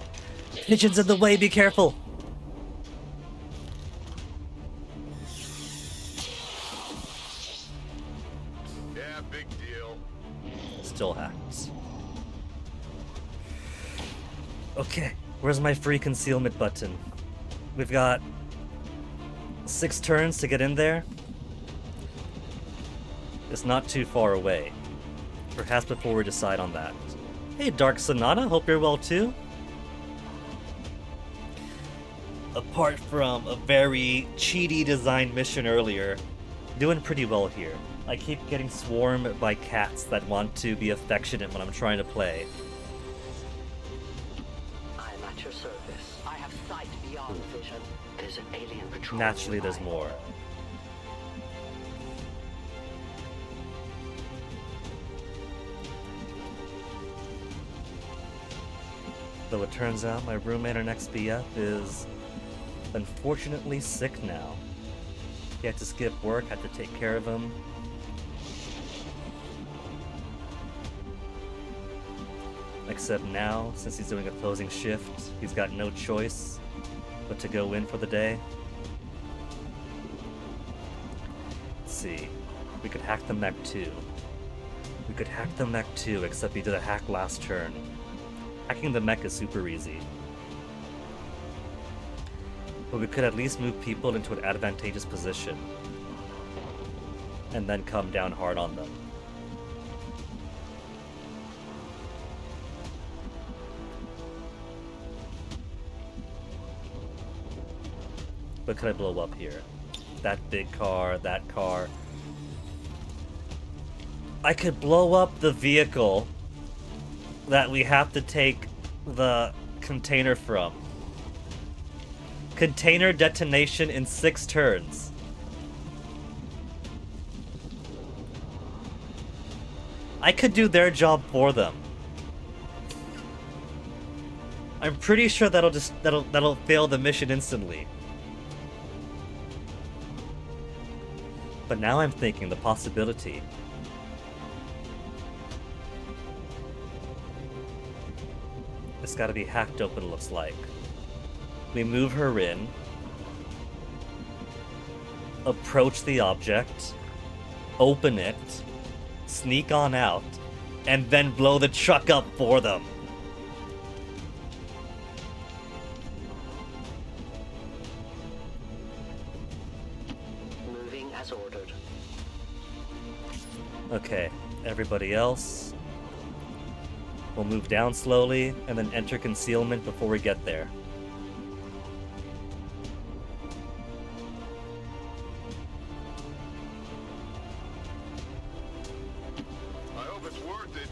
Pigeons in the way, be careful! Yeah, big deal. Still hacked. Okay, where's my free concealment button? We've got 6 turns to get in there. It's not too far away. Perhaps before we decide on that. Hey, Dark Sonata, hope you're well too. Apart from a very cheaty designed mission earlier, doing pretty well here. I keep getting swarmed by cats that want to be affectionate when I'm trying to play. I'm at your service. I have sight beyond vision. There's an alien patrol. Naturally, there's more. Though it turns out my roommate on XBF is unfortunately sick now. He had to skip work, had to take care of him. Except now, since he's doing a closing shift, he's got no choice but to go in for the day. Let's see. We could hack the mech too. We could hack the mech too, except he did a hack last turn. Hacking the mech is super easy. But we could at least move people into an advantageous position. and then come down hard on them. What could I blow up here? That big car, that car. I could blow up the vehicle that we have to take the container from. Container detonation in 6 turns. I could do their job for them. I'm pretty sure that'll fail the mission instantly. But now I'm thinking the possibility. It's gotta be hacked open, it looks like. We move her in. Approach the object. Open it. Sneak on out. And then blow the truck up for them. Moving as ordered. Okay, everybody else. We'll move down slowly and then enter concealment before we get there. I hope it's worth it.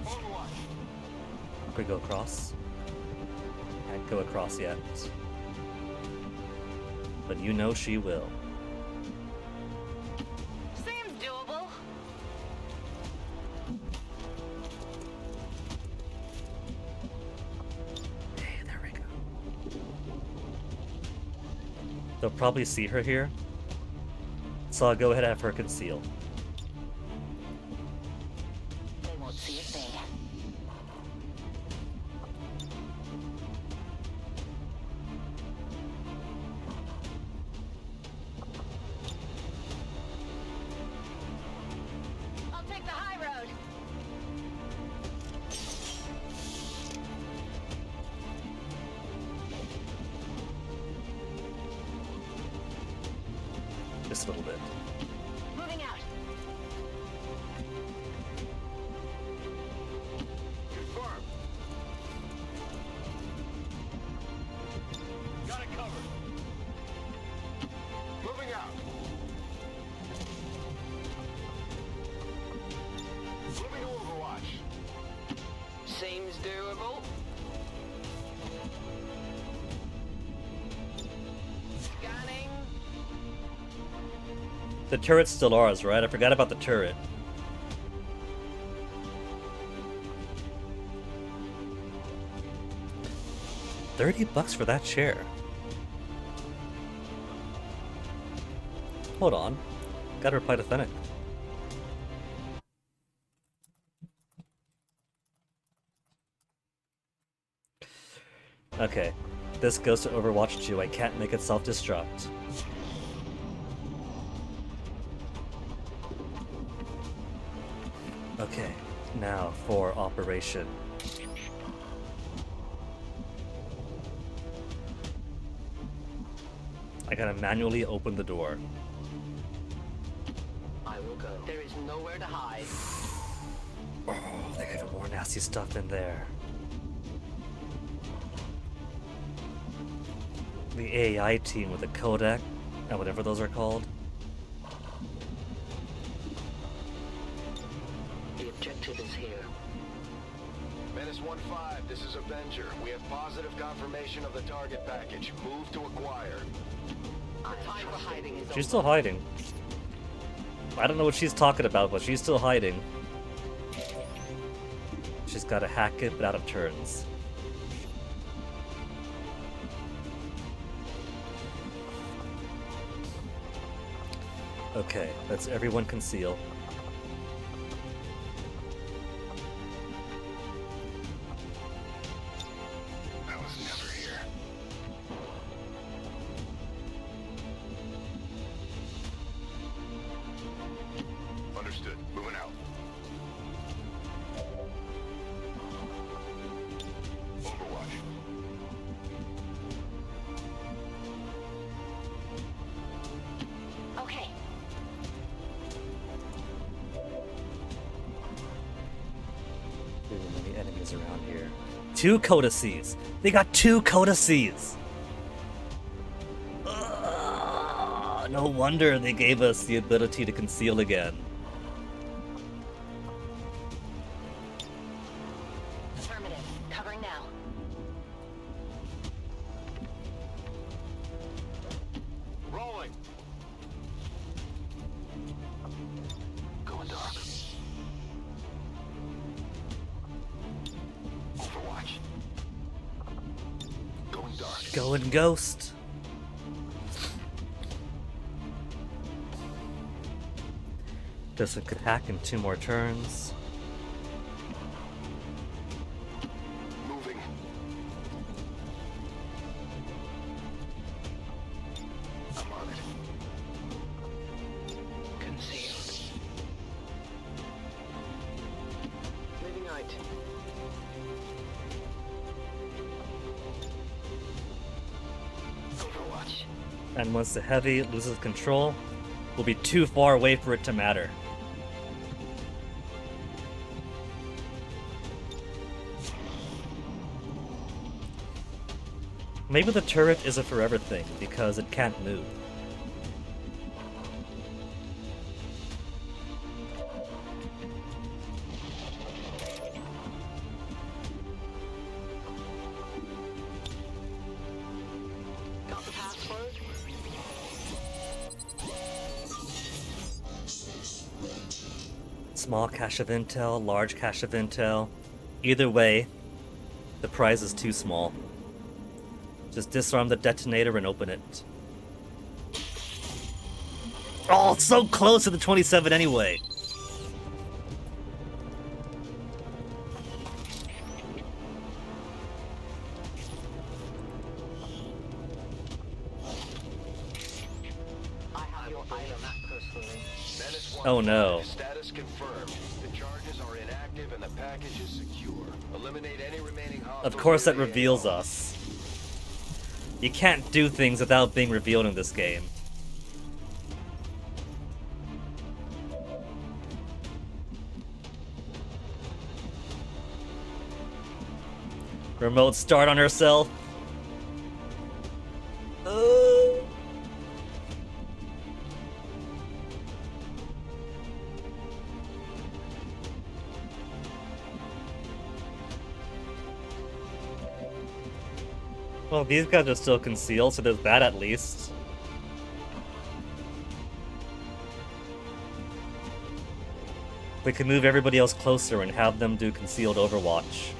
Overwatch. Could we go across? Can't go across yet. But you know she will. Seems doable. Hey, there we go. They'll probably see her here. So I'll go ahead and have her conceal. They won't see a thing. I'll take the high road. Just a little bit. Moving out. Confirmed. Got it covered. Moving out. Moving to Overwatch. Seems doable. Scanning. The turret's still ours, right? I forgot about the turret. $30 for that chair. Hold on. Gotta reply to Fennec. Okay. This goes to Overwatch 2. I can't make it self-destruct. Okay, now for operation. I gotta manually open the door. I will go. There is nowhere to hide. Oh, they got even more nasty stuff in there. The AI team with the codec and whatever those are called. The objective is here. Menace 1-5, this is Avenger. We have positive confirmation of the target package. Move to acquire. The time for hiding is She's still hiding. I don't know what she's talking about, but she's still hiding. She's gotta hack it, but out of turns. Okay, let's everyone conceal. I was never here. Understood. Moving out. Overwatch. codices around here. 2 codices! They got 2 codices! No wonder they gave us the ability to conceal again. Affirmative. Covering now. Rolling. Going dark. Overwatch. Going dark. Going ghost. Just a attack in 2 more turns. Moving. I'm on it. Concealed. Moving out. Overwatch. And once the heavy loses control, we'll be too far away for it to matter. Maybe the turret is a forever thing, because it can't move. Got the password? Small cache of intel, large cache of intel. Either way, the prize is too small. Just disarm the detonator and open it. Oh, so close to the 27 anyway! I have your item personally. Menace 1 Oh no. Status confirmed. The charges are inactive and the package is secure. Eliminate any remaining hostiles. Of course that near the reveals AO. us. You can't do things without being revealed in this game. Remote start on herself. Well, these guys are still concealed, so there's that at least. We can move everybody else closer and have them do concealed Overwatch.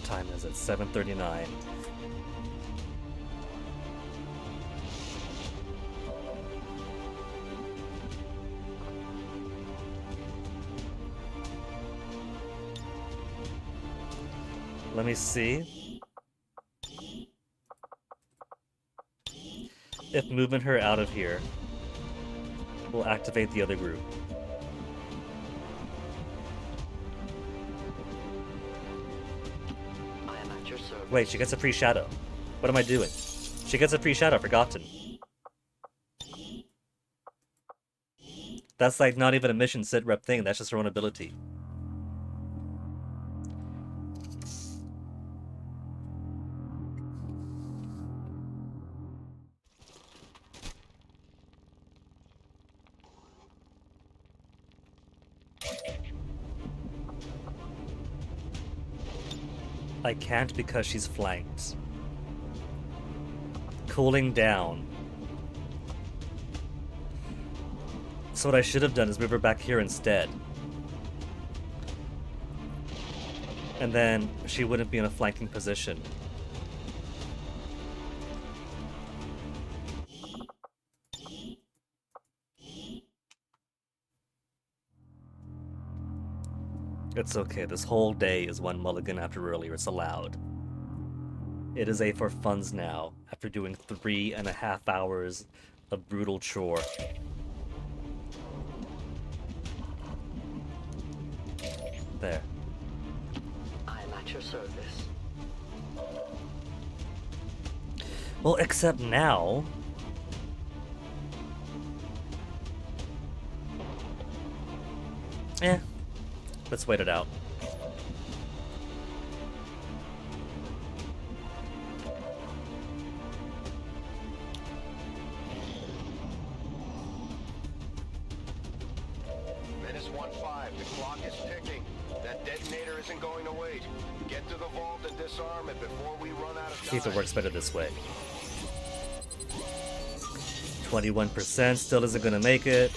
Time is at 7:39. Let me see if moving her out of here will activate the other group. I am at your service. Wait, she gets a free shadow. What am I doing? She gets a free shadow, forgotten. That's like not even a mission sit rep thing, that's just her own ability. I can't because she's flanked. Cooling down. So what I should have done is move her back here instead. And then she wouldn't be in a flanking position. It's okay, this whole day is one mulligan after earlier, it's allowed. It is a for funds now, after doing 3.5 hours of brutal chore. There. I am at your service. Well, except now. Let's wait it out. -1-5, the clock is ticking. That detonator isn't going to wait. Get to the vault and disarm it before we run out of time. See if it works better this way. 21% still isn't gonna make it.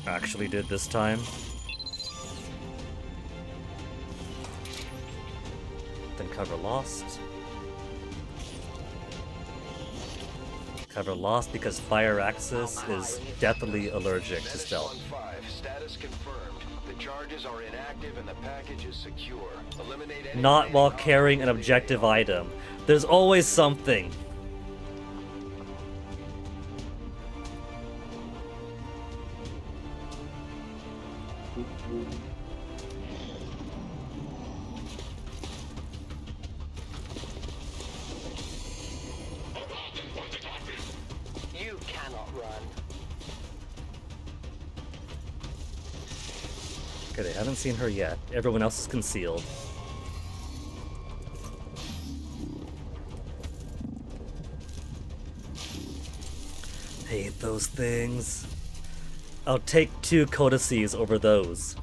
Actually did this time. Then cover lost. Cover lost because fire axis is deathly allergic to stealth. Status confirmed. The charges are inactive and the package is secure. Eliminate any Not while carrying an objective item. There's always something. You cannot run. Okay, they haven't seen her yet. Everyone else is concealed. Hate those things. I'll take 2 codices over those.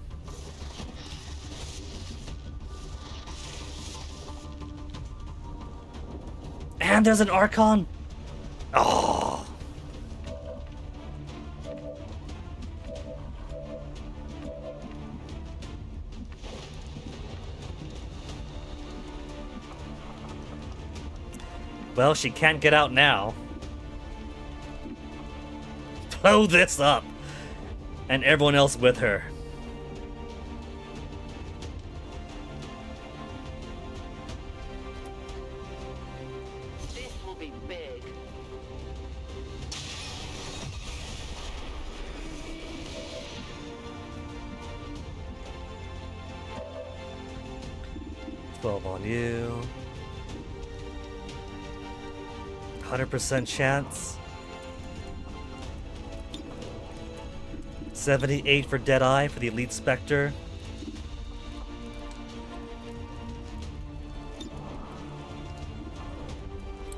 And there's an Archon! Oh! Well, she can't get out now. Blow this up! And everyone else with her. This will be big. $12 on you. 100% chance. 78 for Deadeye for the Elite Spectre.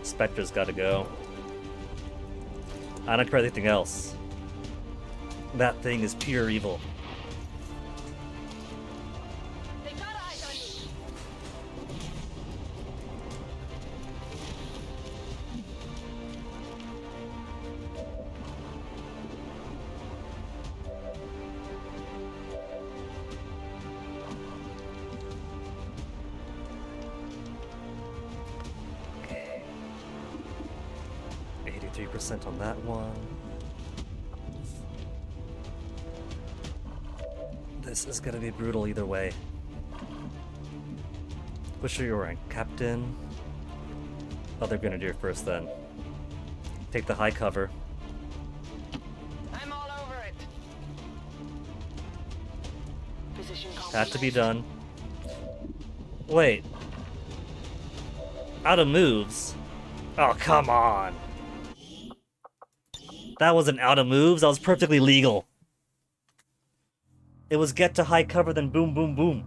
Spectre's gotta go. I don't care anything else. That thing is pure evil. They got eyes on you. Okay. 83% on that one. This is gonna be brutal either way. Which are you wearing? Captain? Other Grenadier first then. Take the high cover. I'm all over it. Position Had to be done. Wait. Out of moves? Oh, come on. That wasn't out of moves, that was perfectly legal. It was get to high cover, then boom, boom, boom.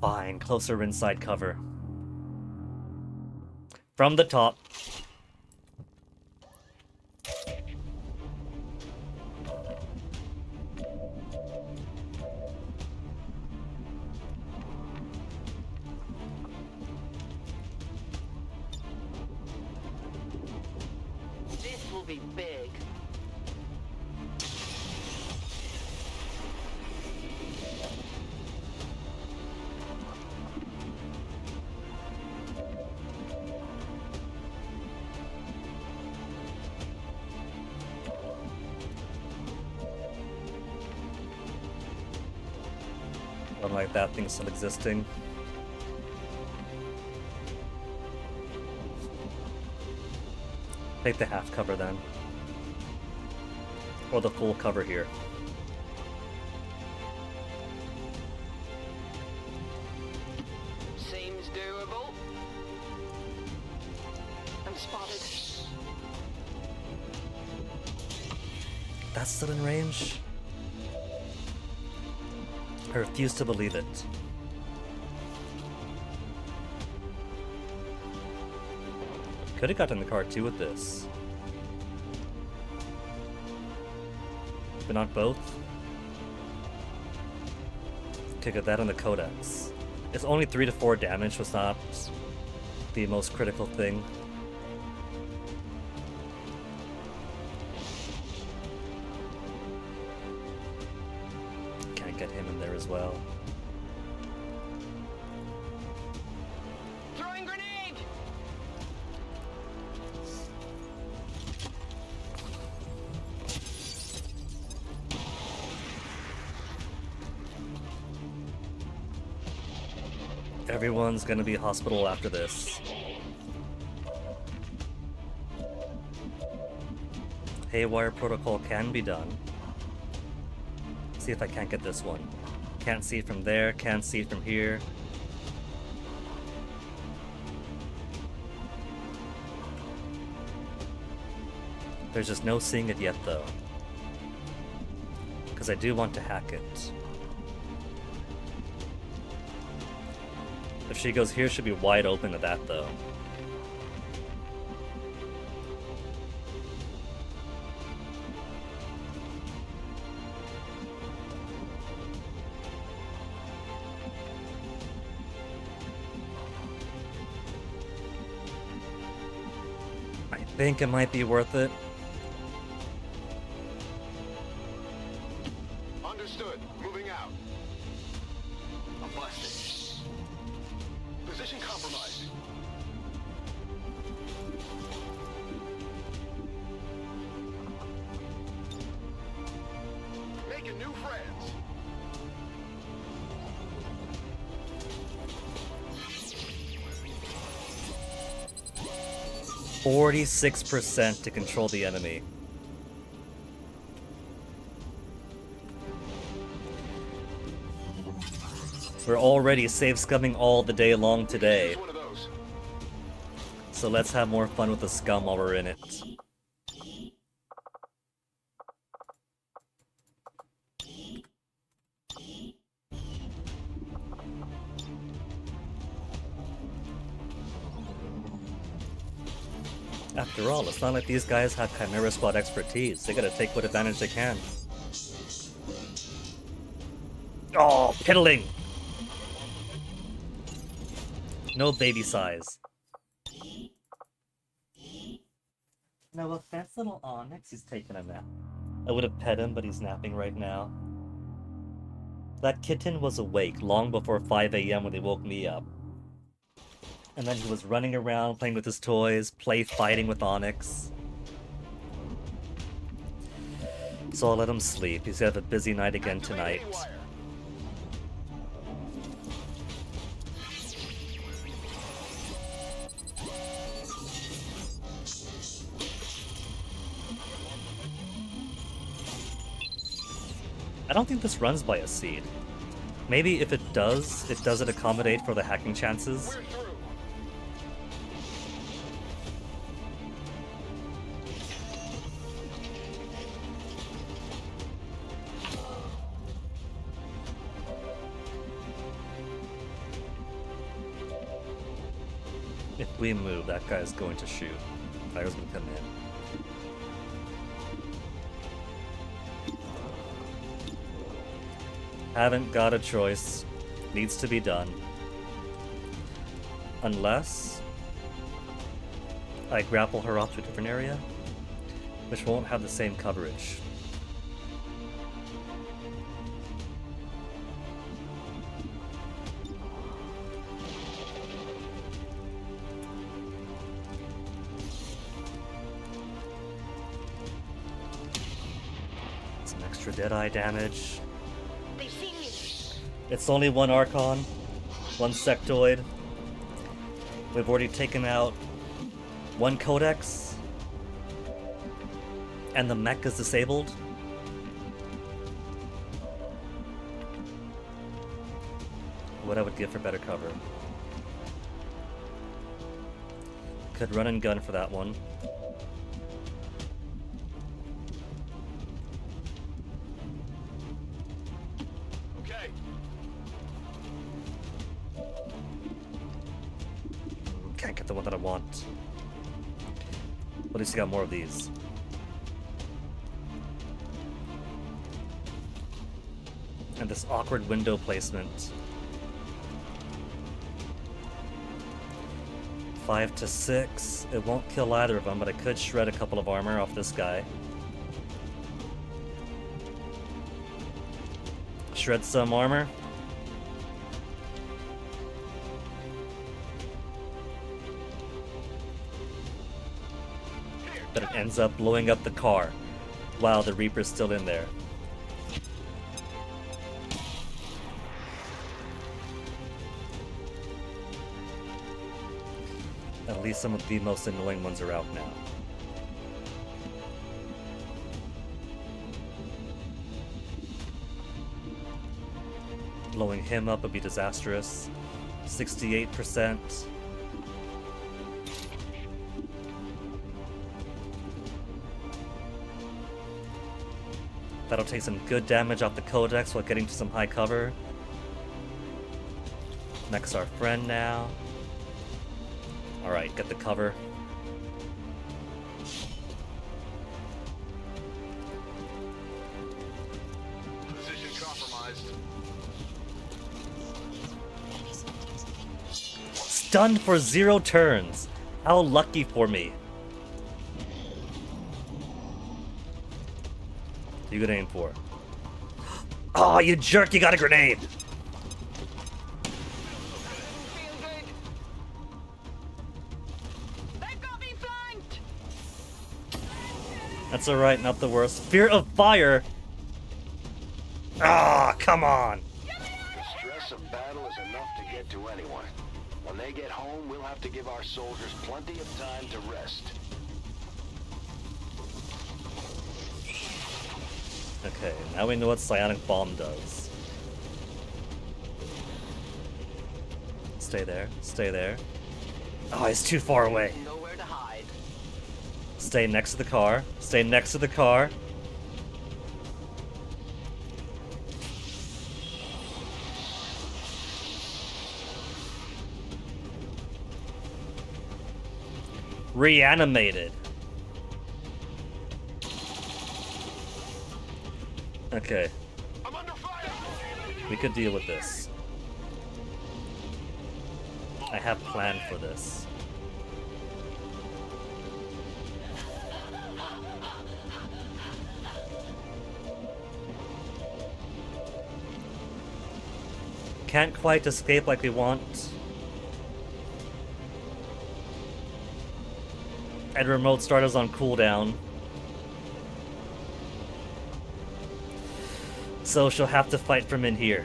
Fine, closer inside cover. From the top. This will be big. Unlike that thing still existing. Take the half cover then. Or the full cover here. Seems doable. That's still in range? I refuse to believe it. Could have gotten the car too with this. But not both? Okay, got that on the Codex. It's only 3 to 4 damage, was not the most critical thing. Can't get him in there as well. Throwing grenade! Everyone's gonna be hospital after this. Haywire protocol can be done. See if I can't get this one. Can't see it from there, can't see it from here. There's just no seeing it yet though. Because I do want to hack it. If she goes here, she'll be wide open to that though. I think it might be worth it. Understood. Moving out. I'm busted. Position compromised. Making new friends. 46% to control the enemy. We're already save scumming all the day long today. So let's have more fun with the scum while we're in it. After all, it's not like these guys have Chimera Squad expertise. They gotta take what advantage they can. Oh, piddling! No baby size. No offense, little Onyx. He's taking a nap. I would have pet him, but he's napping right now. That kitten was awake long before 5 a.m. when they woke me up. And then he was running around playing with his toys, fighting with Onyx. So I'll let him sleep. He's gonna have a busy night again tonight. I don't think this runs by a seed. Maybe if it does it accommodate for the hacking chances? If we move, that guy's going to shoot. Fire's gonna come in. Haven't got a choice. Needs to be done. Unless I grapple her off to a different area, which won't have the same coverage. Some extra Deadeye damage. It's only one Archon, one Sectoid. We've already taken out one Codex, and the mech is disabled. What I would give for better cover. Could run and gun for that one. get the one that I want. At least you got more of these. And this awkward window placement. 5 to 6. It won't kill either of them, but I could shred a couple of armor off this guy. Shred some armor. But it ends up blowing up the car. Wow, the Reaper's still in there. At least some of the most annoying ones are out now. Blowing him up would be disastrous. 68%. That'll take some good damage off the Codex while getting to some high cover. Next, our friend now. Alright, get the cover. Position compromised. Stunned for 0 turns. How lucky for me. You could aim for. Oh, you jerk, you got a grenade! That's alright, not the worst. Fear of fire? Ah, come on! The stress of battle is enough to get to anyone. When they get home, we'll have to give our soldiers plenty of time to rest. Okay, now we know what Psionic Bomb does. Stay there, stay there. Oh, he's too far away. Nowhere to hide. Stay next to the car. Stay next to the car. Reanimated. Okay. We could deal with this. I have planned for this. Can't quite escape like we want. And remote starters on cooldown. So she'll have to fight from in here.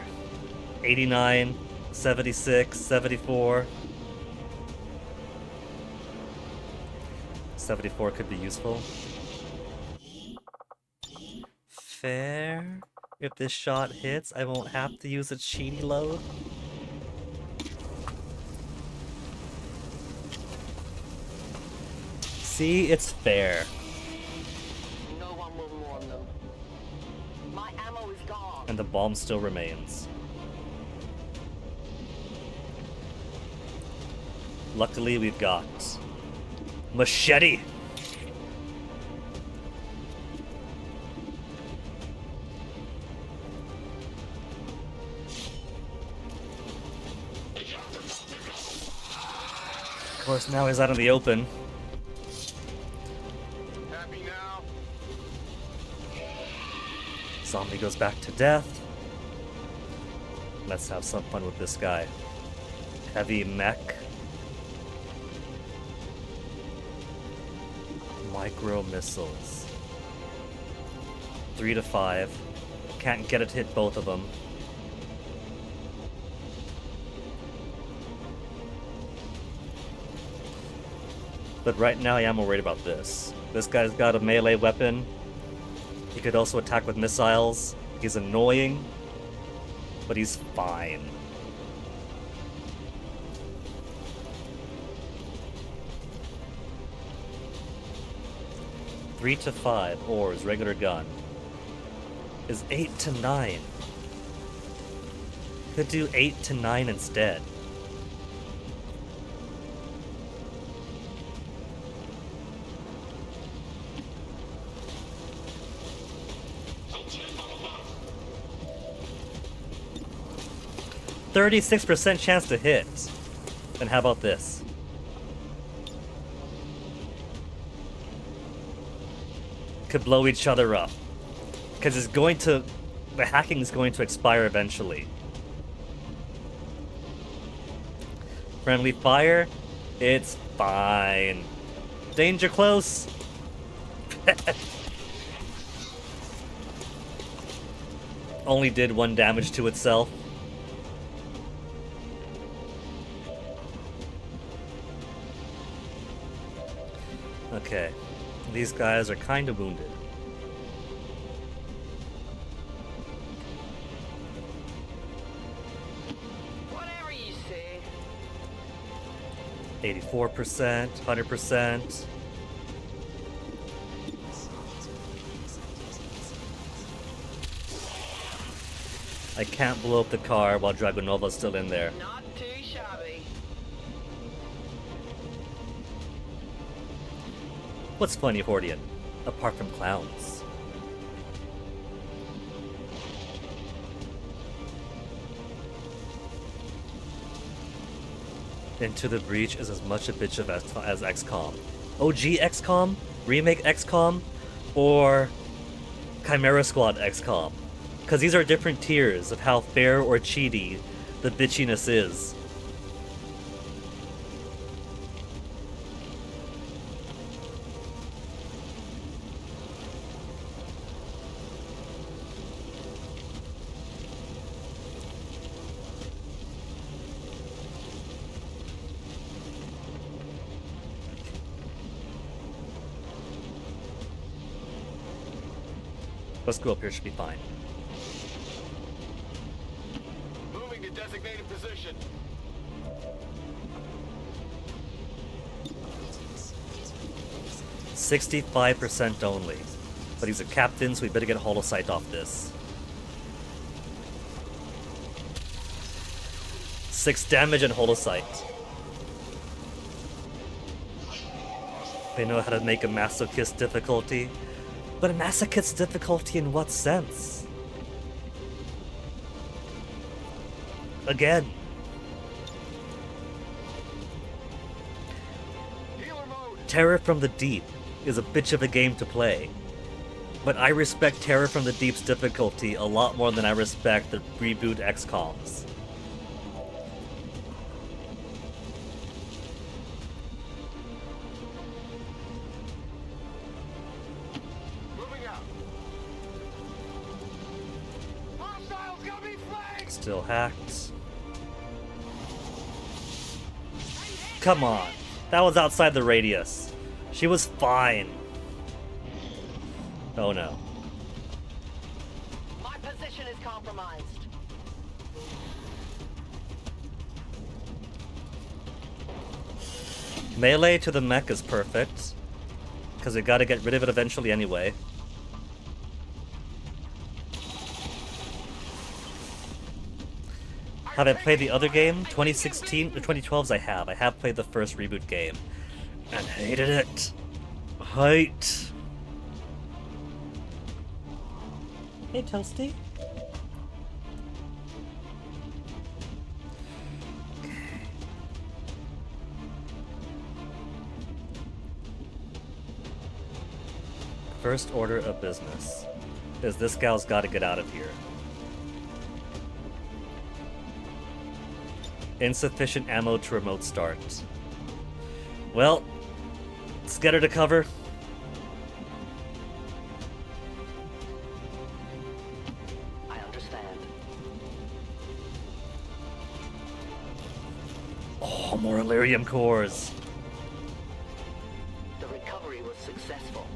89, 76, 74. 74 could be useful. Fair. If this shot hits, I won't have to use a cheaty load. See, it's fair. No one will mourn them. My ammo is gone. And the bomb still remains. Luckily, we've got machete. Of course, now he's out in the open. Happy now? Zombie goes back to death. Let's have some fun with this guy. Heavy mech. Micro missiles. 3 to 5. Can't get it to hit both of them. But right now I am worried about this. This guy's got a melee weapon. He could also attack with missiles. He's annoying, but he's fine. Three to 5 ores, regular gun. Is 8 to 9. Could do 8 to 9 instead. 36% chance to hit. And how about this? Could blow each other up. Because it's going to... The hacking is going to expire eventually. Friendly fire? It's fine. Danger close. Only did 1 damage to itself. Okay. These guys are kind of wounded. Whatever you say. 84%, 100%. I can't blow up the car while Dragonova's still in there. Not too shabby. What's funny, Hordian? Apart from clowns. Into the Breach is as much a bitch of as XCOM. OG XCOM? Remake XCOM? Or Chimera Squad XCOM? Because these are different tiers of how fair or cheaty the bitchiness is. Let's go up here, should be fine. Moving to designated position. %65% only. But he's a captain, so we better get holosight off this. 6 damage and holosight. They know how to make a masochist difficulty. But a masochist difficulty in what sense? Again. Terror from the Deep is a bitch of a game to play. But I respect Terror from the Deep's difficulty a lot more than I respect the reboot XCOMs. Still hacked. Come on. That was outside the radius. She was fine. Oh no. My position is compromised. Melee to the mech is perfect. Because we gotta get rid of it eventually anyway. Have I played the other game? 2016 or 2012's I have. I have played the first reboot game. And hated it. Hate. Hey, Toasty. Okay. First order of business is this gal's gotta get out of here. Insufficient ammo to remote start. Well, let's get her to cover. I understand. Oh, more Illyrium cores. The recovery was successful.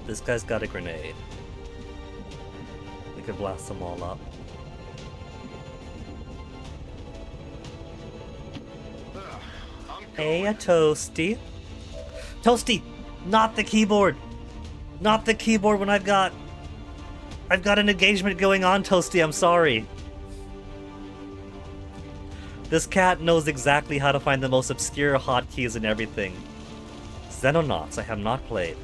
This guy's got a grenade. We could blast them all up. Hey, a Toasty. Toasty! Not the keyboard! Not the keyboard when I've got an engagement going on, Toasty, I'm sorry. This cat knows exactly how to find the most obscure hotkeys and everything. Xenonauts I have not played.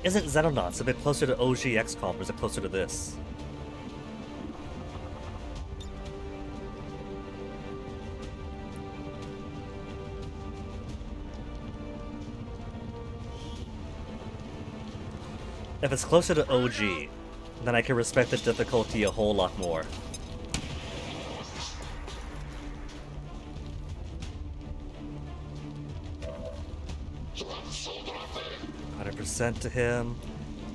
Isn't Xenonauts a bit closer to OG XCOM or is it closer to this? If it's closer to OG, then I can respect the difficulty a whole lot more. %, to him,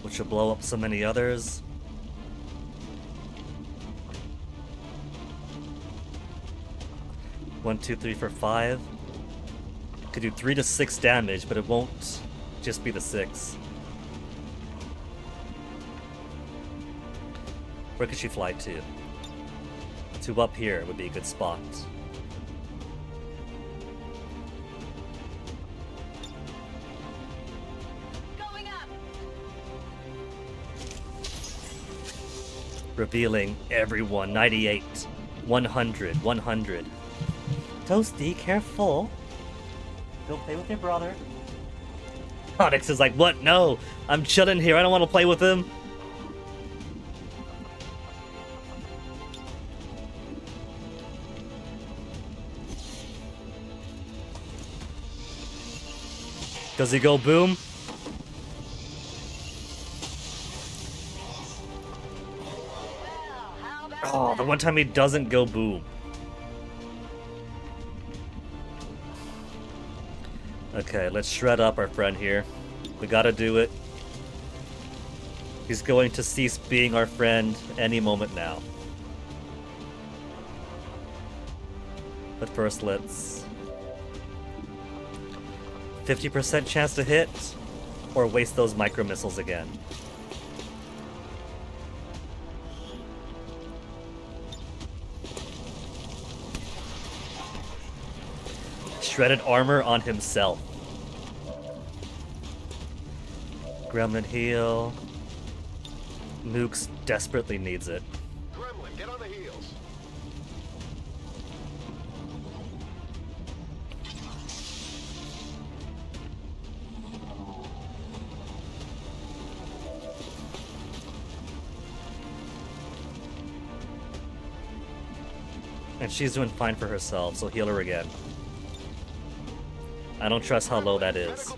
which will blow up so many others. One, two, three for 5. Could do 3 to 6 damage, but it won't just be the 6. Where could she fly to? To up here would be a good spot. Revealing everyone. 98, 100, 100. Toasty, careful. Go play with your brother. Onyx is like, what? No, I'm chilling here. I don't want to play with him. Does he go boom? Oh, the one time he doesn't go boom. Okay, let's shred up our friend here. We gotta do it. He's going to cease being our friend any moment now. But first, let's... 50% chance to hit, or waste those micro missiles again. Shredded armor on himself. Gremlin heal. Mooks desperately needs it. Gremlin, get on the heels. And she's doing fine for herself, so heal her again. I don't trust how low that is.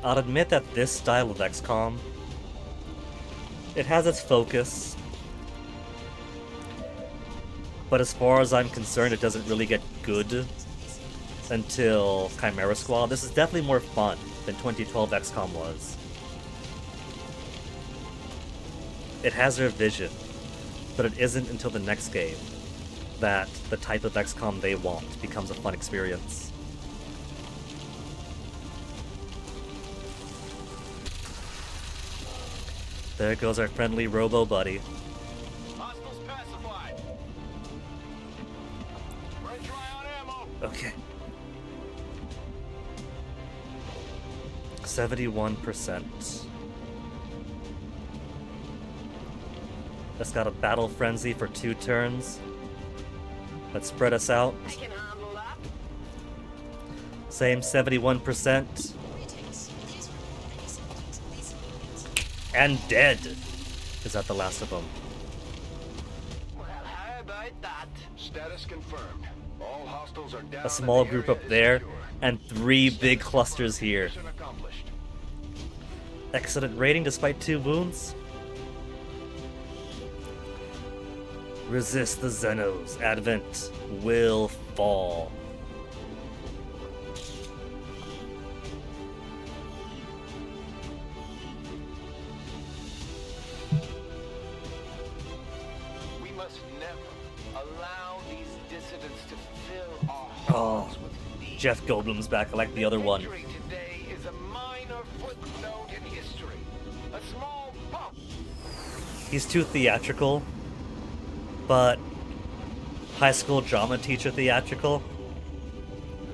I'll admit that this style of XCOM, it has its focus, but as far as I'm concerned, it doesn't really get good until Chimera Squad. This is definitely more fun than 2012 XCOM was. It has their vision, but it isn't until the next game that the type of XCOM they want becomes a fun experience. There goes our friendly robo buddy. Hostiles pacified. We're dry on ammo. Okay. 71%. That's got a battle frenzy for 2 turns. Let's spread us out. I can handle that. Same 71%. And dead. Is that the last of them? Well, how about that? Status confirmed. All hostiles are down. A small and the group area up is there, secure. and 3 big clusters here. Mission accomplished. Excellent rating despite 2 wounds. Resist the Xenos. Advent will fall. We must never allow these dissidents to fill our Oh, hearts with need. Jeff Goldblum's back. I like the other one. Victory today is a minor footnote in history. A small bump. He's too theatrical, but high school drama teacher theatrical.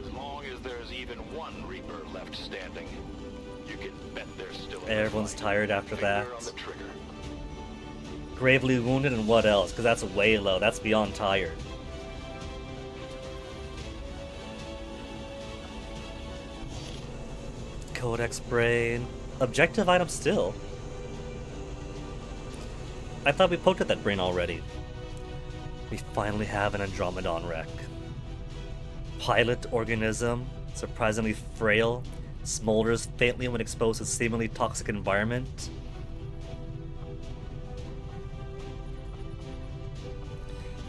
As long as there's even one Reaper left standing, you can bet there's still. Everyone's tired after that. Finger on the trigger. Gravely wounded and what else? Because that's way low. That's beyond tired. Codex brain. Objective item still. I thought we poked at that brain already. We finally have an Andromedon wreck. Pilot organism Surprisingly frail, smolders faintly when exposed to seemingly toxic environment.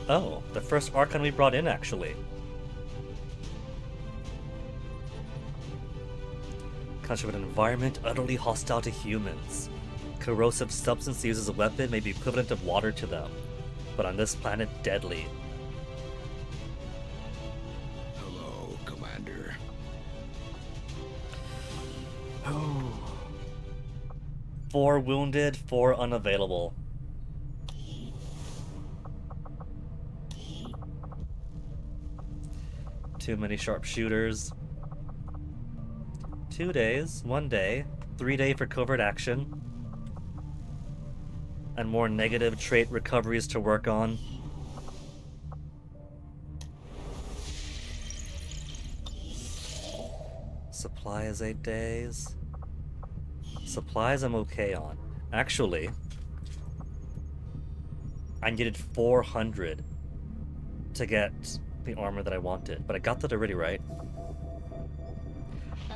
Oh, the first Archon we brought in, actually. Country with an environment utterly hostile to humans. Corrosive substance used as a weapon may be equivalent of water to them, but on this planet, deadly. Hello, Commander. Oh. 4 wounded, 4 unavailable. Too many sharpshooters. 2 days, 1 day, 3 day for covert action, and more negative trait recoveries to work on. Supply is 8 days. Supplies I'm okay on. Actually, I needed 400 to get the armor that I wanted, but I got that already, right?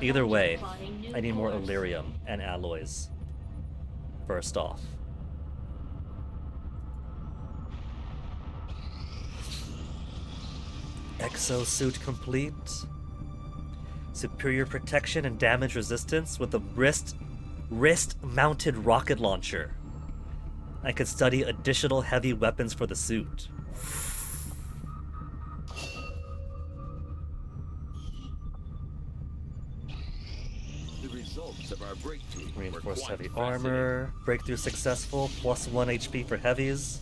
Either way, I need more Illyrium and alloys. First off. Exosuit complete. Superior protection and damage resistance with a wrist-mounted rocket launcher. I could study additional heavy weapons for the suit. The results of our breakthrough. Reinforced heavy armor. Breakthrough successful. +1 HP for heavies.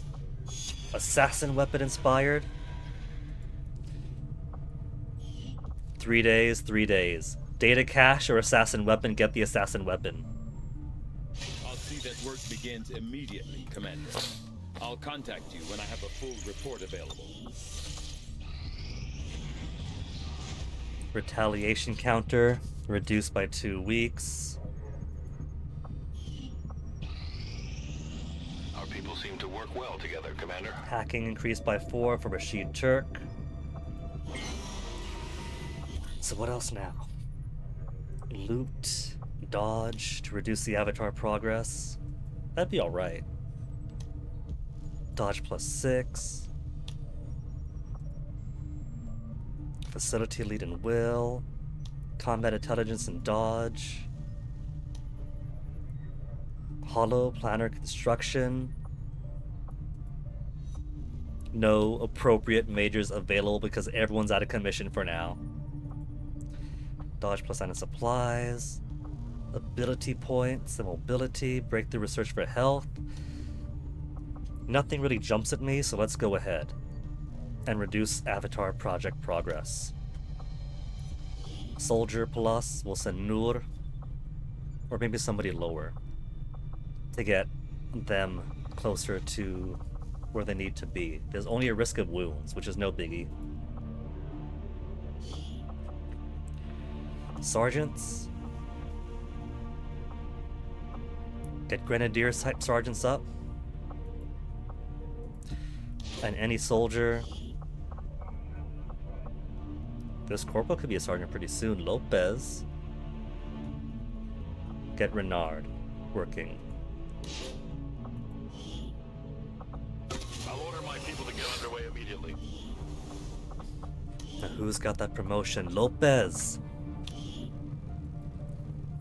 Assassin weapon inspired. 3 days, 3 days. Data cache or assassin weapon, get the assassin weapon. I'll see that work begins immediately, Commander. I'll contact you when I have a full report available. Retaliation counter, reduced by 2 weeks. Our people seem to work well together, Commander. Hacking increased by 4 for Rashid Turk. So what else now? Loot, dodge to reduce the avatar progress. That'd be alright. Dodge +6. Facility lead and will. Combat intelligence and dodge. Hollow planner construction. No appropriate majors available because everyone's out of commission for now. Dodge +9 supplies. Ability points and mobility. Breakthrough research for health. Nothing really jumps at me, so let's go ahead and reduce avatar project progress. Soldier plus, we'll send Nur, or maybe somebody lower, to get them closer to where they need to be. There's only a risk of wounds, which is no biggie. Sergeants. Get Grenadier type sergeants up. And any soldier. This corporal could be a sergeant pretty soon. Lopez. Get Renard working. I'll order my people to get underway immediately. Now who's got that promotion? Lopez.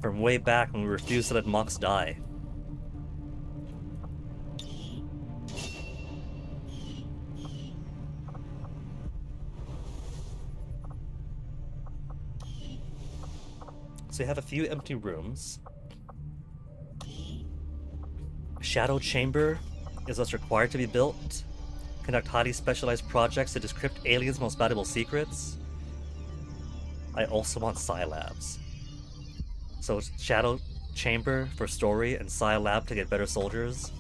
From way back when we refused to let Mox die. So you have a few empty rooms. Shadow Chamber is what's required to be built. Conduct highly specialized projects to decrypt aliens' most valuable secrets. I also want Psi Labs. So Shadow Chamber for story and Psi Lab to get better soldiers.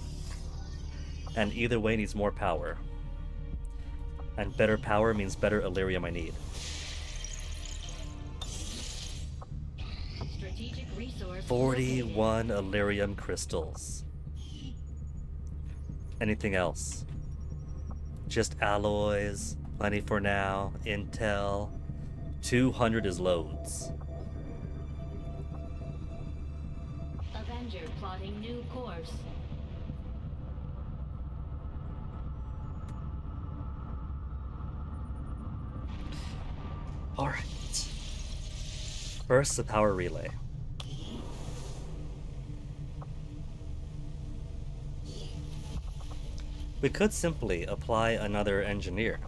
And either way needs more power. And better power means better Illyrium I need. Strategic resource 41 Illyrium crystals. Anything else? Just alloys, plenty for now, intel, 200 is loads. Avenger plotting new course. Alright. First, the power relay. We could simply apply another engineer.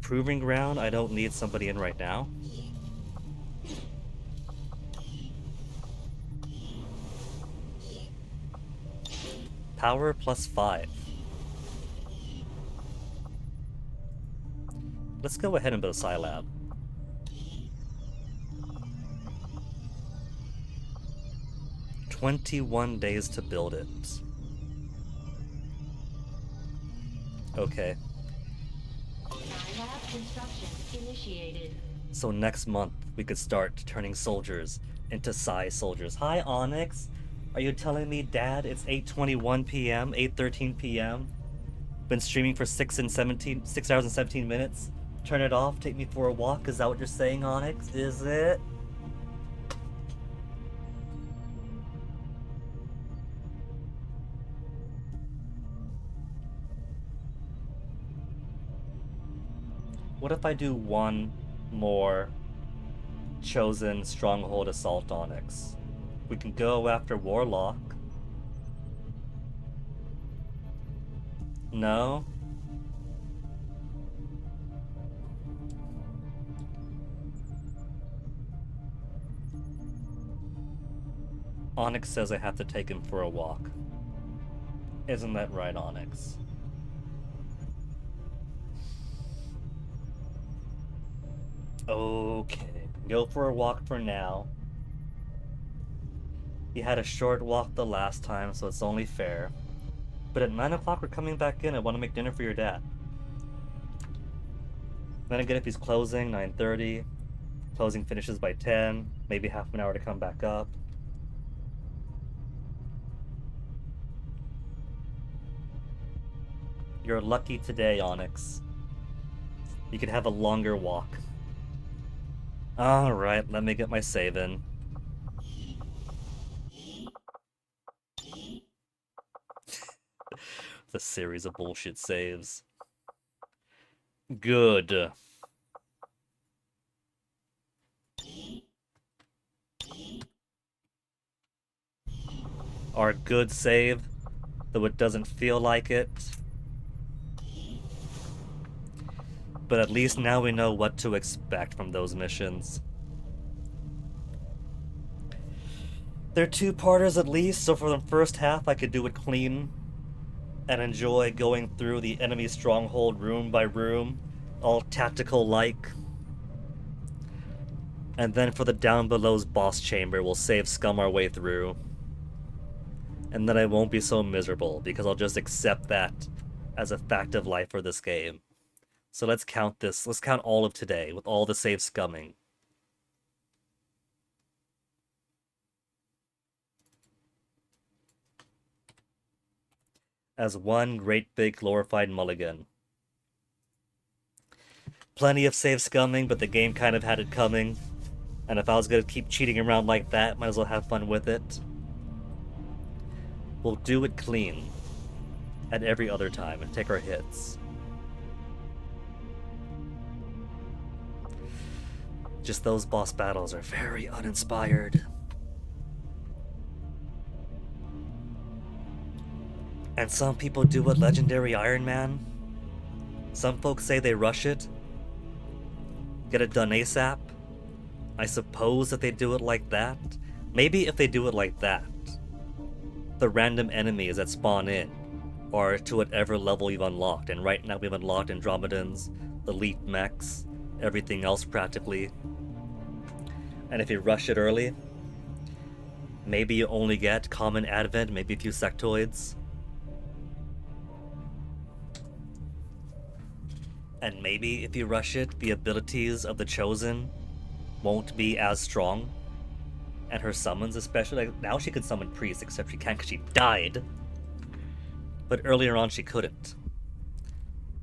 Proving ground, I don't need somebody in right now. Power +5. Let's go ahead and build a Scilab. "21 days to build it." Okay. Scilab construction initiated. So next month, we could start turning soldiers into Psi soldiers. Hi, Onyx. Are you telling me, Dad, it's 8:21 p.m., 8:13 p.m.? Been streaming for 6 hours and 17 minutes? Turn it off, take me for a walk? Is that what you're saying, Onyx? Is it? What if I do one more chosen stronghold assault Onyx? We can go after Warlock. No? Onyx says I have to take him for a walk. Isn't that right, Onyx? Okay, go for a walk for now. You had a short walk the last time, so it's only fair. But at 9 o'clock we're coming back in. I want to make dinner for your dad. Then again, if he's closing, 9:30. Closing finishes by 10. Maybe half an hour to come back up. You're lucky today, Onyx. You could have a longer walk. Alright, let me get my save in. The series of bullshit saves. Good. Our good save, though it doesn't feel like it. But at least now we know what to expect from those missions. They're two-parters at least, so for the first half I could do it clean and enjoy going through the enemy stronghold room by room, all tactical-like. And then for the down below's boss chamber, we'll save scum our way through. And then I won't be so miserable, because I'll just accept that as a fact of life for this game. So let's count this. Let's count all of today, with all the save scumming. As one great big glorified mulligan. Plenty of save scumming, but the game kind of had it coming. And if I was going to keep cheating around like that, might as well have fun with it. We'll do it clean. At every other time, and take our hits. Just those boss battles are very uninspired. And some people do it legendary Iron Man. Some folks say they rush it. Get it done ASAP. I suppose that they do it like that. Maybe if they do it like that, the random enemies that spawn in are to whatever level you've unlocked. And right now we've unlocked Andromedans, elite mechs, everything else practically. And if you rush it early, maybe you only get common advent, maybe a few sectoids. And maybe if you rush it, the abilities of the Chosen won't be as strong. And her summons especially, like now she could summon Priest, except she can't because she died. But earlier on she couldn't.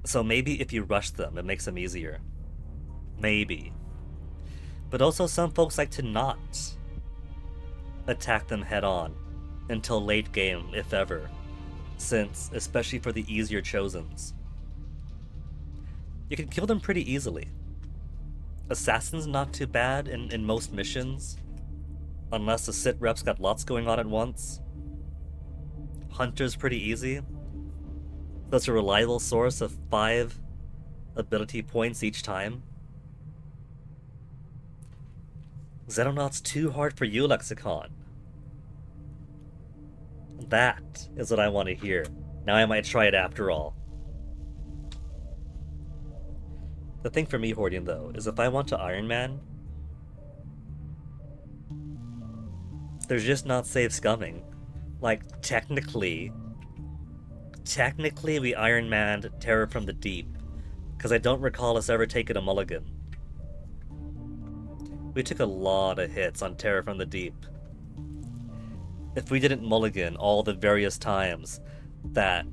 So maybe if you rush them, it makes them easier. maybe. But also some folks like to not attack them head on until late game, if ever, since, especially for the easier Chosens, you can kill them pretty easily. Assassin's not too bad in most missions, unless the sit rep's got lots going on at once. Hunter's pretty easy. That's a reliable source of 5 ability points each time. Xenonaut's too hard for you, Lexicon. That is what I want to hear. Now I might try it after all. The thing for me, Hordian, though, is if I want to Iron Man, there's just not safe scumming. Like, technically we Iron Manned Terror from the Deep, because I don't recall us ever taking a mulligan. We took a lot of hits on Terror from the Deep. If we didn't mulligan all the various times that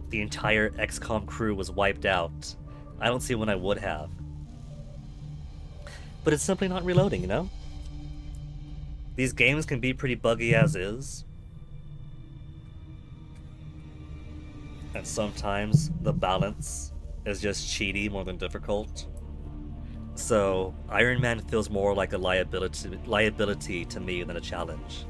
the entire XCOM crew was wiped out, I don't see when I would have. But it's simply not reloading, you know? These games can be pretty buggy as is. And sometimes the balance is just cheaty more than difficult. So Iron Man feels more like a liability to me than a challenge.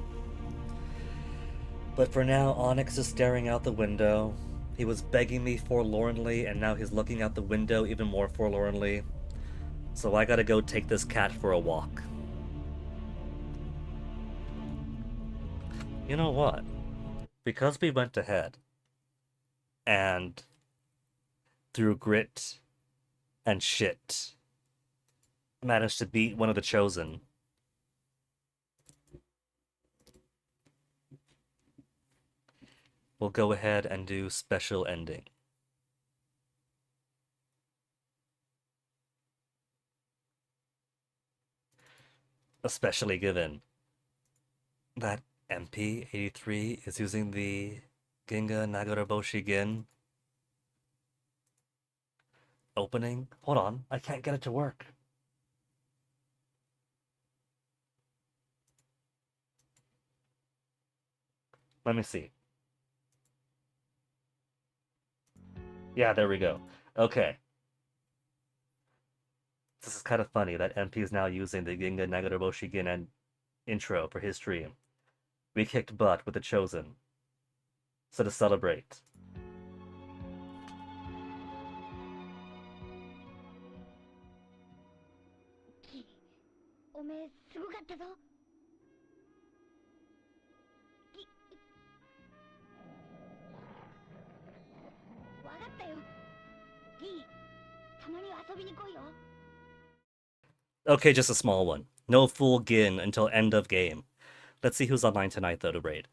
But for now, Onyx is staring out the window. He was begging me forlornly, and now he's looking out the window even more forlornly. So I gotta go take this cat for a walk. You know what? Because we went ahead, and through grit and shit, managed to beat one of the Chosen, we'll go ahead and do special ending. Especially given that MP83 is using the Ginga Nagaraboshi Gin opening. Hold on, I can't get it to work. Let me see. Yeah, there we go. Okay. This is kind of funny that MP is now using the Ginga Nagaraboshi Gin and intro for his stream. We kicked butt with the Chosen. So to celebrate. Okay, just a small one. No full Gin until end of game. Let's see who's online tonight, though, to raid.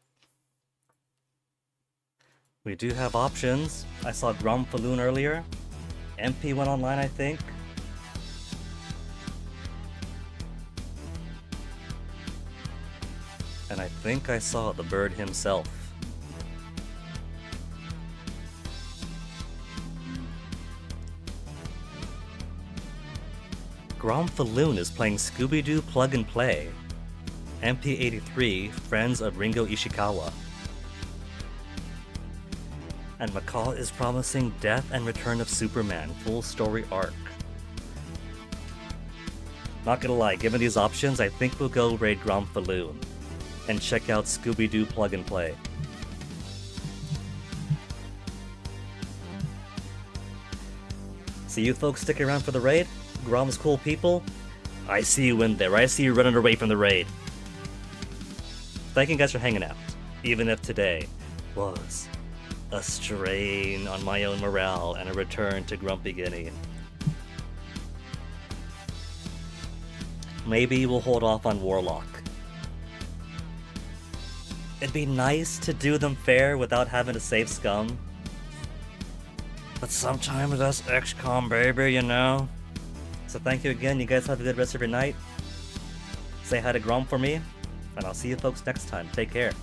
We do have options. I saw Grumfaloon earlier. MP went online, I think. And I think I saw the bird himself. Grumfaloon is playing Scooby-Doo Plug and Play. MP83, Friends of Ringo Ishikawa. And McCall is promising Death and Return of Superman full story arc. Not gonna lie, given these options, I think we'll go raid Grumfaloon and check out Scooby-Doo Plug and Play. See you folks stick around for the raid? Grom's cool people? I see you in there. I see you running away from the raid. Thank you guys for hanging out, even if today was a strain on my own morale and a return to Grumpy Guinea. Maybe we'll hold off on Warlock. It'd be nice to do them fair without having to save scum. But sometimes that's XCOM, baby, you know? So thank you again. You guys have a good rest of your night. Say hi to Grom for me, and I'll see you folks next time. Take care.